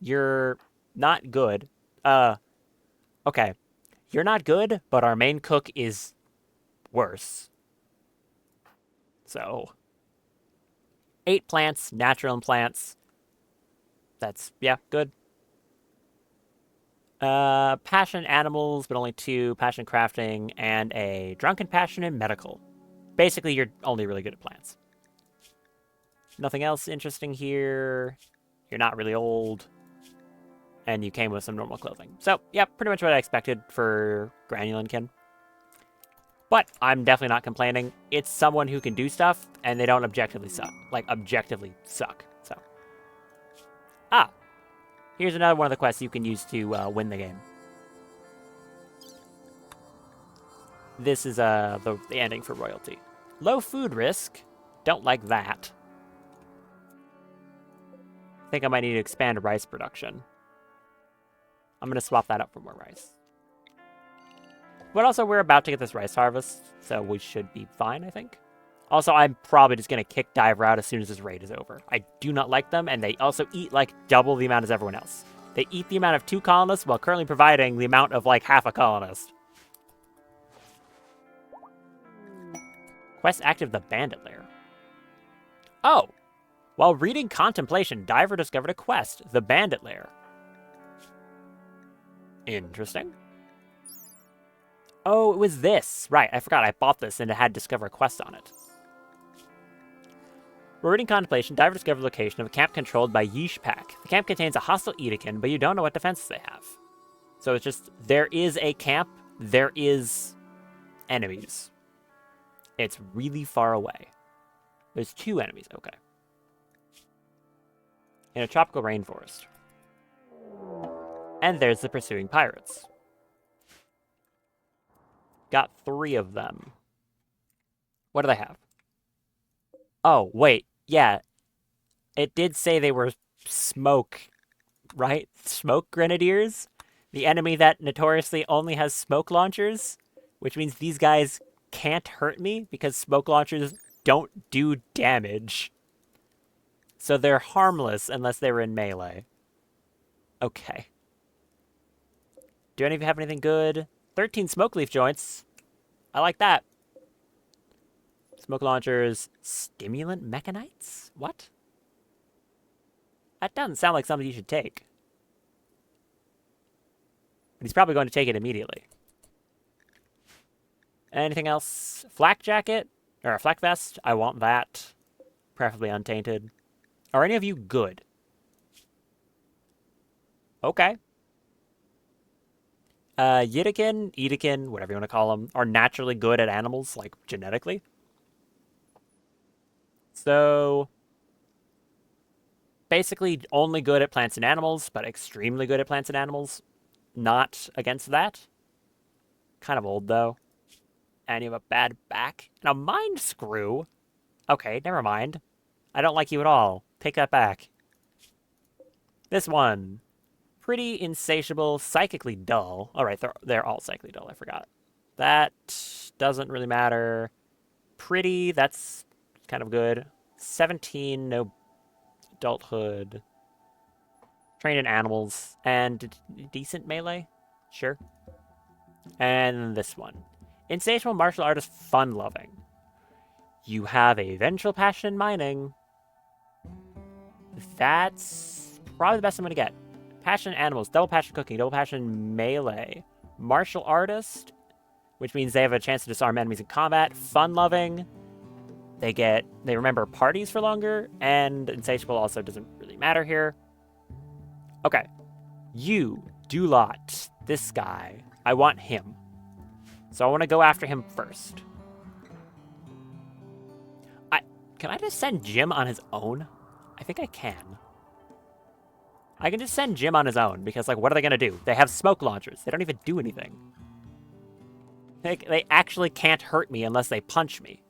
You're not good. Okay. You're not good, but our main cook is worse. So 8 plants, natural plants. That's, yeah, good. Passion animals, but only 2. Passion crafting, and a drunken passion in medical. Basically, you're only really good at plants. Nothing else interesting here. You're not really old. And you came with some normal clothing. So, yeah, pretty much what I expected for Granulinkin. But I'm definitely not complaining. It's someone who can do stuff, and they don't objectively suck. Like, objectively suck. So. Here's another one of the quests you can use to win the game. This is the ending for royalty. Low food risk. Don't like that. I think I might need to expand rice production. I'm going to swap that up for more rice. But also, we're about to get this rice harvest, so we should be fine, I think. Also, I'm probably just going to kick Diver out as soon as this raid is over. I do not like them, and they also eat, like, double the amount as everyone else. They eat the amount of 2 colonists while currently providing the amount of, like, half a colonist. Quest active the Bandit Lair. Oh! While reading Contemplation, Diver discovered a quest, the Bandit Lair. Interesting. Oh, it was this. Right, I forgot I bought this and it had Discover a Quest on it. While reading Contemplation, Diver discovered the location of a camp controlled by Yeeshpak. The camp contains a hostile Edekin, but you don't know what defenses they have. So it's just, there is a camp, there is enemies. It's really far away. There's 2 enemies, okay. In a tropical rainforest. And there's the pursuing pirates. Got 3 of them. What do they have? Oh, wait. Yeah. It did say they were smoke, right? Smoke grenadiers? The enemy that notoriously only has smoke launchers? Which means these guys can't hurt me because smoke launchers don't do damage. So they're harmless unless they were in melee. Okay. Do any of you have anything good? 13 smoke leaf joints. I like that. Smoke launchers. Stimulant mechanites? What? That doesn't sound like something you should take. But he's probably going to take it immediately. Anything else? Flak jacket? Or a flak vest? I want that. Preferably untainted. Are any of you good? Okay. Yiddikin, Edikin, whatever you want to call them, are naturally good at animals, like, genetically. So, basically only good at plants and animals, but extremely good at plants and animals. Not against that. Kind of old, though. And you have a bad back. And a mind screw? Okay, never mind. I don't like you at all. Take that back. This one. Pretty insatiable, psychically dull. Alright, they're all psychically dull, I forgot. That doesn't really matter. Pretty, that's kind of good. 17, no adulthood. Trained in animals. And decent melee? Sure. And this one. Insatiable martial artist, fun-loving. You have a vengeful passion in mining. That's probably the best I'm going to get. Passion in animals, double passion cooking, double passion melee. Martial artist, which means they have a chance to disarm enemies in combat. Fun-loving. They remember parties for longer. And insatiable also doesn't really matter here. Okay. You, Dulot, this guy. I want him. So I want to go after him first. Can I just send Jim on his own? I think I can. I can just send Jim on his own, because, like, what are they going to do? They have smoke launchers. They don't even do anything. They actually can't hurt me unless they punch me.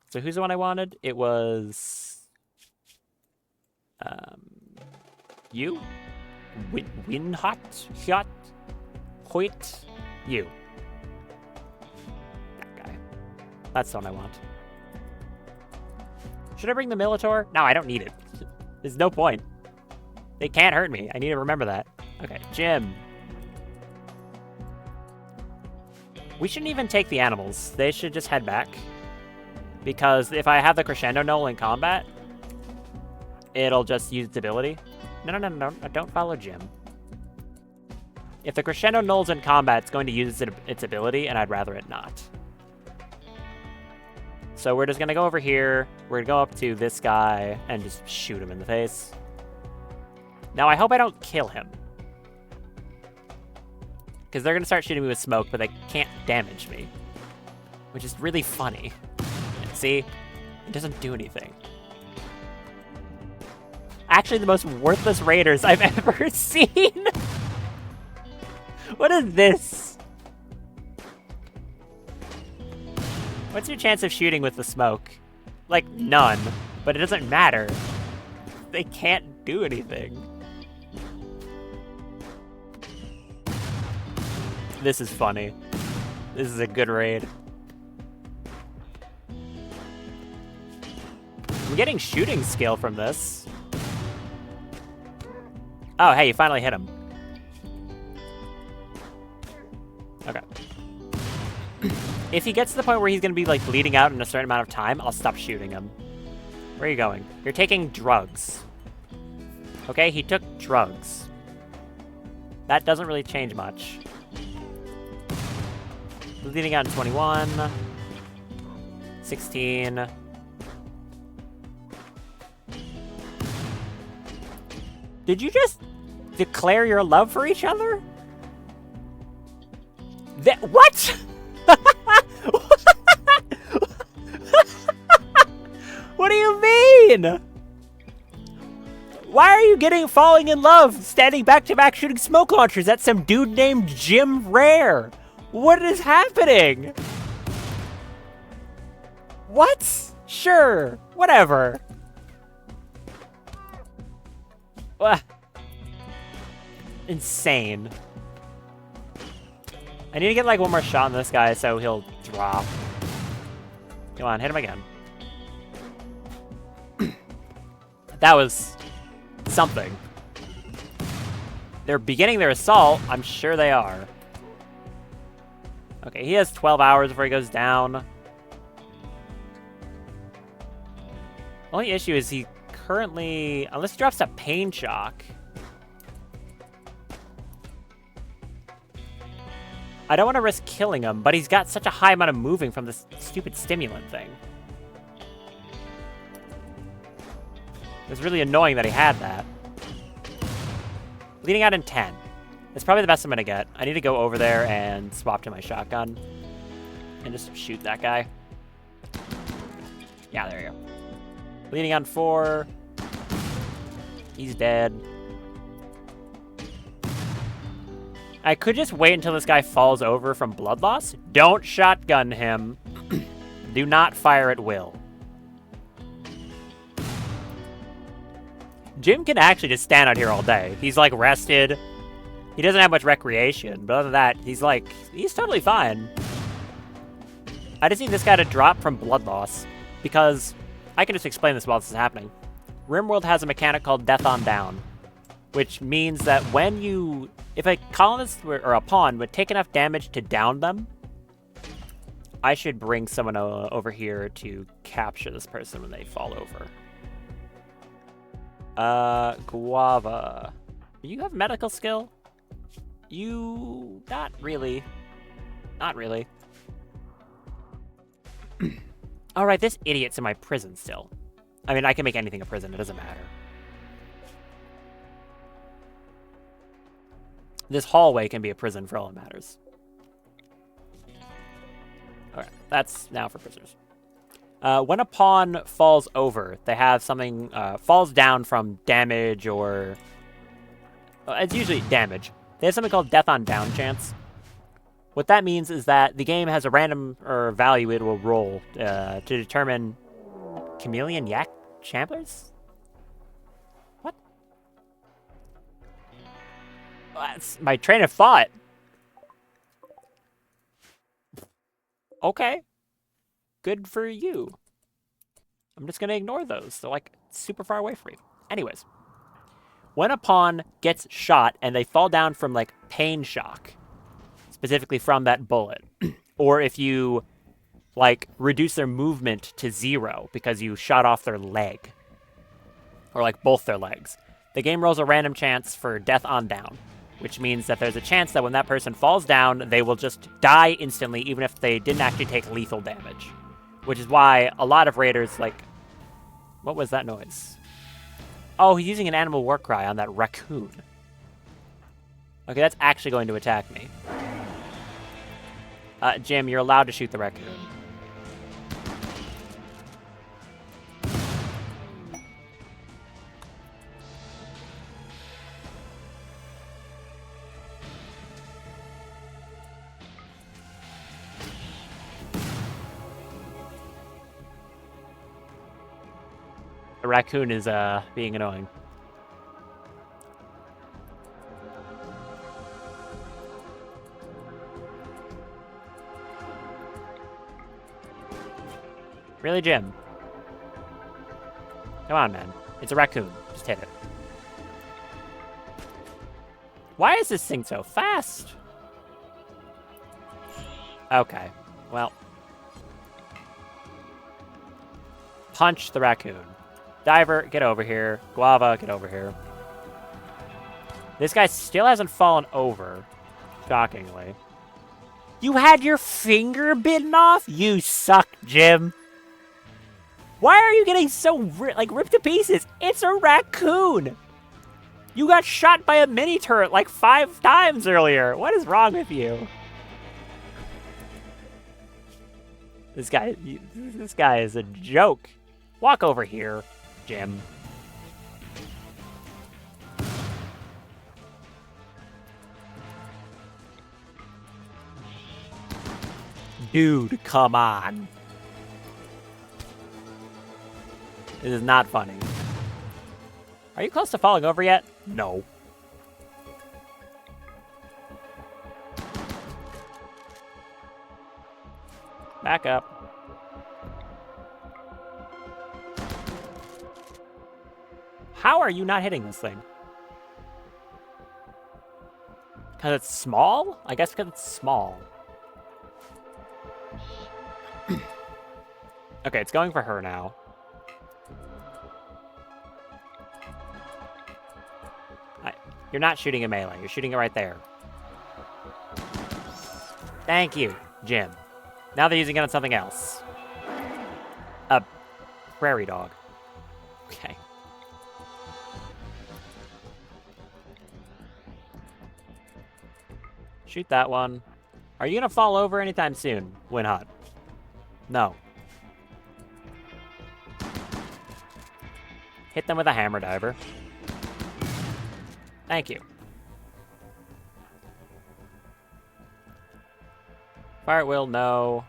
So who's the one I wanted? It was... you? Winhot? Shot? Hoyt? You. That guy. That's the one I want. Should I bring the Militor? No, I don't need it. There's no point. They can't hurt me. I need to remember that. Okay, Jim. We shouldn't even take the animals. They should just head back. Because if I have the Crescendo Knoll in combat, it'll just use its ability. No, don't follow Jim. If the Crescendo Knoll's in combat, it's going to use its ability, and I'd rather it not. So we're just going to go over here. We're going to go up to this guy and just shoot him in the face. Now, I hope I don't kill him. Because they're going to start shooting me with smoke, but they can't damage me. Which is really funny. See? It doesn't do anything. Actually, the most worthless raiders I've ever seen! What is this? What's your chance of shooting with the smoke? Like, none. But it doesn't matter. They can't do anything. This is funny. This is a good raid. I'm getting shooting skill from this. Oh, hey, you finally hit him. Okay. If he gets to the point where he's going to be, like, bleeding out in a certain amount of time, I'll stop shooting him. Where are you going? You're taking drugs. Okay, he took drugs. That doesn't really change much. Bleeding out in 21. 16. Did you just declare your love for each other? What? What do you mean? Why are you falling in love, standing back to back shooting smoke launchers at some dude named Jim Rare? What is happening? What? Sure, whatever. Insane. I need to get like one more shot on this guy so he'll drop. Come on, hit him again. That was something. They're beginning their assault. I'm sure they are. Okay, he has 12 hours before he goes down. Only issue is he currently, unless he drops a pain shock. I don't want to risk killing him, but he's got such a high amount of moving from this stupid stimulant thing. It was really annoying that he had that. Leading out in 10. It's probably the best I'm going to get. I need to go over there and swap to my shotgun. And just shoot that guy. Yeah, there you go. Leading on 4. He's dead. I could just wait until this guy falls over from blood loss. Don't shotgun him. Do not fire at will. Jim can actually just stand out here all day. He's like rested. He doesn't have much recreation, but other than that, he's totally fine. I just need this guy to drop from blood loss because I can just explain this while this is happening. Rimworld has a mechanic called Death on Down, which means that if a colonist or a pawn would take enough damage to down them, I should bring someone over here to capture this person when they fall over. Guava. You have medical skill? Not really. Not really. Alright, this idiot's in my prison still. I mean, I can make anything a prison, it doesn't matter. This hallway can be a prison for all it matters. Alright, that's now for prisoners. When a pawn falls over, they have something, falls down from damage or... it's usually damage. They have something called Death on Down chance. What that means is that the game has a random value it will roll to determine chameleon yak chamblers? What? That's my train of thought. Okay. Good for you. I'm just going to ignore those. They're like super far away from me. Anyways. When a pawn gets shot and they fall down from like pain shock, specifically from that bullet, or if you like reduce their movement to 0 because you shot off their leg, or like both their legs, the game rolls a random chance for Death on Down, which means that there's a chance that when that person falls down, they will just die instantly, even if they didn't actually take lethal damage. Which is why a lot of raiders, like... What was that noise? Oh, he's using an animal war cry on that raccoon. Okay, that's actually going to attack me. Jim, you're allowed to shoot the raccoon. The raccoon is being annoying. Really, Jim? Come on, man. It's a raccoon. Just hit it. Why is this thing so fast? Okay. Well. Punch the raccoon. Diver, get over here. Guava, get over here. This guy still hasn't fallen over. Shockingly. You had your finger bitten off? You suck, Jim. Why are you getting so, ripped to pieces? It's a raccoon. You got shot by a mini turret like 5 times earlier. What is wrong with you? This guy is a joke. Walk over here, Jim. Dude, come on. This is not funny. Are you close to falling over yet? No. Back up. How are you not hitting this thing? Because it's small? I guess because it's small. Okay, it's going for her now. You're not shooting a melee. You're shooting it right there. Thank you, Jim. Now they're using it on something else. A prairie dog. Okay. Shoot that one. Are you gonna fall over anytime soon, Winhut? No. Hit them with a hammer diver. Thank you. Fire at will, no.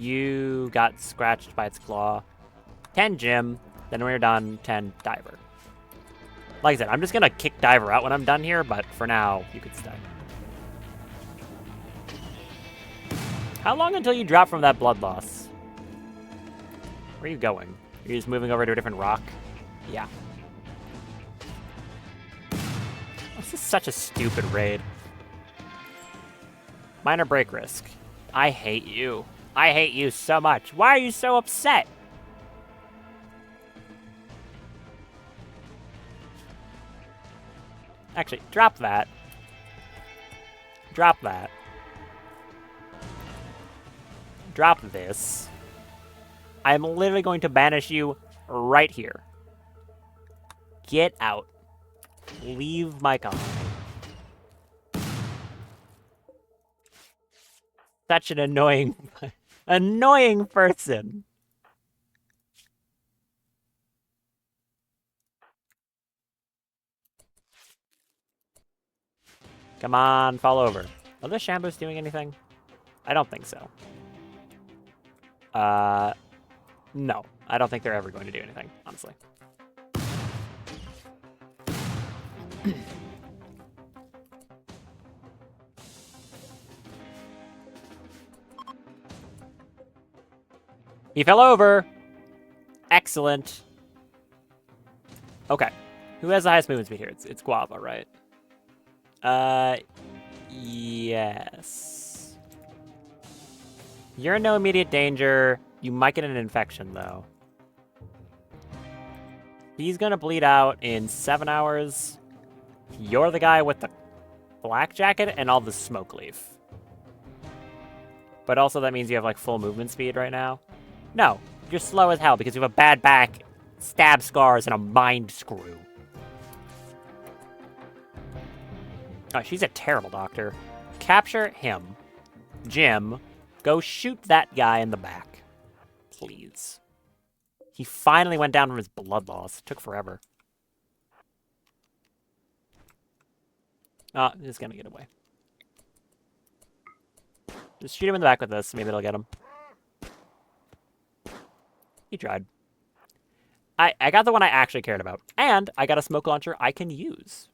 You got scratched by its claw. 10 Jim. Then when you're done, 10 Diver. Like I said, I'm just gonna kick Diver out when I'm done here, but for now, you could stay. How long until you drop from that blood loss? Where are you going? Are you just moving over to a different rock? Yeah. This is such a stupid raid. Minor break risk. I hate you. I hate you so much. Why are you so upset? Actually, drop that. Drop that. Drop this. I'm literally going to banish you right here. Get out. Leave my colony. Such an annoying, annoying person. Come on, fall over. Are the Shambos doing anything? I don't think so. No. I don't think they're ever going to do anything, honestly. He fell over. Excellent. Okay. Who has the highest movement speed here? It's Guava, right? Yes. You're in no immediate danger. You might get an infection, though. He's gonna bleed out in 7 hours. You're the guy with the black jacket and all the smoke leaf. But also that means you have, like, full movement speed right now. No, you're slow as hell because you have a bad back, stab scars, and a mind screw. Oh, she's a terrible doctor. Capture him. Jim, go shoot that guy in the back. Please. He finally went down from his blood loss. It took forever. Oh, he's gonna get away. Just shoot him in the back with this. Maybe it'll get him. He tried. I got the one I actually cared about. And I got a smoke launcher I can use.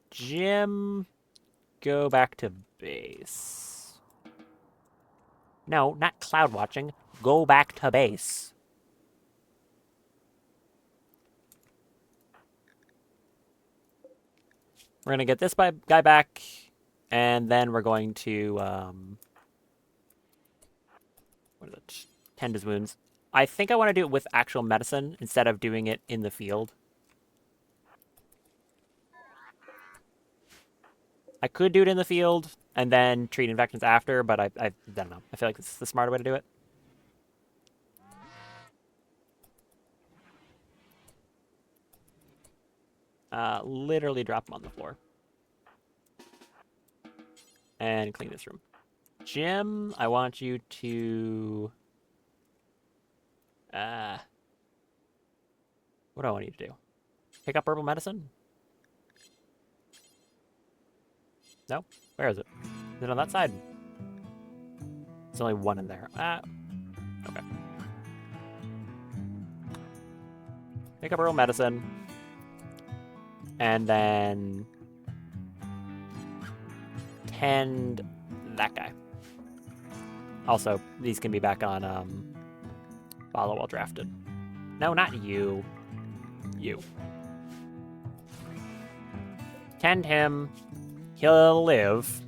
Jim, go back to base. No, not cloud watching. Go back to base. We're going to get this guy back, and then we're going to, what is it? Tend his wounds. I think I want to do it with actual medicine instead of doing it in the field. I could do it in the field and then treat infections after, but I don't know. I feel like this is the smarter way to do it. Literally drop him on the floor. And clean this room. Jim, I want you to... what do I want you to do? Pick up herbal medicine? No? Where is it? Is it on that side? There's only one in there. Okay. Pick up herbal medicine. And then tend that guy. Also, these can be back on follow while drafted. No, not you. You. Tend him. He'll live.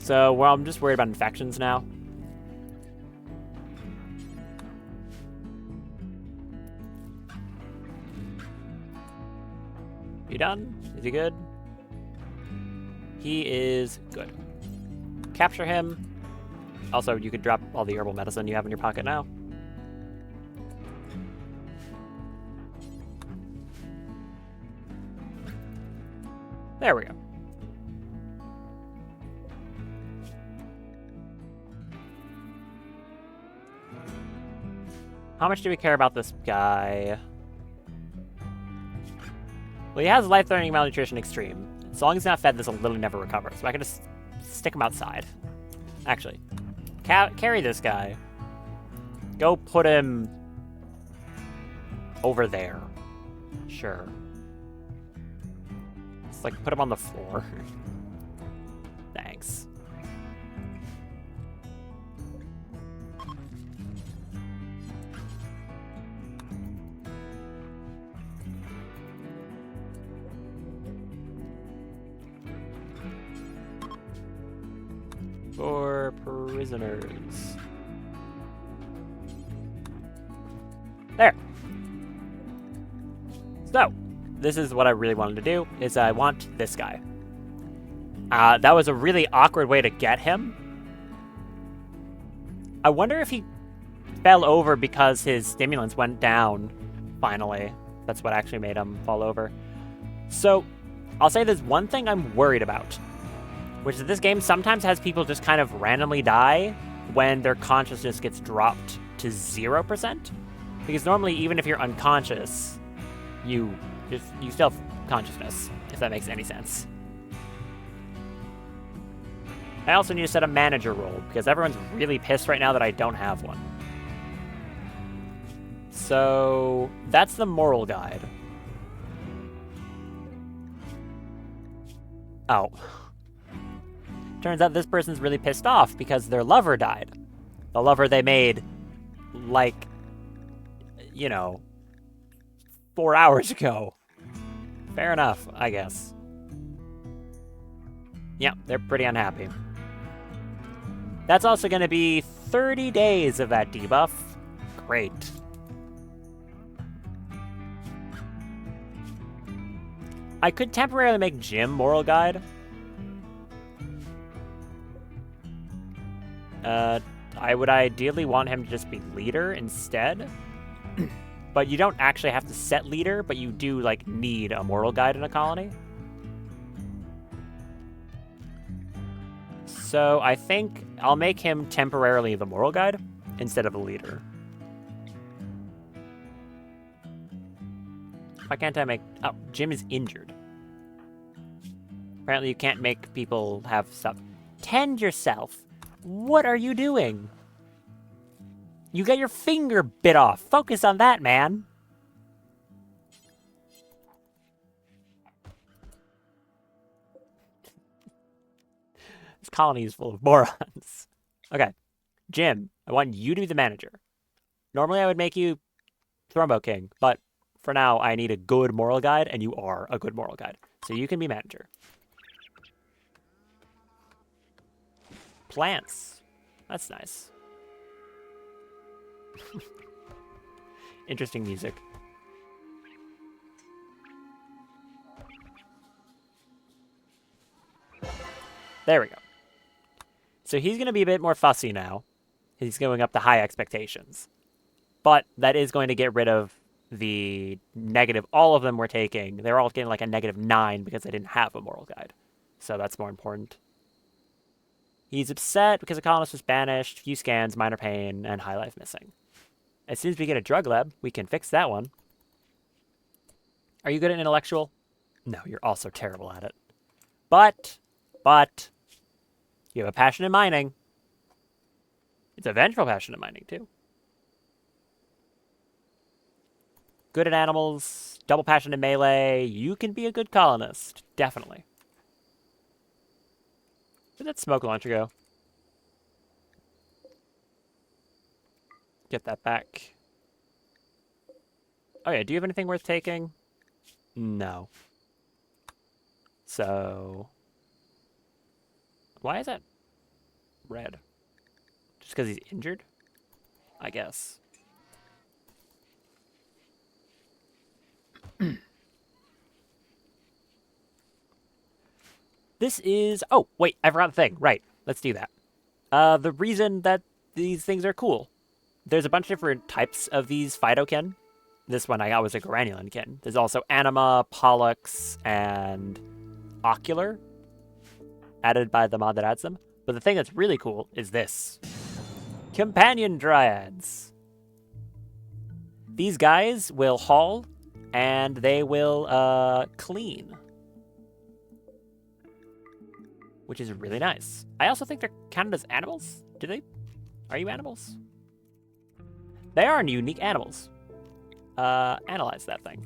So, well, I'm just worried about infections now. You done? Is he good? He is good. Capture him. Also, you could drop all the herbal medicine you have in your pocket now. There we go. How much do we care about this guy? Well, he has life-threatening malnutrition extreme. As long as he's not fed, this will literally never recover. So I can just stick him outside. Actually, carry this guy. Go put him over there. Sure. It's like, put him on the floor. Thanks. For prisoners. There. So, this is what I really wanted to do, is I want this guy. That was a really awkward way to get him. I wonder if he fell over because his stimulants went down, finally. That's what actually made him fall over. So, I'll say there's one thing I'm worried about, which is this game sometimes has people just kind of randomly die when their consciousness gets dropped to 0%. Because normally, even if you're unconscious, you still have consciousness, if that makes any sense. I also need to set a manager role, because everyone's really pissed right now that I don't have one. So, that's the moral guide. Oh. Turns out this person's really pissed off because their lover died. The lover they made, like, you know, 4 hours ago. Fair enough, I guess. Yeah, they're pretty unhappy. That's also going to be 30 days of that debuff. Great. I could temporarily make Jim moral guide. I would ideally want him to just be leader instead. But you don't actually have to set leader, but you do, like, need a moral guide in a colony. So I think I'll make him temporarily the moral guide instead of a leader. Why can't I make... Oh, Jim is injured. Apparently you can't make people have stuff. Tend yourself. What are you doing? You got your finger bit off. Focus on that, man. This colony is full of morons. Okay. Jim, I want you to be the manager. Normally I would make you Thrumbo King, but for now I need a good moral guide, and you are a good moral guide. So you can be manager. Plants. That's nice. Interesting music. There we go. So he's going to be a bit more fussy now. He's going up to high expectations. But that is going to get rid of the negative. All of them were taking. They're all getting like a -9 because they didn't have a moral guide. So that's more important. He's upset because a colonist was banished, few scans, minor pain, and high life missing. As soon as we get a drug lab, we can fix that one. Are you good at intellectual? No, you're also terrible at it. But, you have a passion in mining. It's a vengeful passion in mining, too. Good at animals, double passion in melee. You can be a good colonist. Definitely. Where'd that smoke launcher go? Get that back. Oh yeah, do you have anything worth taking? No. So... Why is that red? Just because he's injured? I guess. This is... Oh, wait, I forgot the thing. Right, let's do that. The reason that these things are cool. There's a bunch of different types of these phytokin. This one I got was a granulinkin. There's also anima, pollux, and ocular, added by the mod that adds them. But the thing that's really cool is this. Companion dryads. These guys will haul, and they will clean. Which is really nice. I also think they're counted as animals. Do they? Are you animals? They are unique animals. Analyze that thing.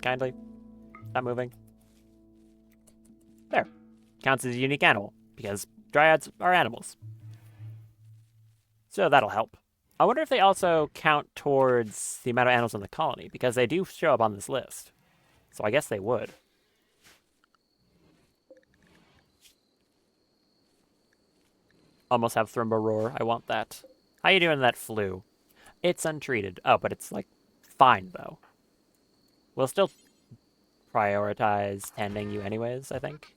Kindly. Not moving. There. Counts as a unique animal, because dryads are animals. So that'll help. I wonder if they also count towards the amount of animals in the colony, because they do show up on this list. So I guess they would. Almost have Thrumbo roar. I want that. How you doing in that flu? It's untreated. Oh, but it's, like, fine, though. We'll still prioritize tending you anyways, I think.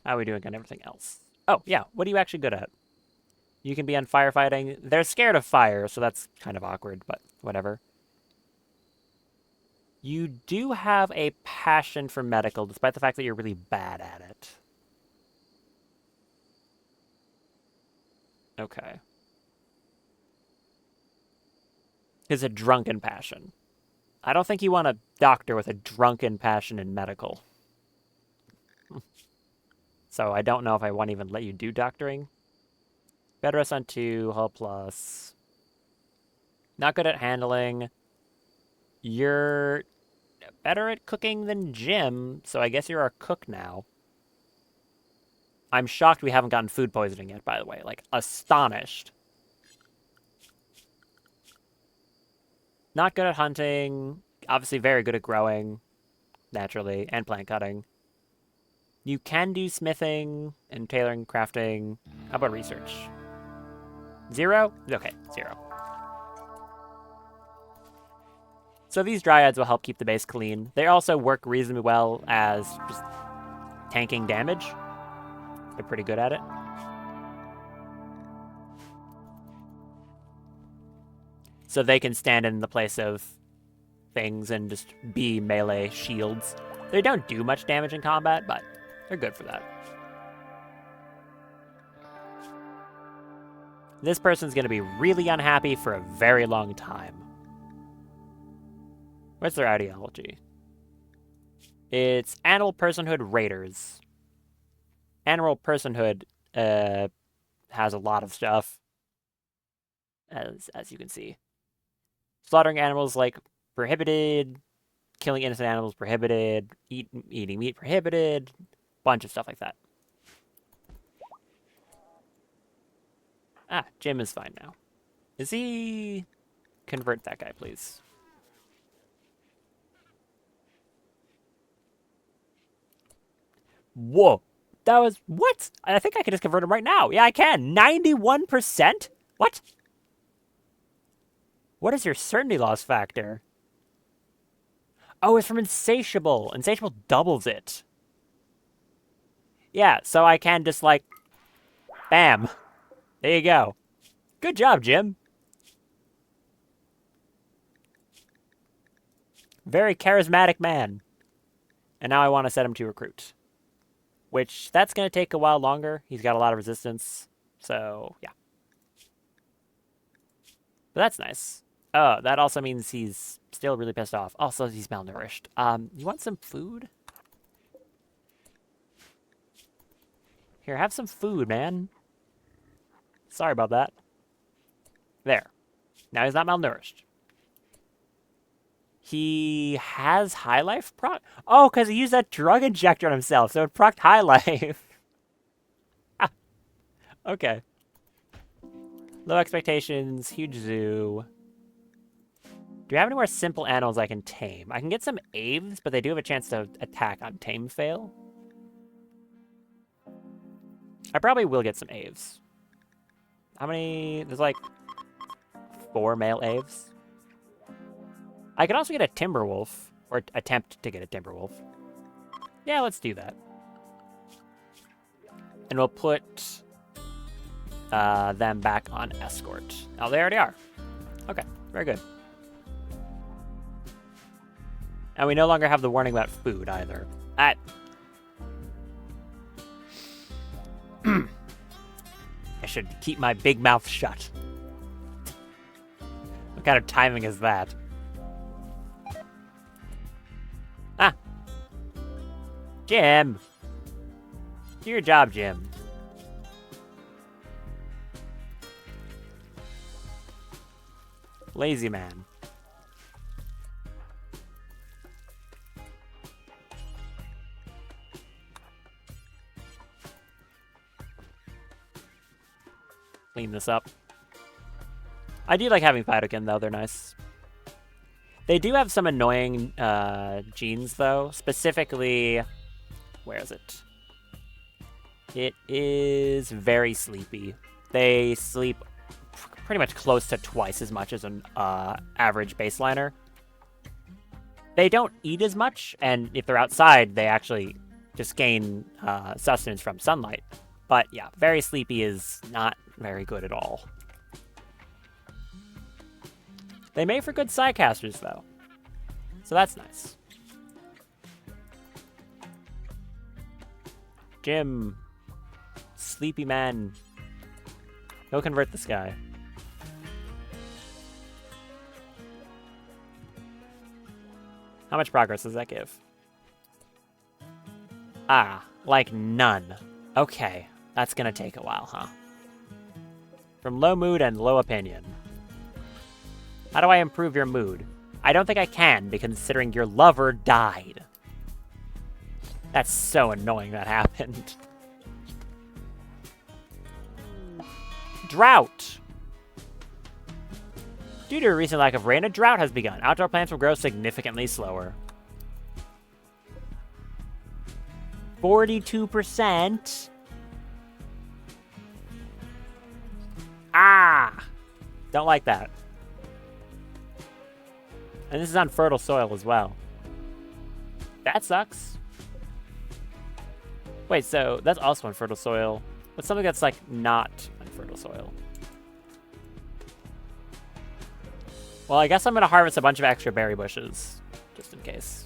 How are we doing on everything else? Oh, yeah. What are you actually good at? You can be on firefighting. They're scared of fire, so that's kind of awkward, but whatever. You do have a passion for medical, despite the fact that you're really bad at it. Okay. It's a drunken passion. I don't think you want a doctor with a drunken passion in medical. So I don't know if I want to even let you do doctoring. Bed rest on 2, hull plus. Not good at handling. You're better at cooking than Jim, so I guess you're our cook now. I'm shocked we haven't gotten food poisoning yet, by the way. Like, astonished. Not good at hunting. Obviously very good at growing, naturally, and plant cutting. You can do smithing and tailoring, crafting. How about research? 0? Okay, 0. So these dryads will help keep the base clean. They also work reasonably well as just tanking damage. They're pretty good at it. So they can stand in the place of things and just be melee shields. They don't do much damage in combat, but they're good for that. This person's going to be really unhappy for a very long time. What's their ideology? It's animal personhood raiders. Animal personhood has a lot of stuff, as you can see. Slaughtering animals, like, prohibited. Killing innocent animals prohibited. Eating meat prohibited. Bunch of stuff like that. Ah, Jim is fine now. Is he... Convert that guy, please. Whoa. That was... What? I think I can just convert him right now. Yeah, I can. 91%? What? What is your certainty loss factor? Oh, it's from Insatiable. Insatiable doubles it. Yeah, so I can just, like... Bam. There you go. Good job, Jim. Very charismatic man. And now I want to set him to recruit. Which, that's going to take a while longer. He's got a lot of resistance. So, yeah. But that's nice. Oh, that also means he's still really pissed off. Also, he's malnourished. You want some food? Here, have some food, man. Sorry about that. There. Now he's not malnourished. He has high life proc. Oh, because he used that drug injector on himself, so it procced high life. Okay. Low expectations, huge zoo. Do we have any more simple animals I can tame? I can get some aves, but they do have a chance to attack on tame fail. I probably will get some aves. How many? There's like 4 male aves. I could also get a timber wolf, or attempt to get a timber wolf. Yeah, let's do that. And we'll put them back on escort. Oh, they already are. Okay, very good. And we no longer have the warning about food either. I should keep my big mouth shut. What kind of timing is that? Ah! Jim! Do your job, Jim. Lazy man. Clean this up. I do like having Phytokin, though. They're nice. They do have some annoying genes, though. Specifically, where is it? It is very sleepy. They sleep pretty much close to twice as much as an average baseliner. They don't eat as much, and if they're outside, they actually just gain sustenance from sunlight. But yeah, very sleepy is not very good at all. They make for good sidecasters, though. So that's nice. Jim. Sleepy man. Go convert this guy. How much progress does that give? Ah, like none. Okay, that's gonna take a while, huh? From low mood and low opinion. How do I improve your mood? I don't think I can, considering your lover died. That's so annoying that happened. Drought! Due to a recent lack of rain, a drought has begun. Outdoor plants will grow significantly slower. 42%? Ah! Don't like that. And this is on fertile soil as well. That sucks. Wait, so that's also on fertile soil. What's something that's, like, not on fertile soil? Well, I guess I'm going to harvest a bunch of extra berry bushes, just in case.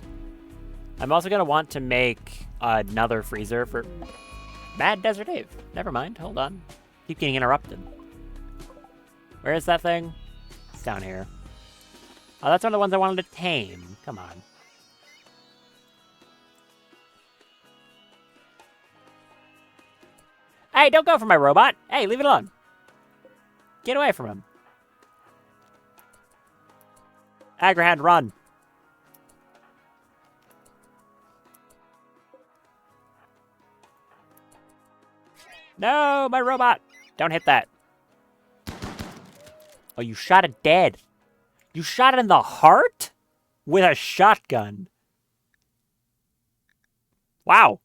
I'm also going to want to make another freezer for Mad Desert Ave. Never mind, hold on. Keep getting interrupted. Where is that thing? It's down here. Oh, that's one of the ones I wanted to tame. Come on. Hey, don't go for my robot! Hey, leave it alone! Get away from him. Agrahand, run! No, my robot! Don't hit that. Oh, you shot it dead. You shot it in the heart? With a shotgun. Wow.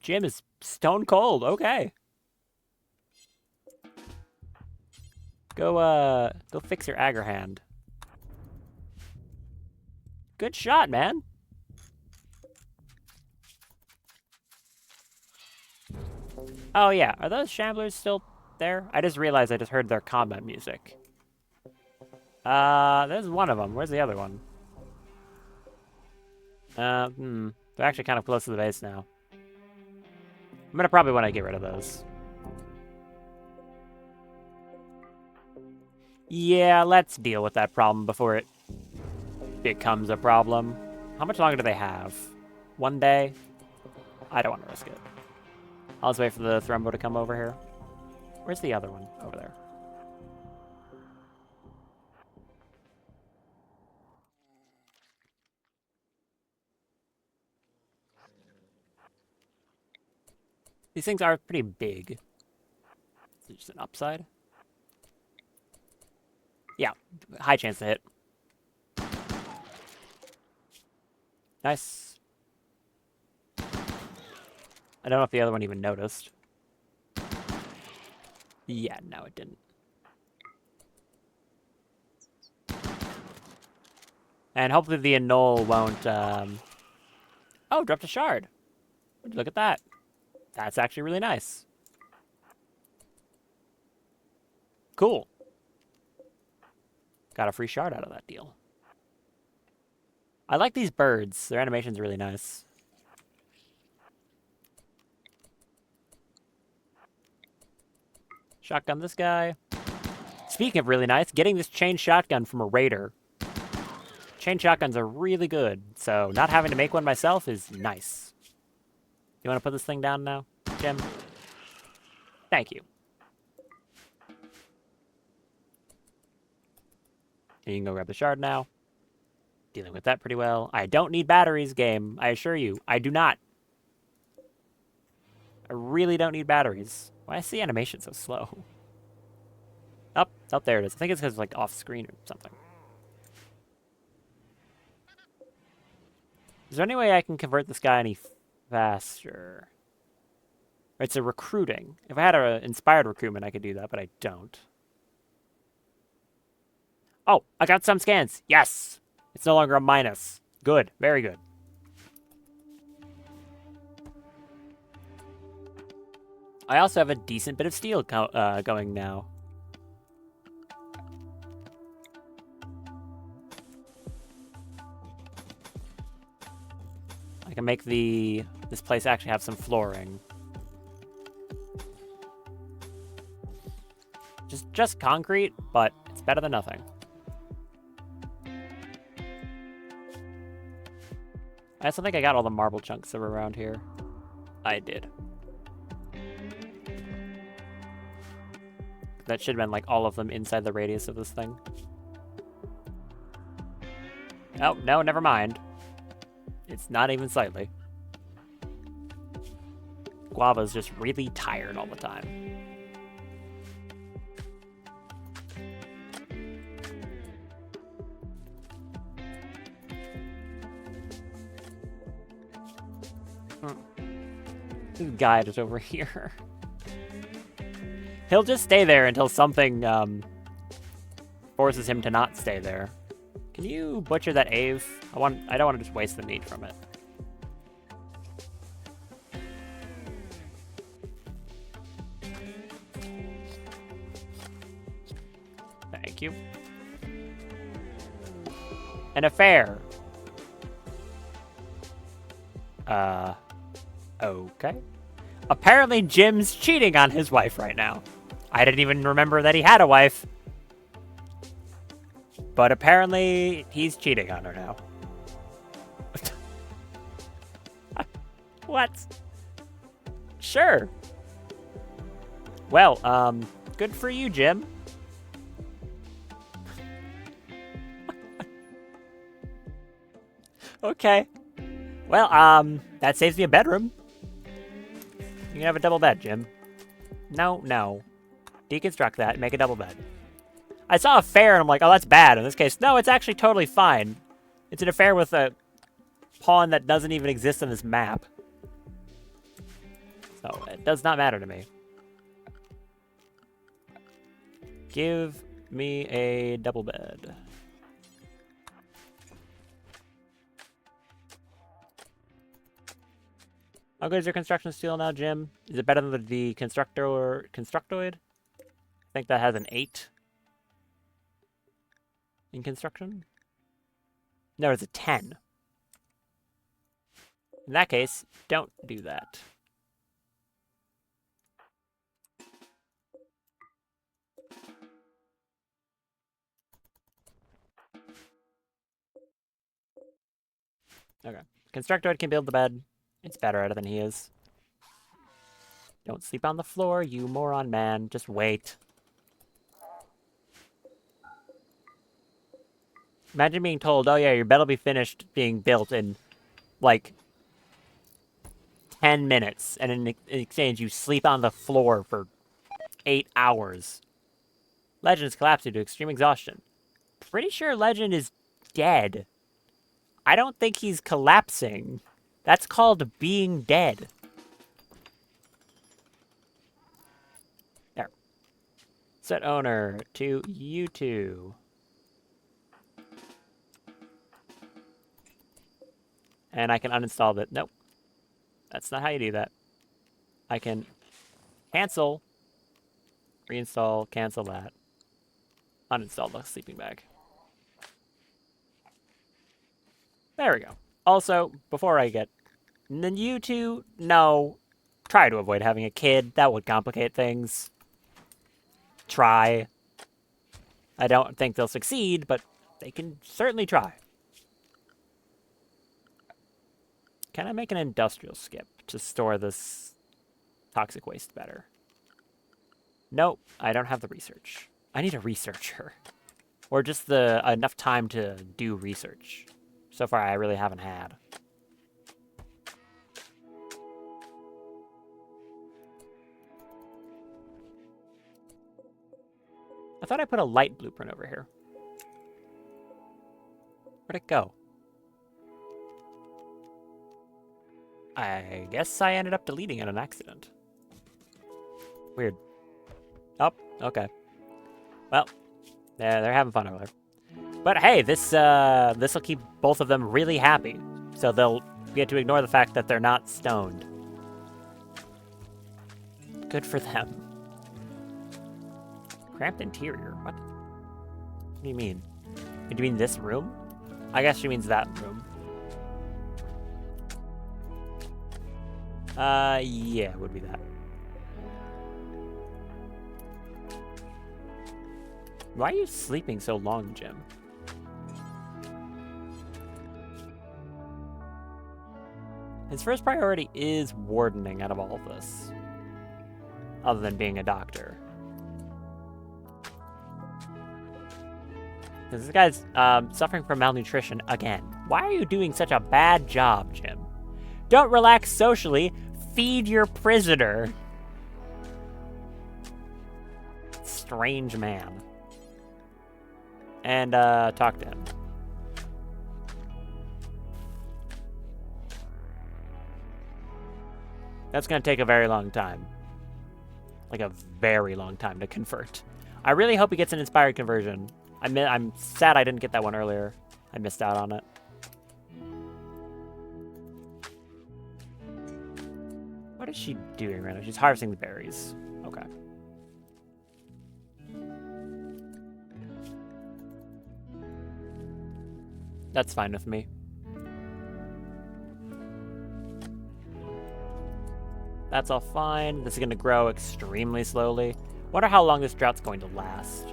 Jim is stone cold. Okay. Go fix your Agrahand. Good shot, man. Oh, yeah. Are those shamblers still there? I just realized I just heard their combat music. There's one of them. Where's the other one? They're actually kind of close to the base now. I'm gonna probably want to get rid of those. Yeah, let's deal with that problem before it becomes a problem. How much longer do they have? 1 day? I don't want to risk it. I'll just wait for the Thrumbo to come over here. Where's the other one? Over there. These things are pretty big. Is it just an upside? Yeah, high chance to hit. Nice. I don't know if the other one even noticed. Yeah, no, it didn't. And hopefully the annul won't, Oh, dropped a shard. Look at that. That's actually really nice. Cool. Got a free shard out of that deal. I like these birds. Their animation's really nice. Shotgun this guy. Speaking of really nice, getting this chain shotgun from a raider. Chain shotguns are really good, so not having to make one myself is nice. You want to put this thing down now, Jim? Thank you. And you can go grab the shard now. Dealing with that pretty well. I don't need batteries, game. I assure you, I do not. I really don't need batteries. Why is the animation so slow? Up, there it is. I think it's because it's like off screen or something. Is there any way I can convert this guy any faster? It's a recruiting. If I had an inspired recruitment, I could do that, but I don't. Oh, I got some scans. Yes! It's no longer a minus. Good. Very good. I also have a decent bit of steel going now. I can make this place actually have some flooring. Just concrete, but it's better than nothing. I also think I got all the marble chunks that were around here. I did. That should have been like all of them inside the radius of this thing. Oh, no, never mind. It's not even slightly. Guava's just really tired all the time. This guy is over here. He'll just stay there until something forces him to not stay there. Can you butcher that Ave? I don't want to just waste the meat from it. Thank you. An affair. Okay. Apparently Jim's cheating on his wife right now. I didn't even remember that he had a wife. But apparently he's cheating on her now. What? Sure. Well, good for you, Jim. Okay. Well, that saves me a bedroom. You can have a double bed, Jim. No. Deconstruct that and make a double bed. I saw affair and I'm like, oh, that's bad. In this case, no, it's actually totally fine. It's an affair with a pawn that doesn't even exist on this map. So it does not matter to me. Give me a double bed. How good is your construction steel now, Jim? Is it better than the constructoid? I think that has an 8 in construction. No, it's a 10. In that case, don't do that. Okay. Constructoid can build the bed. It's better at it than he is. Don't sleep on the floor, you moron man. Just wait. Imagine being told, oh yeah, your bed will be finished being built in, like, 10 minutes. And in exchange, you sleep on the floor for 8 hours. Legend's collapsed due to extreme exhaustion. Pretty sure Legend is dead. I don't think he's collapsing. That's called being dead. There. Set owner to you two. And I can uninstall it. Nope. That's not how you do that. I can cancel, reinstall, cancel that. Uninstall the sleeping bag. There we go. Also, before I get... Then you two, no. Try to avoid having a kid. That would complicate things. Try. I don't think they'll succeed, but they can certainly try. Can I make an industrial skip to store this toxic waste better? Nope, I don't have the research. I need a researcher. Or just enough time to do research. So far, I really haven't had. I thought I put a light blueprint over here. Where'd it go? I guess I ended up deleting it in an accident. Weird. Oh, okay. Well, they're having fun over there. But hey, this'll keep both of them really happy. So they'll get to ignore the fact that they're not stoned. Good for them. Cramped interior? What? What do you mean? Do you mean this room? I guess she means that room. Yeah, it would be that. Why are you sleeping so long, Jim? His first priority is wardening out of all of this. Other than being a doctor. Because this guy's suffering from malnutrition again. Why are you doing such a bad job, Jim? Don't relax socially. Feed your prisoner. Strange man. And talk to him. That's going to take a very long time. Like a very long time to convert. I really hope he gets an inspired conversion. I'm sad I didn't get that one earlier. I missed out on it. What is she doing right now? She's harvesting the berries. Okay. That's fine with me. That's all fine. This is going to grow extremely slowly. Wonder how long this drought's going to last.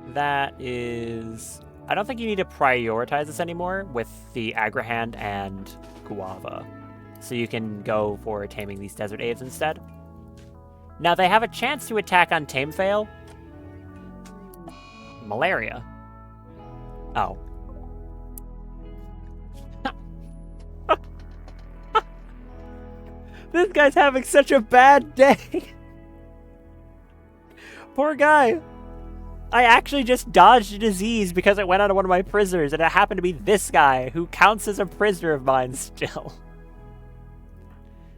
That is... I don't think you need to prioritize this anymore with the Agrahand and Guava. So you can go for taming these desert aves instead. Now, they have a chance to attack on Tame Fail. Malaria. Oh. This guy's having such a bad day. Poor guy. I actually just dodged a disease because it went on one of my prisoners, and it happened to be this guy, who counts as a prisoner of mine still.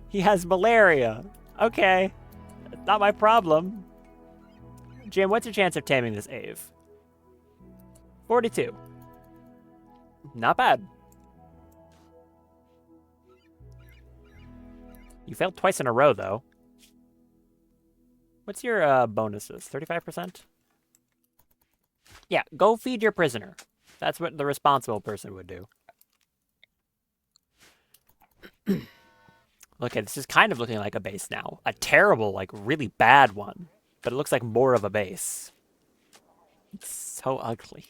He has malaria. Okay. That's not my problem. Jim, what's your chance of taming this Ave? 42. Not bad. You failed twice in a row, though. What's your bonuses? 35%? Yeah, go feed your prisoner. That's what the responsible person would do. Look, this is kind of looking like a base now. A terrible, like, really bad one. But it looks like more of a base. It's so ugly.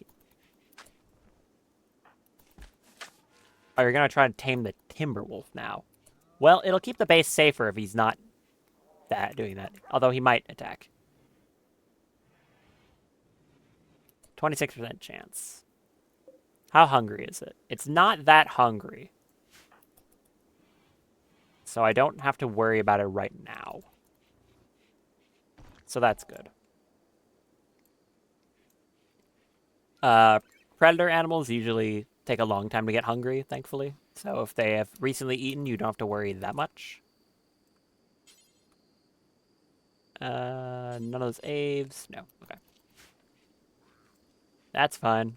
Oh, you're gonna try to tame the Timberwolf now. Well, it'll keep the base safer if he's not doing that. Although he might attack. 26% chance. How hungry is it? It's not that hungry. So I don't have to worry about it right now. So that's good. Predator animals usually take a long time to get hungry, thankfully. So if they have recently eaten, you don't have to worry that much. None of those aves. No, okay. That's fine.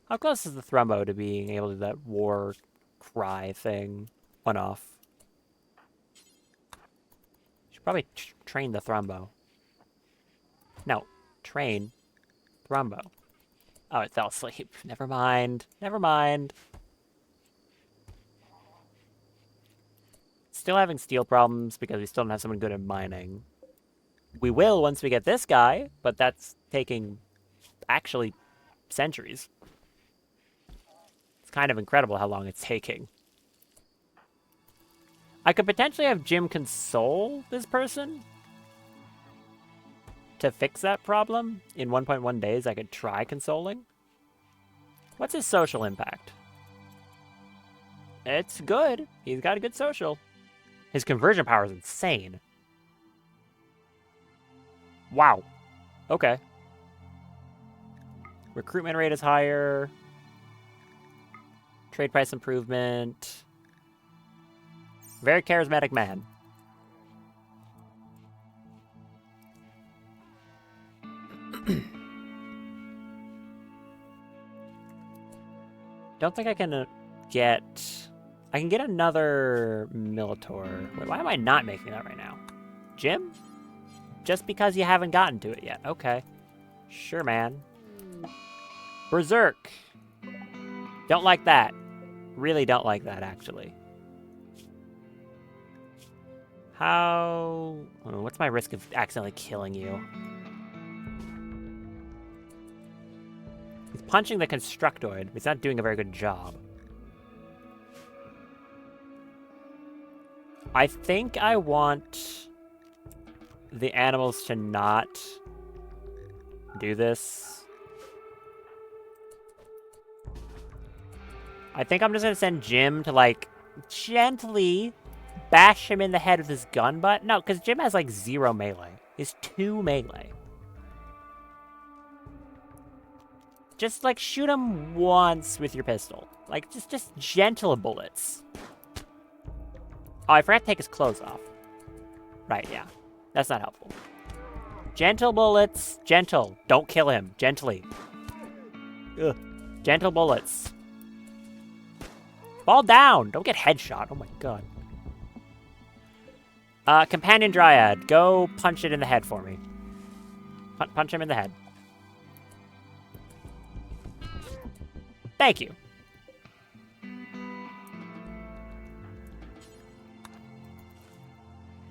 How close is the Thrumbo to being able to do that war cry thing? One off. Should probably train the Thrumbo. No, train Thrumbo. Oh, it fell asleep. Never mind. Never mind. Still having steel problems because we still don't have someone good at mining. We will once we get this guy, but that's taking actually centuries. It's kind of incredible how long it's taking. I could potentially have Jim console this person to fix that problem. In 1.1 days, I could try consoling. What's his social impact? It's good. He's got a good social. His conversion power is insane. Wow. Okay. Recruitment rate is higher. Trade price improvement. Very charismatic man. Don't think I can get... I can get another Militor. Wait, why am I not making that right now? Jim? Just because you haven't gotten to it yet. Okay. Sure, man. Berserk. Don't like that. Really don't like that, actually. How... Oh, what's my risk of accidentally killing you? He's punching the Constructoid, but he's not doing a very good job. I think I want the animals to not do this. I think I'm just gonna send Jim to, like, gently bash him in the head with his gun butt. No, because Jim has, like, 0 melee. He's 2 melee. Just, like, shoot him once with your pistol. Like, just gentle bullets. Oh, I forgot to take his clothes off. Right, yeah. That's not helpful. Gentle bullets. Gentle. Don't kill him. Gently. Ugh. Gentle bullets. Fall down. Don't get headshot. Oh my god. Companion Dryad. Go punch it in the head for me. Punch him in the head. Thank you.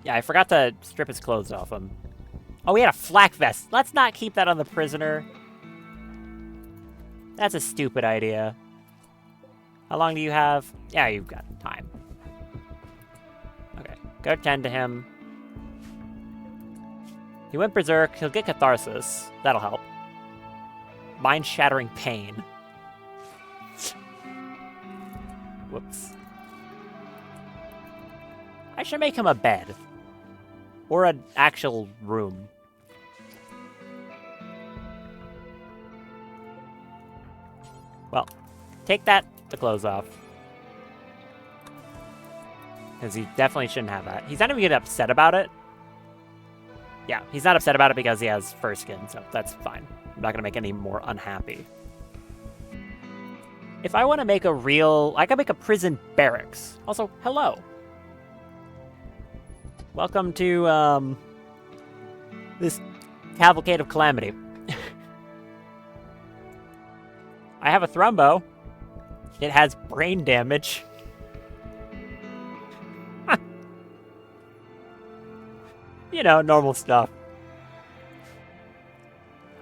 Yeah, I forgot to strip his clothes off him. Oh, he had a flak vest. Let's not keep that on the prisoner. That's a stupid idea. How long do you have? Yeah, you've got time. Okay, go tend to him. He went berserk. He'll get catharsis. That'll help. Mind-shattering pain. Whoops. I should make him a bed. Or an actual room. Well, take the clothes off. Because he definitely shouldn't have that. He's not even getting upset about it. Yeah, he's not upset about it because he has fur skin, so that's fine. I'm not going to make any more unhappy. If I want to make a real... I can make a prison barracks. Also, hello. Welcome to, this cavalcade of calamity. I have a Thrumbo. It has brain damage. You know, normal stuff.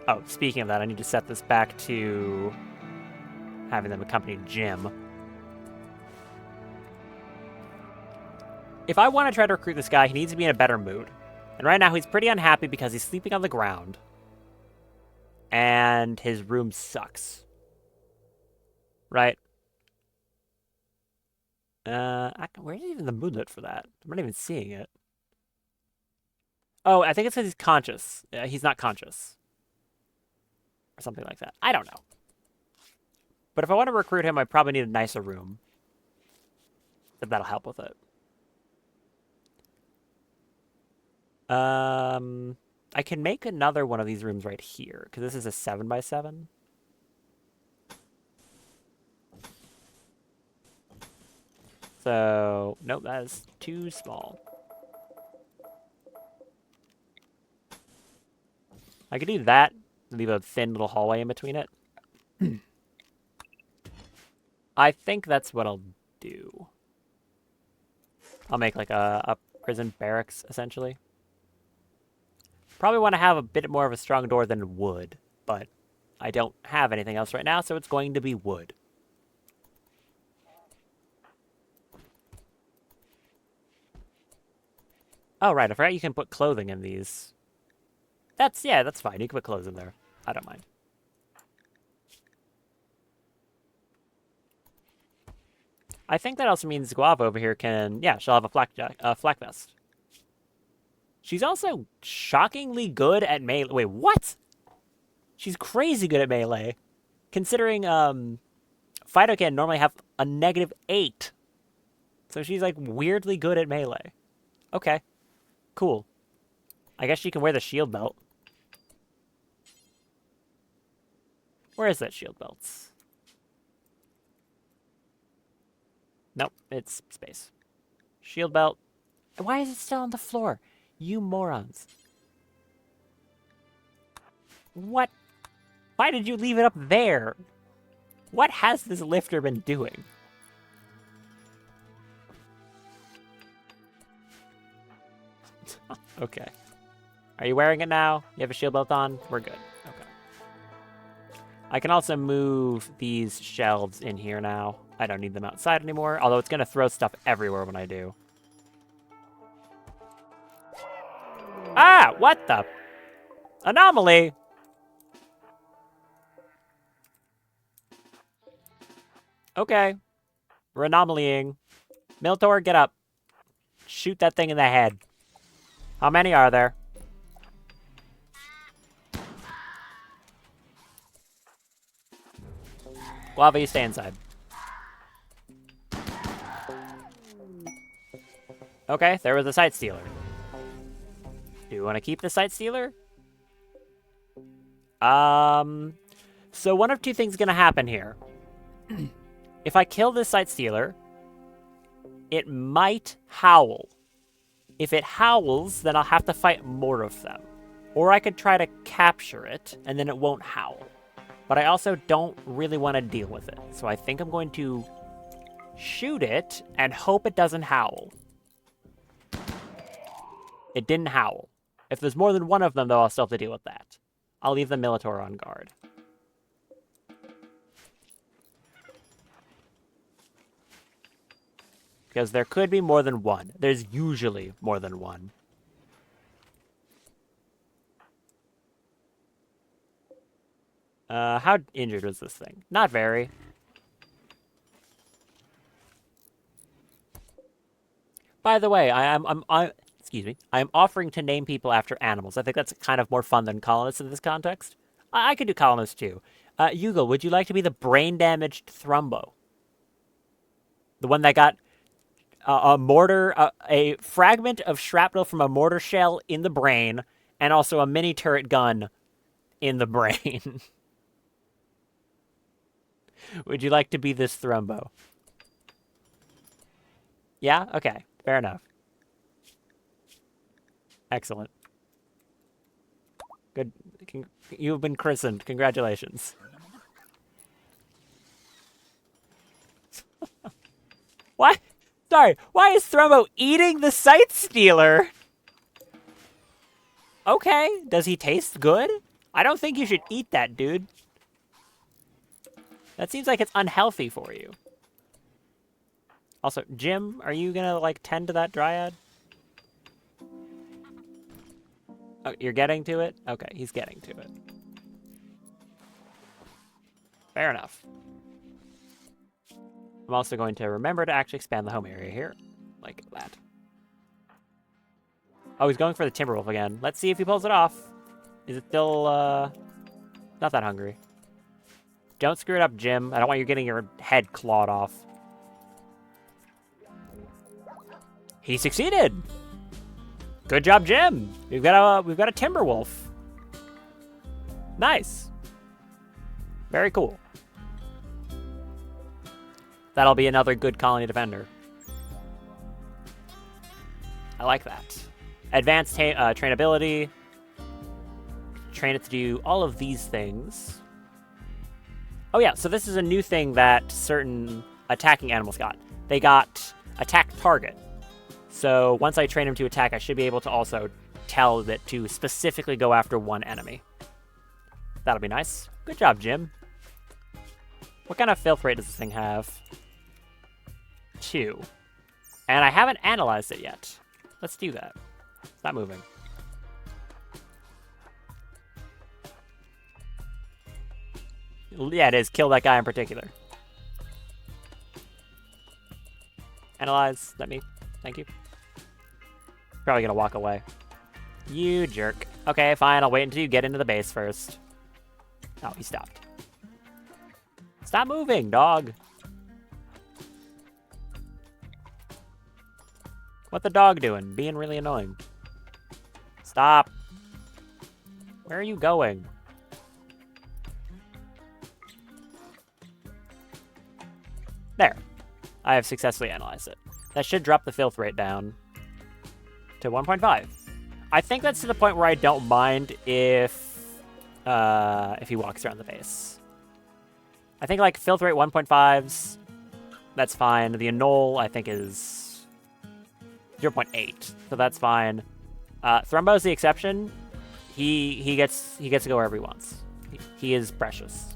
Oh, speaking of that, I need to set this back to having them accompany Jim. If I want to try to recruit this guy, he needs to be in a better mood. And right now, he's pretty unhappy because he's sleeping on the ground. And his room sucks. Right? Where's even the moodlet for that? I'm not even seeing it. Oh, I think it's because he's conscious. He's not conscious. Or something like that. I don't know. But if I want to recruit him, I probably need a nicer room. If that'll help with it. I can make another one of these rooms right here, because this is a 7x7. So, nope, that is too small. I could do that, leave a thin little hallway in between it. I think that's what I'll do. I'll make like a prison barracks, essentially. Probably want to have a bit more of a strong door than wood, but I don't have anything else right now, so it's going to be wood. Oh, right, I forgot you can put clothing in these. That's fine. You can put clothes in there. I don't mind. I think that also means Guava over here can, yeah, she'll have a flak vest. She's also shockingly good at melee. Wait, what? She's crazy good at melee. Considering Fido can normally have a -8. So she's like weirdly good at melee. Okay. Cool. I guess she can wear the shield belt. Where is that shield belt? Nope, it's space. Shield belt. Why is it still on the floor? You morons. What? Why did you leave it up there? What has this lifter been doing? Okay. Are you wearing it now? You have a shield belt on? We're good. Okay. I can also move these shelves in here now. I don't need them outside anymore, although it's going to throw stuff everywhere when I do. Ah! What the? Anomaly! Okay. We're anomalying. Miltor, get up. Shoot that thing in the head. How many are there? Guava, you stay inside. Okay, there was a sight stealer. Do you want to keep the sight stealer? So one of two things is going to happen here. If I kill this sight stealer, it might howl. If it howls, then I'll have to fight more of them. Or I could try to capture it, and then it won't howl. But I also don't really want to deal with it. So I think I'm going to shoot it and hope it doesn't howl. It didn't howl. If there's more than one of them, though, I'll still have to deal with that. I'll leave the Militor on guard. Because there could be more than one. There's usually more than one. How injured was this thing? Not very. By the way, excuse me. I am offering to name people after animals. I think that's kind of more fun than colonists in this context. I could do colonists too. Yugo, would you like to be the brain-damaged Thrumbo? The one that got a mortar, a fragment of shrapnel from a mortar shell in the brain, and also a mini turret gun in the brain. Would you like to be this Thrumbo? Yeah? Okay. Fair enough. Excellent. Good. You've been christened. Congratulations. Why? Sorry, why is Thrumbo eating the Sight Stealer? Okay, does he taste good? I don't think you should eat that, dude. That seems like it's unhealthy for you. Also, Jim, are you gonna, like, tend to that dryad? Oh, you're getting to it? Okay, he's getting to it. Fair enough. I'm also going to remember to actually expand the home area here. Like that. Oh, he's going for the Timberwolf again. Let's see if he pulls it off. Is it still, not that hungry? Don't screw it up, Jim. I don't want you getting your head clawed off. He succeeded! Good job, Jim! We've got a Timberwolf. Nice. Very cool. That'll be another good colony defender. I like that. Advanced trainability. Train it to do all of these things. Oh yeah, so this is a new thing that certain attacking animals got. They got attack target. So once I train them to attack, I should be able to also tell it to specifically go after one enemy. That'll be nice. Good job, Jim. What kind of filth rate does this thing have? 2. And I haven't analyzed it yet. Let's do that. It's not moving. Yeah, it is. Kill that guy in particular. Analyze. Let me. Thank you. Probably gonna walk away. You jerk. Okay, fine. I'll wait until you get into the base first. Oh, he stopped. Stop moving, dog. What the dog doing? Being really annoying. Stop. Where are you going? There. I have successfully analyzed it. That should drop the filth rate down to 1.5. I think that's to the point where I don't mind if he walks around the base. I think like filth rate 1.5s, that's fine. The annul I think is 0.8, so that's fine. Thrumbo's the exception. He gets to go wherever he wants. He is precious.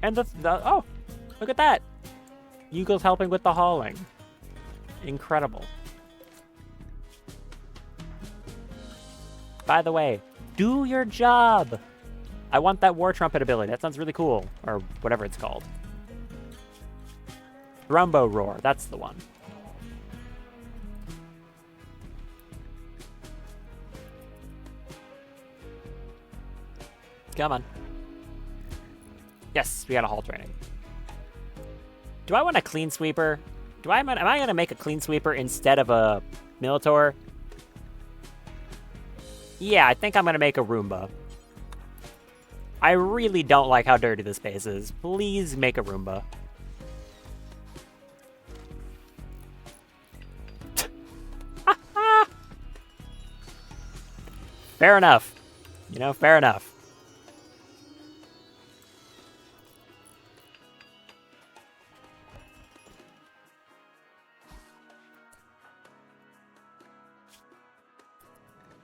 And the oh, look at that! Eagle's helping with the hauling. Incredible. By the way, do your job! I want that war trumpet ability. That sounds really cool. Or whatever it's called. Thrumbo roar. That's the one. Come on. Yes, we got a haul training. Do I want a clean sweeper? Am I going to make a clean sweeper instead of a Minotaur? Yeah, I think I'm going to make a Roomba. I really don't like how dirty this base is. Please make a Roomba. Fair enough. You know, fair enough.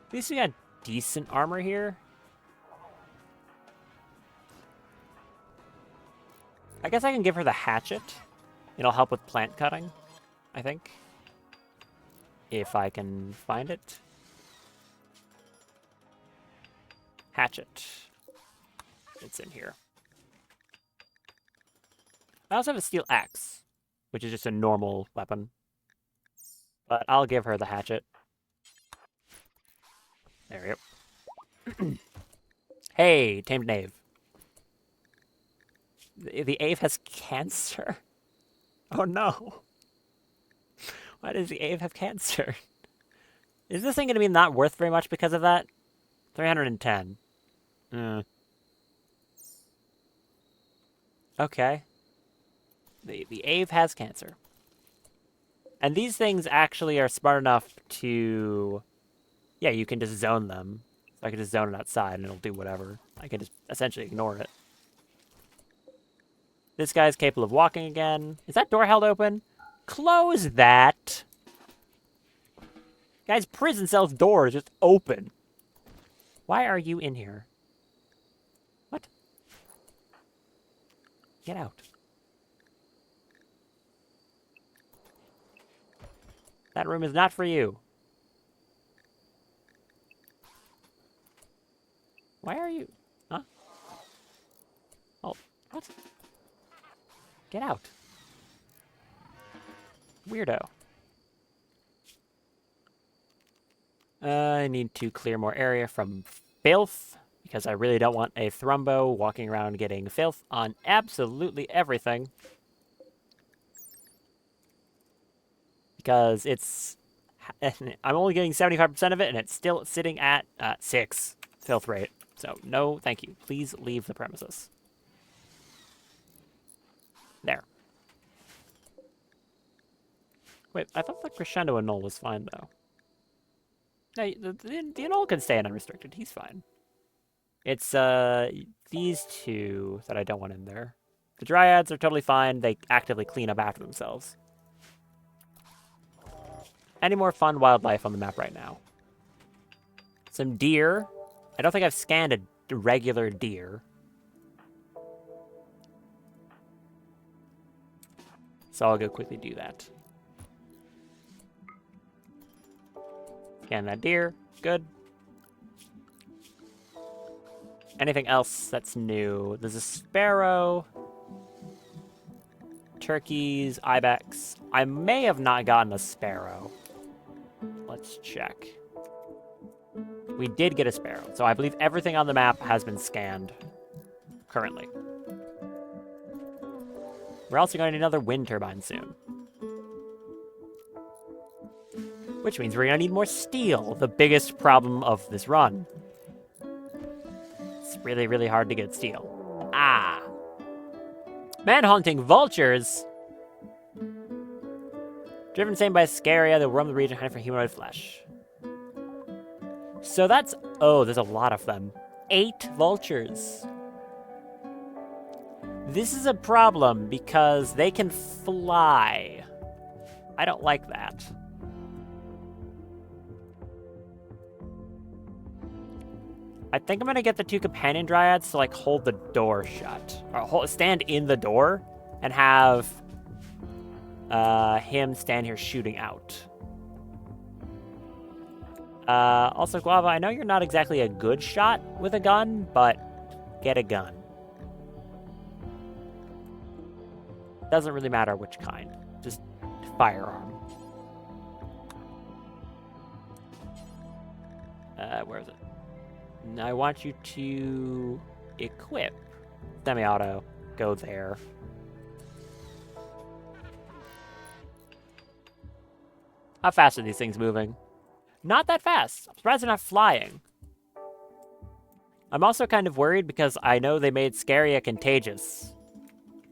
At least we got decent armor here. I guess I can give her the hatchet. It'll help with plant cutting, I think. If I can find it. Hatchet. It's in here. I also have a steel axe, which is just a normal weapon. But I'll give her the hatchet. There we go. Hey, tamed knave. The Ave has cancer? Oh no. Why does the Ave have cancer? Is this thing going to be not worth very much because of that? 310. Okay. The Ave has cancer. And these things actually are smart enough to... Yeah, you can just zone them. So I can just zone it outside and it'll do whatever. I can just essentially ignore it. This guy's capable of walking again. Is that door held open? Close that. Guy's prison cell's door is just open. Why are you in here? What? Get out. That room is not for you. Why are you... Huh? Oh, what? Get out. Weirdo. I need to clear more area from filth, because I really don't want a Thrumbo walking around getting filth on absolutely everything. Because it's... I'm only getting 75% of it, and it's still sitting at 6 filth rate. So, no, thank you. Please leave the premises. There. Wait, I thought the crescendo annul was fine, though. No, the annul can stay in unrestricted. He's fine. It's, these two that I don't want in there. The dryads are totally fine. They actively clean up after themselves. Any more fun wildlife on the map right now? Some deer. I don't think I've scanned a regular deer. So I'll go quickly do that. Scan that deer. Good. Anything else that's new? There's a sparrow. Turkeys, ibex. I may have not gotten a sparrow. Let's check. We did get a sparrow, so I believe everything on the map has been scanned currently. We're also going to need another wind turbine soon. Which means we're going to need more steel, the biggest problem of this run. It's really, really hard to get steel. Ah! Man-hunting vultures! Driven insane by Scaria, that roam the region hunting for humanoid flesh. So that's... Oh, there's a lot of them. 8 vultures. This is a problem because they can fly. I don't like that. I think I'm going to get the 2 companion dryads to, like, hold the door shut. Or stand in the door and have him stand here shooting out. Also, Guava, I know you're not exactly a good shot with a gun, but get a gun. Doesn't really matter which kind. Just firearm. Where is it? I want you to equip semi-auto. Go there. How fast are these things moving? Not that fast. I'm surprised they're not flying. I'm also kind of worried because I know they made Scaria contagious.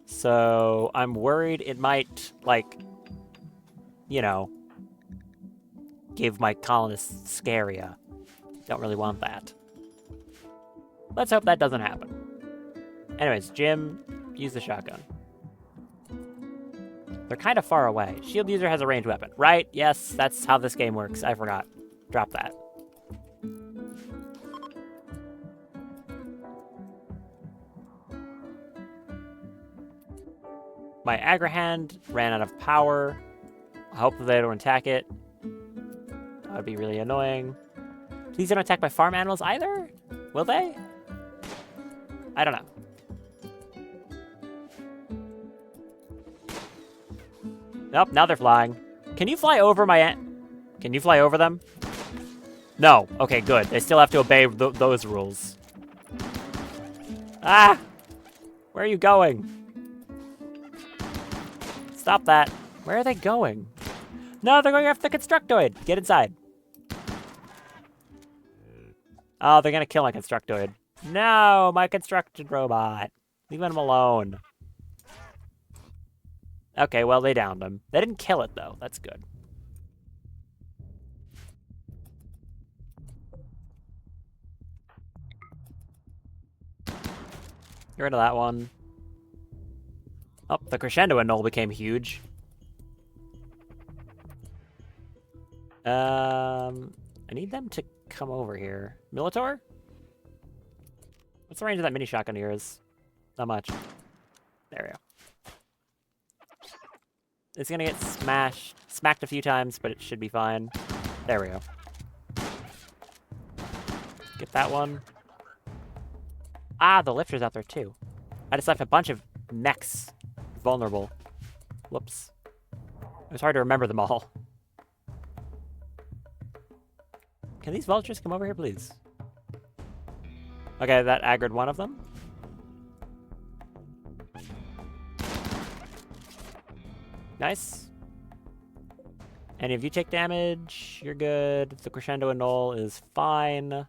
So I'm worried it might, like, you know, give my colonists Scaria. Don't really want that. Let's hope that doesn't happen. Anyways, Jim, use the shotgun. They're kind of far away. Shield user has a ranged weapon. Right? Yes, that's how this game works. I forgot. Drop that. My aggro hand ran out of power. I hope that they don't attack it. That would be really annoying. Please don't attack my farm animals either? Will they? I don't know. Nope, now they're flying. Can you fly over my... Can you fly over them? No. Okay, good. They still have to obey those rules. Ah! Where are you going? Stop that. Where are they going? No, they're going after the Constructoid. Get inside. Oh, they're gonna kill my Constructoid. No, my constructed robot. Leave him alone. Okay, well, they downed him. They didn't kill it, though. That's good. Get rid of that one. Oh, the crescendo and null became huge. I need them to come over here. Militor? What's the range of that mini shotgun of yours? Not much. There we go. It's gonna get smacked a few times, but it should be fine. There we go. Get that one. Ah, the lifter's out there too. I just left a bunch of mechs vulnerable. Whoops. It was hard to remember them all. Can these vultures come over here, please? Okay, that aggroed one of them. Nice. Any of you take damage, you're good. The crescendo and null is fine.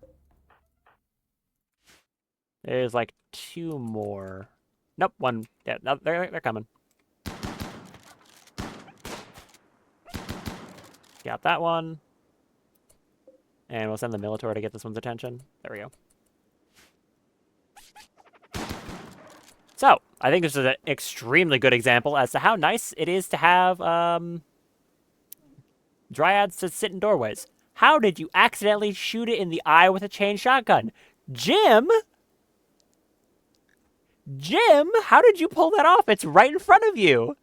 There's like 2 more. Nope, 1. Yeah, no, they're coming. Got that one. And we'll send the Militor to get this one's attention. There we go. So, I think this is an extremely good example as to how nice it is to have Dryads to sit in doorways. How did you accidentally shoot it in the eye with a chain shotgun? Jim? Jim, how did you pull that off? It's right in front of you.